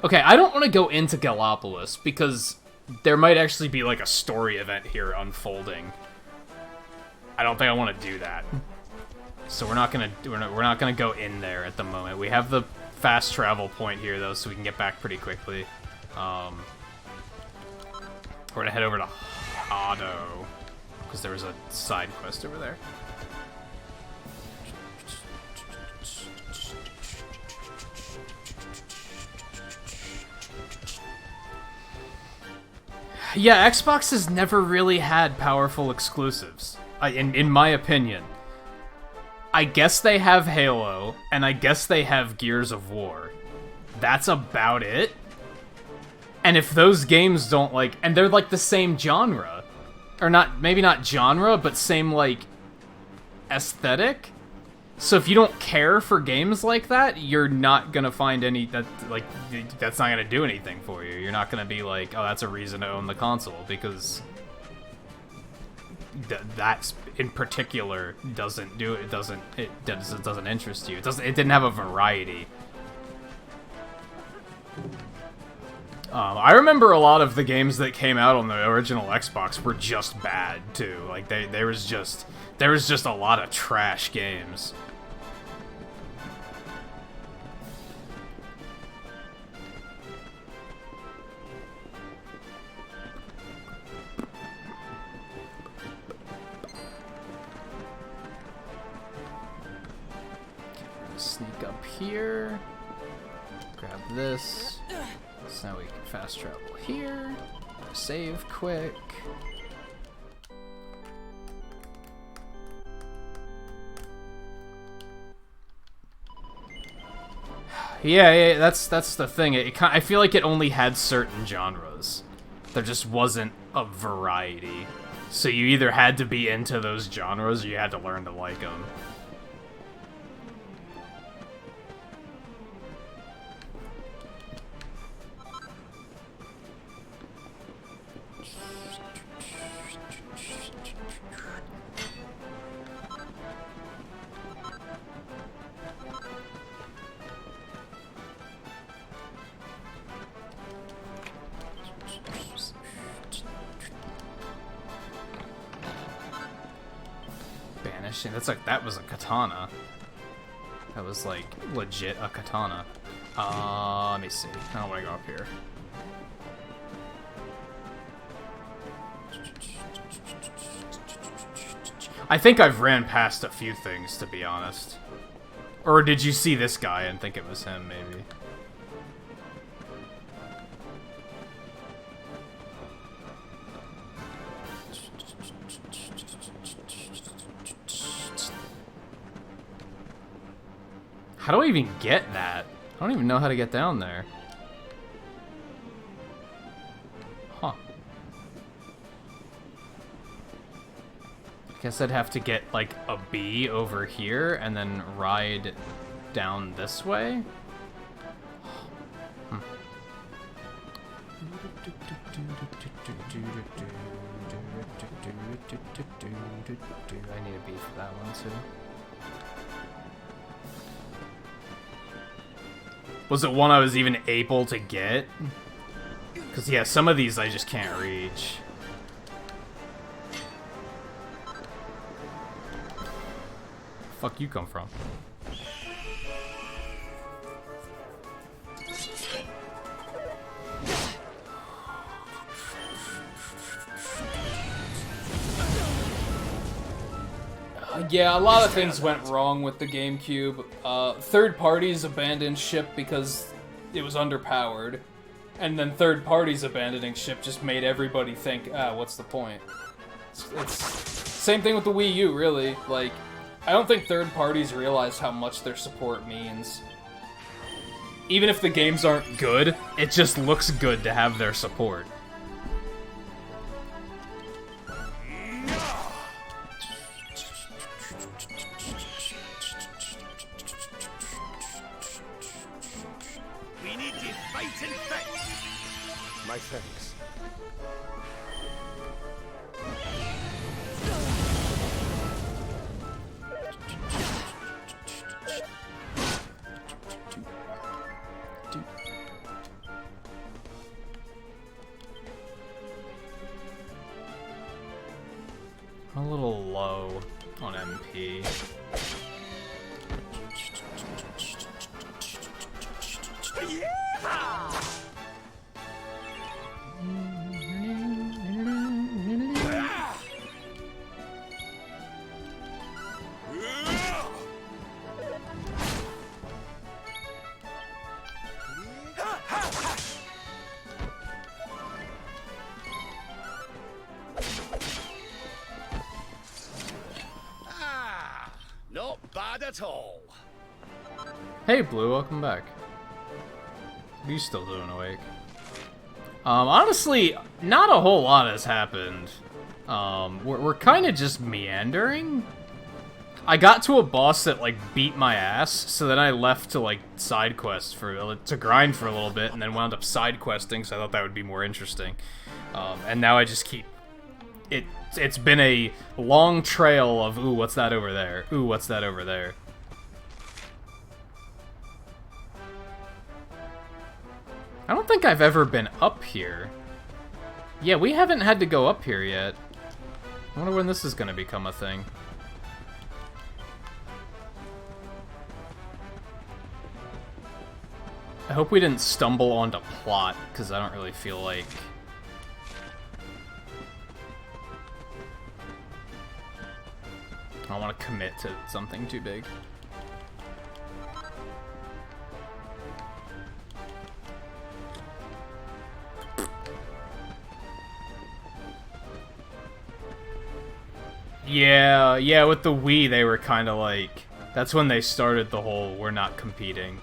Okay, I don't want to go into Gallopolis because there might actually be like a story event here unfolding. I don't think I want to do that. So we're not gonna go in there at the moment. We have the fast travel point here though, so we can get back pretty quickly. We're gonna head over to Otto because there was a side quest over there. Yeah, Xbox has never really had powerful exclusives, in my opinion. I guess they have Halo, and I guess they have Gears of War. That's about it. And if those games don't, like... And they're, like, the same genre. Or not, maybe not genre, but same, like, aesthetic. So if you don't care for games like that, you're not gonna find any... that's not gonna do anything for you. You're not gonna be like, oh, that's a reason to own the console, because... That in particular doesn't do it. It doesn't interest you. It didn't have a variety. I remember a lot of the games that came out on the original Xbox were just bad too. Like there was just a lot of trash games. Sneak up here, grab this, so now we can fast travel here, save quick. Yeah, that's the thing. I feel like it only had certain genres. There just wasn't a variety. So you either had to be into those genres or you had to learn to like them. That was a katana. That was like legit a katana. Let me see. I don't want to go up here. I think I've ran past a few things, to be honest. Or did you see this guy and think it was him, maybe? How do I even get that? I don't even know how to get down there. Huh. I guess I'd have to get, like, a bee over here and then ride down this way? Hmm. I need a beat for that one too. Was it one I was even able to get? Because, yeah, some of these I just can't reach. Fuck you come from? Yeah, a lot of things went wrong with the GameCube. Third parties abandoned ship because it was underpowered. And then third parties abandoning ship just made everybody think, what's the point? It's same thing with the Wii U, really. Like, I don't think third parties realize how much their support means. Even if the games aren't good, it just looks good to have their support. We need to fight and fix. My thanks. A little low on MP. Not bad at all. Hey Blue, welcome back. What are you still doing awake? Honestly, not a whole lot has happened. We're kind of just meandering. I got to a boss that, like, beat my ass, so then I left to, like, side quest to grind for a little bit, and then wound up side questing, so I thought that would be more interesting. And now I just keep... It's been a long trail of, ooh, what's that over there? Ooh, what's that over there? I don't think I've ever been up here. Yeah, we haven't had to go up here yet. I wonder when this is gonna become a thing. I hope we didn't stumble onto plot, because I don't really feel like... I don't want to commit to something too big. Yeah, with the Wii, they were kind of like... That's when they started the whole, we're not competing.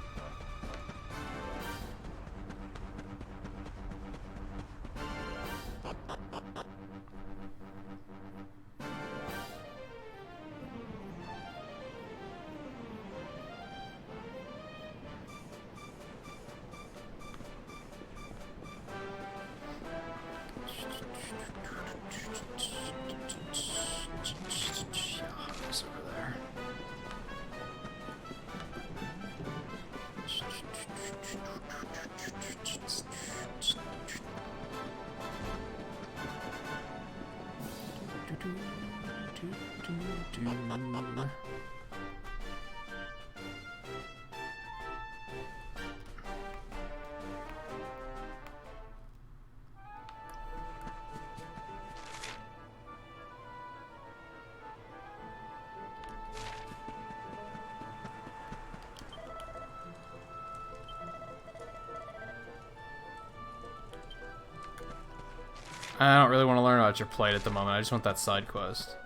I don't really want to learn about your plight at the moment. I just want that side quest.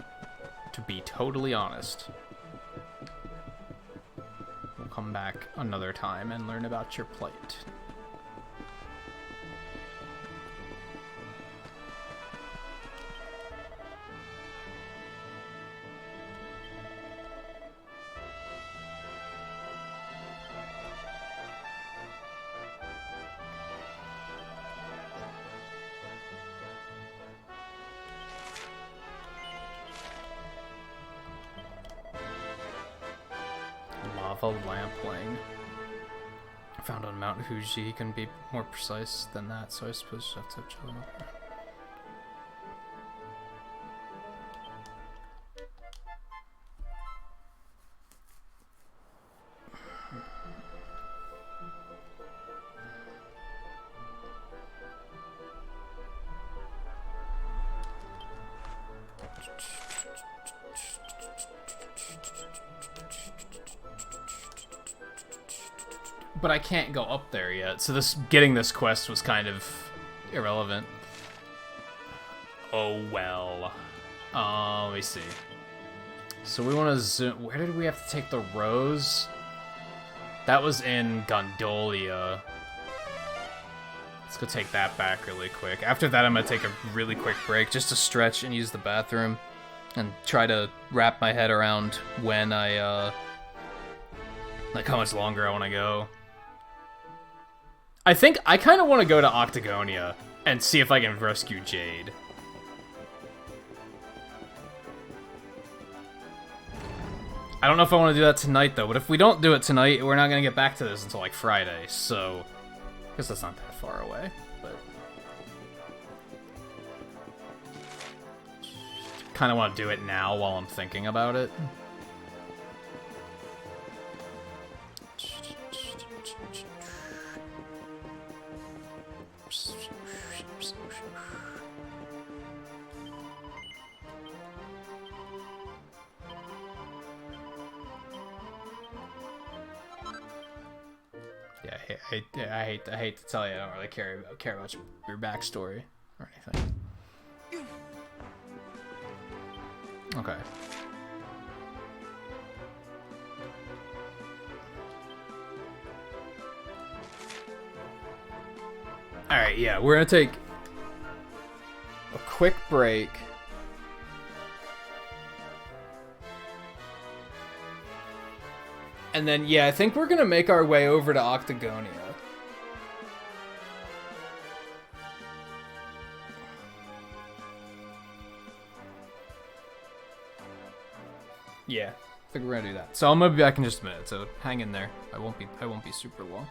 To be totally honest. We'll come back another time and learn about your plight. lava lampling. Found on Mount Fuji. He can be more precise than that, so I suppose you have to chill out. But I can't go up there yet, so getting this quest was kind of irrelevant. Oh well. Let me see. So we want to zoom. Where did we have to take the rose? That was in Gondolia. Let's go take that back really quick. After that, I'm gonna take a really quick break just to stretch and use the bathroom and try to wrap my head around when I like how much longer I want to go. I think I kind of want to go to Octagonia and see if I can rescue Jade. I don't know if I want to do that tonight, though, but if we don't do it tonight, we're not going to get back to this until, like, Friday, so... I guess that's not that far away, but... kind of want to do it now while I'm thinking about it. I hate to tell you, I don't really care about your backstory or anything. Okay. Alright, yeah, we're gonna take a quick break. And then, yeah, I think we're gonna make our way over to Octagonia. Yeah, I think we're gonna do that. So I'm gonna be back in just a minute, so hang in there. I won't be super long.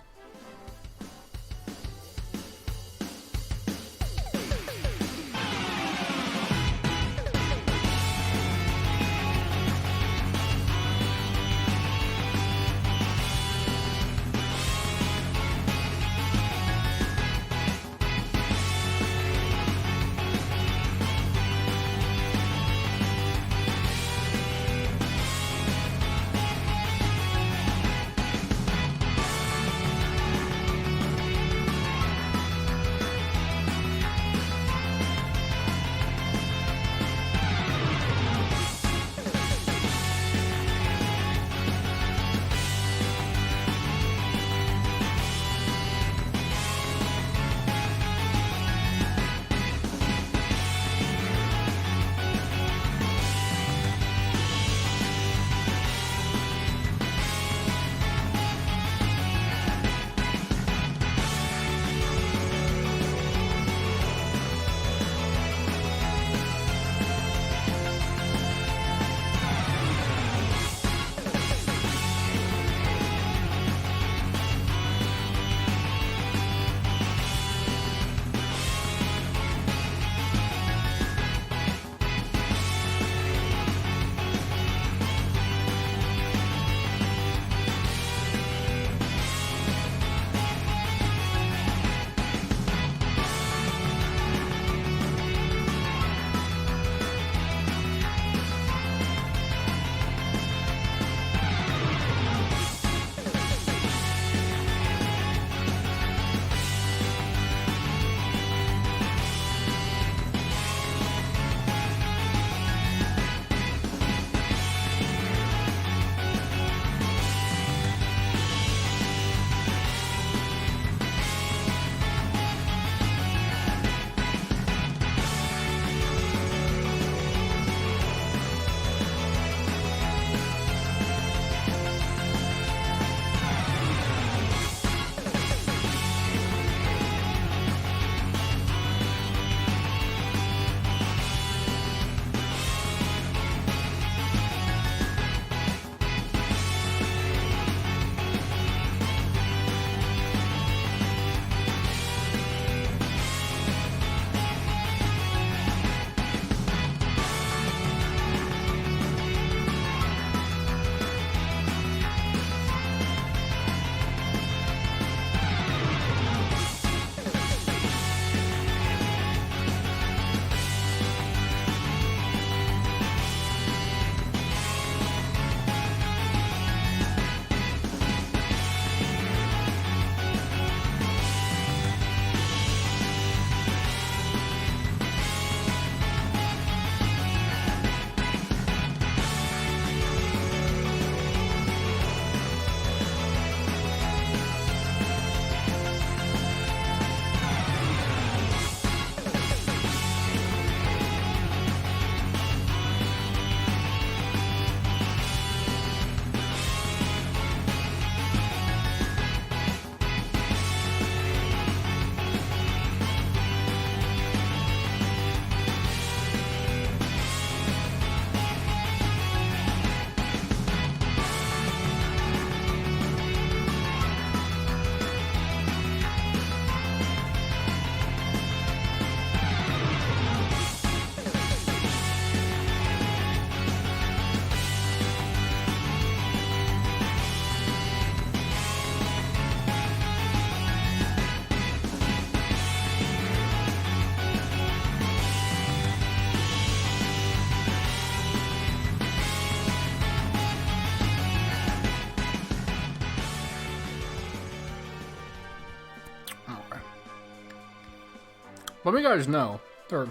Let me guys know. Or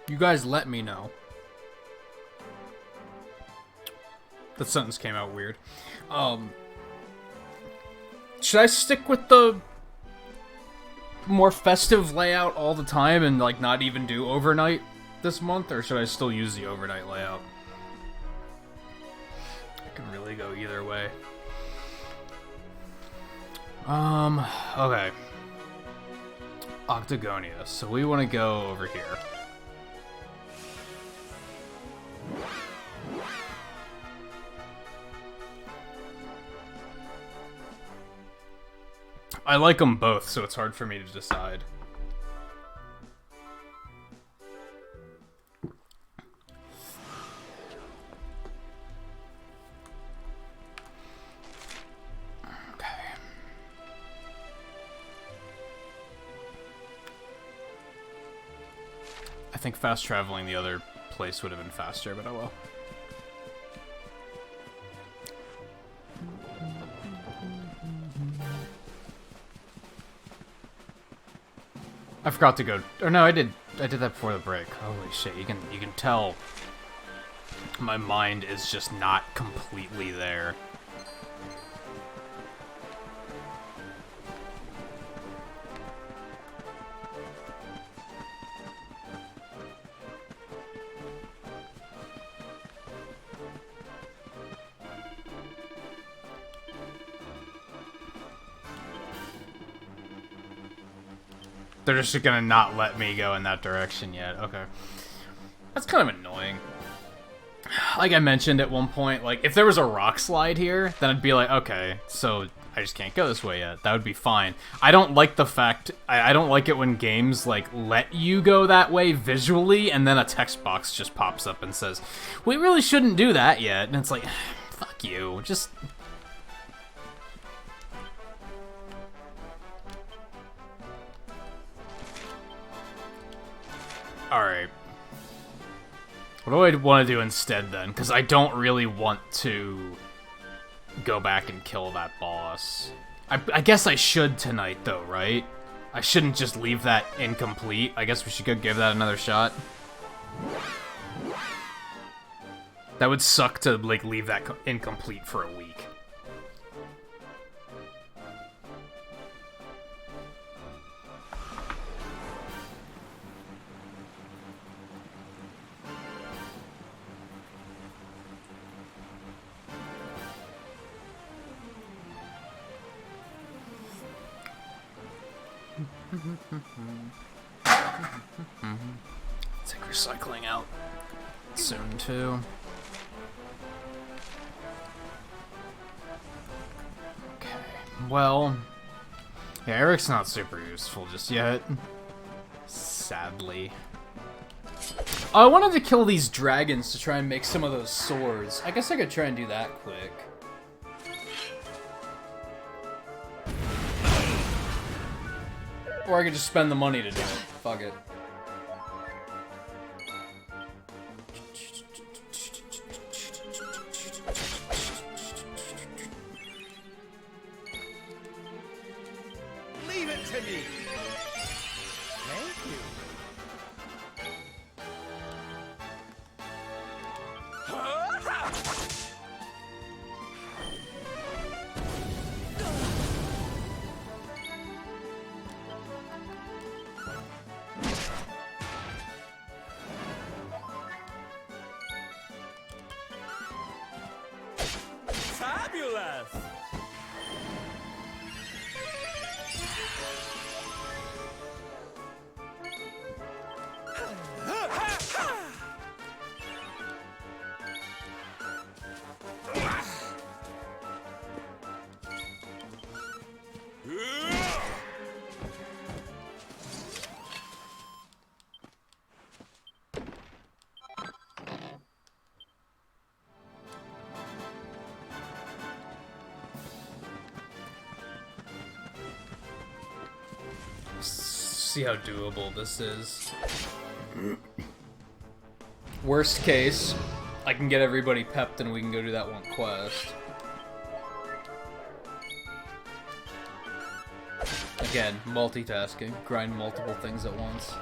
you guys let me know. That sentence came out weird. Should I stick with the more festive layout all the time and like not even do overnight this month, or should I still use the overnight layout? I can really go either way. Okay. Octagonia. So we want to go over here. I like them both, so it's hard for me to decide. Okay. I think fast traveling the other place would have been faster, but oh well. I forgot to go. Or no, I did that before the break. Holy shit! You can tell my mind is just not completely there. They're just gonna not let me go in that direction yet. Okay. That's kind of annoying. Like I mentioned at one point, like, if there was a rock slide here, then I'd be like, okay, so I just can't go this way yet. That would be fine. I don't like the fact... I don't like it when games, like, let you go that way visually, and then a text box just pops up and says, we really shouldn't do that yet. And it's like, fuck you. Just... Alright. What do I want to do instead, then? Because I don't really want to go back and kill that boss. I guess I should tonight, though, right? I shouldn't just leave that incomplete. I guess we should go give that another shot. That would suck to, like, leave that incomplete for a week. Take recycling out soon too. Okay, well, yeah, Eric's not super useful just yet, sadly. Oh, I wanted to kill these dragons to try and make some of those swords. I guess I could try and do that quick. Or I could just spend the money to do it. Fuck it. Leave it to me. Thank you. Fabulous! See how doable this is. Worst case, I can get everybody pepped and we can go do that one quest. Again, multitasking. Grind multiple things at once.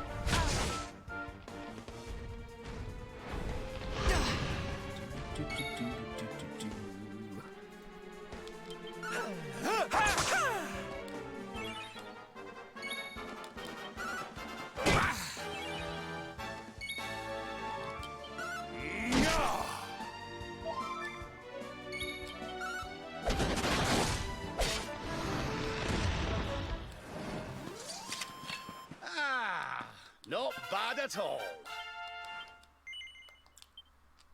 Not bad at all.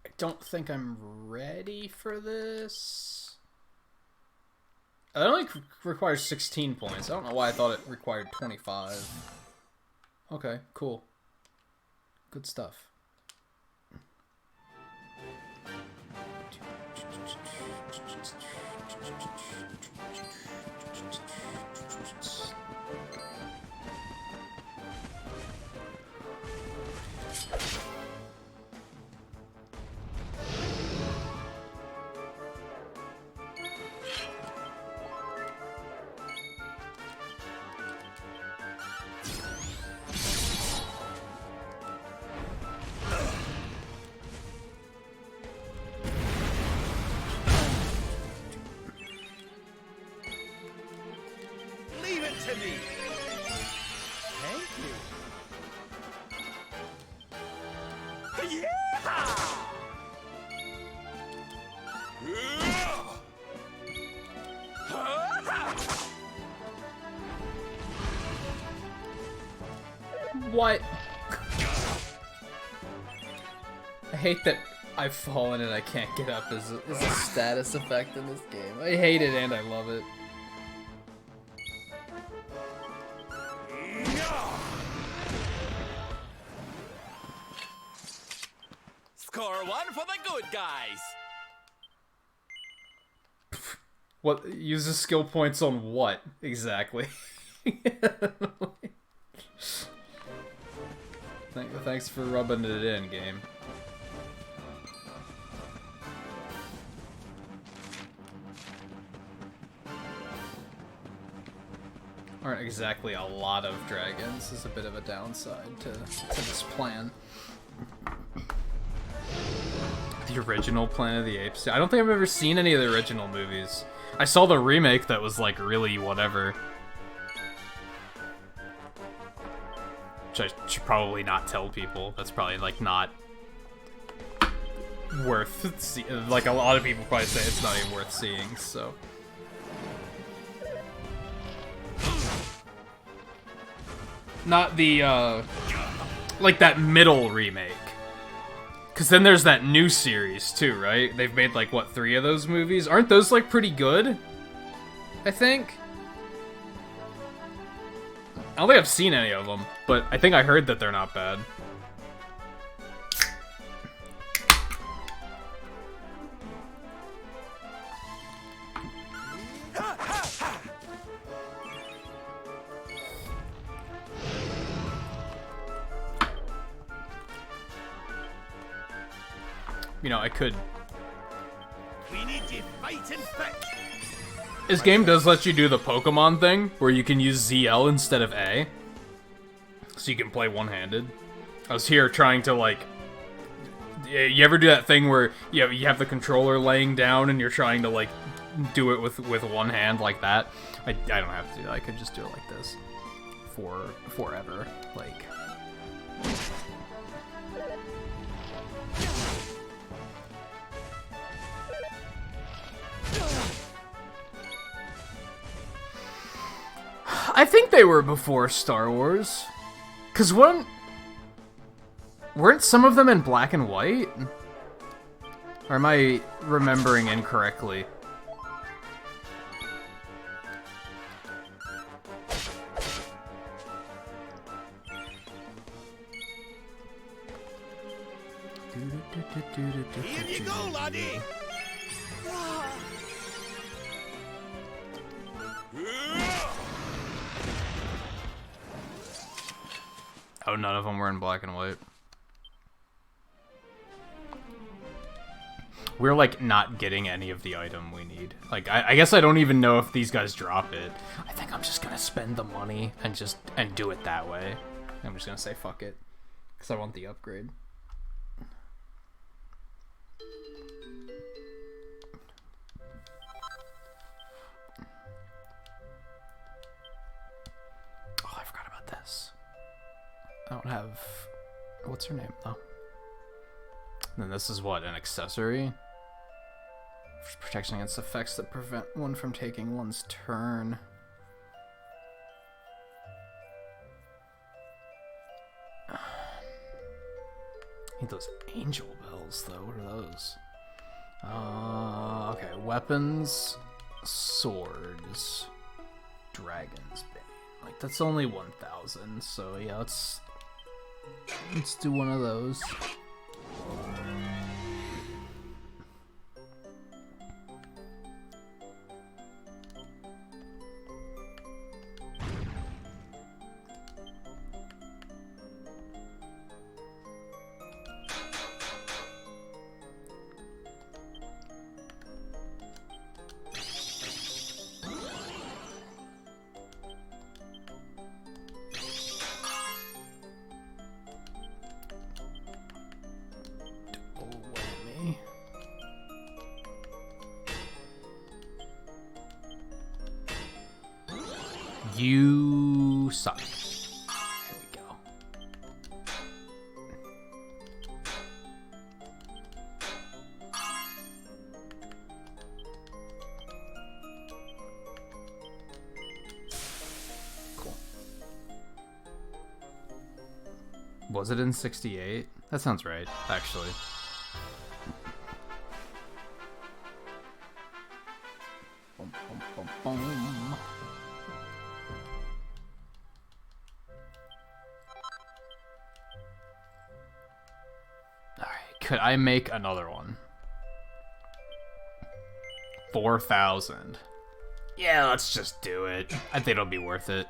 I don't think I'm ready for this. It only requires 16 points. I don't know why I thought it required 25. Okay, cool. Good stuff. Leave it to me. Thank you. Yeah! What? I hate that I've fallen and I can't get up as a status effect in this game. I hate it and I love it. Score one for the good guys. What uses skill points on what exactly? Thanks for rubbing it in, game. Aren't exactly a lot of dragons is a bit of a downside to this plan. The original Planet of the Apes. I don't think I've ever seen any of the original movies. I saw the remake that was like really whatever. Which I should probably not tell people. That's probably like not worth like a lot of people probably say it's not even worth seeing, so. Not the like that middle remake. Cause then there's that new series too, right? They've made like what, 3 of those movies? Aren't those like pretty good? I think. I don't think I've seen any of them, but I think I heard that they're not bad. You know, I could. We need to fight and fetch. This game does let you do the Pokemon thing, where you can use ZL instead of A. So you can play one-handed. I was here trying to, like... You ever do that thing where you have the controller laying down and you're trying to, like, do it with one hand like that? I don't have to do that. I could just do it like this. Forever. Like... I think they were before Star Wars. Cause weren't some of them in black and white? Or am I remembering incorrectly? Here you go, laddie. Oh, none of them were in black and white. we're like not getting any of the item we need. Like, I guess I don't even know if these guys drop it. I think I'm just gonna spend the money and do it that way. I'm just gonna say fuck it, because I want the upgrade. Oh, I forgot about this. I don't have... What's her name, though? And then this is what, an accessory? Protection against effects that prevent one from taking one's turn. Need those angel bells, though. What are those? Okay, weapons, swords, dragon's bane. Like, that's only 1,000, so yeah, let's do one of those. You suck. There we go. Cool. Was it in 68? That sounds right, actually. Bum, bum, bum, bum. Could I make another one? 4,000. Yeah, let's just do it. I think it'll be worth it.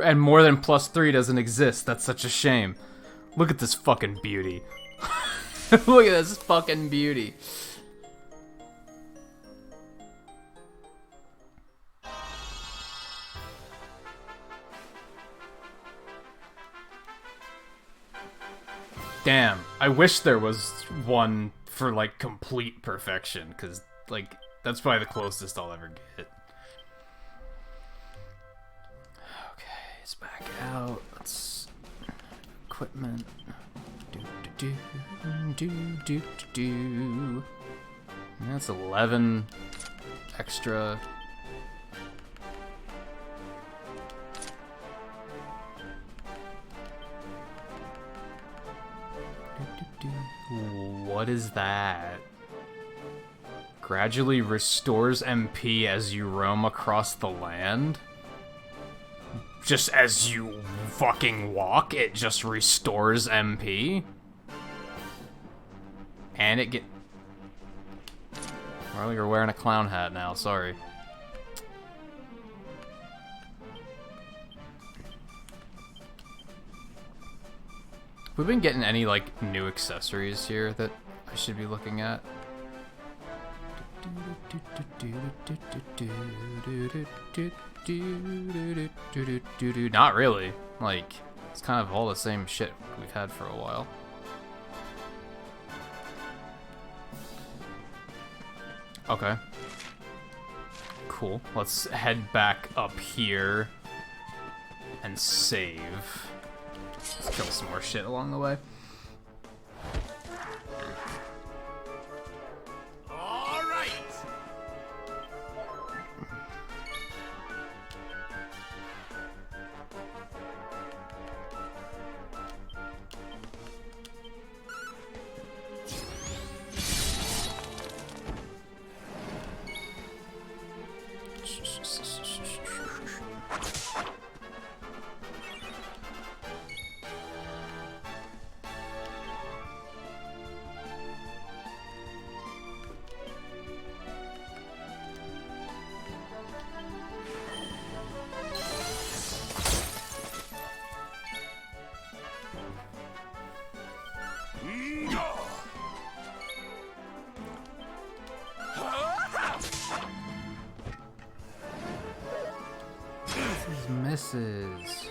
And more than +3 doesn't exist. That's such a shame. Look at this fucking beauty. Look at this fucking beauty. Damn, I wish there was one for, like, complete perfection, because, like, that's probably the closest I'll ever get. Okay, it's back out. Let's... equipment. That's 11 extra... What is that? Gradually restores MP as you roam across the land? Just as you fucking walk, it just restores MP? And it get... Well, you're wearing a clown hat now, sorry. We've been getting any, like, new accessories here that I should be looking at? Not really. Like, it's kind of all the same shit we've had for a while. Okay. Cool. Let's head back up here and save. Let's kill some more shit along the way. All right. These misses.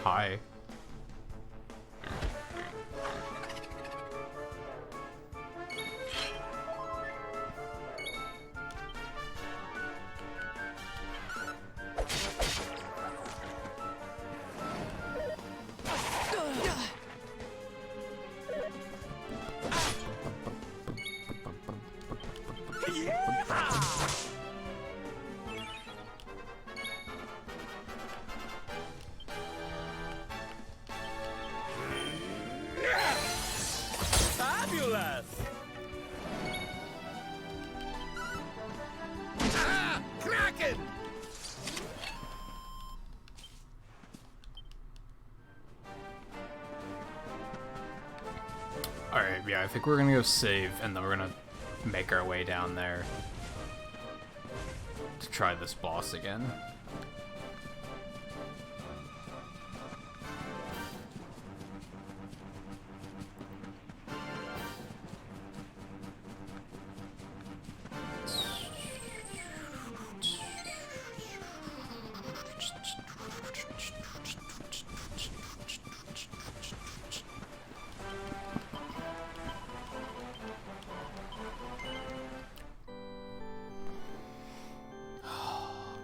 Hi. Fabulous! Ah, Kraken! Alright, yeah, I think we're gonna go save, and then we're gonna make our way down there to try this boss again.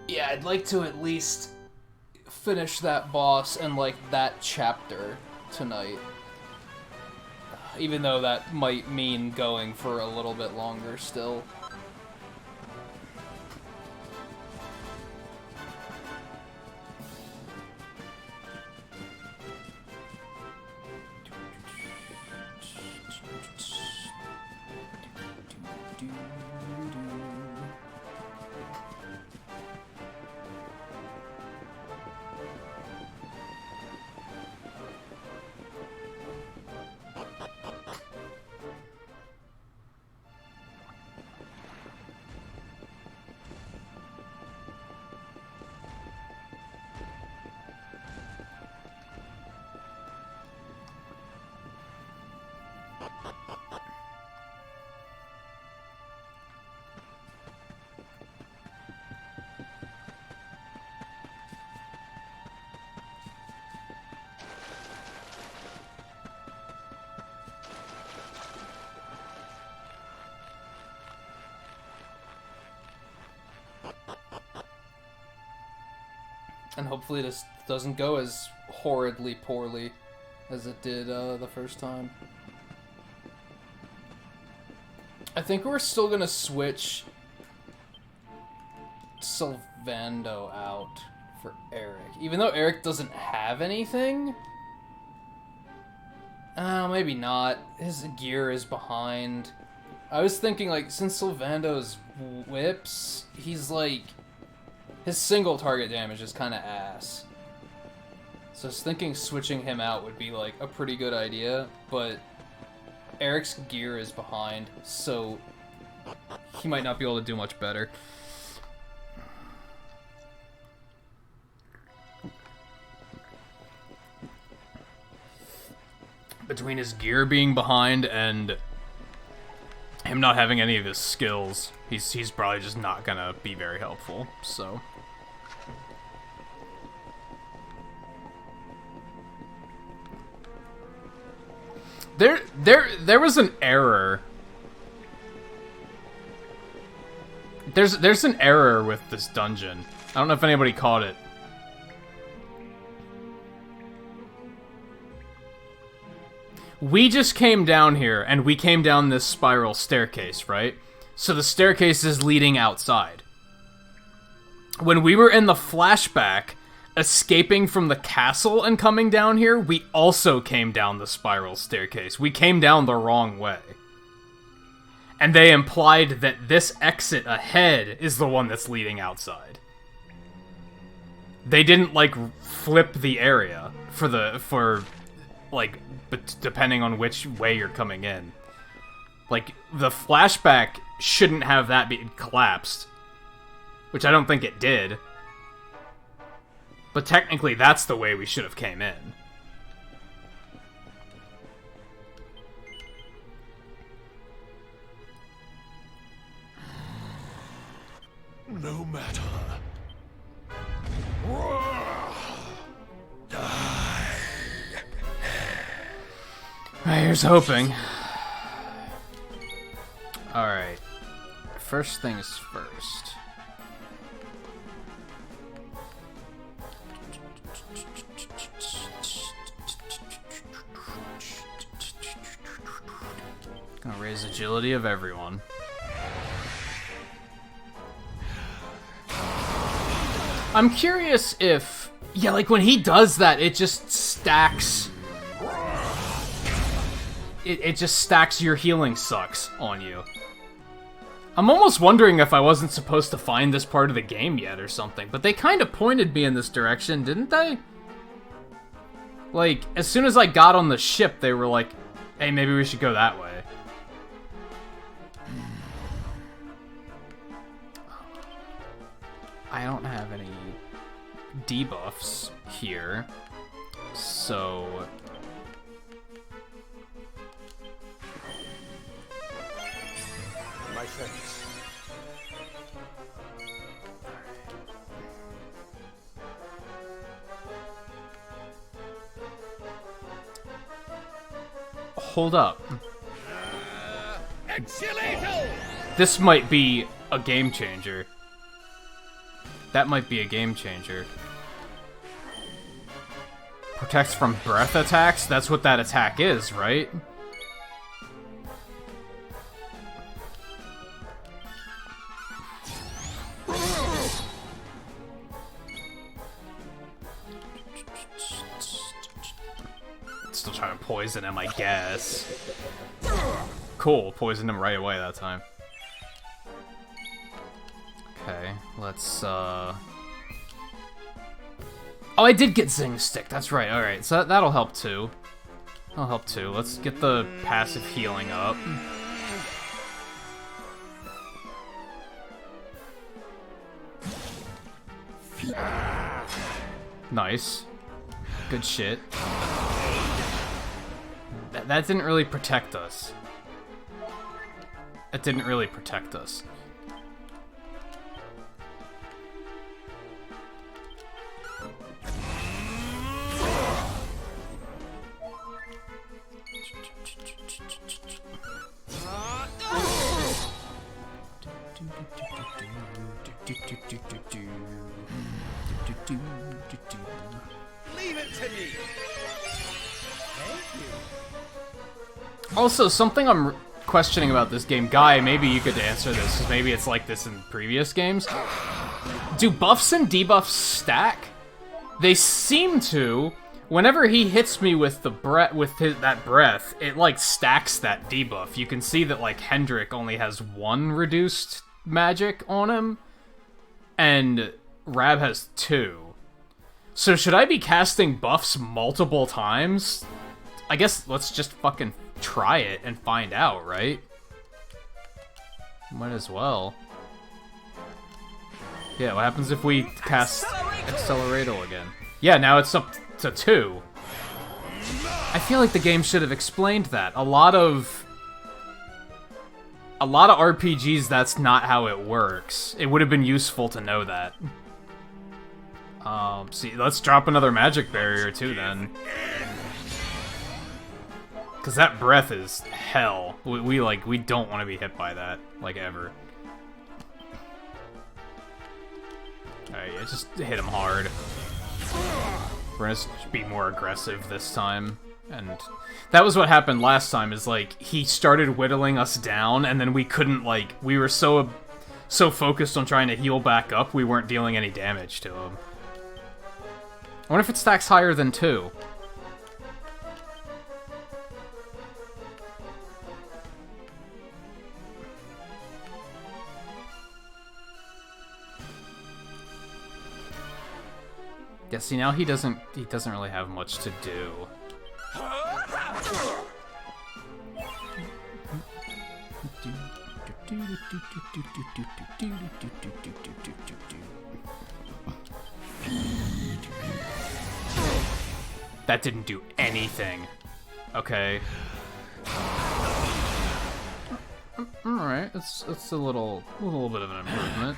Yeah, I'd like to at least finish that boss and, like, that chapter tonight. Even though that might mean going for a little bit longer still. And hopefully this doesn't go as horridly poorly as it did the first time. I think we're still gonna switch Sylvando out for Eric. Even though Eric doesn't have anything? Maybe not. His gear is behind. I was thinking, like, since Sylvando's whips, he's like... his single target damage is kind of ass. So I was thinking switching him out would be, like, a pretty good idea, but Eric's gear is behind, so he might not be able to do much better. between his gear being behind and him not having any of his skills, he's probably just not gonna be very helpful, so... There was an error. There's an error with this dungeon. I don't know if anybody caught it. We just came down here, and we came down this spiral staircase, right? So the staircase is leading outside. When we were in the flashback, escaping from the castle and coming down here, we also came down the spiral staircase. We came down the wrong way. And they implied that this exit ahead is the one that's leading outside. They didn't, like, flip the area for but depending on which way you're coming in. Like, the flashback shouldn't have that be collapsed. Which I don't think it did. But technically, that's the way we should have came in. No matter. Here's hoping. Alright. First things first. Gonna raise agility of everyone. I'm curious if... Yeah, like when he does that, it just stacks... It just stacks your healing sucks on you. I'm almost wondering if I wasn't supposed to find this part of the game yet or something, but they kind of pointed me in this direction, didn't they? Like, as soon as I got on the ship, they were like, hey, maybe we should go that way. I don't have any debuffs here, so... My thanks. Hold up. This might be a game changer. That might be a game changer. Protects from breath attacks? That's what that attack is, right? Still trying to poison him, I guess. Cool, poisoned him right away that time. Okay, let's, Oh, I did get Zing Stick, that's right, alright, so that'll help too. That'll help too. Let's get the passive healing up. Nice. Good shit. That didn't really protect us. It didn't really protect us. Leave it to me. Thank you. Also, something I'm questioning about this game, Guy, maybe you could answer this, because maybe it's like this in previous games. Do buffs and debuffs stack? They seem to. Whenever he hits me with the that breath, it like stacks that debuff. You can see that like Hendrik only has one reduced magic on him, and Rab has 2. So should I be casting buffs multiple times? I guess let's just fucking try it and find out, right? Might as well. Yeah, what happens if we cast Accelerator again? Yeah, now it's up to 2. I feel like the game should have explained that. A lot of RPGs, that's not how it works. It would have been useful to know that. See, let's drop another magic barrier too then. Cause that breath is hell. We don't want to be hit by that, like, ever. Alright, yeah, just hit him hard. We're gonna be more aggressive this time. And that was what happened last time, is, like, he started whittling us down, and then we couldn't, like, we were so focused on trying to heal back up, we weren't dealing any damage to him. I wonder if it stacks higher than 2. Yeah, see, now he doesn't really have much to do. That didn't do anything. Okay. Alright, it's a little bit of an improvement.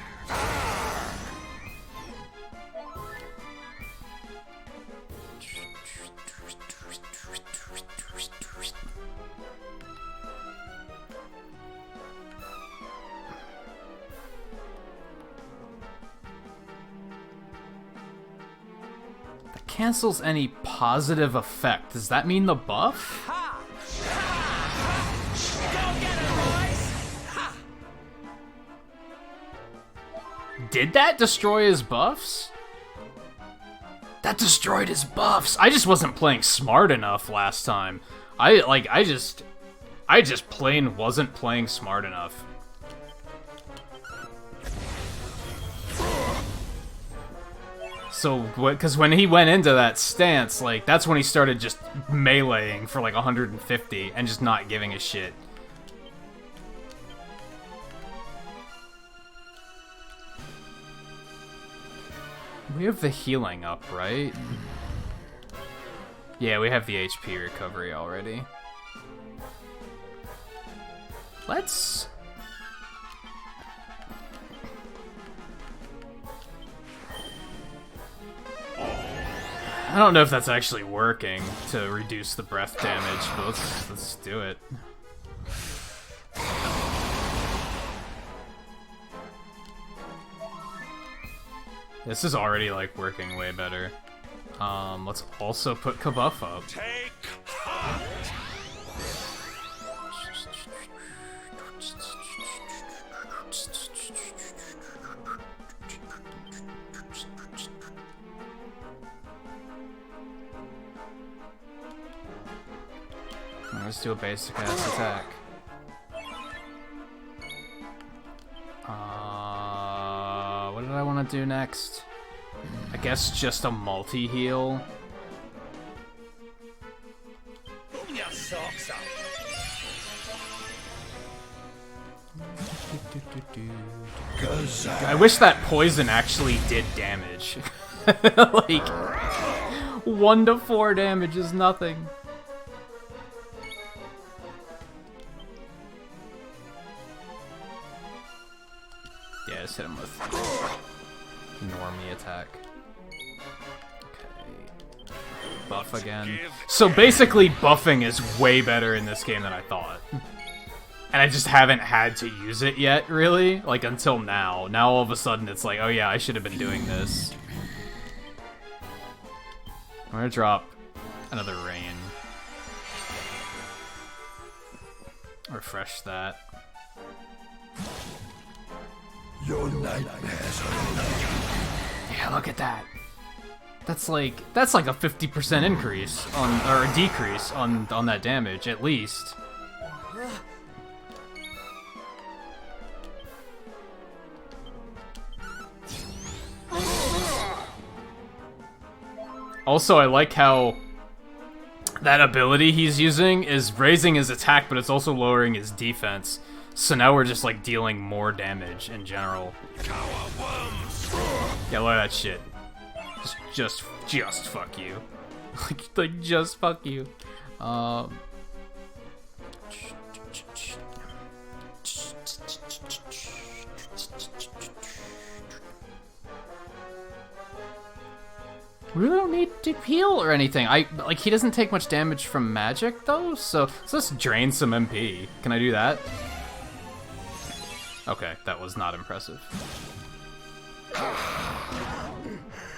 Cancels any positive effect. Does that mean the buff? Did that destroy his buffs? That destroyed his buffs. I just wasn't playing smart enough last time. I just plain wasn't playing smart enough. So, because when he went into that stance, like, that's when he started just meleeing for like 150 and just not giving a shit. We have the healing up, right? Yeah, we have the HP recovery already. Let's... I don't know if that's actually working to reduce the breath damage, but let's do it. This is already, like, working way better. Let's also put Kabuff up. Take heart. Let's do a basic ass attack. What did I want to do next? I guess just a multi-heal. Pull your socks up. I wish that poison actually did damage. Like, 1 to 4 damage is nothing. Yeah, just hit him with normie attack. Okay. Buff again. So basically, buffing is way better in this game than I thought. And I just haven't had to use it yet, really. Like, until now. Now all of a sudden it's like, oh yeah, I should have been doing this. I'm gonna drop another rain. Refresh that. Your nightmares are... Yeah, look at that. That's like a 50% increase on, or a decrease on that damage, at least. Also, I like how that ability he's using is raising his attack, but it's also lowering his defense. So now we're just, like, dealing more damage in general. Yeah, look at that shit. Just fuck you. Like, just fuck you. We really don't need to heal or anything. He doesn't take much damage from magic though, so let's drain some MP. Can I do that? Okay, that was not impressive.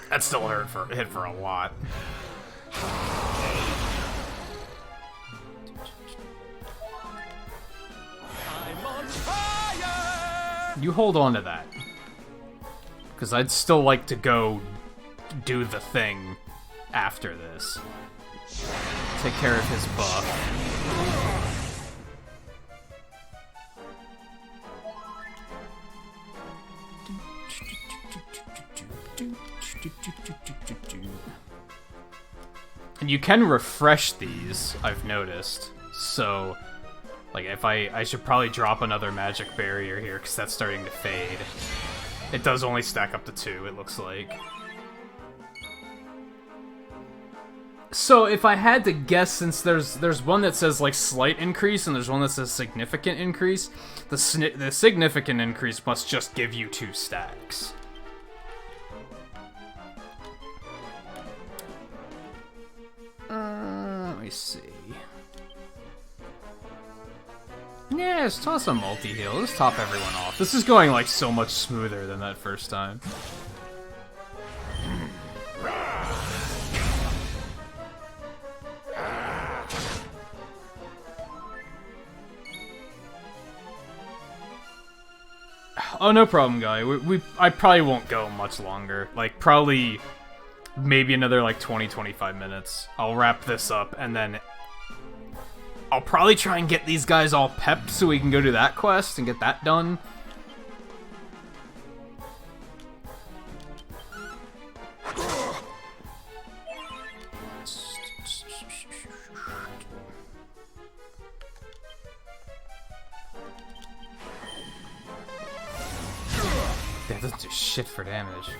That still hit for a lot. I'm on fire! You hold on to that. Because I'd still like to go do the thing after this. Take care of his buff. And you can refresh these, I've noticed. So, like, if I should probably drop another magic barrier here, because that's starting to fade. It does only stack up to 2, it looks like. So, if I had to guess, since there's one that says, like, slight increase, and there's one that says significant increase, the significant increase must just give you 2 stacks. Let me see. Yeah, let's toss a multi-heal. Let's top everyone off. This is going, like, so much smoother than that first time. Oh, no problem, guy. I probably won't go much longer. Like, probably maybe another, like, 20-25 minutes. I'll wrap this up, and then I'll probably try and get these guys all pepped so we can go do that quest and get that done. That doesn't do shit for damage.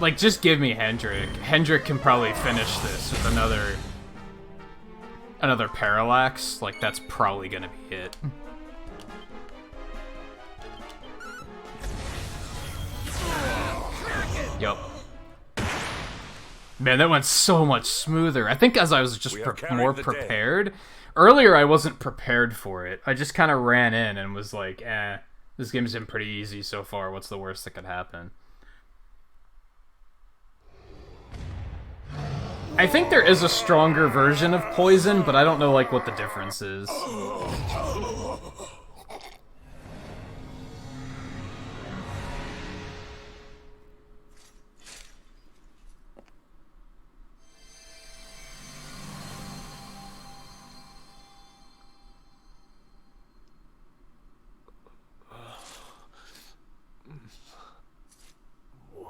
Like, just give me Hendrik. Hendrik can probably finish this with another parallax. Like, that's probably gonna be it. Yup. Man, that went so much smoother. I think as I was just more prepared. Earlier, I wasn't prepared for it. I just kind of ran in and was like, this game's been pretty easy so far. What's the worst that could happen? I think there is a stronger version of poison, but I don't know, like, what the difference is.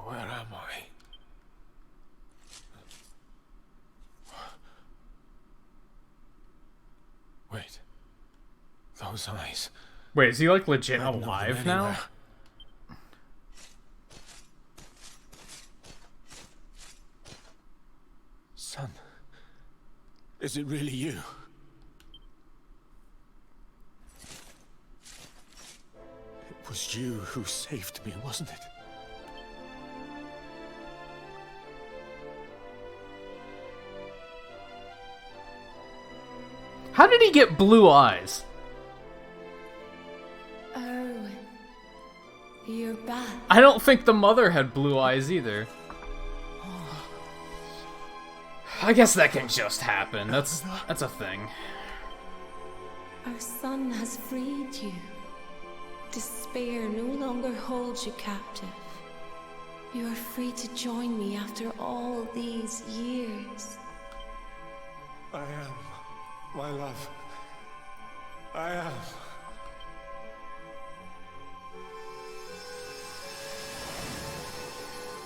Where am I? Wait. Those eyes. Wait, is he, like, legit alive now? Son. Is it really you? It was you who saved me, wasn't it? How did he get blue eyes? Erwin, you're back. I don't think the mother had blue eyes either. I guess that can just happen. That's a thing. Our son has freed you. Despair no longer holds you captive. You are free to join me after all these years. I am, my love. I am.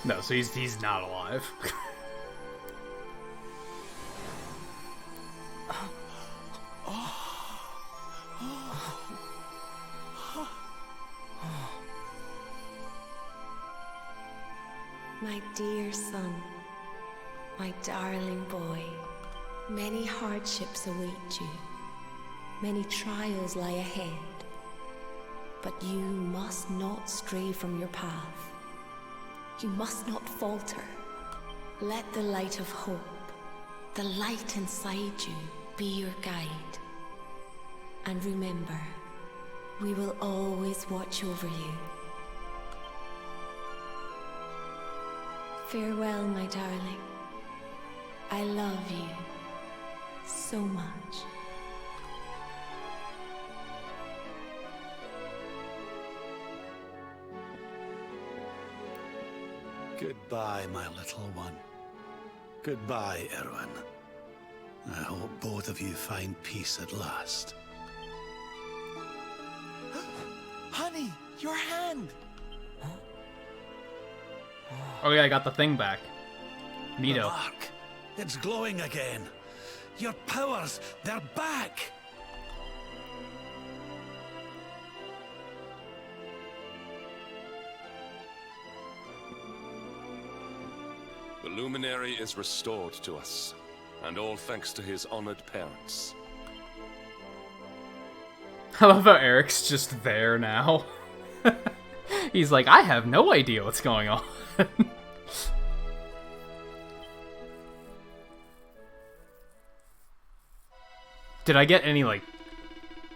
No, so he's not alive. dear son, my darling boy, many hardships await you. Many trials lie ahead. But you must not stray from your path. You must not falter. Let the light of hope, the light inside you, be your guide. And remember, we will always watch over you. Farewell, my darling. I love you so much. Goodbye, my little one. Goodbye, Erwin. I hope both of you find peace at last. Honey, your hand! Oh yeah, I got the thing back. The Neato. mark. It's glowing again. Your powers, they're back! The luminary is restored to us, and all thanks to his honored parents. I love how Eric's just there now. He's like, I have no idea what's going on. Did I get any, like,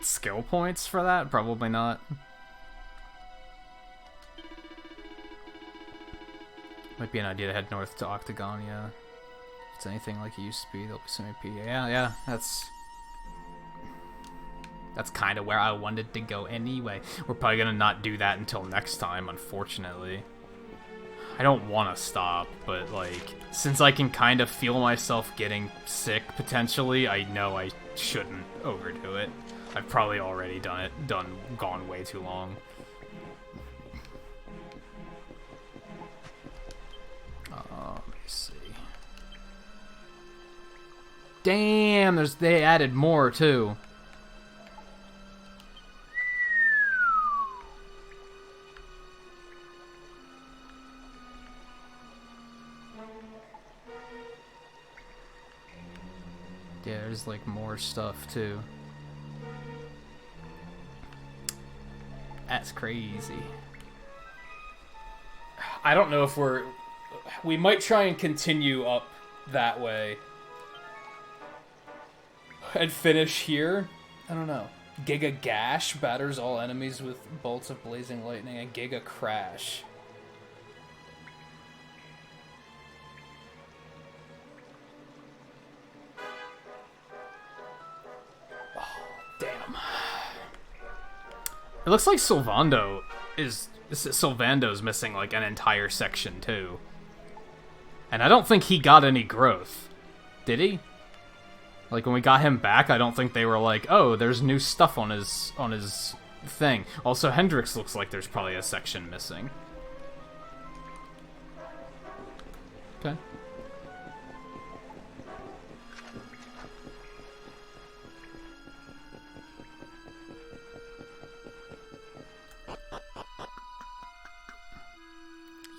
skill points for that? Probably not. Might be an idea to head north to Octagonia. If it's anything like it used to be, there'll be some AP. Yeah, that's kind of where I wanted to go anyway. We're probably gonna not do that until next time, unfortunately. I don't want to stop, but, like, since I can kind of feel myself getting sick, potentially, I know I shouldn't overdo it. I've probably already gone way too long. Let me see. Damn, they added more, too. Yeah, there's like more stuff too. That's crazy. I don't know if we might try and continue up that way and finish here. I don't know. Giga Gash batters all enemies with bolts of blazing lightning, and Giga Crash. Damn. It looks like Sylvando's missing like an entire section too. And I don't think he got any growth. Did he? Like when we got him back, I don't think they were like, "Oh, there's new stuff on his thing." Also, Hendrix looks like there's probably a section missing. Okay.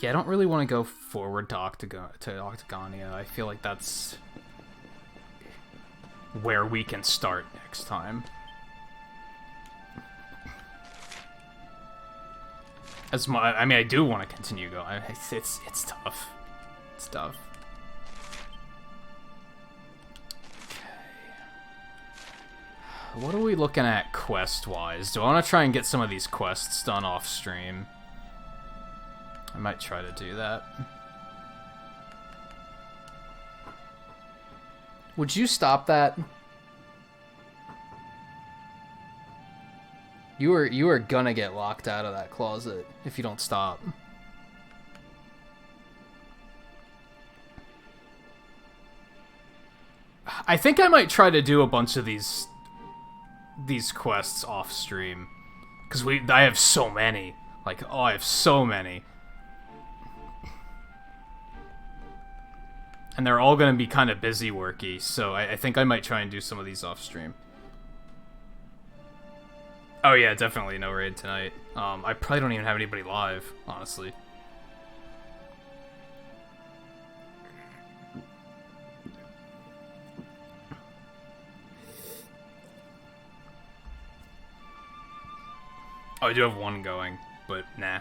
Yeah, I don't really want to go forward to Octagonia. I feel like that's where we can start next time. I mean, I do want to continue going. It's tough. It's tough. Okay. What are we looking at quest-wise? Do I want to try and get some of these quests done off-stream? I might try to do that. Would you stop that? You are gonna get locked out of that closet if you don't stop. I think I might try to do a bunch of these quests off stream, because I have so many. Like, oh, I have so many. And they're all going to be kind of busy worky, so I think I might try and do some of these off-stream. Oh yeah, definitely no raid tonight. I probably don't even have anybody live, honestly. Oh, I do have one going, but nah.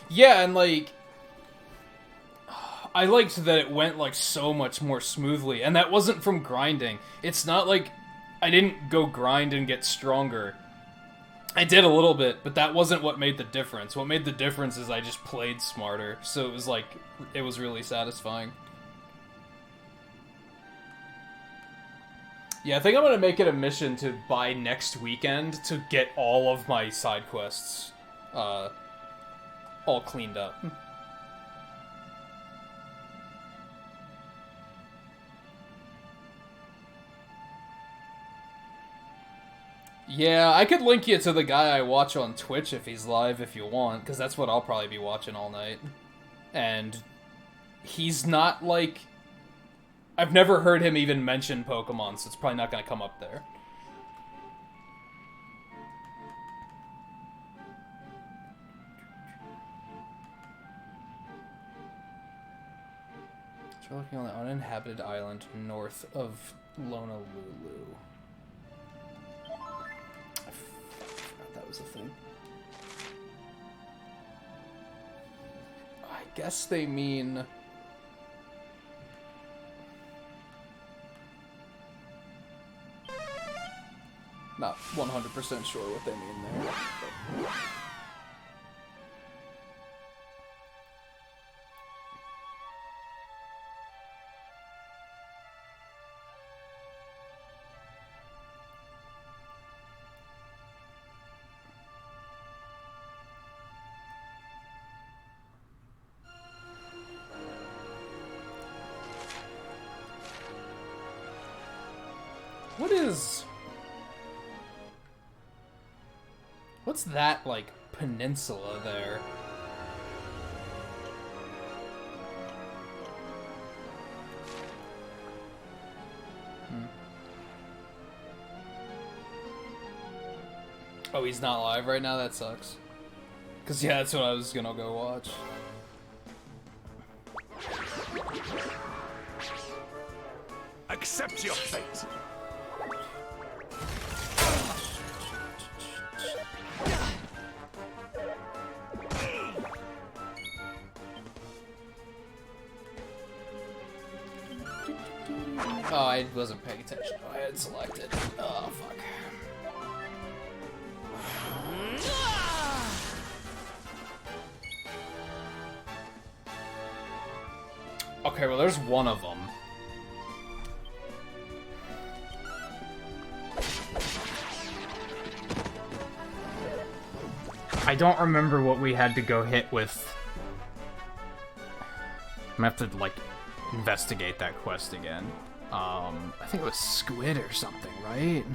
Yeah, and like, I liked that it went like so much more smoothly, and that wasn't from grinding. It's not like I didn't go grind and get stronger. I did a little bit, but that wasn't what made the difference. What made the difference is I just played smarter, so it was like, it was really satisfying. Yeah, I think I'm gonna make it a mission to, by next weekend, to get all of my side quests, all cleaned up. Yeah, I could link you to the guy I watch on Twitch if he's live if you want, because that's what I'll probably be watching all night. And he's not like... I've never heard him even mention Pokemon, so it's probably not going to come up there. Try looking on the uninhabited island north of Honolulu. I forgot that was a thing. I guess they mean... Not 100% sure what they mean there. But... What is... What's that, like, peninsula there? Oh, he's not live right now? That sucks. Because, yeah, that's what I was gonna go watch. Accept your fate. Oh, I wasn't paying attention. Oh, I had selected. Oh, fuck. Okay, well, there's one of them. I don't remember what we had to go hit with. I'm gonna have to, like, investigate that quest again. I think it was squid or something, right?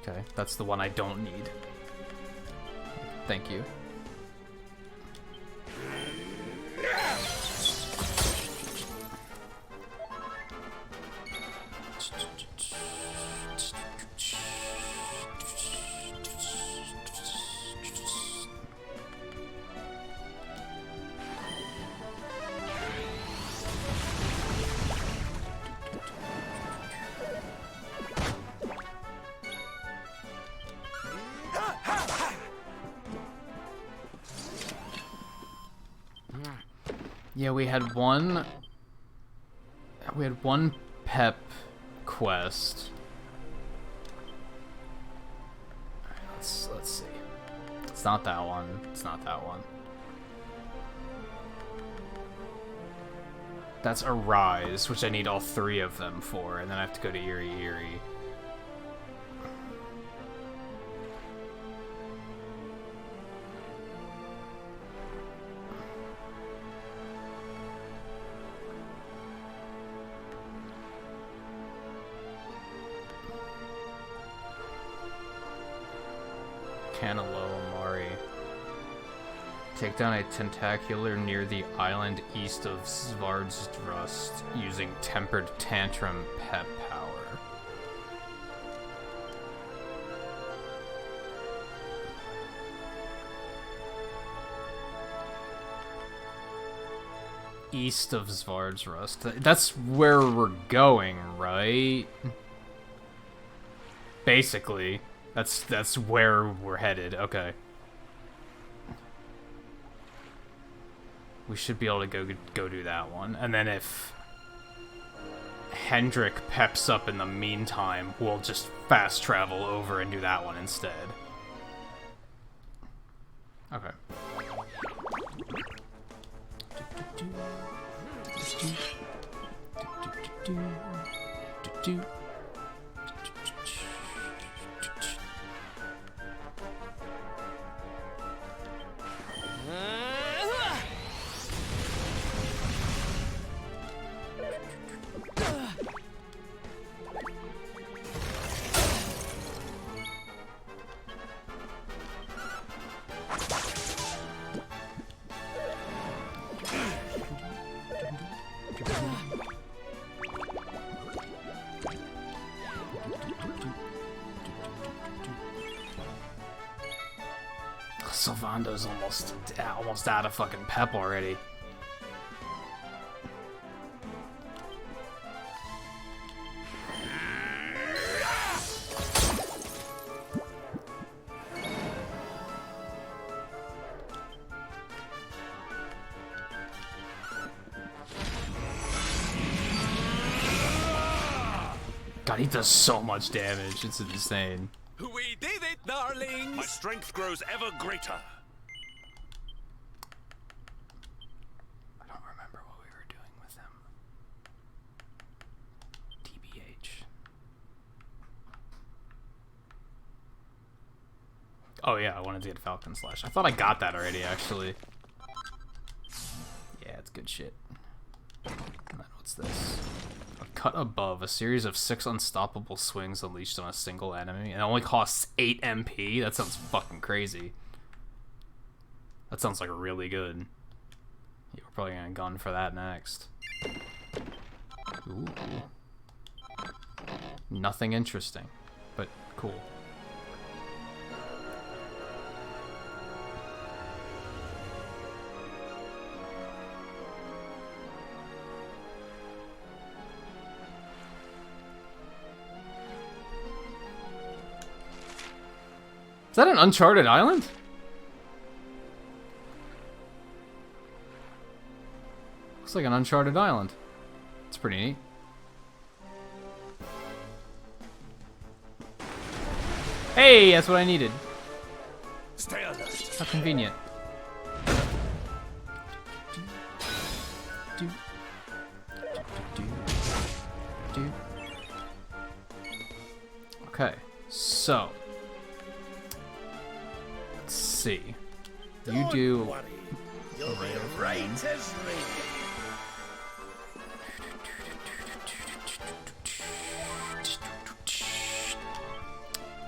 Okay, that's the one I don't need. Thank you. Yeah, we had one pep quest. Let's see. It's not that one. It's not that one. That's Arise, which I need all 3 of them for, and then I have to go to Eerie Eerie. Canelo Amari. Take down a tentacular near the island east of Svardsrust using Tempered Tantrum pep power. East of Svardsrust. That's where we're going, right? Basically. That's where we're headed. Okay. We should be able to go do that one. And then if Hendrik peps up in the meantime, we'll just fast travel over and do that one instead. Okay. Sylvando's almost out of fucking pep already. God, he does so much damage. It's insane. We did it, darlings! My strength grows ever greater. I don't remember what we were doing with him. TBH. Oh yeah, I wanted to get Falcon Slash. I thought I got that already, actually. Yeah, it's good shit. And then what's this? Cut above, a series of 6 unstoppable swings unleashed on a single enemy, and it only costs 8 MP? That sounds fucking crazy. That sounds like really good. Yeah, we're probably gonna gun for that next. Ooh. Nothing interesting, but cool. Is that an Uncharted island? Looks like an Uncharted island. It's pretty neat. Hey, that's what I needed. Stay alert. How convenient. Okay, so let's see. You do. Don't worry. You'll be right as rain.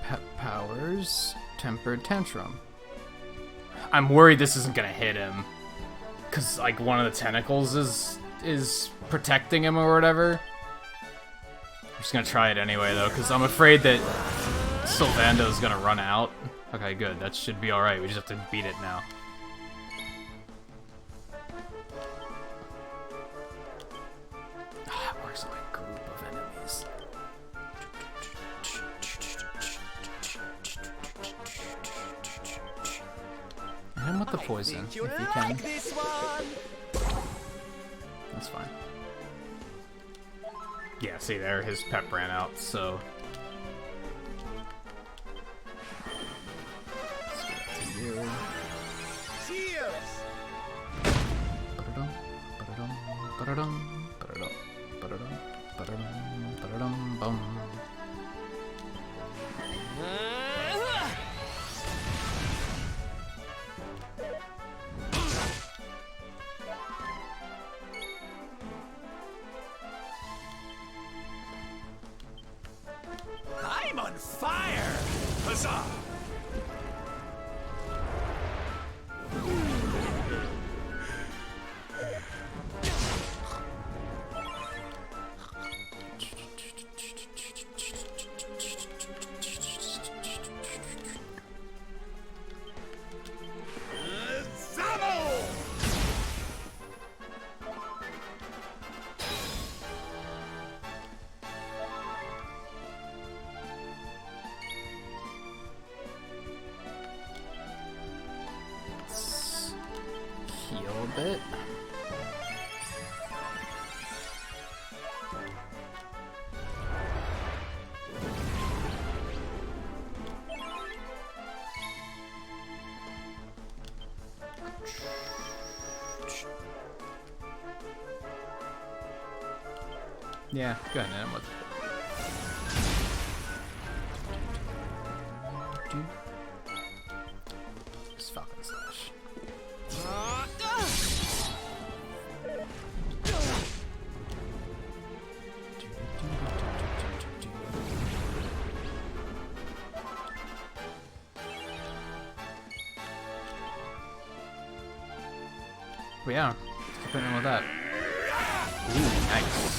Pep powers, Tempered Tantrum. I'm worried this isn't gonna hit him, cause like one of the tentacles is protecting him or whatever. I'm just gonna try it anyway though, cause I'm afraid that Sylvando's gonna run out. Okay, good. That should be all right. We just have to beat it now. That works like a group of enemies. Hit him with the poison, if you can. That's fine. Yeah, see there, his pep ran out, so... Let's get up to you. Cheers! Ba-da-dum, ba-da-dum, ba-da-dum, ba-da-dum, ba-da-dum, ba-da-dum, ba-da-dum, bum. I'm on fire! Huzzah! little bit. Yeah, go ahead, man. Just Falcon Slash. But yeah, keep hitting with that. Ooh, nice.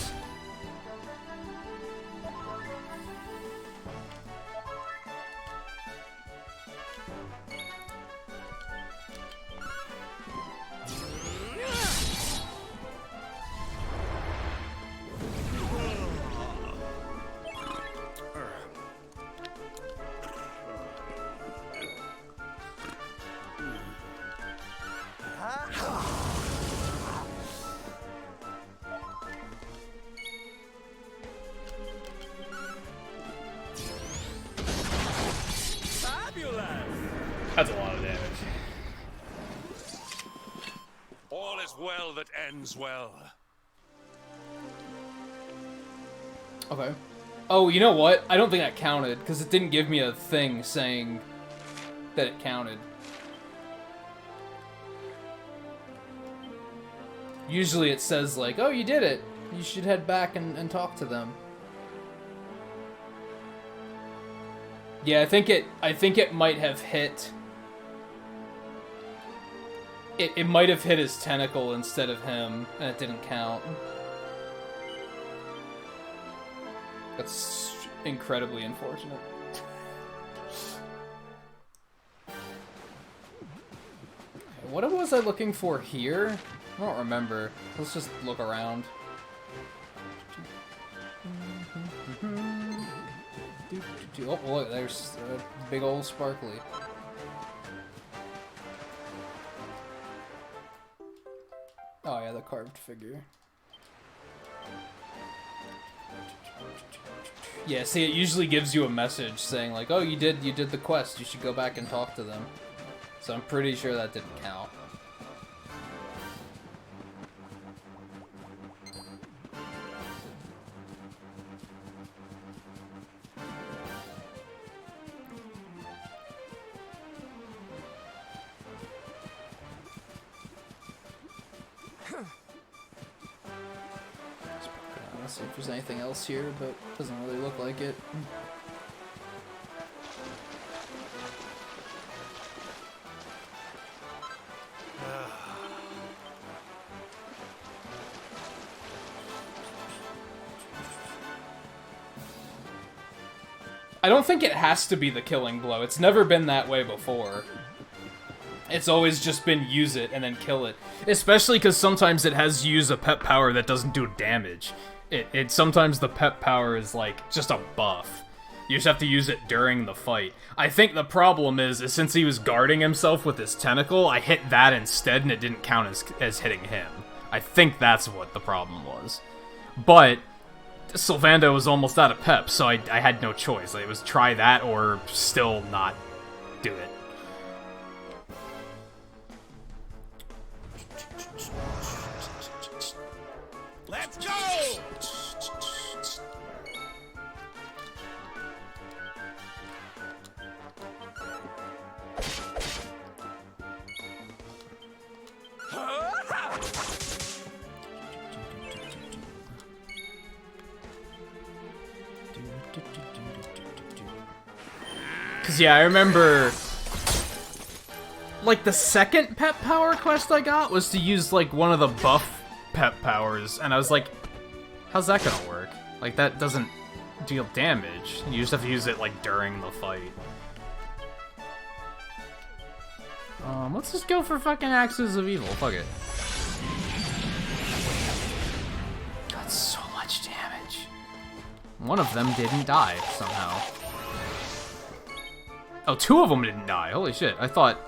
That's a lot of damage. All is well that ends well. Okay. Oh, you know what? I don't think that counted, because it didn't give me a thing saying that it counted. Usually it says like, oh, you did it. You should head back and talk to them. Yeah, I think it might have hit. It might have hit his tentacle instead of him, and it didn't count. That's incredibly unfortunate. What was I looking for here? I don't remember. Let's just look around. Oh, look, there's a big old sparkly. Oh yeah, the carved figure. Yeah, see, it usually gives you a message saying like, oh, you did the quest, you should go back and talk to them. So I'm pretty sure that didn't count. Let's see if there's anything else here, but it doesn't really look like it. I don't think it has to be the killing blow. It's never been that way before. It's always just been use it and then kill it. Especially because sometimes it has use a pet power that doesn't do damage. Sometimes the pet power is like just a buff. You just have to use it during the fight. I think the problem is since he was guarding himself with his tentacle, I hit that instead and it didn't count as hitting him. I think that's what the problem was. But Sylvando was almost out of pep, so I had no choice. It was try that or still not do it. Let's go! Cause yeah, I remember like the second pet power quest I got was to use like one of the buff pet powers, and I was like, how's that gonna work? Like that doesn't deal damage. You just have to use it like during the fight. Let's just go for fucking Axes of Evil. Fuck it. That's so much damage. One of them didn't die somehow. Oh, two of them didn't die. Holy shit! I thought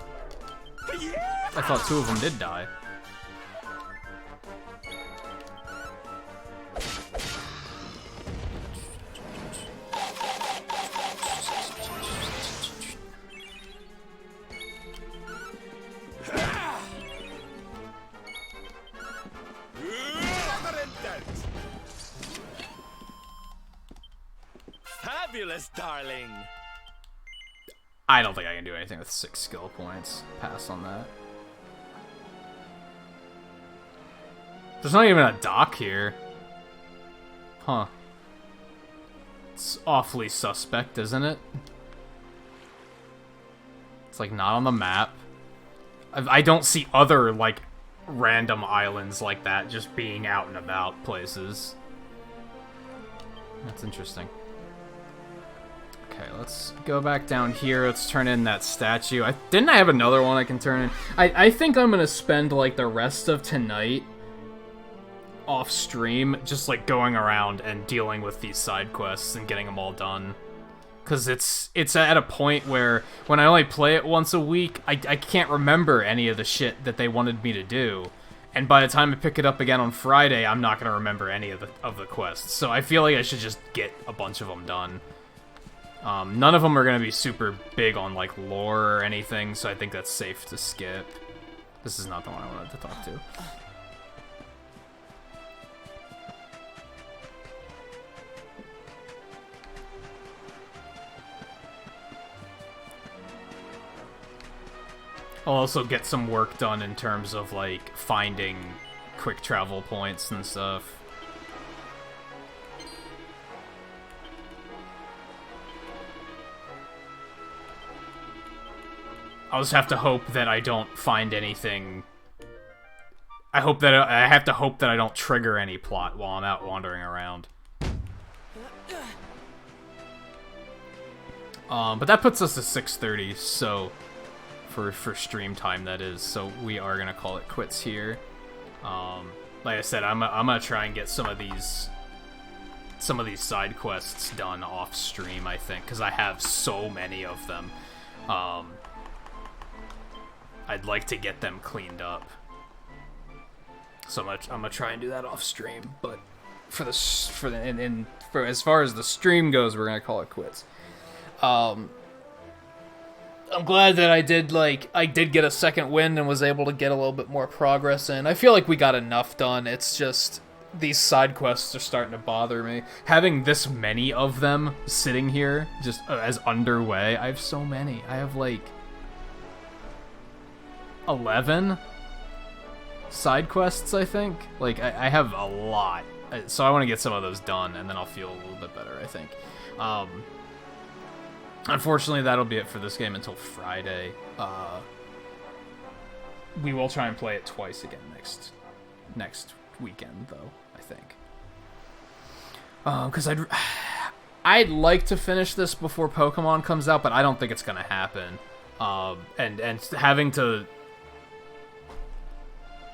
two of them did die. fabulous, darling. I don't think I can do anything with 6 skill points. Pass on that. There's not even a dock here. Huh. It's awfully suspect, isn't it? It's like not on the map. I don't see other like random islands like that just being out and about places. That's interesting. Okay, let's go back down here. Let's turn in that statue. Didn't I have another one I can turn in? I think I'm gonna spend like the rest of tonight off stream just like going around and dealing with these side quests and getting them all done. Cause it's at a point where when I only play it once a week, I can't remember any of the shit that they wanted me to do. And by the time I pick it up again on Friday, I'm not gonna remember any of the quests. So I feel like I should just get a bunch of them done. None of them are gonna be super big on like lore or anything, so I think that's safe to skip. This is not the one I wanted to talk to. I'll also get some work done in terms of, like, finding quick travel points and stuff. I'll just have to hope that I don't find anything... I have to hope that I don't trigger any plot while I'm out wandering around. But that puts us to 6:30, so... For stream time, that is, so we are gonna call it quits here. Like I said, I'm gonna try and get some of these side quests done off stream, I think, because I have so many of them. I'd like to get them cleaned up, so I'm gonna try and do that off stream. But for as far as the stream goes, we're gonna call it quits. I'm glad that I did get a second win and was able to get a little bit more progress in. I feel like we got enough done. It's just these side quests are starting to bother me. Having this many of them sitting here just as underway, I have so many. I have like 11 side quests, I think. Like I have a lot. So I want to get some of those done and then I'll feel a little bit better, I think. Unfortunately, that'll be it for this game until Friday. We will try and play it twice again next weekend, though, I think. Because I'd like to finish this before Pokemon comes out, but I don't think it's gonna happen. And having to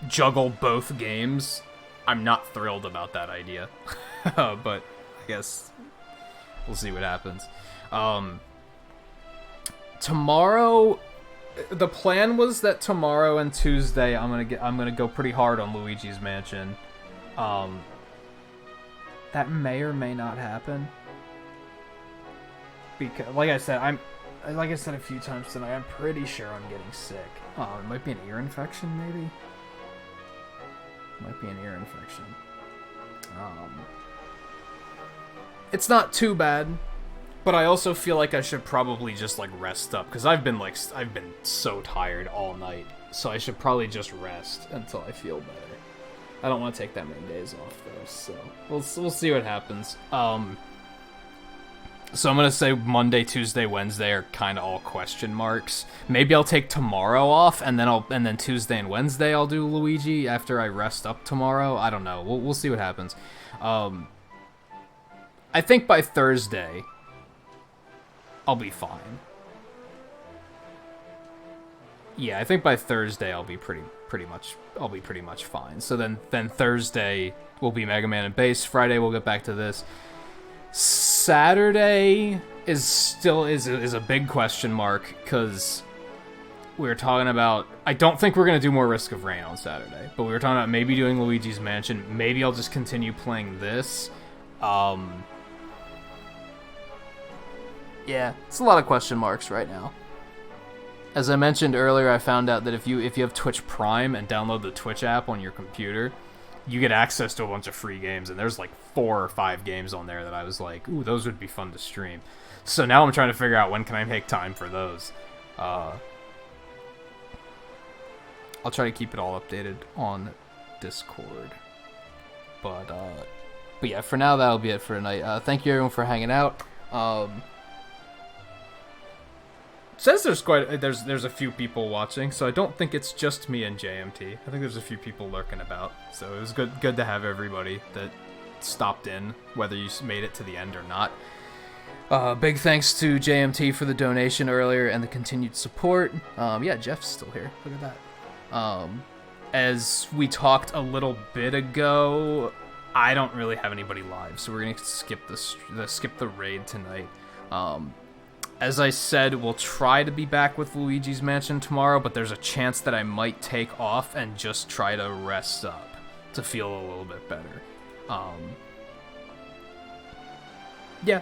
juggle both games, I'm not thrilled about that idea. But I guess we'll see what happens. Tomorrow, the plan was that tomorrow and Tuesday I'm gonna go pretty hard on Luigi's Mansion. That may or may not happen. Because, like I said a few times tonight, I'm pretty sure I'm getting sick. It might be an ear infection, maybe. Might be an ear infection. It's not too bad. But I also feel like I should probably just, like, rest up, because I've been so tired all night, so I should probably just rest until I feel better. I don't want to take that many days off, though, so we'll see what happens. So I'm gonna say Monday, Tuesday, Wednesday are kind of all question marks. Maybe I'll take tomorrow off, and then Tuesday and Wednesday I'll do Luigi after I rest up tomorrow. I don't know. We'll see what happens. I think by Thursday I'll be fine. Yeah, I think by Thursday I'll be pretty much fine. So then Thursday will be Mega Man and Base. Friday we'll get back to this. Saturday is a big question mark because we were talking about. I don't think we're gonna do more Risk of Rain on Saturday, but we were talking about maybe doing Luigi's Mansion. Maybe I'll just continue playing this. Yeah, it's a lot of question marks right now. As I mentioned earlier, I found out that if you have Twitch Prime and download the Twitch app on your computer, you get access to a bunch of free games, and there's like 4 or 5 games on there that I was like, ooh, those would be fun to stream. So now I'm trying to figure out when can I make time for those. I'll try to keep it all updated on Discord. But yeah, for now that'll be it for tonight. Thank you everyone for hanging out. Says there's a few people watching, so I don't think it's just me and JMT. I think there's a few people lurking about. So it was good to have everybody that stopped in, whether you made it to the end or not. Big thanks to JMT for the donation earlier and the continued support. Yeah, Jeff's still here. Look at that. As we talked a little bit ago, I don't really have anybody live, so we're gonna skip the raid tonight. As I said, we'll try to be back with Luigi's Mansion tomorrow, but there's a chance that I might take off and just try to rest up to feel a little bit better. Yeah,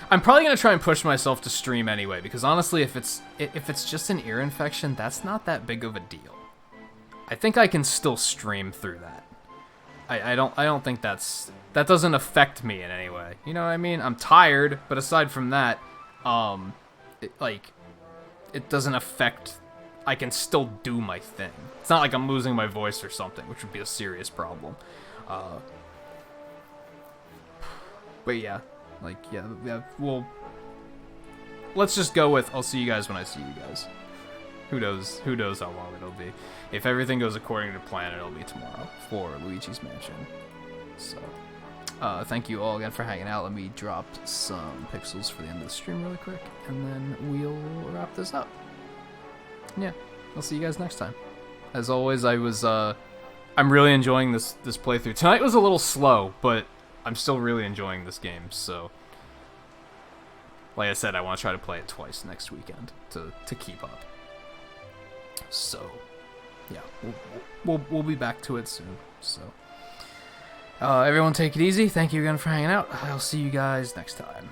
I'm probably gonna try and push myself to stream anyway, because honestly, if it's just an ear infection, that's not that big of a deal. I think I can still stream through that. I don't think that doesn't affect me in any way. You know what I mean? I'm tired, but aside from that, it doesn't affect. I can still do my thing. It's not like I'm losing my voice or something, which would be a serious problem. But yeah, well, let's just go with I'll see you guys when I see you guys. Who knows how long it'll be. If everything goes according to plan, it'll be tomorrow for Luigi's Mansion. So, thank you all again for hanging out. Let me drop some pixels for the end of the stream really quick, and then we'll wrap this up. Yeah, I'll see you guys next time. As always, I'm really enjoying this playthrough. Tonight was a little slow, but I'm still really enjoying this game, so like I said, I want to try to play it twice next weekend to keep up. So, yeah, we'll be back to it soon. So, everyone take it easy. Thank you again for hanging out. I'll see you guys next time.